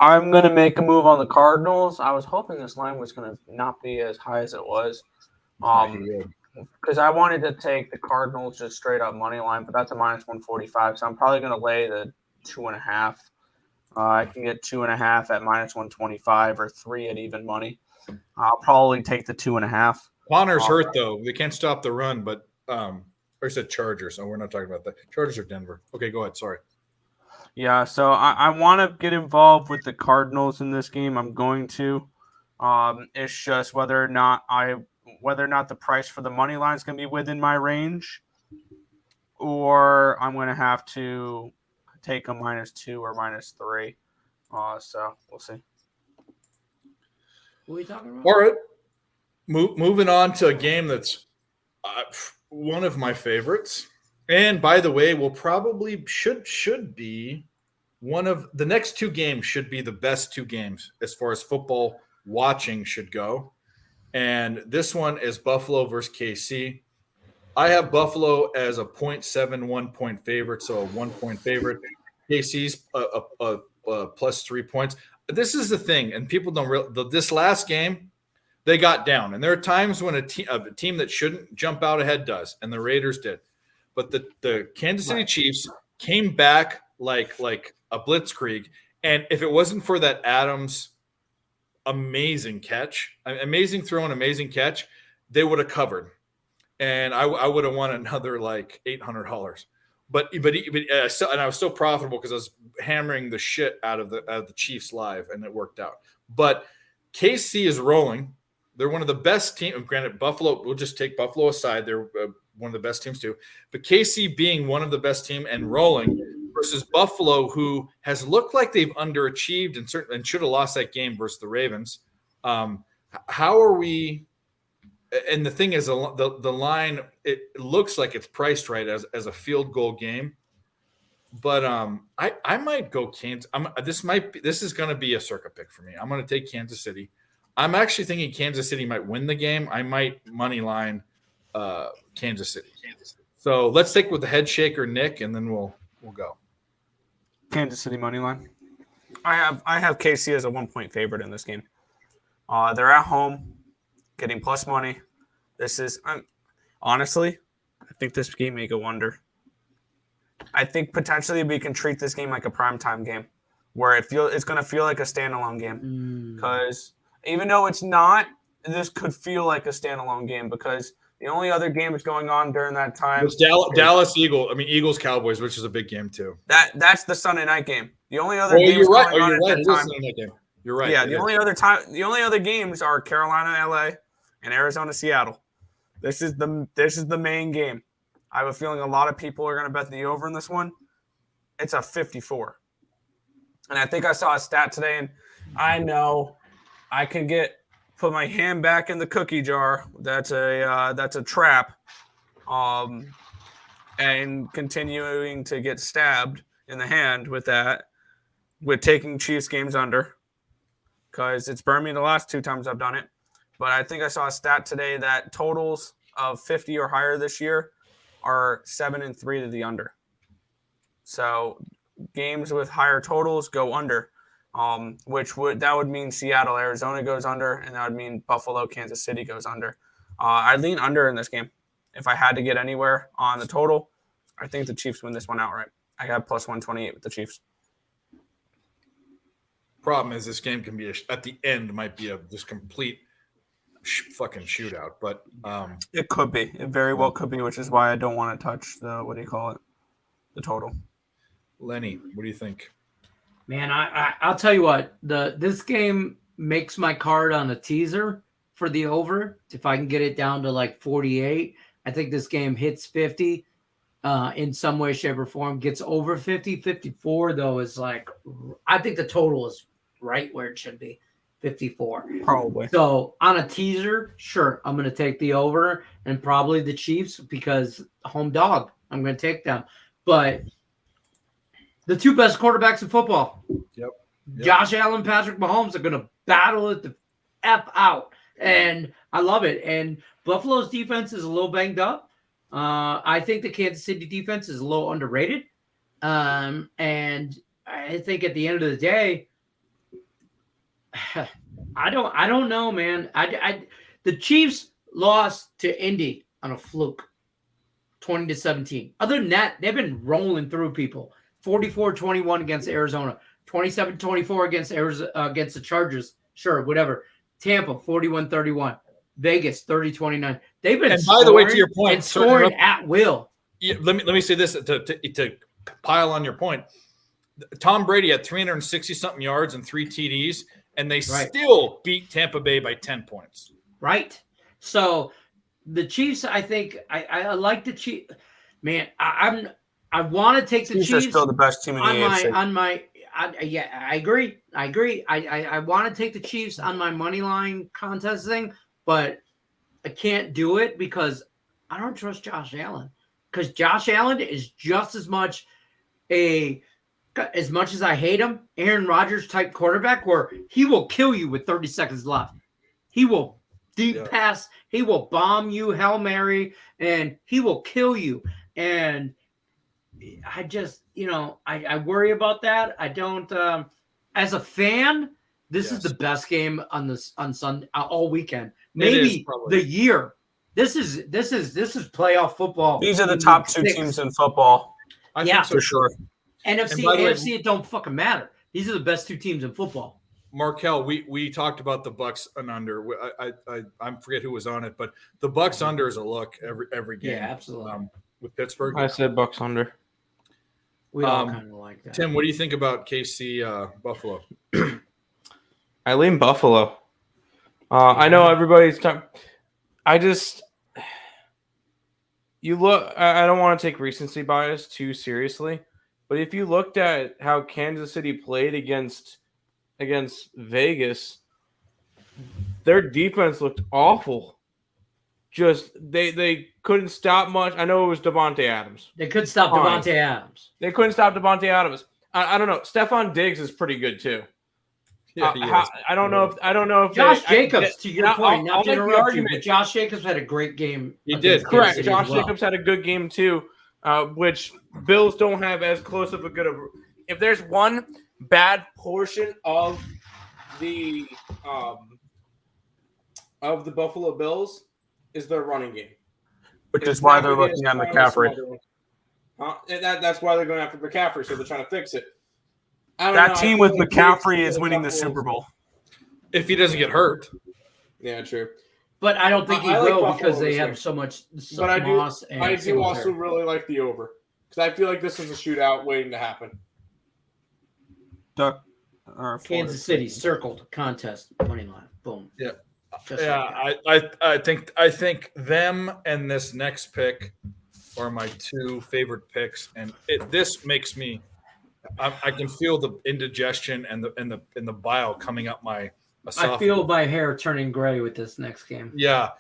I'm going to make a move on the Cardinals. I was hoping this line was going to not be as high as it was. Because I wanted to take the Cardinals just straight up money line, but that's a minus 145. So I'm probably going to lay the 2.5. I can get 2.5 at minus 125 or 3 at even money. I'll probably take the 2.5. Connor's hurt though. They can't stop the run, but or I said Chargers. So we're not talking about that. Chargers or Denver. Okay, go ahead. Sorry. Yeah, so I want to get involved with the Cardinals in this game. I'm going to. It's just whether or not the price for the money line is going to be within my range, or I'm going to have to take a -2 or -3. So we'll see. What are we talking about? All right. Moving on to a game that's one of my favorites. And by the way, will probably should be one of the next two games should be the best two games as far as football watching should go. And this one is Buffalo versus KC. I have Buffalo as a 0.71 point favorite, so a 1 point favorite. KC's plus 3 points. This is the thing, and people don't realize this last game, they got down. And there are times when a team that shouldn't jump out ahead does, and the Raiders did. But the Kansas City Chiefs came back like a blitzkrieg. And if it wasn't for that Adams amazing catch, amazing throw and amazing catch, they would have covered. And I would have won another like $800. But I was still profitable because I was hammering the shit out of the Chiefs live, and it worked out. But KC is rolling. They're one of the best teams. Granted, Buffalo, we'll just take Buffalo aside. They're one of the best teams too. But KC being one of the best team and rolling versus Buffalo, who has looked like they've underachieved and should have lost that game versus the Ravens. How are we? And the thing is, the line, it looks like it's priced right as a field goal game. But I might go Kansas. This is going to be a circuit pick for me. I'm going to take Kansas City. I'm actually thinking Kansas City might win the game. I might money line Kansas City. So let's stick with the head shaker, Nick, and then we'll go. Kansas City money line. I have KC as a 1 point favorite in this game. They're at home, getting plus money. This is honestly, I think this game may go under. I think potentially we can treat this game like a primetime game, where it's going to feel like a standalone game. Because even though it's not, this could feel like a standalone game because the only other game that's going on during that time was Dallas Eagles Cowboys, which is a big game too. That's the Sunday night game. The only other games you're right. going on You're at right. that time. Game. You're right. Yeah, the only other games are Carolina, LA, and Arizona, Seattle. This is the main game. I have a feeling a lot of people are going to bet the over in this one. It's a 54. And I think I saw a stat today, and I know I can put my hand back in the cookie jar. That's a trap. And continuing to get stabbed in the hand with taking Chiefs games under, because it's burned me the last 2 times I've done it. But I think I saw a stat today that totals of 50 or higher this year are 7-3 to the under. So games with higher totals go under, which would mean Seattle, Arizona goes under, and that would mean Buffalo, Kansas City goes under. I'd lean under in this game. If I had to get anywhere on the total, I think the Chiefs win this one outright. I got plus 128 with the Chiefs. Problem is, this game can be at the end might be a just complete fucking shootout, but it could be. It very well could be, which is why I don't want to touch the total. Lenny, what do you think? Man, I'll tell you what. This game makes my card on a teaser for the over. If I can get it down to like 48, I think this game hits 50 in some way, shape, or form. Gets over 50. 54 though is like, I think the total is right where it should be. 54. Probably. So on a teaser, sure, I'm going to take the over and probably the Chiefs because home dog. I'm going to take them. But the 2 best quarterbacks in football, Yep. Josh Allen, Patrick Mahomes, are going to battle it the F out. And I love it. And Buffalo's defense is a little banged up. I think the Kansas City defense is a little underrated. And I think at the end of the day, I don't know, man. The Chiefs lost to Indy on a fluke, 20-17. Other than that, they've been rolling through people. 44-21 against Arizona, 27-24 against the Chargers. Sure, whatever. Tampa, 41-31. Vegas, 30-29. They've been and by the way, to your point, and scoring at will. Yeah, let me say this to pile on your point. Tom Brady had 360-something yards and 3 TDs, and they still beat Tampa Bay by 10 points. Right. So the Chiefs, I think, I like the Chiefs. Man, I want to take the Chiefs. Are still the best team in the AFC. I agree. I want to take the Chiefs on my money line contest thing, but I can't do it because I don't trust Josh Allen. Because Josh Allen is just as much as I hate him, Aaron Rodgers type quarterback where he will kill you with 30 seconds left. He will deep pass. He will bomb you, Hail Mary, and he will kill you. And I just, I worry about that. I don't. As a fan, this is the best game on Sunday all weekend. Maybe the year. This is playoff football. These are the top 2 teams in football. I think so, for sure. NFC, AFC, it don't fucking matter. These are the best 2 teams in football. Markel, we talked about the Bucks and under. I forget who was on it, but the Bucks under is a look every game. Yeah, absolutely. With Pittsburgh, I said Bucks under. We all kind of like that. Tim, what do you think about KC Buffalo? I lean Buffalo. I know everybody's talking. You look. I don't want to take recency bias too seriously, but if you looked at how Kansas City played against Vegas, their defense looked awful. Just they couldn't stop much. I know it was Devontae Adams. They could stop Devontae Adams. They couldn't stop Devontae Adams. I don't know. Stephon Diggs is pretty good too. Yeah, I don't know if Josh Jacobs. To your point, not to interrupt you, but Josh Jacobs had a great game. He did. Correct. Josh Jacobs had a good game too, which Bills don't have as close of a good. If there's one bad portion of the Buffalo Bills, is their running game, which is why they're looking at McCaffrey. That's why they're going after McCaffrey. So they're trying to fix it. That team with McCaffrey is winning the Super Bowl. If he doesn't get hurt. Yeah, true. But I don't think he will because they have so much. But I do also really like the over because I feel like this is a shootout waiting to happen. Kansas City circled contest money line. Boom. Yeah. Just I think them and this next pick are my 2 favorite picks, and this makes me. I can feel the indigestion and the bile coming up my. I feel my hair turning gray with this next game. Yeah,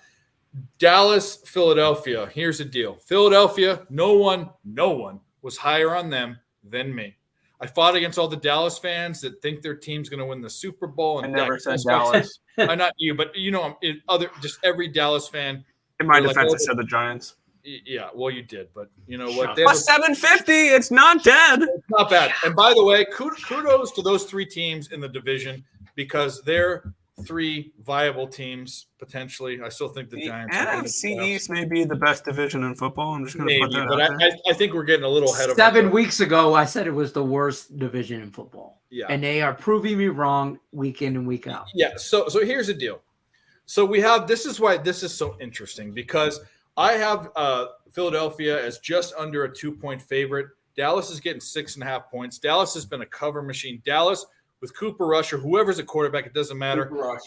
Dallas, Philadelphia. Here's the deal: Philadelphia. No one was higher on them than me. I fought against all the Dallas fans that think their team's going to win the Super Bowl. And I never said Dallas. I'm not you, but just every Dallas fan. In my defense, I said the Giants. Yeah, well, you did, but you know what? Plus 750, it's not dead. It's not bad. And by the way, kudos to those 3 teams in the division because they're 3 viable teams potentially. I still think the Giants. NFC East may be the best division in football. I'm just going to put that but out there. I think we're getting a little ahead of 7 weeks ago, I said it was the worst division in football. Yeah, and they are proving me wrong week in and week out. Yeah. So here's the deal. So we have. This is why this is so interesting because. I have Philadelphia as just under a 2-point favorite. Dallas is getting 6.5 points. Dallas has been a cover machine. Dallas with Cooper Rush or whoever's a quarterback, it doesn't matter. Well,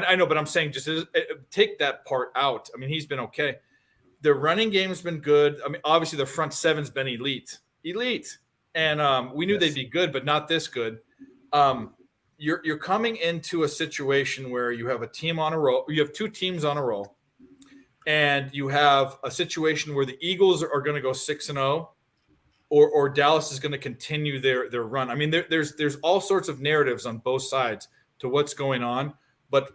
I know, but I'm saying just take that part out. I mean, he's been okay. Their running game's been good. I mean, obviously their front seven's been elite. And we knew they'd be good, but not this good. You're coming into a situation where you have a team on a roll. You have 2 teams on a roll. And you have a situation where the Eagles are going to go 6-0, or Dallas is going to continue their run. I mean, there's all sorts of narratives on both sides to what's going on. But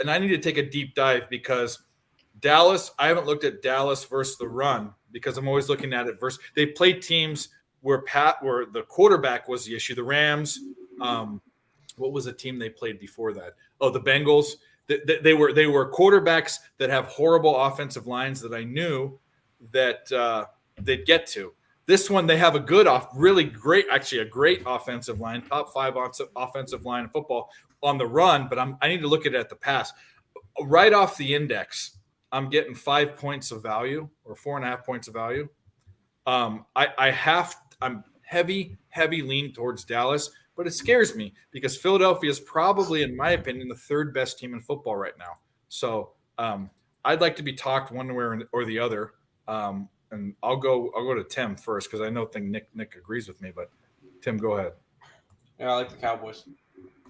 I need to take a deep dive because Dallas. I haven't looked at Dallas versus the run because I'm always looking at it versus. They played teams where the quarterback was the issue. The Rams. What was the team they played before that? Oh, the Bengals. They were quarterbacks that have horrible offensive lines that I knew that they'd get to. This one, they have a great offensive line, top 5 offensive line in football on the run, but I need to look at it at the pass. Right off the index, I'm getting 5 points of value or 4.5 points of value. I'm heavy lean towards Dallas. But it scares me because Philadelphia is probably, in my opinion, the 3rd best team in football right now. So I'd like to be talked one way or the other. And I'll go to Tim first because I think Nick agrees with me. But Tim, go ahead. Yeah, I like the Cowboys.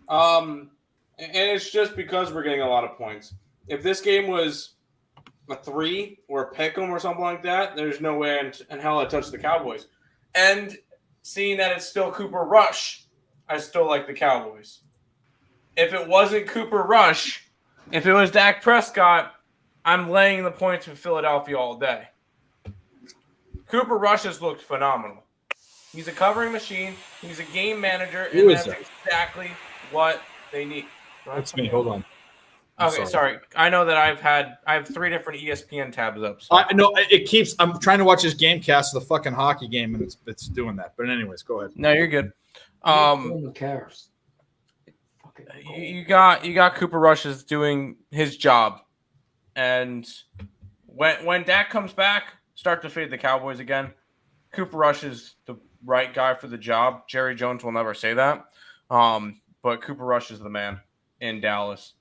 And it's just because we're getting a lot of points. If this game was a 3 or a pick 'em or something like that, there's no way in hell I'd touch the Cowboys. And seeing that it's still Cooper Rush, I still like the Cowboys. If it wasn't Cooper Rush, If it was Dak Prescott, I'm laying the points with Philadelphia all day. Cooper Rush has looked phenomenal. He's a covering machine. He's a game manager, Who and is that's that? exactly what they need. That's me. Hold on. I'm Okay, sorry. I know that I have 3 different ESPN tabs up. So. I know it keeps. I'm trying to watch this game cast of the fucking hockey game, and it's doing that. But anyways, go ahead. No, you're good. Who cares? You got Cooper Rush is doing his job, and when Dak comes back, start to fade the Cowboys again. Cooper Rush is the right guy for the job. Jerry Jones will never say that, but Cooper Rush is the man in Dallas.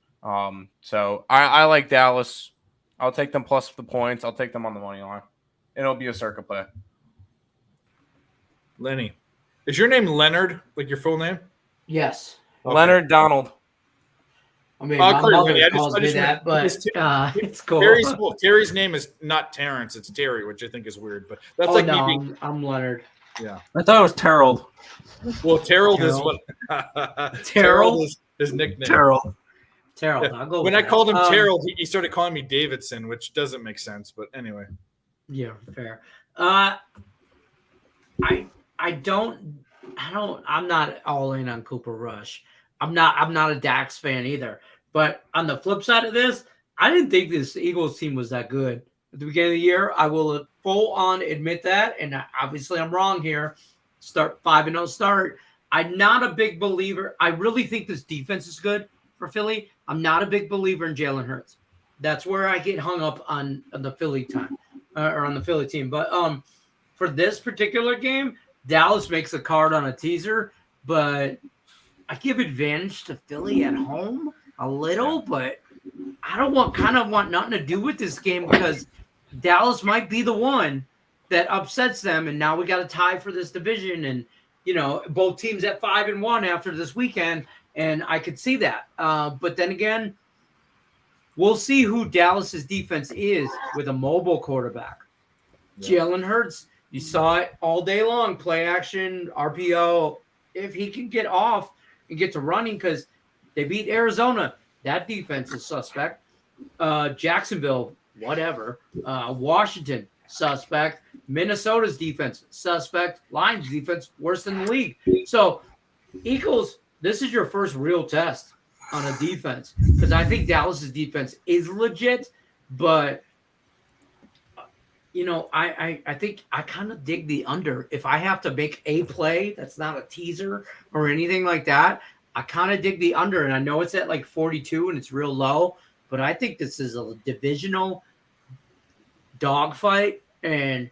So I like Dallas. I'll take them plus the points. I'll take them on the money line. It'll be a circuit play. Lenny, is your name Leonard? Like your full name? Yes. Okay. Leonard Donald. I mean, I'll my call you mother Lenny. calls me that, but it's cool. Terry's name is not Terrence. It's Terry, which I think is weird. But that's Oh like no, me being, I'm Leonard. yeah. I thought it was Terrell. Well, Terrell is Terrell. what Terrell? is his nickname. Terrell. Terrell. Yeah. I'll go When with I that. called him Terrell, he started calling me Davidson, which doesn't make sense. But anyway, Yeah, fair. I'm not all in on Cooper Rush. I'm not a Dax fan either. But on the flip side of this, I didn't think this Eagles team was that good at the beginning of the year. I will full on admit that, and obviously I'm wrong here. Start 5-0 start. I'm not a big believer. I really think this defense is good for Philly. I'm not a big believer in Jalen Hurts. That's where I get hung up on the Philly time or on the Philly team. But for this particular game, Dallas makes a card on a teaser, but I give advantage to Philly at home a little, but I don't want nothing to do with this game because Dallas might be the one that upsets them, and now we got a tie for this division, and both teams at 5-1 after this weekend, and I could see that. But then again, we'll see who Dallas's defense is with a mobile quarterback. Yeah. Jalen Hurts, you saw it all day long, play action, RPO. If he can get off and get to running, because they beat Arizona, that defense is suspect. Jacksonville, whatever. Washington, suspect. Minnesota's defense, suspect. Lions defense, worse than the league. So, Eagles, this is your first real test on a defense, because I think Dallas's defense is legit, but I think I kind of dig the under. If I have to make a play that's not a teaser or anything like that, I kind of dig the under, and I know it's at like 42 and it's real low, but I think this is a divisional dogfight, and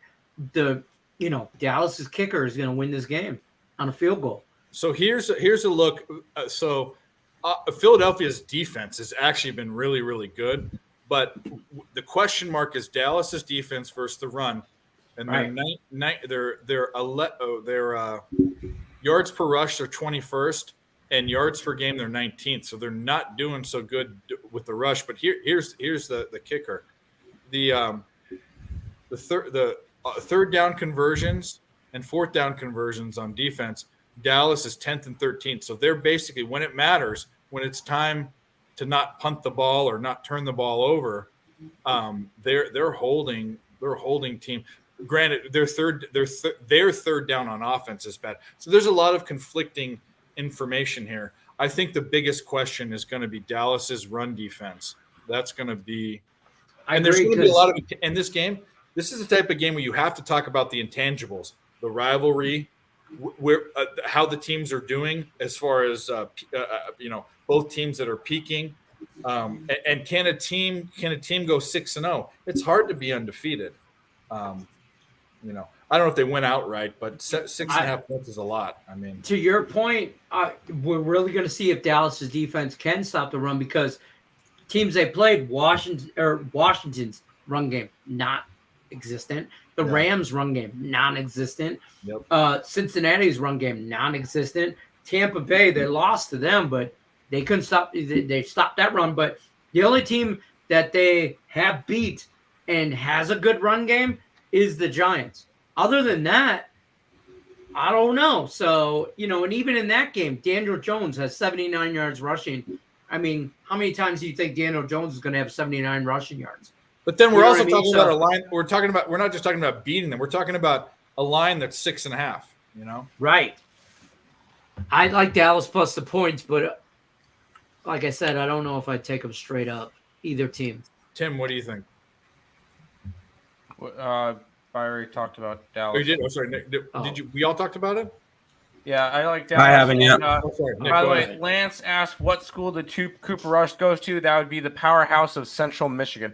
Dallas's kicker is going to win this game on a field goal. So here's a look. Philadelphia's defense has actually been really, really good, but the question mark is Dallas's defense versus the run, and their yards per rush they're 21st, and yards per game they're 19th. So they're not doing so good with the rush. But here's the kicker, the third down conversions and fourth down conversions on defense. Dallas is 10th and 13th. So they're basically, when it matters, when it's time to not punt the ball or not turn the ball over, they're holding team. Granted, their third down on offense is bad. So there's a lot of conflicting information here. I think the biggest question is going to be Dallas's run defense. That's going to be, there's going to be a lot of in this game. This is the type of game where you have to talk about the intangibles, the rivalry, where how the teams are doing as far as both teams that are peaking, and can a team go 6-0? It's hard to be undefeated. I don't know if they went outright, but 6.5 points is a lot. I mean, to your point, we're really going to see if Dallas's defense can stop the run, because teams they played, Washington's run game not existent. The Rams' run game, non-existent. Yep. Cincinnati's run game, non-existent. Tampa Bay, they lost to them, but they couldn't stop. They stopped that run. But the only team that they have beat and has a good run game is the Giants. Other than that, I don't know. So, and even in that game, Daniel Jones has 79 yards rushing I mean, how many times do you think Daniel Jones is going to have 79 rushing yards? But then we're You know also what I mean? talking about So- a line. We're not just talking about beating them. We're talking about a line that's 6.5. You know, Right. I like Dallas plus the points, but like I said, I don't know if I'd take them straight up, either team. Tim, what do you think? I already talked about Oh, Dallas. you did. Oh, sorry, Nick. Did you? We all talked about it. Yeah, I like Dallas. I haven't yet. And, Oh, sorry, Nick. by the go way, ahead. Lance asked what school did Cooper Rush goes to. That would be the powerhouse of Central Michigan.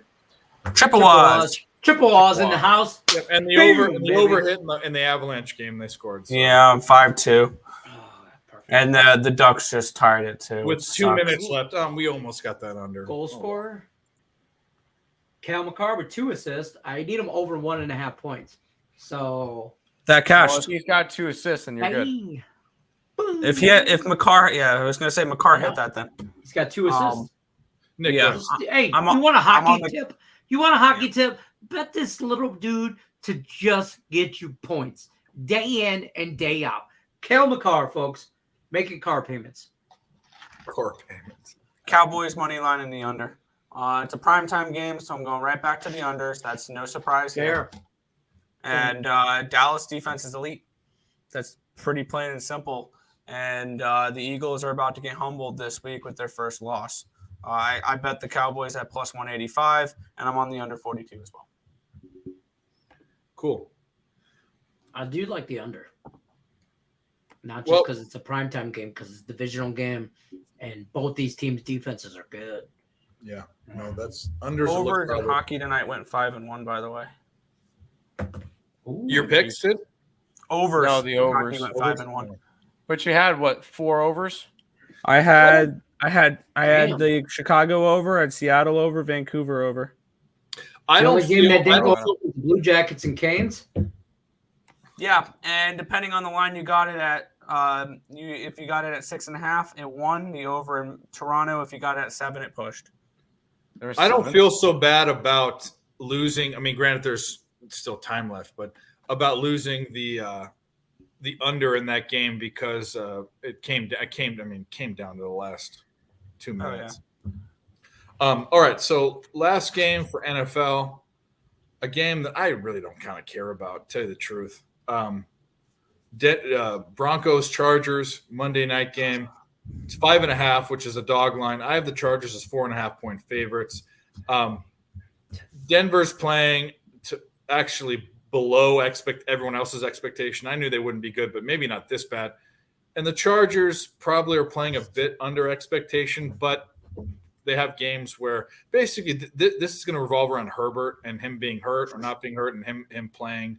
Triple Oz. Triple Oz in the house. Yeah, and the Boom, over, and the baby. over hit in the Avalanche game they scored. So. Yeah, 5-2. Oh, perfect. And the Ducks just tied it too. With which 2 sucks. minutes left, we almost got that under. Goal scorer. Cal McCarr with 2 assists. I need him over 1.5 points. So That Well, if cashed. he's got 2 assists, then you're good. bang. Boom. If McCarr, I was gonna say McCarr hit that then. He's got 2 assists. Nick, yeah. go ahead. Hey, I'm you on- want a I'm on hockey the- tip? You want a hockey tip? Bet this little dude to just get you points day in and day out. Cal McCarr, folks, making car payments. Core payments. Cowboys money line in the under. It's a primetime game, so I'm going right back to the unders. That's no surprise here. Fair. And Dallas defense is elite. That's pretty plain and simple. And the Eagles are about to get humbled this week with their first loss. I bet the Cowboys at plus 185, and I'm on the under 42 as well. Cool. I do like the under. Not Well- just because it's a primetime game, because it's a divisional game, and both these teams' defenses are good. Yeah. No, that's unders. Overs in hockey tonight went 5-1, by the way. Your picks, Sid? Overs. No, the in hockey overs. went 5-1. But you had what, 4 overs? I had Damn. the Chicago over, I had Seattle over, Vancouver over. I The don't only game feel. that I didn't go don't, over was Blue Jackets and Canes. Yeah, and depending on the line you got it at, if you got it at 6.5, it won. The over in Toronto, if you got it at 7, it pushed. There was I don't 7. feel so bad about losing. I mean, granted, there's still time left, but about losing the under in that game because it came down to the last 2 minutes. All right, so last game for NFL, a game that I really don't kind of care about, to tell you the truth. Broncos Chargers Monday night game. It's 5.5, which is a dog line. I have the Chargers as 4.5-point favorites. Denver's playing to actually below everyone else's expectation. I knew they wouldn't be good, but maybe not this bad. And the Chargers probably are playing a bit under expectation, but they have games where basically this is going to revolve around Herbert and him being hurt or not being hurt, and him playing,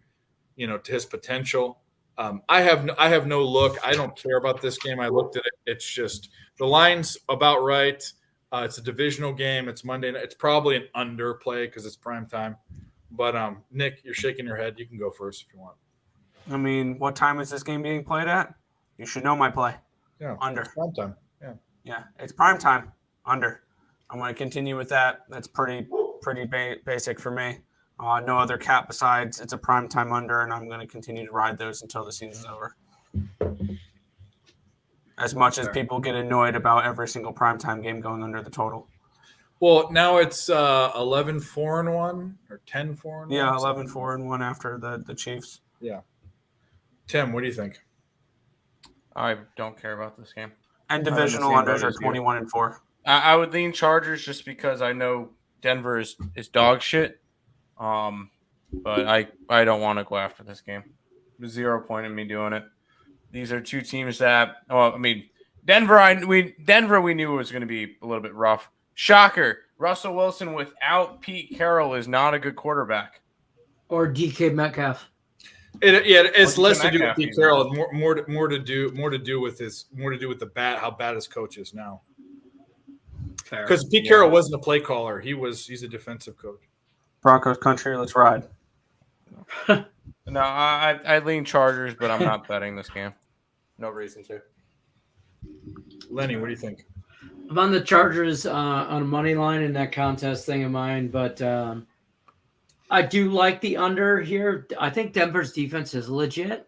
to his potential. I have no look. I don't care about this game. I looked at it. It's just the line's about right. It's a divisional game. It's Monday night. It's probably an underplay because it's prime time. But Nick, you're shaking your head. You can go first if you want. I mean, what time is this game being played at? You should know my play. Yeah, Under. it's prime time. Yeah. Yeah, it's prime time. Under. I'm going to continue with that. That's pretty basic for me. No other cap besides it's a prime time under, and I'm going to continue to ride those until the season's over. As much as people get annoyed about every single primetime game going under the total. Well, now it's 11-4-1 or 10-4-1. Yeah, 11-4-1 after the Chiefs. Yeah. Tim, what do you think? I don't care about this game. And I'm in the divisional same boat unders are as you. 21-4. I would lean Chargers just because I know Denver is dog shit. But I don't want to go after this game. There's 0 point in me doing it. These are two teams that, Denver we knew was going to be a little bit rough. Shocker. Russell Wilson without Pete Carroll is not a good quarterback. Or DK Metcalf. It's Or less to do with Metcalf Pete even. Carroll, and more to do with the how bad his coach is now. Because Pete Carroll wasn't a play caller; he's a defensive coach. Broncos country, let's ride. No, I lean Chargers, but I'm not betting this game. No reason to. Lenny, what do you think? I'm on the Chargers on a money line in that contest thing of mine, but I do like the under here. I think Denver's defense is legit,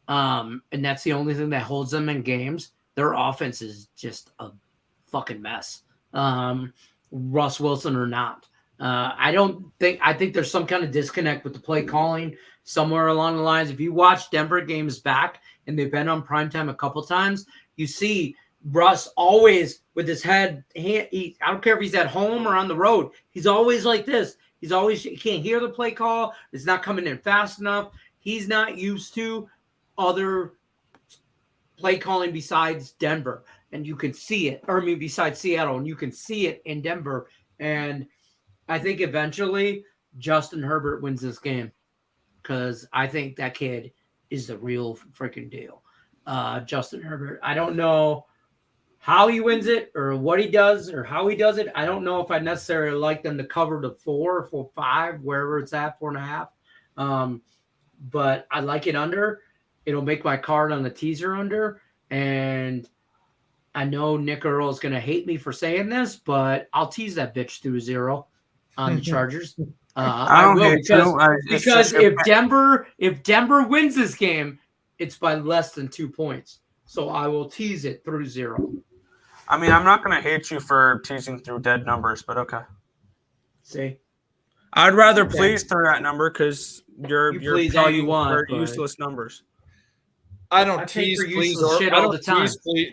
and that's the only thing that holds them in games. Their offense is just a fucking mess. Russ Wilson or not. I think there's some kind of disconnect with the play calling somewhere along the lines. If you watch Denver games back and they've been on primetime a couple times, you see Russ always with his head. I don't care if he's at home or on the road. He's always like this. He can't hear the play call. It's not coming in fast enough. He's not used to other play calling besides Denver, and you can see it. Or I mean, besides Seattle, and you can see it in Denver. And I think eventually Justin Herbert wins this game because I think that kid is the real freaking deal. Justin Herbert. I don't know how he wins it or what he does or how he does it. I don't know if I necessarily like them to cover the 4 or 5, wherever it's at, 4.5. But I like it under. It'll make my card on the teaser under. And I know Nick Earl is going to hate me for saying this, but I'll tease that bitch through 0 on the Chargers. I will because if Denver wins this game, it's by less than 2 points. So I will tease it through 0. I mean, I'm not going to hate you for teasing through dead numbers, but okay. See? I'd rather please through that number because you're please all you paying want, for but- useless numbers. I don't I pay tease, for please, useless or shit I all don't the time.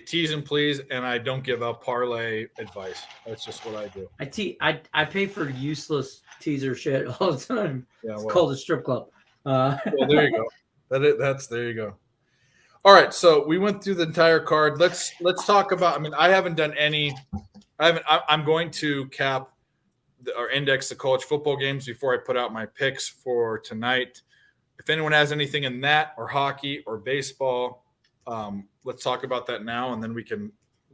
tease and please, and I don't give out parlay advice. That's just what I do. I pay for useless teaser shit all the time. Yeah, It's well, called a strip club. well, there you go. There you go. All right, so we went through the entire card. Let's talk about. I mean, I haven't done any. I'm going to cap or index the college football games before I put out my picks for tonight. If anyone has anything in that or hockey or baseball, let's talk about that now, and then we can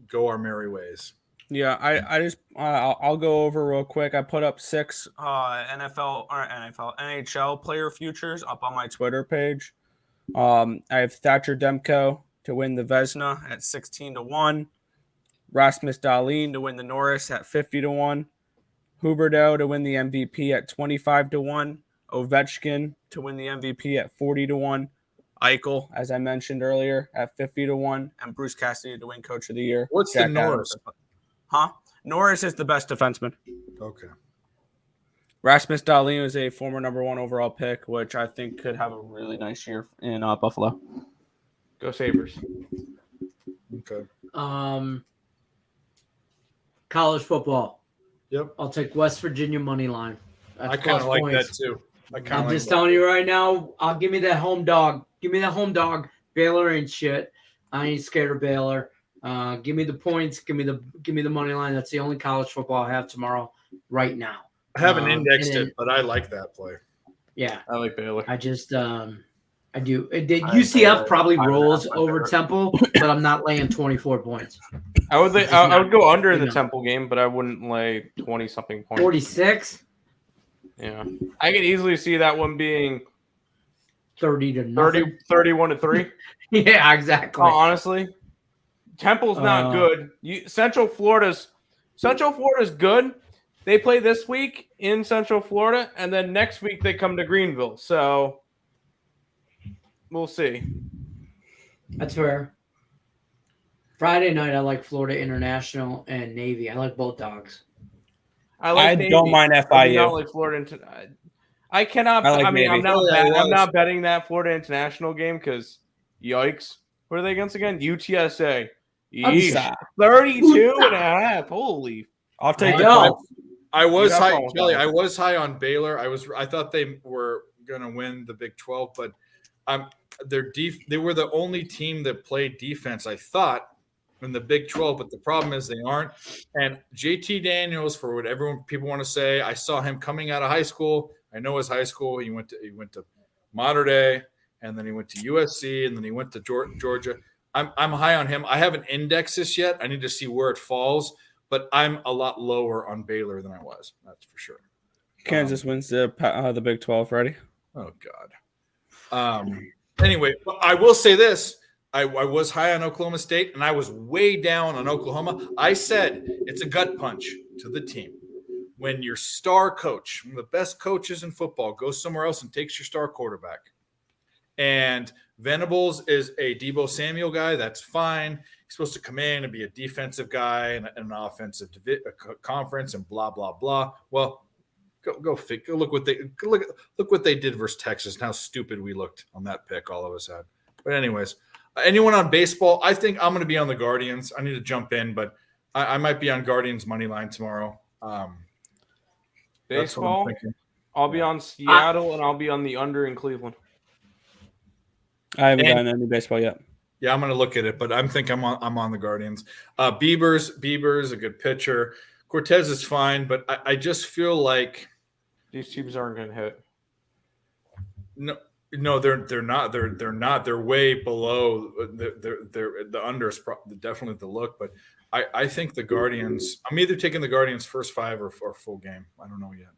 go our merry ways. Yeah, I just I'll go over real quick. I put up 6 NHL player futures up on my Twitter page. I have Thatcher Demko to win the Vezina at 16-1, Rasmus Dahlin to win the Norris at 50-1, Huberdeau to win the MVP at 25-1, Ovechkin to win the MVP at 40-1, Eichel, as I mentioned earlier, at 50-1, and Bruce Cassidy to win Coach of the Year. What's Jack the Norris? Adams. Huh? Norris is the best defenseman. Okay. Rasmus Dahlin is a former number 1 overall pick, which I think could have a really nice year in Buffalo. Go Sabres. Okay. College football. Yep. I'll take West Virginia money line. That's I kind of plus like points. that too. I'm just telling you right now. I'll give me that home dog. Give me that home dog. Baylor ain't shit. I ain't scared of Baylor. Give me the points. Give me the money line. That's the only college football I have tomorrow, right now. I haven't indexed and then- it, but I like that play. Yeah, I like Baylor. I just I do. UCF probably rolls over Temple, but I'm not laying 24 points. I would go under in the know. Temple game, but I wouldn't lay 20 something points. 46, Yeah, I could easily see that one being 30 to nothing. 31-3. Yeah, exactly. Honestly, Temple's not good. Central Florida's good. They play this week in Central Florida, and then next week they come to Greenville. So we'll see. That's fair. Friday night, I like Florida International and Navy. I like both dogs. I Navy. don't mind I do FIU. not like Florida. I cannot. I like I mean, Navy. I'm not betting that Florida International game because yikes. What are they against again? UTSA. Yeesh. 32.5. Holy. I'll take I the know. points. I was You have high, fun with Kelly. that. I was high on Baylor. I thought they were going to win the Big 12, but they were the only team that played defense, I thought, in the Big 12. But the problem is they aren't. And JT Daniels, for what people want to say, I saw him coming out of high school. I know his high school. He went to Mater Dei, and then he went to USC, and then he went to Georgia. I'm high on him. I haven't indexed this yet. I need to see where it falls. But I'm a lot lower on Baylor than I was. That's for sure. Kansas wins the Big 12, ready? Oh God. Anyway, I will say this: I was high on Oklahoma State, and I was way down on Oklahoma. I said it's a gut punch to the team when your star coach, one of the best coaches in football, goes somewhere else and takes your star quarterback, and Venables is a Debo Samuel guy. That's fine. He's supposed to come in and be a defensive guy and an offensive conference and blah blah blah. Well, go look what they did versus Texas and how stupid we looked on that pick. All of us had. But anyways, anyone on baseball? I think I'm going to be on the Guardians. I need to jump in, but I might be on Guardians money line tomorrow. Baseball. I'll be on Seattle and I'll be on the under in Cleveland. I haven't done any baseball yet. Yeah, I'm going to look at it, but I'm on the Guardians. Bieber's a good pitcher. Cortez is fine, but I just feel like these teams aren't going to hit. No, they're not. They're not. They're way below. The under is definitely the look, but I think the Guardians. I'm either taking the Guardians first 5 or full game. I don't know yet.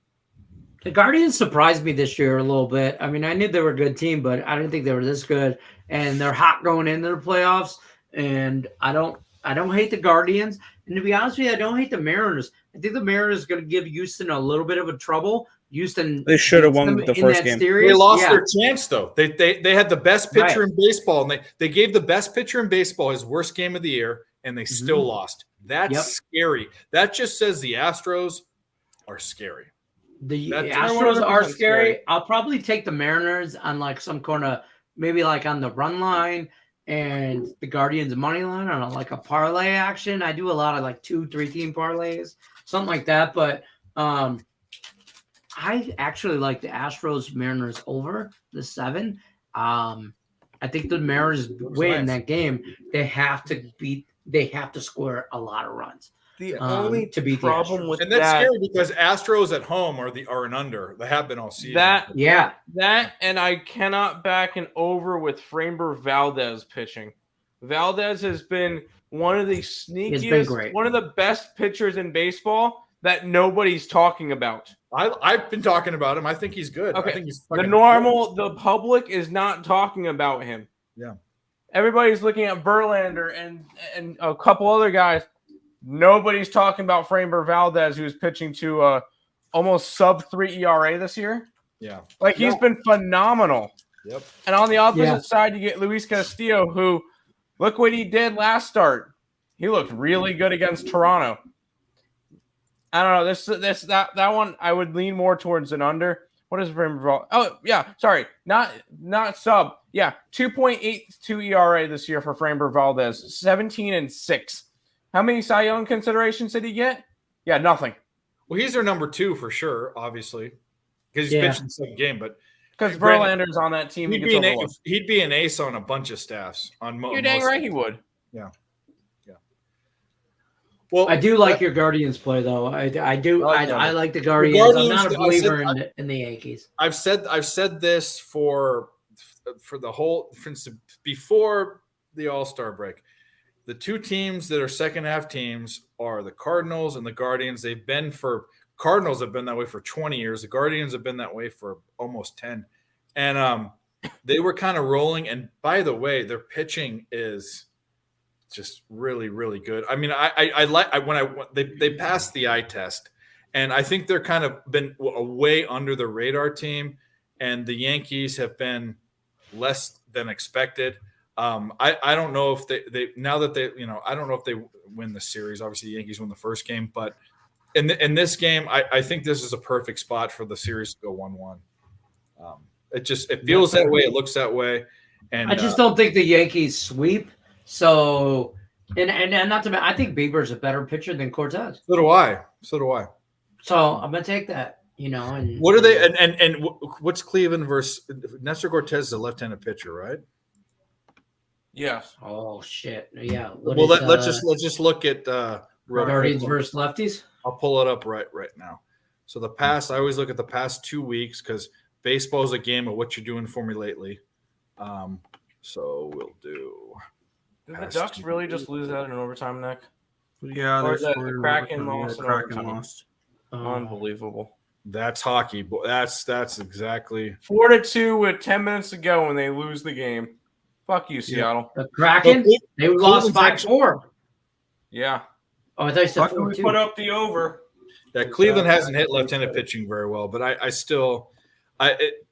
The Guardians surprised me this year a little bit. I mean, I knew they were a good team, but I didn't think they were this good. And they're hot going into the playoffs. And I don't hate the Guardians. And to be honest with you, I don't hate the Mariners. I think the Mariners are going to give Houston a little bit of a trouble. Houston, they should have won the first game. Series. They lost their chance though. They had the best pitcher in baseball, and they gave the best pitcher in baseball his worst game of the year, and they still lost. That's scary. That just says the Astros are scary. The Astros are scary. I'll probably take the Mariners on like some kind of maybe like on the run line and the Guardians money line on like a parlay action. I do a lot of like 2-3 team parlays, something like that. But I actually like the Astros Mariners over the 7. I think the Mariners win that game. They have to score a lot of runs. The only to beat problem with and that's scary because Astros at home are an under. They have been all season. That and I cannot back an over with Framber Valdez pitching. Valdez has been one of the sneakiest, one of the best pitchers in baseball that nobody's talking about. I've been talking about him. I think he's good. Okay. I think he's the public is not talking about him. Yeah. Everybody's looking at Verlander and a couple other guys. Nobody's talking about Framber Valdez, who's pitching to almost sub-3 ERA this year. Yeah. Like, he's been phenomenal. Yep. And on the opposite side, you get Luis Castillo, who, look what he did last start. He looked really good against Toronto. I don't know. That one, I would lean more towards an under. What is Framber Valdez? Oh, yeah. Sorry. Not sub. Yeah. 2.82 ERA this year for Framber Valdez. 17-6. How many Cy Young considerations did he get? Yeah, nothing. Well, he's their number 2 for sure, obviously, because he's pitching the second game. But because Verlander's on that team, he'd be an ace on a bunch of staffs. You're dang right he would. Yeah. Well, I do like your Guardians play though. I do. I like the Guardians. I'm not a believer in the Yankees. I've said this for the whole before the All-Star break. The 2 teams that are second half teams are the Cardinals and the Guardians. Cardinals have been that way for 20 years. The Guardians have been that way for almost 10. And they were kind of rolling. And by the way, their pitching is just really, really good. I mean, they passed the eye test, and I think they're kind of been a way under the radar team, and the Yankees have been less than expected. I don't know if they now that they I don't know if they win the series. Obviously, the Yankees won the first game, but in this game, I think this is a perfect spot for the series to go 1-1. It feels that way. It looks that way, and I just don't think the Yankees sweep. So, and not to mention, I think Bieber's a better pitcher than Cortez. So do I. So I'm gonna take that. And what are they? And what's Cleveland versus Nestor Cortez? Is a left-handed pitcher, right? Yes. Oh shit! Yeah. Let's just look at Guardians versus lefties. I'll pull it up right now. So I always look at the past 2 weeks because baseball is a game of what you're doing for me lately. So we'll do. Did the Ducks really just lose that in overtime, Nick? Yeah, or the Kraken lost in overtime. Lost. Unbelievable. That's hockey. That's exactly 4-2 with 10 minutes to go when they lose the game. Fuck you, Seattle. The Kraken, they lost 5-4. Yeah. Oh, I thought you said 4-2. Put up the over. Yeah, Cleveland hasn't hit left-handed pitching very well, but I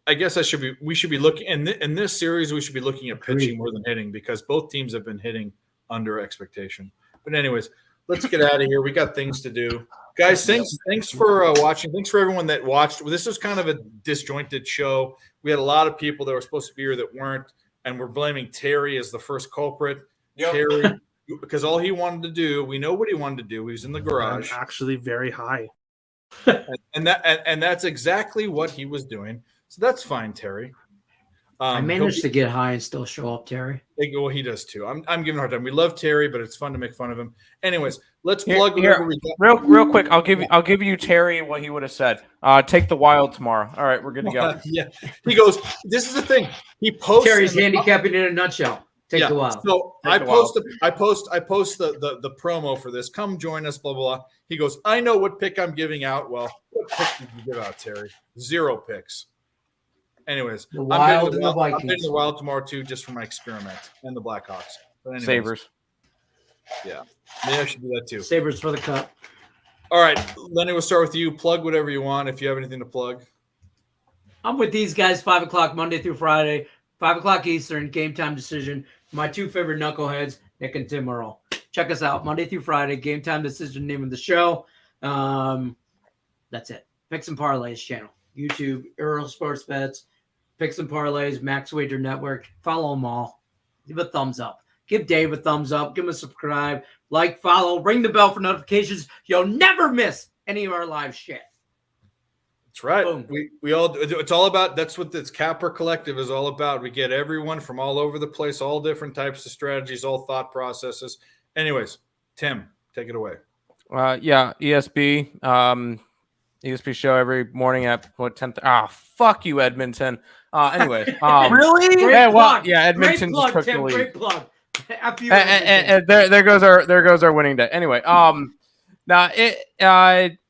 I guess we should be looking in this series. We should be looking at pitching more than hitting because both teams have been hitting under expectation. But anyways, let's get out of here. We got things to do, guys. Thanks for watching. Thanks for everyone that watched. This was kind of a disjointed show. We had a lot of people that were supposed to be here that weren't, and we're blaming Terry as the first culprit. Yep. Terry, because all he wanted to do, we know what he wanted to do. He was in the garage. I'm actually very high. and that's exactly what he was doing. So that's fine, Terry. I managed to get high and still show up, Terry. Well, he does too. I'm giving him a hard time. We love Terry, but it's fun to make fun of him. Anyways, let's plug here, whatever we got. real quick. I'll give you Terry what he would have said. Take the Wild tomorrow. All right, we're good to go. Yeah, he goes. This is the thing. He posts. Terry's handicapping in a nutshell. Take the Wild. So I post the promo for this. Come join us. Blah blah blah. He goes. I know what pick I'm giving out. Well, what pick did you give out, Terry? 0 picks. Anyways, the Wild and the Vikings. I'm hitting the Wild tomorrow too, just for my experiment, and the Blackhawks. But anyways, Sabres. Yeah, maybe I should do that too. Sabres for the cup. All right, Lenny, we'll start with you. Plug whatever you want if you have anything to plug. I'm with these guys 5 o'clock Monday through Friday, 5 o'clock Eastern, Game Time Decision. My 2 favorite knuckleheads, Nick and Tim Earl. Check us out Monday through Friday, Game Time Decision, name of the show. That's it. Picks and Parlays channel, YouTube, Earl Sports Bets, Picks and Parlays, Max Wager Network. Follow them all. Give a thumbs up. Give Dave a thumbs up. Give him a subscribe. Like, follow. Ring the bell for notifications. You'll never miss any of our live shit. That's right. Boom. We all. It's all about. That's what this Capper Collective is all about. We get everyone from all over the place, all different types of strategies, all thought processes. Anyways, Tim, take it away. ESB. ESP show every morning at 10:00. Fuck you, Edmonton. Anyway, Really? Yeah, well, plug. yeah, Edmonton Great plug, took Tim. the lead. Great plug. And there goes our winning day. Anyway,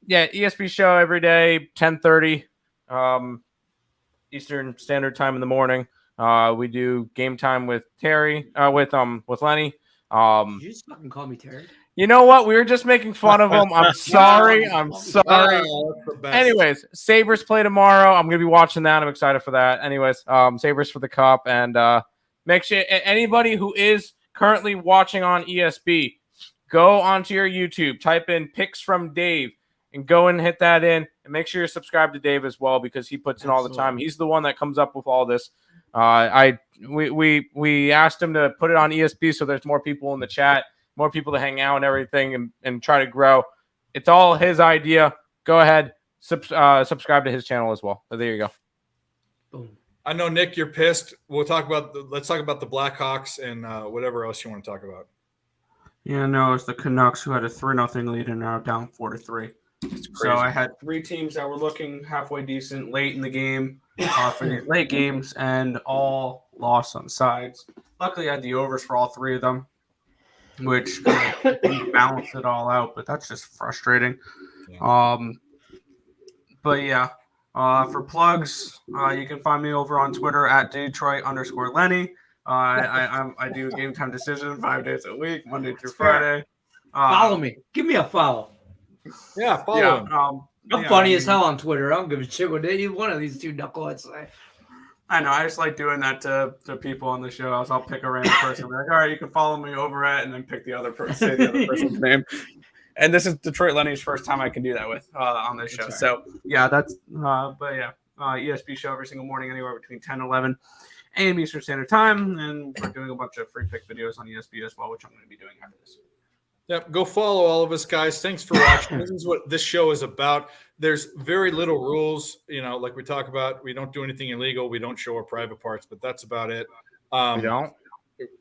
ESP show every day, 10:30, Eastern Standard Time in the morning. We do Game Time with Terry, with Lenny. Did you just fucking call me Terry? You know what? We were just making fun of him. I'm sorry. I'm sorry. Anyways, Sabres play tomorrow. I'm going to be watching that. I'm excited for that. Anyways, Sabres for the cup. And make sure anybody who is currently watching on ESB, go onto your YouTube, type in Picks from Dave, and go and hit that in. And make sure you're subscribed to Dave as well because he puts in all the time. He's the one that comes up with all this. We asked him to put it on ESB so there's more people in the chat, more people to hang out and everything and try to grow. It's all his idea. Go ahead, subscribe to his channel as well. So there you go. Boom. I know, Nick, you're pissed. Let's talk about the Blackhawks and whatever else you want to talk about. Yeah, no, it's the Canucks who had a 3-0 lead and now down 4-3. So I had 3 teams that were looking halfway decent late in the game for these late games and all lost on sides. Luckily, I had the overs for all 3 of them, which balanced it all out, but that's just frustrating. Yeah. But yeah, for plugs, you can find me over on Twitter at Detroit_Lenny. I do Game Time Decision 5 days a week, Monday through Friday. Follow me. Give me a follow. Yeah, follow him. I'm funny as hell on Twitter. I don't give a shit what any one of these 2 knuckleheads say. I know. I just like doing that to people on the show. I'll pick a random person. Be like, all right, you can follow me over at, and then pick the other person, say the other person's name. And this is Detroit Lenny's first time I can do that with on this show. Right. So yeah, that's. ESP show every single morning, anywhere between 10 and 11 a.m. Eastern Standard Time, and we're doing a bunch of free pick videos on ESP as well, which I'm going to be doing after this. Yep, go follow all of us, guys. Thanks for watching. This is what this show is about. There's very little rules, like we talk about. We don't do anything illegal. We don't show our private parts, but that's about it. We don't?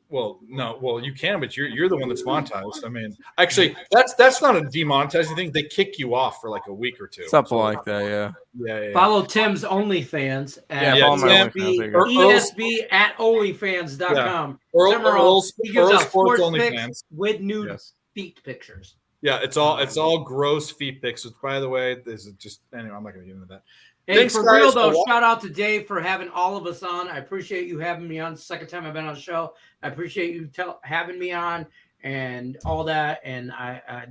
Well, no. Well, you can, but you're the one that's monetized. I mean, actually, that's not a demonetizing thing. They kick you off for like a week or 2. Something like that, yeah. Yeah. Follow Tim's OnlyFans at follow my OnlyFans. ESB at OnlyFans.com. Earl he gives out Sports sports picks OnlyFans with nude feet pictures. Yeah, it's all gross feet pics. Which, by the way, this is just anyway. I'm not going to get into that. Hey, Thanks, for guys, real though, for shout out to Dave for having all of us on. I appreciate you having me on. It's the second time I've been on the show. I appreciate you having me on and all that. And I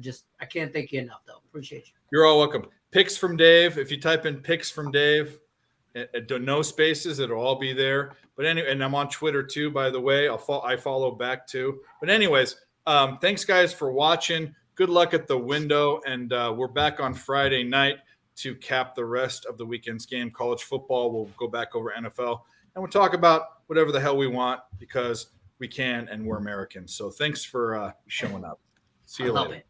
can't thank you enough though. Appreciate you. You're all welcome. Picks from Dave. If you type in Picks from Dave, no spaces. It'll all be there. But anyway, and I'm on Twitter too, by the way. I follow back too. But anyways, thanks guys for watching. Good luck at the window, and we're back on Friday night to cap the rest of the weekend's game. College football. We'll go back over NFL, and we'll talk about whatever the hell we want because we can, and we're Americans. So thanks for showing up. See you I love later. it.